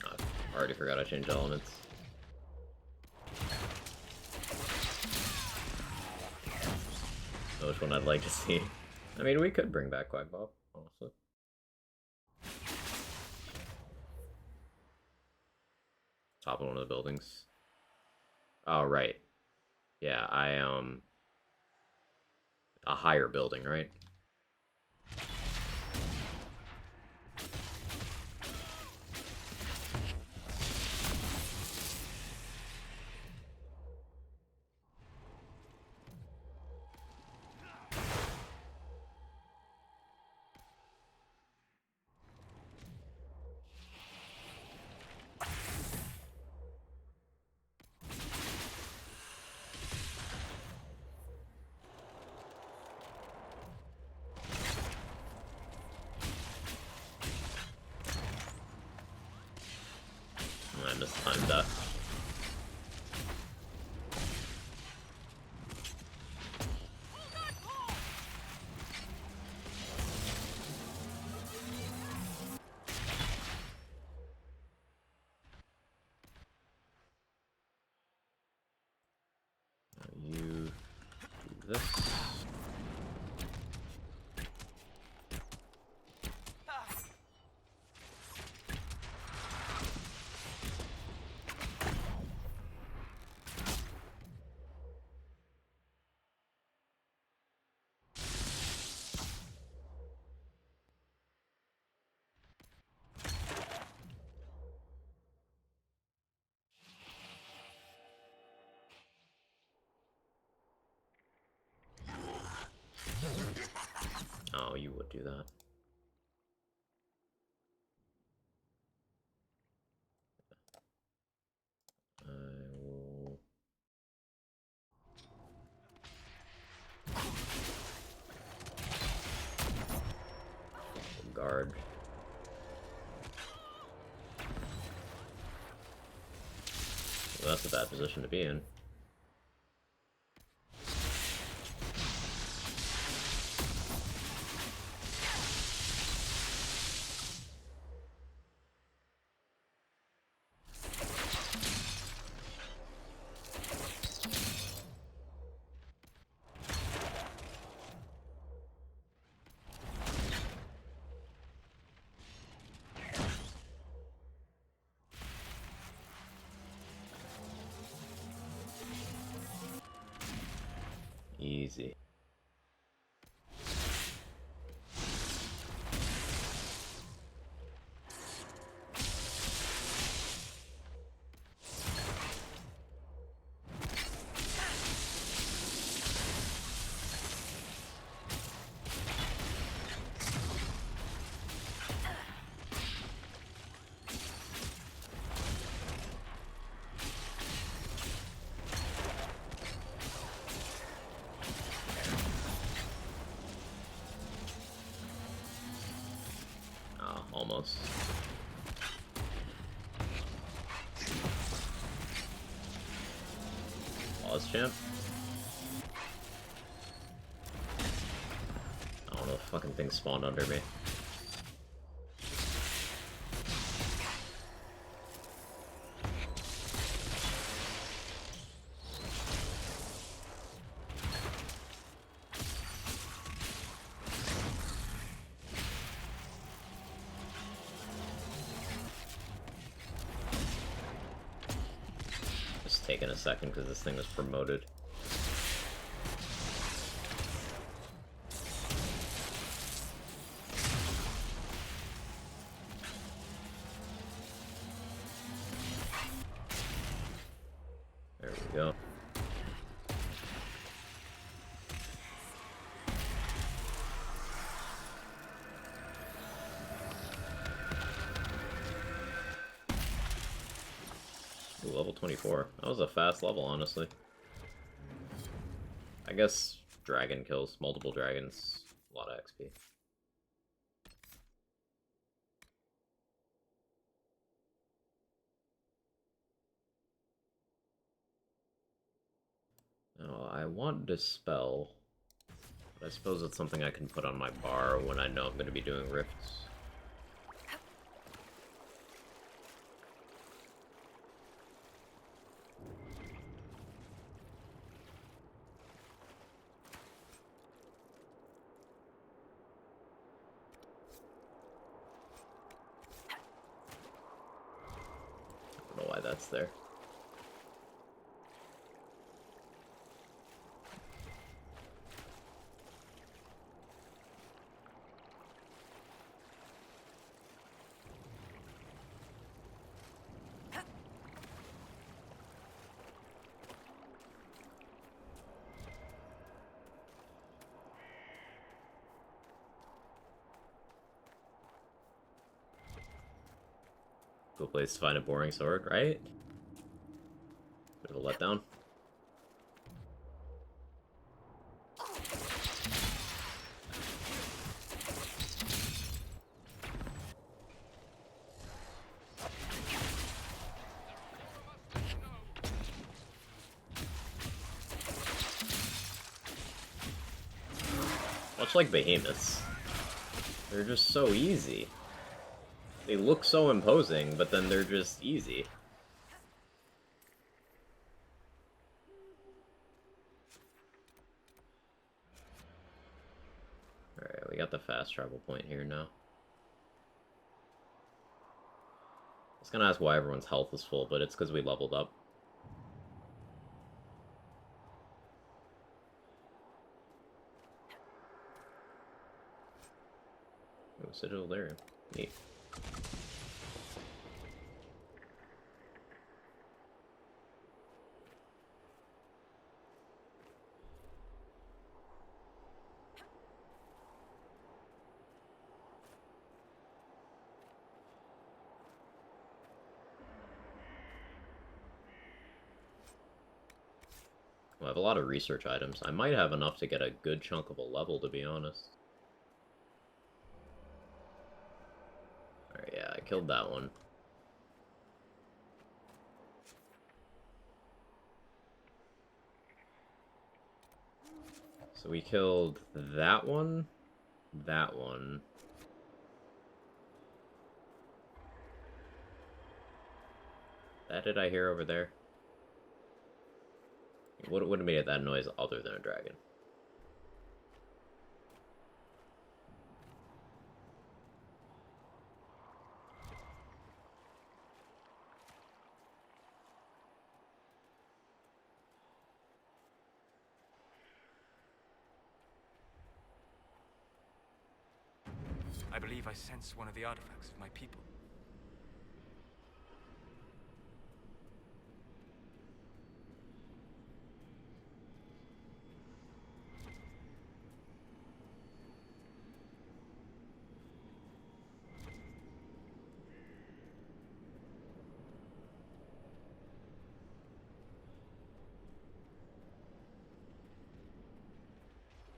Oh, I already forgot I changed elements. Know which one I'd like to see. I mean, we could bring back Quackbob, honestly. Top of one of the buildings. Oh, right. Yeah, a higher building, right? I mistimed that. You do this. Oh, you would do that. So that's a bad position to be in. Easy. Almost. Pause champ. I don't know, the fucking thing spawned under me. Taking a second because this thing was promoted. There we go. Ooh, level 24. That was a fast level, honestly. I guess dragon kills, multiple dragons, a lot of XP. Now, I want Dispel, but I suppose it's something I can put on my bar when I know I'm going to be doing rifts. I don't know why that's there. Cool place to find a boring sword, right? Bit of a letdown. Much like behemoths. They're just so easy. They look so imposing, but then they're just easy. Alright, we got the fast travel point here now. I was gonna ask why everyone's health is full, but it's because we leveled up. Oh, Sigil there. Neat. I have a lot of research items. I might have enough to get a good chunk of a level, to be honest. Alright, yeah, I killed that one. So we killed that one, that one. That did I hear over there? What would have made that noise other than a dragon?
I believe I sense one of the artifacts of my people.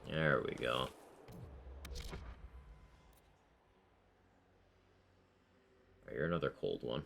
There we go. You're another cold one.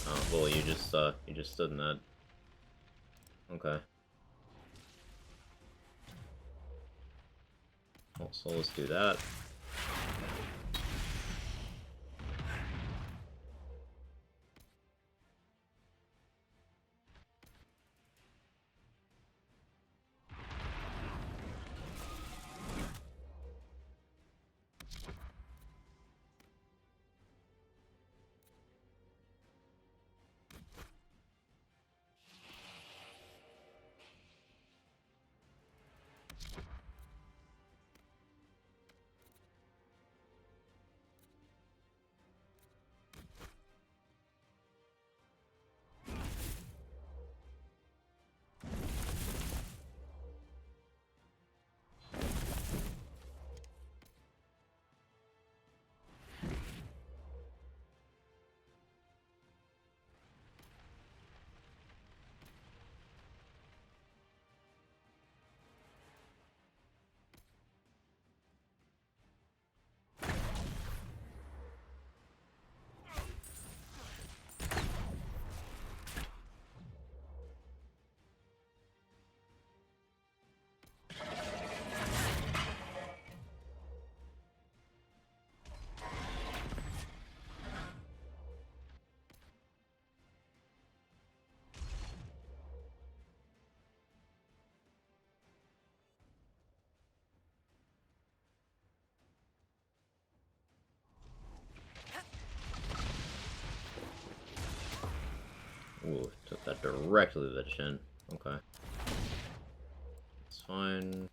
Oh, well, you just stood in that. Okay. Well, so let's do that. Ooh, took that directly to the chin. Okay. It's fine.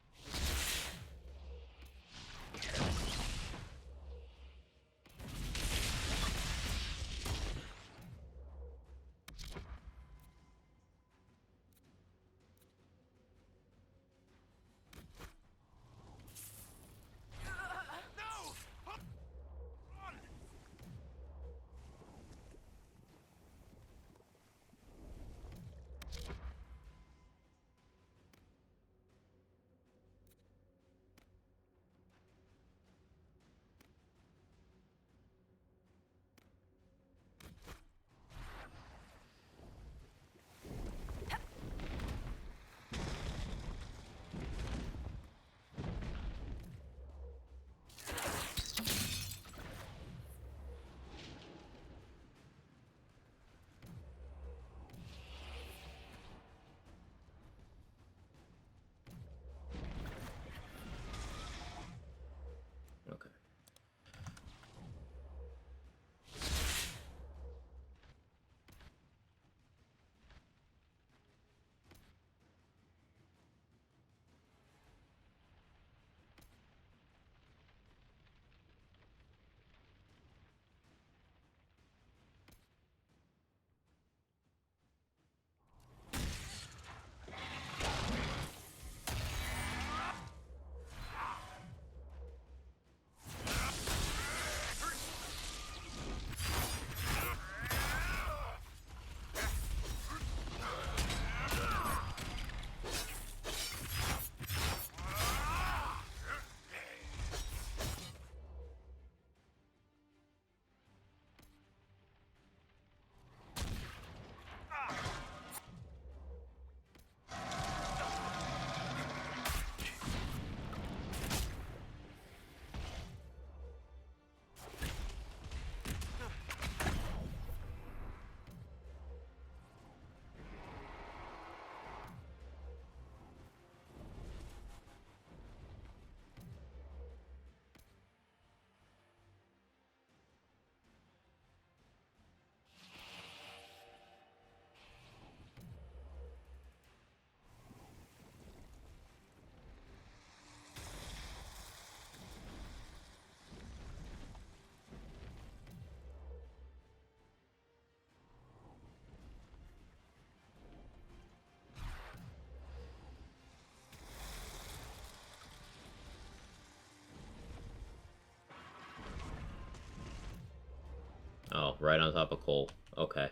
right on top of Cole. Okay.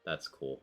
That's cool.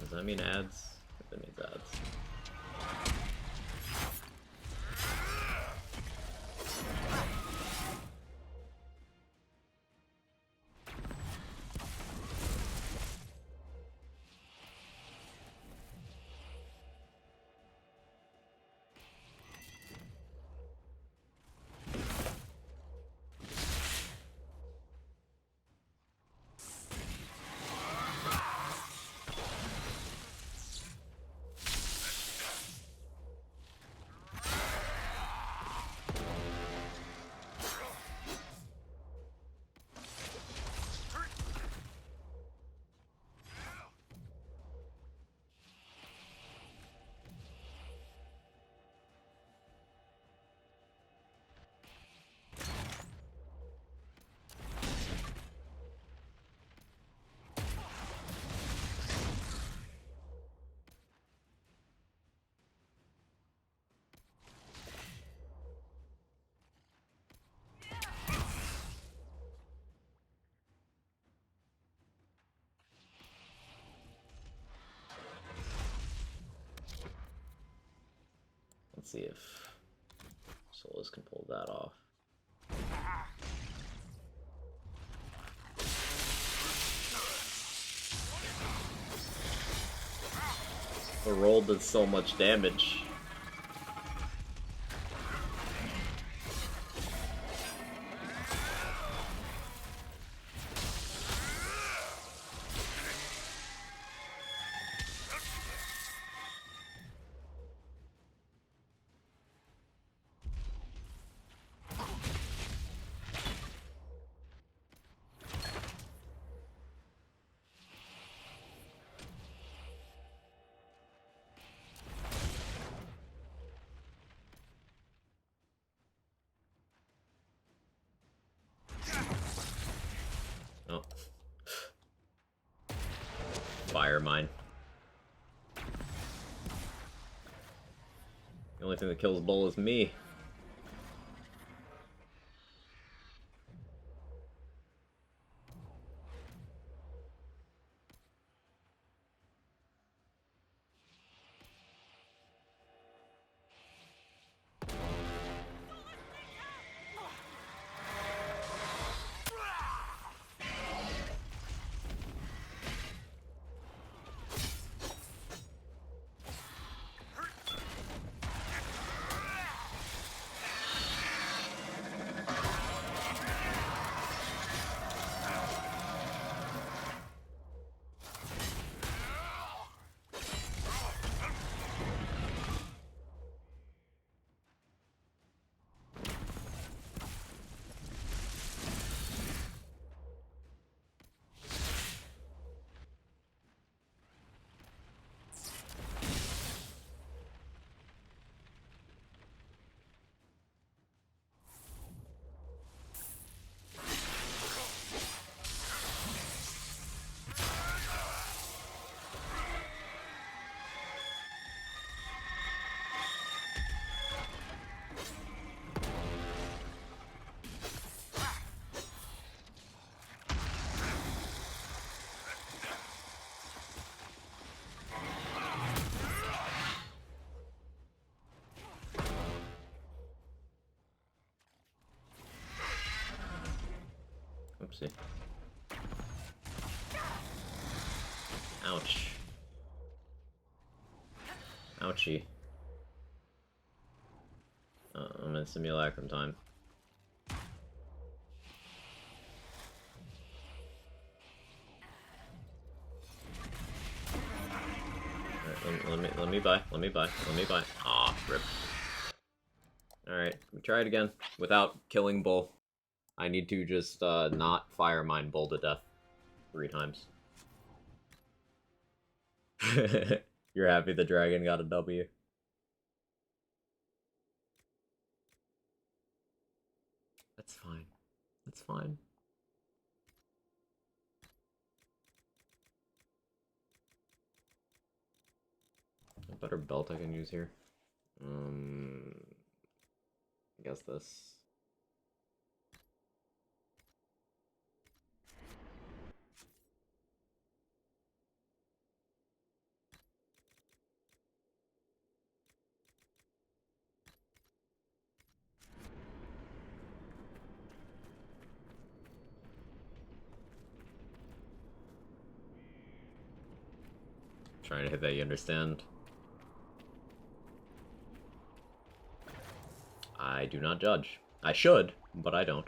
Does that mean ads? If it means ads. Let's see if Solus can pull that off. The roll did so much damage. Oh. Fire mine. The only thing that kills Bull is me. Oopsie. Ouch. Ouchie. I'm in simulacrum time. Alright, let me buy. Aw, rip. Alright, try it again without killing Bull. I need to just not fire mine Bull to death.
3 times. You're happy the dragon got a W. That's fine. That's fine. A better belt I can use here. I guess this. Trying to hit that, you understand? I do not judge. I should, but I don't.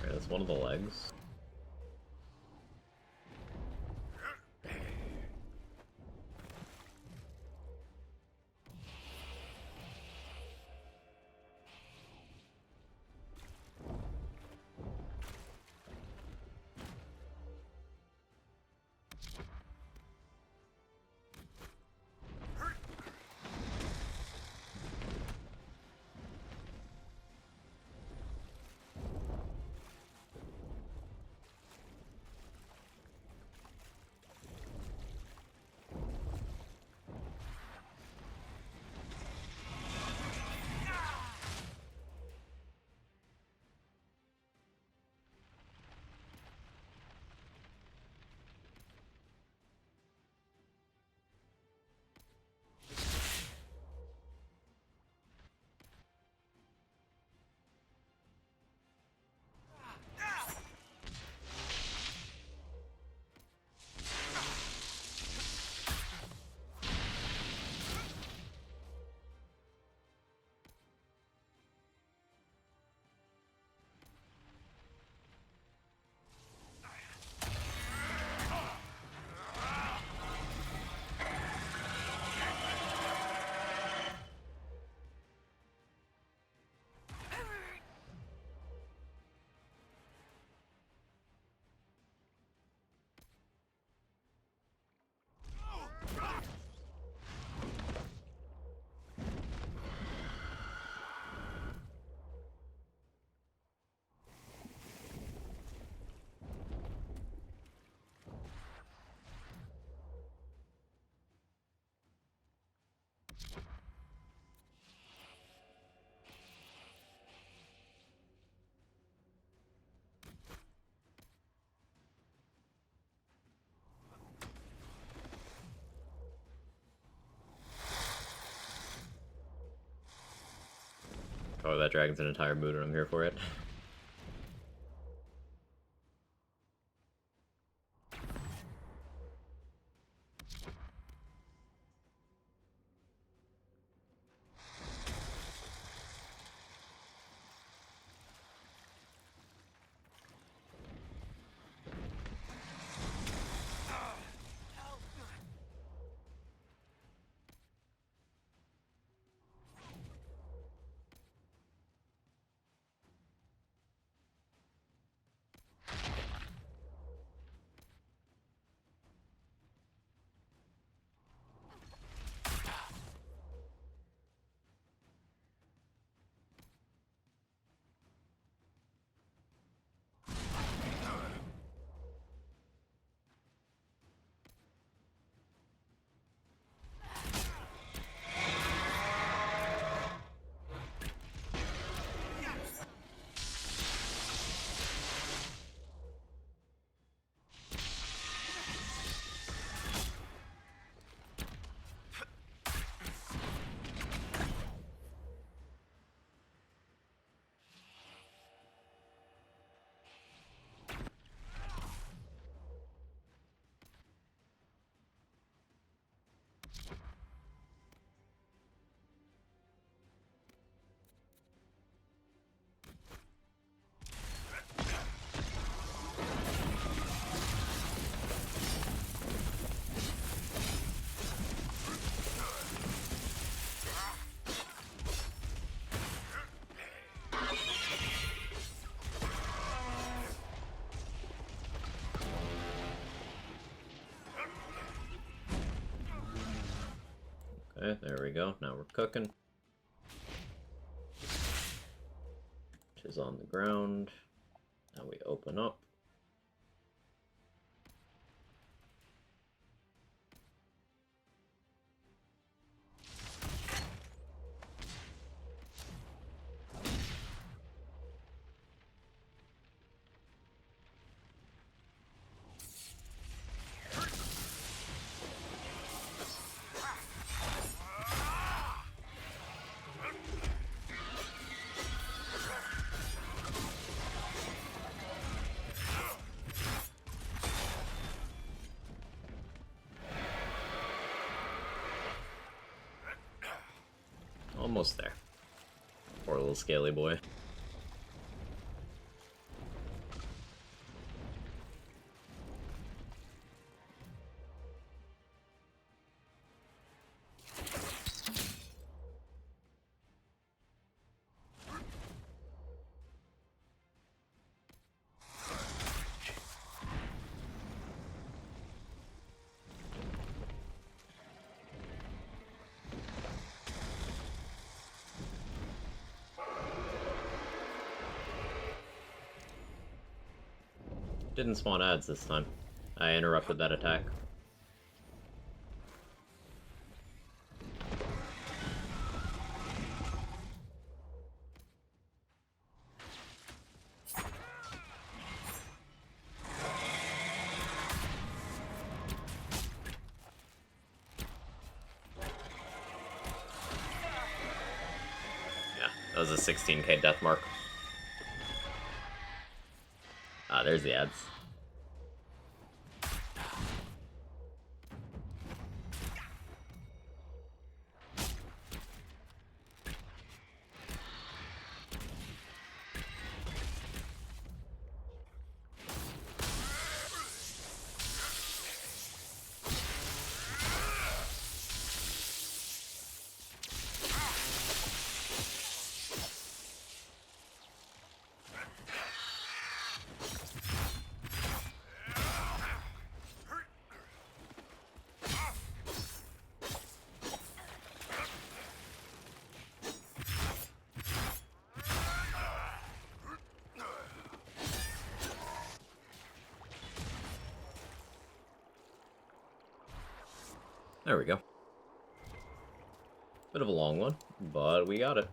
Alright, that's one of the legs. that dragon's an entire mood and I'm here for it. Okay, there we go. Now we're cooking. Which is on the ground. Now we open up. Almost there. Poor little scaly boy. Didn't spawn ads this time. I interrupted that attack. Yeah, that was a 16k death mark. Ah, there's the ads. There we go. Bit of a long one, but we got it.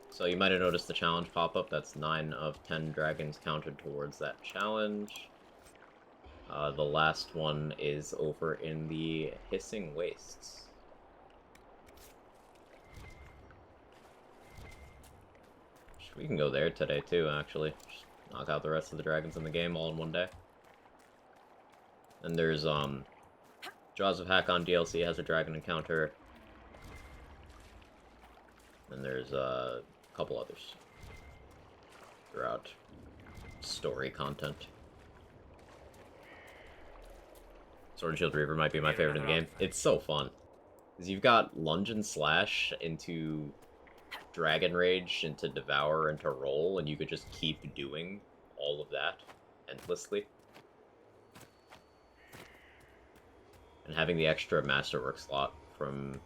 So you might have noticed the challenge pop up. That's 9 of 10 dragons counted towards that challenge. The last one is over in the Hissing Wastes. We can go there today too, actually. Just knock out the rest of the dragons in the game all in one day. And there's, Jaws of Hakon DLC has a dragon encounter. And there's a couple others throughout story content. Sword and Shield Reaver might be my favorite in the game. It's so fun. Because you've got lunge and slash into Dragon Rage, into Devour, into Roll, and you could just keep doing all of that endlessly. And having the extra Masterwork slot from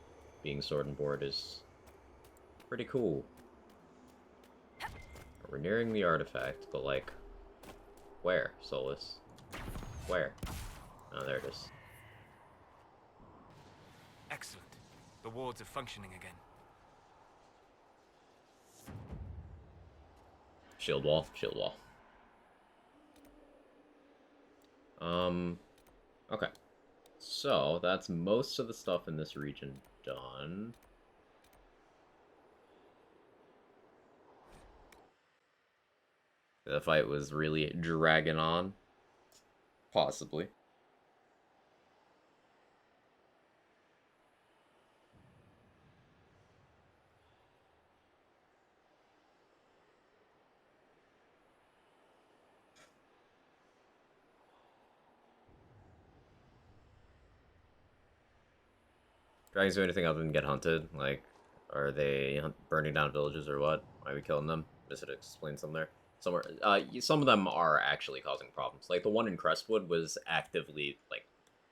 being Sword and Board is pretty cool. We're nearing the artifact, but like, where, Solus? Where? Oh, there it is.
Excellent. The wards are functioning again.
Shield wall, shield wall. Okay. So, that's most of the stuff in this region done. The fight was really dragging on. Possibly. Dragons do anything other than get hunted? Like, are they burning down villages or what? Why are we killing them? Does it explain some there? Somewhere, some of them are actually causing problems. Like, the one in Crestwood was actively, like,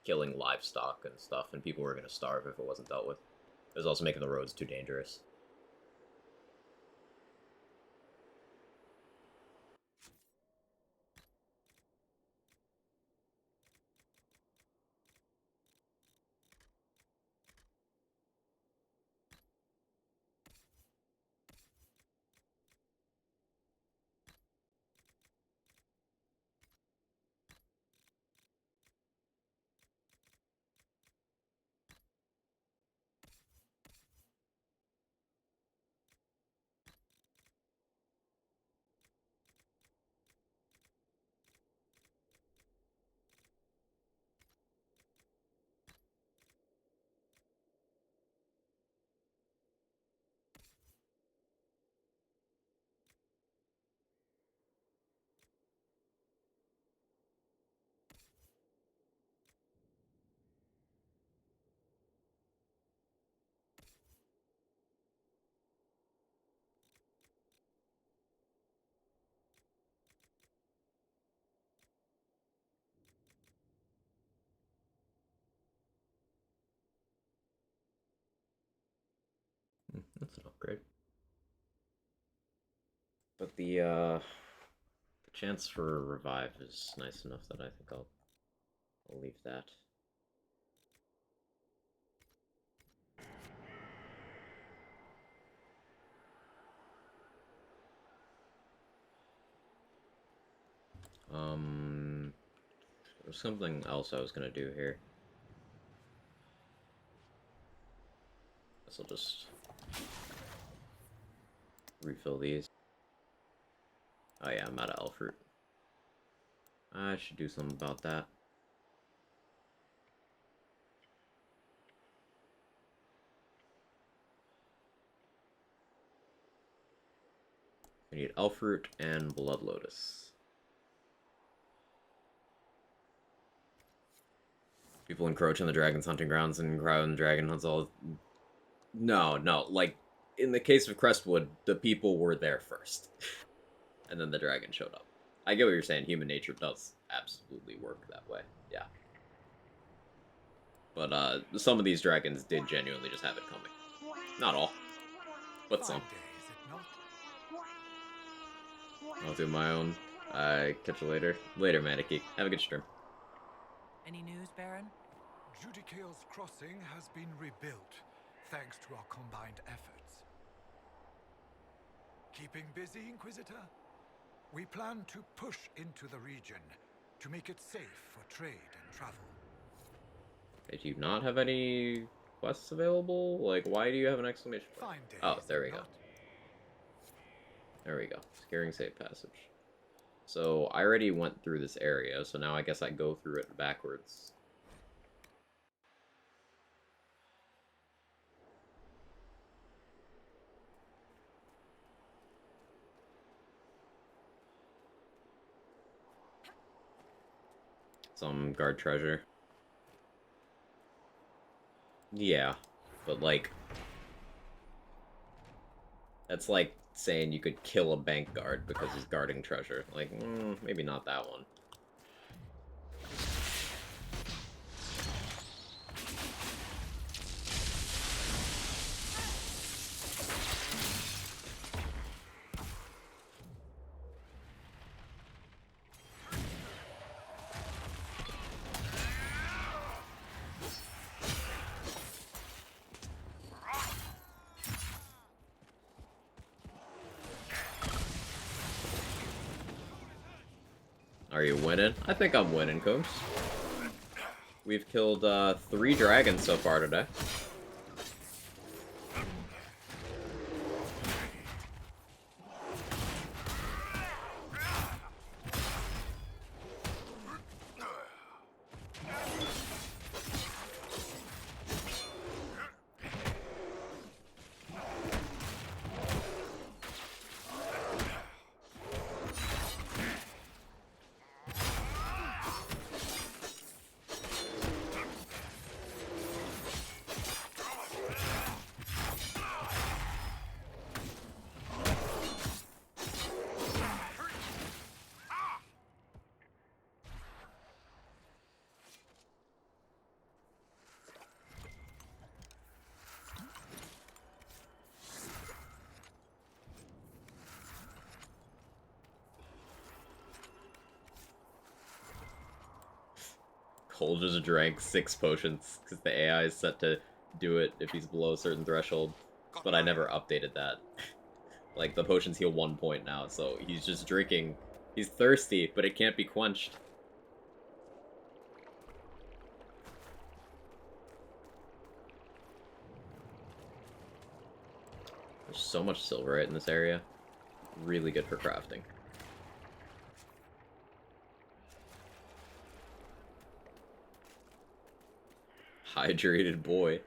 killing livestock and stuff, and people were going to starve if it wasn't dealt with. It was also making the roads too dangerous. That's an upgrade. But the chance for a revive is nice enough that I think I'll leave that. There's something else I was gonna do here. Guess I'll just refill these. Oh yeah, I'm out of elf fruit. I should do something about that. I need elf fruit and blood lotus. People encroach on the dragon's hunting grounds and crowd and dragon hunts all. No, like in the case of Crestwood, the people were there first. And then the dragon showed up. I get what you're saying, human nature does absolutely work that way, yeah. But some of these dragons did genuinely just have it coming. Not all, but some. I'll do my own. Catch you later. Later, Maniki. Have a good stream.
Any news, Baron?
Judicale's crossing has been rebuilt, thanks to our combined efforts. Keeping busy, Inquisitor? We plan to push into the region to make it safe for trade and travel.
Did you not have any quests available? Like, why do you have an exclamation point? Oh, there we go. There we go. Scaring safe passage. So, I already went through this area, so now I guess I go through it backwards. Some guard treasure. Yeah, but like... That's like saying you could kill a bank guard because he's guarding treasure. Like, maybe not that one. Are you winning? I think I'm winning, Coombs. We've killed 3 dragons so far today. Cole just drank 6 potions, because the AI is set to do it if he's below a certain threshold. But I never updated that. Like, the potions heal 1 point now, so he's just drinking. He's thirsty, but it can't be quenched. There's so much silverite in this area. Really good for crafting. Hydrated boy.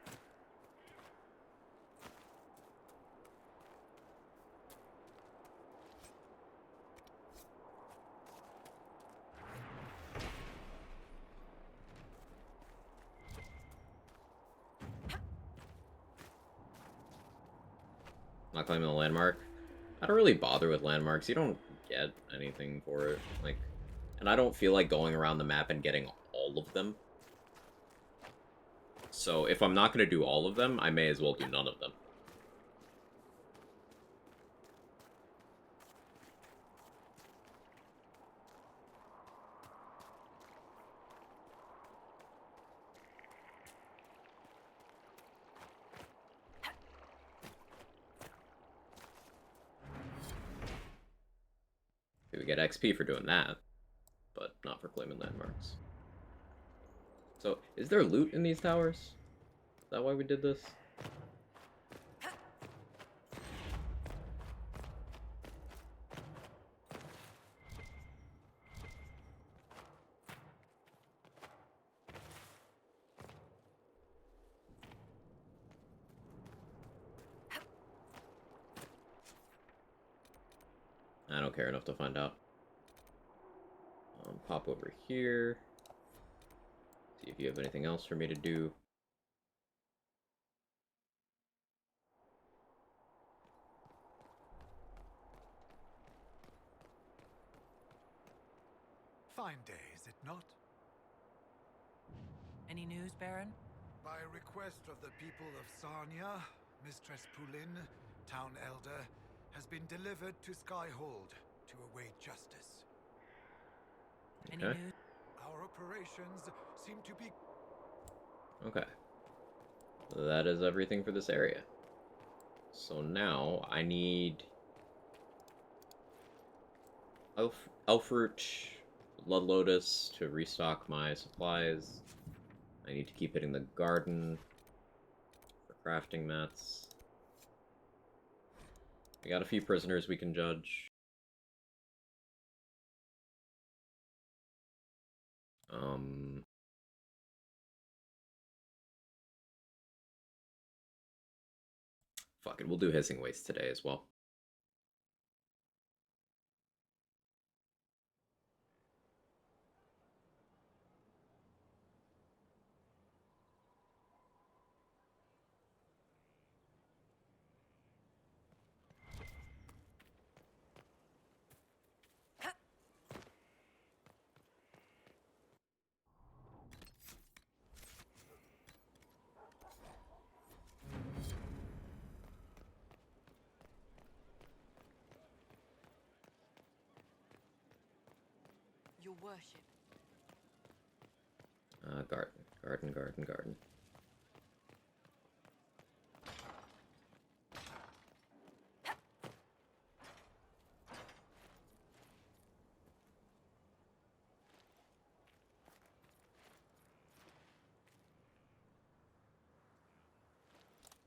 Not claiming the landmark. I don't really bother with landmarks. You don't get anything for it. Like, and I don't feel like going around the map and getting all of them. So if I'm not going to do all of them, I may as well do none of them. We get XP for doing that, but not for claiming landmarks. So, is there loot in these towers? Is that why we did this? I don't care enough to find out. Pop over here. See if you have anything else for me to do.
Fine day, is it not?
Any news, Baron?
By request of the people of Sarnia, Mistress Poulin, Town Elder, has been delivered to Skyhold to await justice.
Any news?
Our operations seem to be...
Okay. That is everything for this area. So now I need... Elfroot, Blood Lotus to restock my supplies. I need to keep hitting the garden for crafting mats. We got a few prisoners we can judge. Fuck it, we'll do Hissing Waste today as well.
Your worship.
Garden.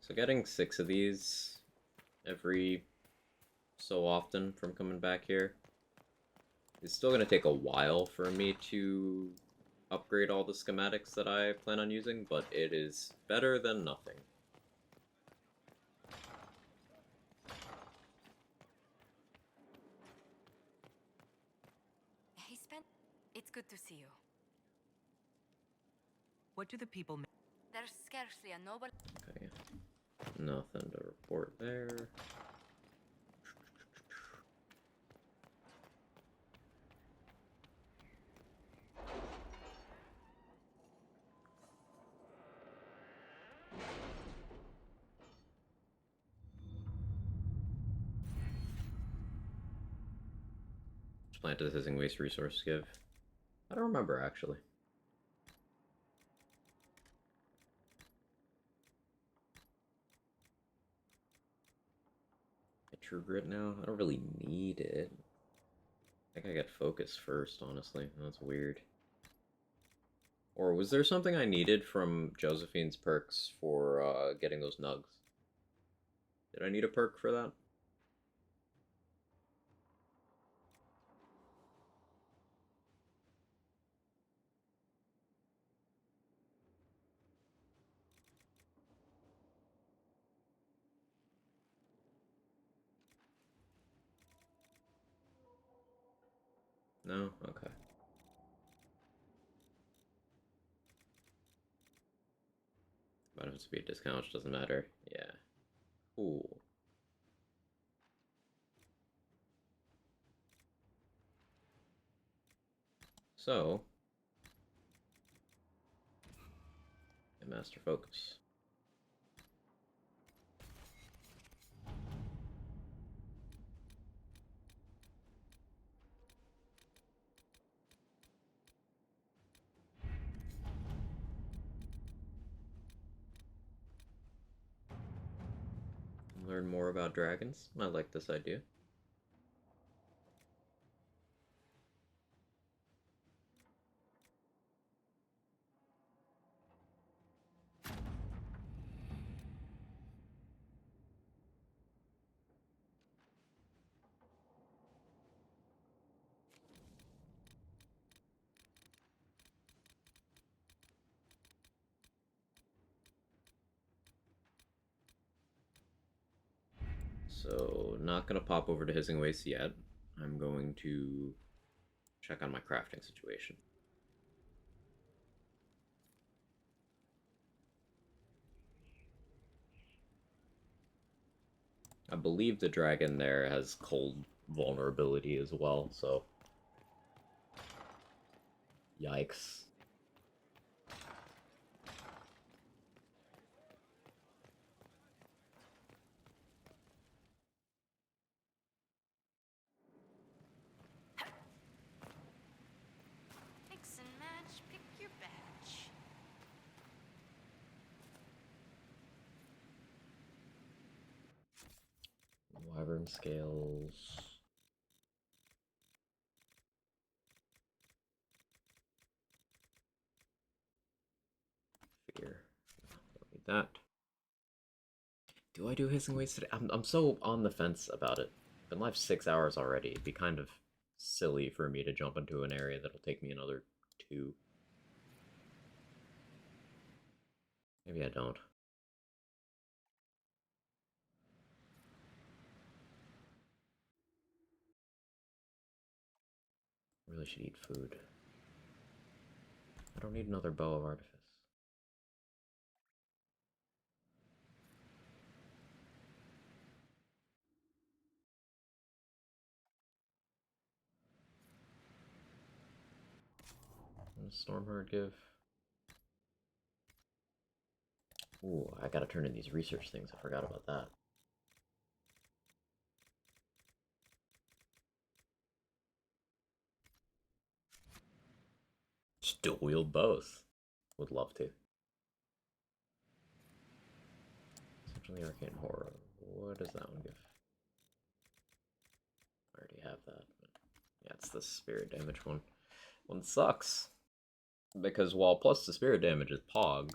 So getting 6 of these every so often from coming back here is still going to take a while for me to upgrade all the schematics that I plan on using, but it is better than nothing.
He spent... It's good to see you.
What do the people make?
There's scarcely a noble...
Okay, nothing to report there. Planted the Hissing Waste resource give. I don't remember actually. True Grit now? I don't really need it. I think I got Focus first, honestly. That's weird. Or was there something I needed from Josephine's perks for getting those nugs? Did I need a perk for that? No? Okay. Benefit speed discount, which doesn't matter. Yeah. Cool. So, Master Focus. Learn more about dragons. I like this idea. So, not going to pop over to Hissing Waste yet. I'm going to check on my crafting situation. I believe the dragon there has cold vulnerability as well, so... Yikes.
Mix and match, pick your batch.
Wyvern scales... Fear. Don't need that. Do I do hissing waste today? I'm so on the fence about it. Been live 6 hours already. It'd be kind of silly for me to jump into an area that'll take me another 2. Maybe I don't. Really should eat food. I don't need another bow of artifice. What does Stormheart give? Ooh, I gotta turn in these research things. I forgot about that. Just dual wield both. Would love to. Essentially Arcane Horror. What does that one give? I already have that. Yeah, it's the spirit damage one. One sucks. Because while plus the spirit damage is Pog,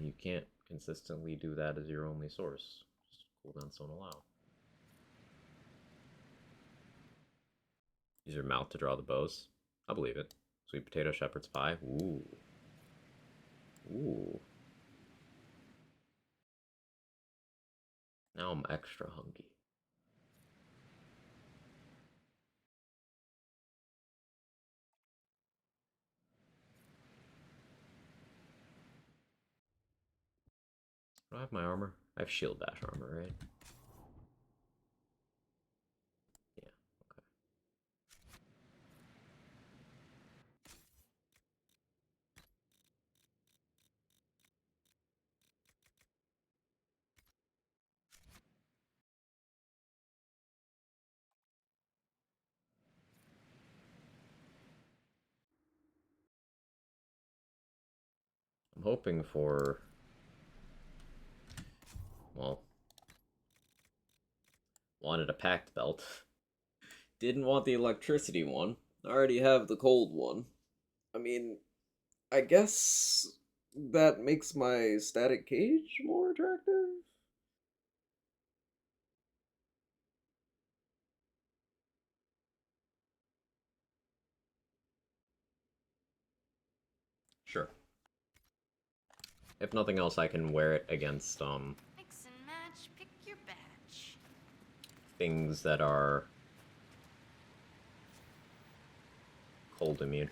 you can't consistently do that as your only source. Just cooldowns don't allow. Use your mouth to draw the bows. I believe it. Sweet potato shepherd's pie. Ooh. Ooh. Now I'm extra hungry. Do I have my armor? I have shield bash armor, right? Yeah, okay. I'm hoping for, well, wanted a packed belt. Didn't want the electricity one. I already have the cold one. I mean, I guess that makes my static cage more attractive? Sure. If nothing else, I can wear it against,
Mix and match, pick your batch.
things that are cold immune.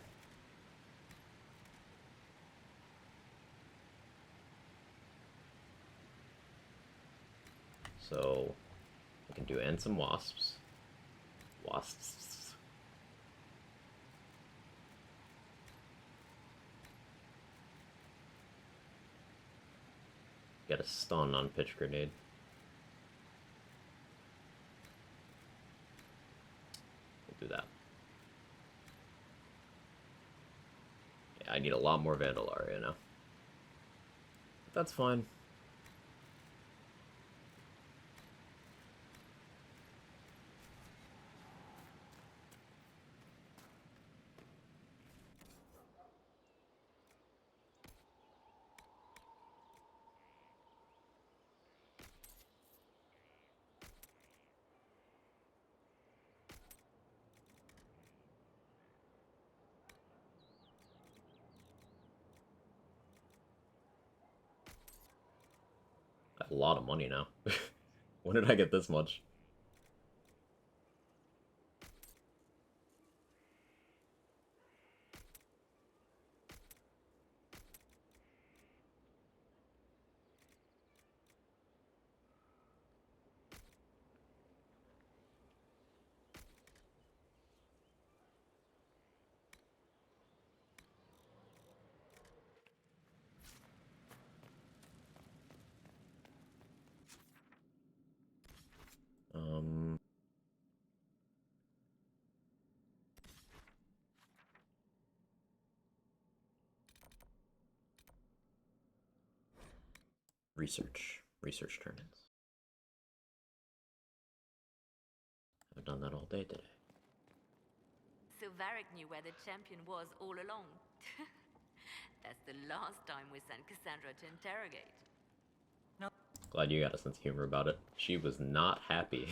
So, I can do and some wasps. Wasps. Get a stun on pitch grenade. We'll do that. Yeah, I need a lot more Vandalaria now. But that's fine. I have a lot of money now. When did I get this much? Research turn-ins. I've done that all day today.
So Varric knew where the champion was all along. That's the last time we sent Cassandra to interrogate.
No,
Glad you got a sense of humor about it. She was not happy.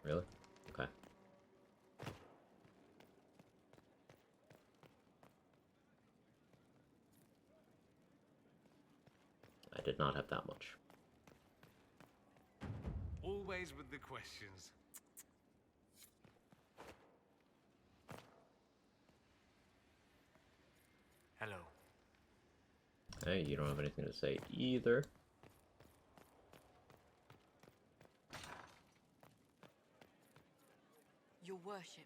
Really? Okay. I did not have that much.
Always with the questions.
Hello.
Hey, you don't have anything to say either.
Your worship.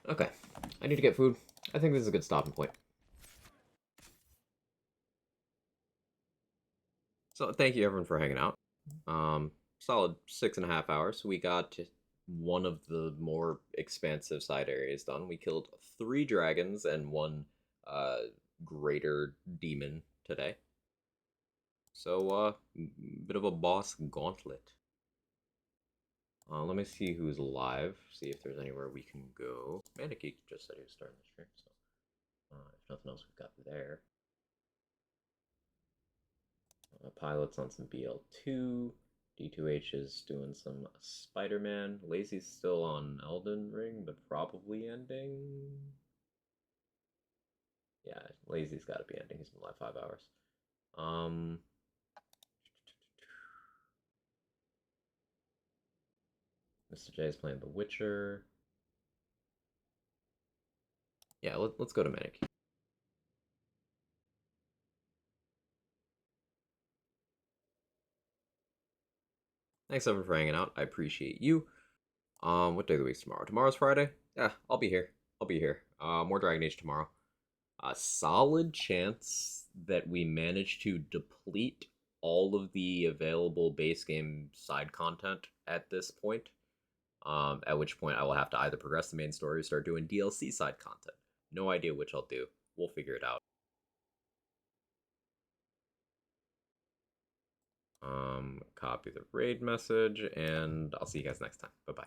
Okay. I need to get food. I think this is a good stopping point. So thank you everyone for hanging out. Solid 6.5 hours. We got one of the more expansive side areas done. We killed 3 dragons and 1 greater demon today. So bit of a boss gauntlet. Let me see who's live. See if there's anywhere we can go. Maniki just said he was starting the stream, so if nothing else we've got there. Pilot's on some BL2. D2H is doing some Spider-Man. Lazy's still on Elden Ring, but probably ending. Yeah, Lazy's got to be ending. He's been live 5 hours. Mr. J is playing The Witcher. Yeah, let's go to Manic. Thanks everyone for hanging out. I appreciate you. What day of the week's tomorrow? Tomorrow's Friday? Yeah, I'll be here. I'll be here. More Dragon Age tomorrow. A solid chance that we manage to deplete all of the available base game side content at this point. At which point I will have to either progress the main story or start doing DLC side content. No idea which I'll do. We'll figure it out. Copy the raid message, and I'll see you guys next time. Bye-bye.